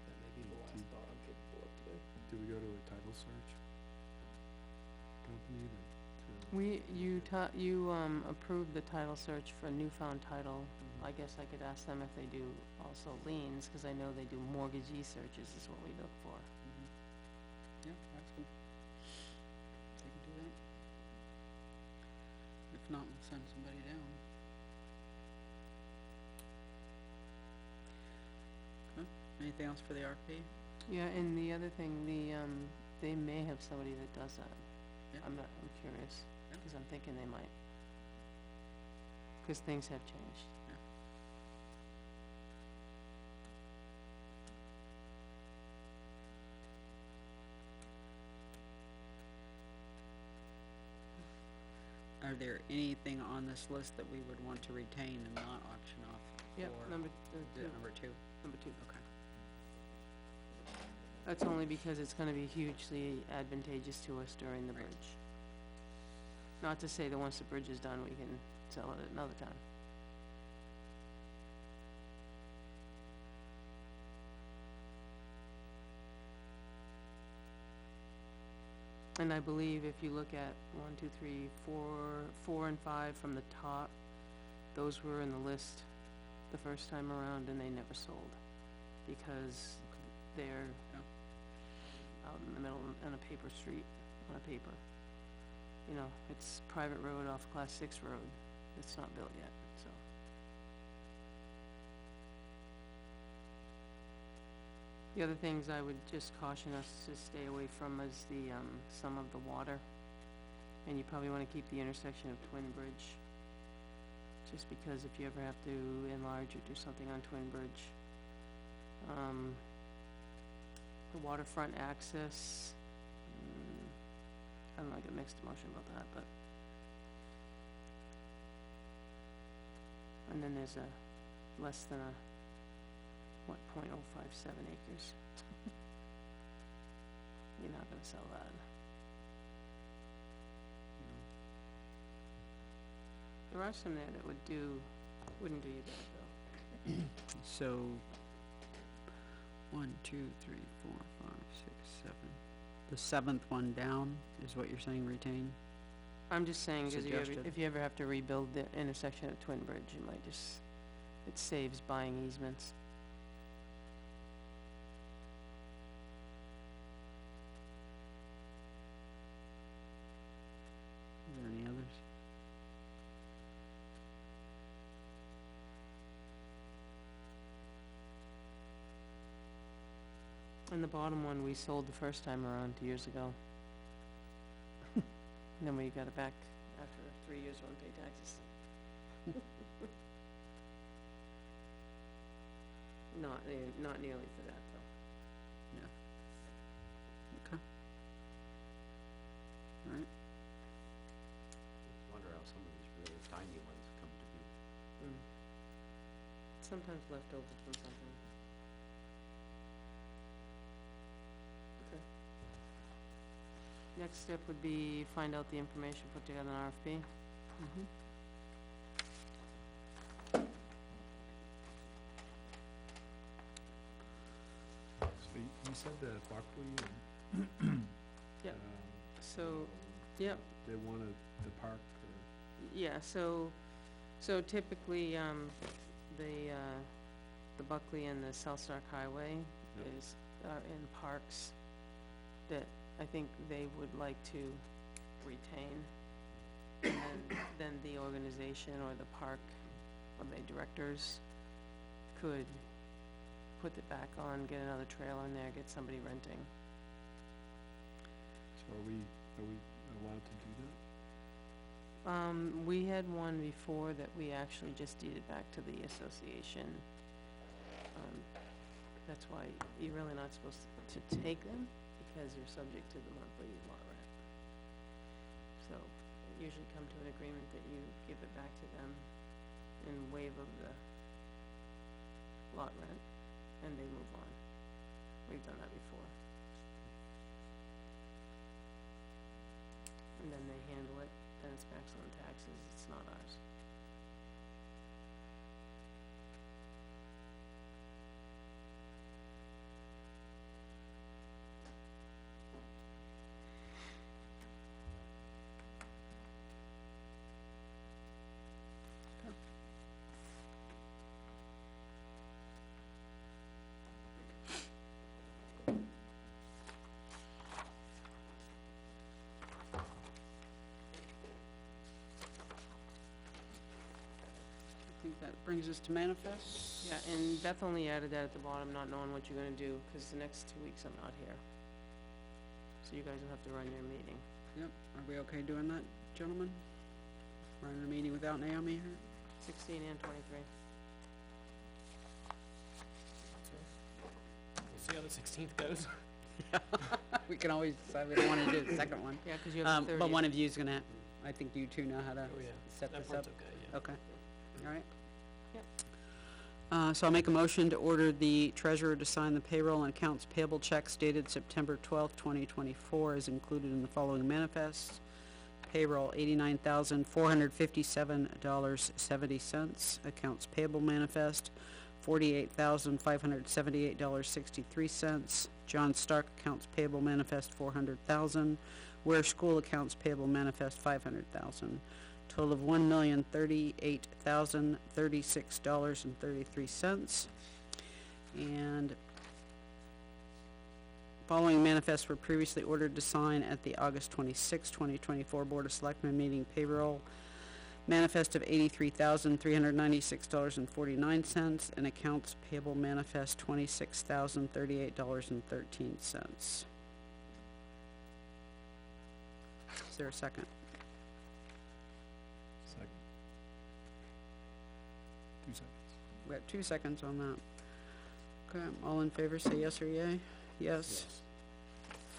That may be the last thought I'm capable of today. Do we go to a title search company to? you approved the title search for newfound title. I guess I could ask them if they do also liens, cause I know they do mortgagee searches is what we look for. Yeah, ask them. They can do that. If not, we'll send somebody down. Okay, anything else for the RP? Yeah, and the other thing, they may have somebody that does that. Yeah. I'm curious, Yeah. cause I'm thinking they might. Cause things have changed. Are there anything on this list that we would want to retain and not auction off? Yep, or- number Is it number two? number two. Okay. That's only because it's gonna be hugely advantageous to us during the Right. bridge. Not to say that once the bridge is done, we can sell it at another time. And I believe if you look at 4 and 5 from the top, those were in the list the first time around and they never sold because they're out in the middle on a paper street, on a paper. You know, it's private road off Class 6 road. It's not built yet, so. The other things I would just caution us to stay away from is the, some of the water. And you probably wanna keep the intersection of Twin Bridge. Just because if you ever have to enlarge or do something on Twin Bridge. The waterfront access, I don't know, I get mixed emotion about that, but. And then there's a less than a, what, .057 acres. You're not gonna sell that. There are some there that wouldn't do you bad though. So, 1, 2, 3, 4, 5, 6, 7. The seventh one down is what you're saying, retain? I'm just saying, cause Suggested. if you ever have to rebuild the intersection of Twin Bridge, you might just, it saves buying easements. Is there any others? And the bottom one we sold the first time around 2 years ago. And then we got it back after 3 years of unpaid taxes. Not nearly for that though. Yeah. Okay. Alright. Wonder how some of these really tiny ones come to be. Sometimes left over from something. Okay. Next step would be find out the information, put together an RFP. So you said that Buckley and, Yep. So, yep, they wanted the park, or? yeah, so typically, the Buckley and the South Stark Highway Yep. are in parks that I think they would like to retain. And then the organization or the park, or the directors could put it back on, get another trailer in there, get somebody renting. So are we allowed to do that? We had one before that we actually just deeded back to the association. That's why you're really not supposed to take them, because you're subject to the monthly lot rent. So, usually come to an agreement that you give it back to them in waive of the lot rent, and they move on. We've done that before. And then they handle it, then it's back on taxes, it's not ours. I think that brings us to manifests. Yeah, and Beth only added that at the bottom, not knowing what you're gonna do, cause the next 2 weeks I'm not here. So you guys will have to run your meeting. Yep, are we okay doing that, gentlemen? Running a meeting without Naomi here? 16 and 23. We'll see how the 16th goes. We can always decide we don't wanna do the second one. Yeah, cause you have the 30th. But one of you's gonna, I think you two know how to Oh, yeah. set That this up. part's okay, yeah. Okay, alright. Yep. So I'll make a motion to order the treasurer to sign the payroll and accounts payable checks dated September 12th, 2024, as included in the following manifests. Payroll, $89,457.70. Accounts payable manifest, $48,578.63. John Stark accounts payable manifest, $400,000. Weare School accounts payable manifest, $500,000. Total of $1,038,036.33. And following manifests were previously ordered to sign at the August 26, 2024 Board of Selectmen meeting. Payroll manifest of $83,396.49 and accounts payable manifest $26,038.13. Is there a second? Second. 2 seconds. We got 2 seconds on that. Okay, all in favor say yes or yay? Yes.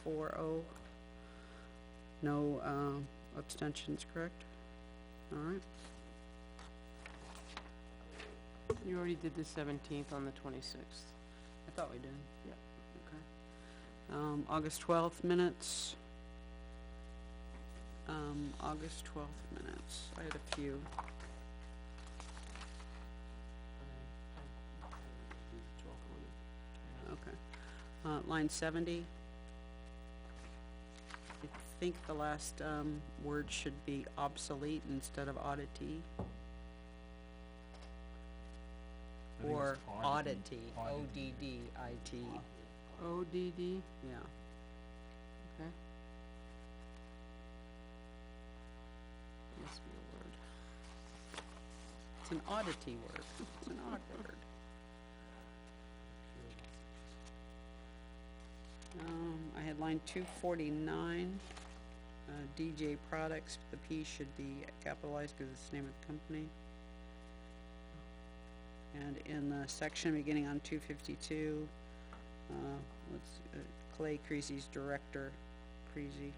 4-0. No, abstentions, correct? All right. You already did the 17th on the 26th. I thought we did. Yeah. Okay. August 12th minutes. August 12th minutes. I had a few. Okay. Line 70. I think the last, word should be obsolete instead of oddity. I think Or it's oddity, oddity. O-D-D-I-T, ODD, yeah. okay. Must be a word. It's an oddity word, it's an odd word. I had line 249, DJ Products, the P should be capitalized because it's the name of the company. And in the section beginning on 252, Clay Creasy's Director Creasy,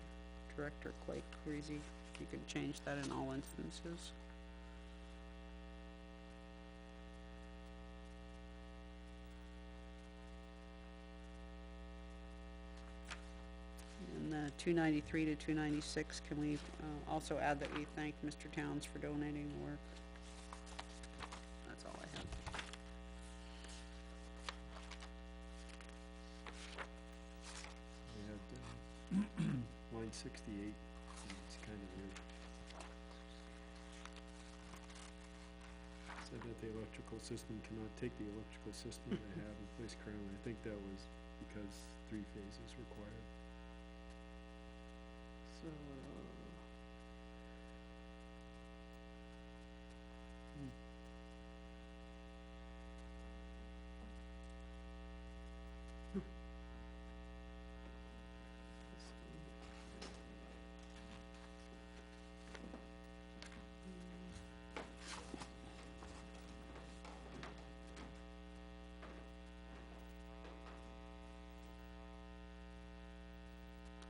Director Clay Creasy, you can change that in all instances. And 293 to 296, can we also add that we thank Mr. Towns for donating the work? That's all I have. We had, line 68, it's kind of weird. Said that the electrical system cannot take the electrical system they have in place currently. I think that was because 3 phases required. So,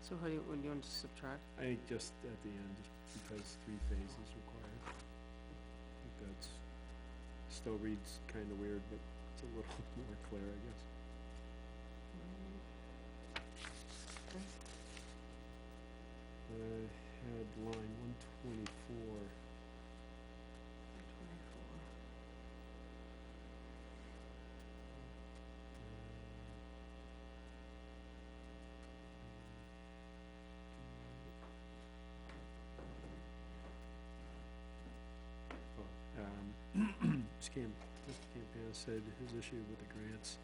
so how do you, what do you want to subtract? I think just at the end, just because 3 phases required. I think that's, still reads kinda weird, but it's a little more clear, I guess. Okay. Had line 124. 24. Mr. Campana said his issue with the grants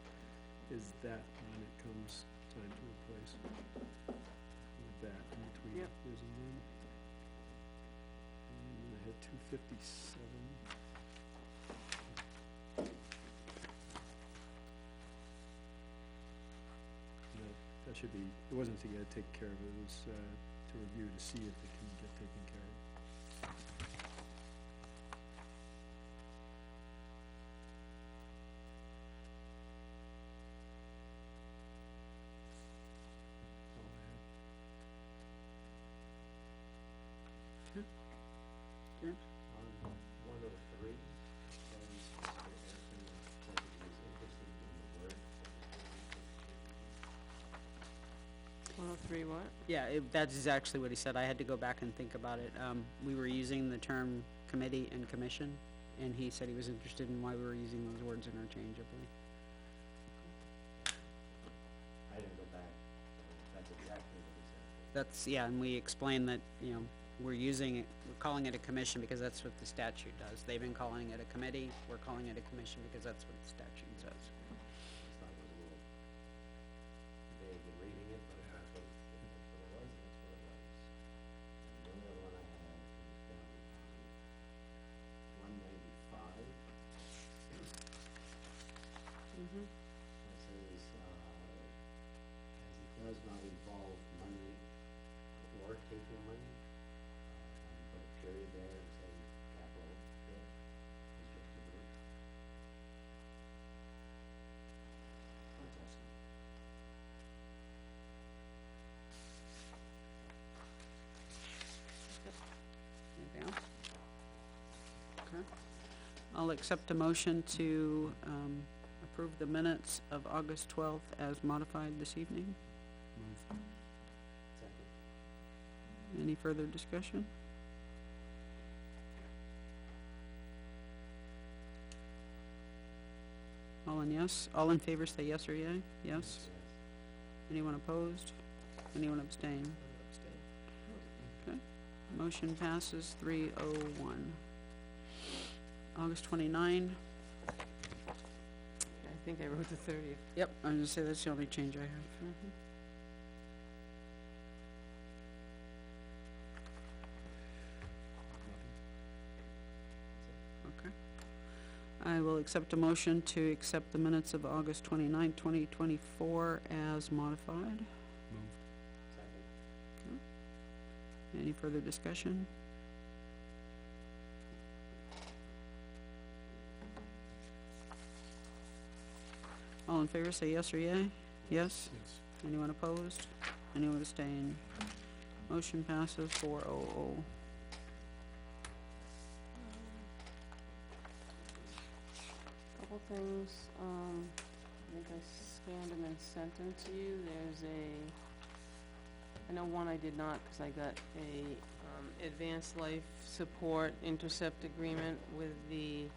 is that when it comes time to replace, with that in between Yep. years and then. And then I had 257. That should be, it wasn't to get it taken care of, it was, to review to see if it can get taken care of. That's all I had. James? On 103, says Mr. Anderson said he was interested in the word. 103, what? Yeah, that's actually what he said. I had to go back and think about it. We were using the term committee and commission, and he said he was interested in why we were using those words interchangeably. I didn't go back, that's exactly what he said. That's, yeah, and we explained that, you know, we're using it, we're calling it a commission because that's what the statute does. They've been calling it a committee, we're calling it a commission because that's what the statute says. Just thought it was a little vague in reading it, but if that's what it was, that's what it was. And the only other one I had was down to 195. Mm-hmm. It says, as it does not involve money or taking money, put a period there and say capital debt is just a word. Fantastic. Anything else? Okay. I'll accept a motion to, approve the minutes of August 12th as modified this evening. Second. Any further discussion? All in favor say yes or yea? Yes? Anyone opposed? Anyone abstain? Okay, motion passes 301. August 29. I think I wrote the 30th. Yep, I was gonna say that's the only change I have. Okay. I will accept a motion to accept the minutes of August 29, 2024 as modified. Second. Any further discussion? All in favor say yes or yea? Yes? Anyone opposed? Anyone abstain? Motion passes 400. Couple things, I think I scanned them and sent them to you. There's I know one I did not, cause I got a, advanced life support intercept agreement with the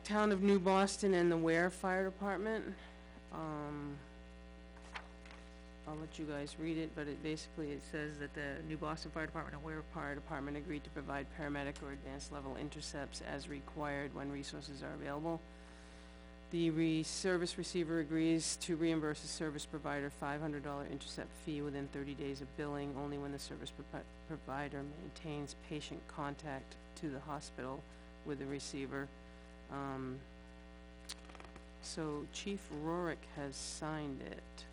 Town of New Boston and the Weare Fire Department. I'll let you guys read it, but it says that the New Boston Fire Department and Weare Fire Department agreed to provide paramedic or advanced level intercepts as required when resources are available. The service receiver agrees to reimburse the service provider $500 intercept fee within 30 days of billing, only when the service provider maintains patient contact to the hospital with the receiver. So Chief Rorick has signed it.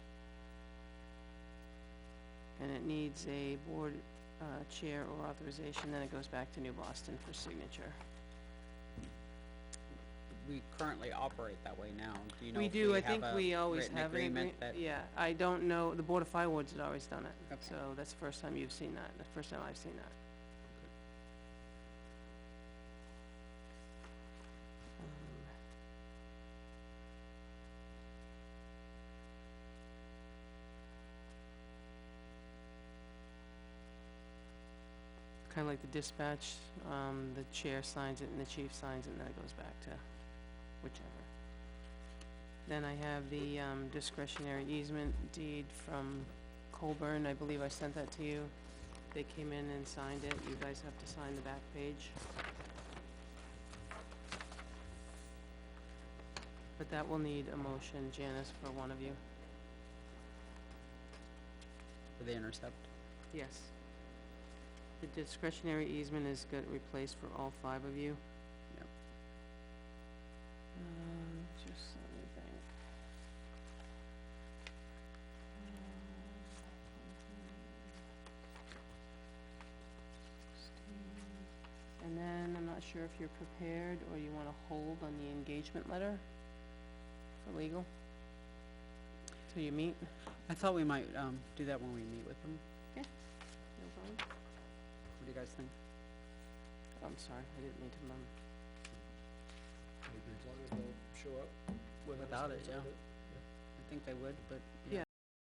And it needs a board, chair or authorization, then it goes back to New Boston for signature. We currently operate that way now. Do you know We if do, I have think a we always written have an agreement agreement, that? yeah, I don't know, the Board of Fire Wards had always done it. Okay. So that's the first time you've seen that, the first time I've seen that. Kinda like the dispatch, the chair signs it and the chief signs it and then it goes back to whichever. Then I have the, discretionary easement deed from Colburn, I believe I sent that to you. They came in and signed it, you guys have to sign the back page. But that will need a motion, Janice, for one of you. For the intercept? Yes. The discretionary easement is got replaced for all 5 of you. Yep. Just let me think. And then, I'm not sure if you're prepared or you wanna hold on the engagement letter for legal till you meet. I thought we might, do that when we meet with them. No problem. What do you guys think? I'm sorry, I didn't mean to, As long as they'll show up. Without it, yeah. I think they would, but, yeah,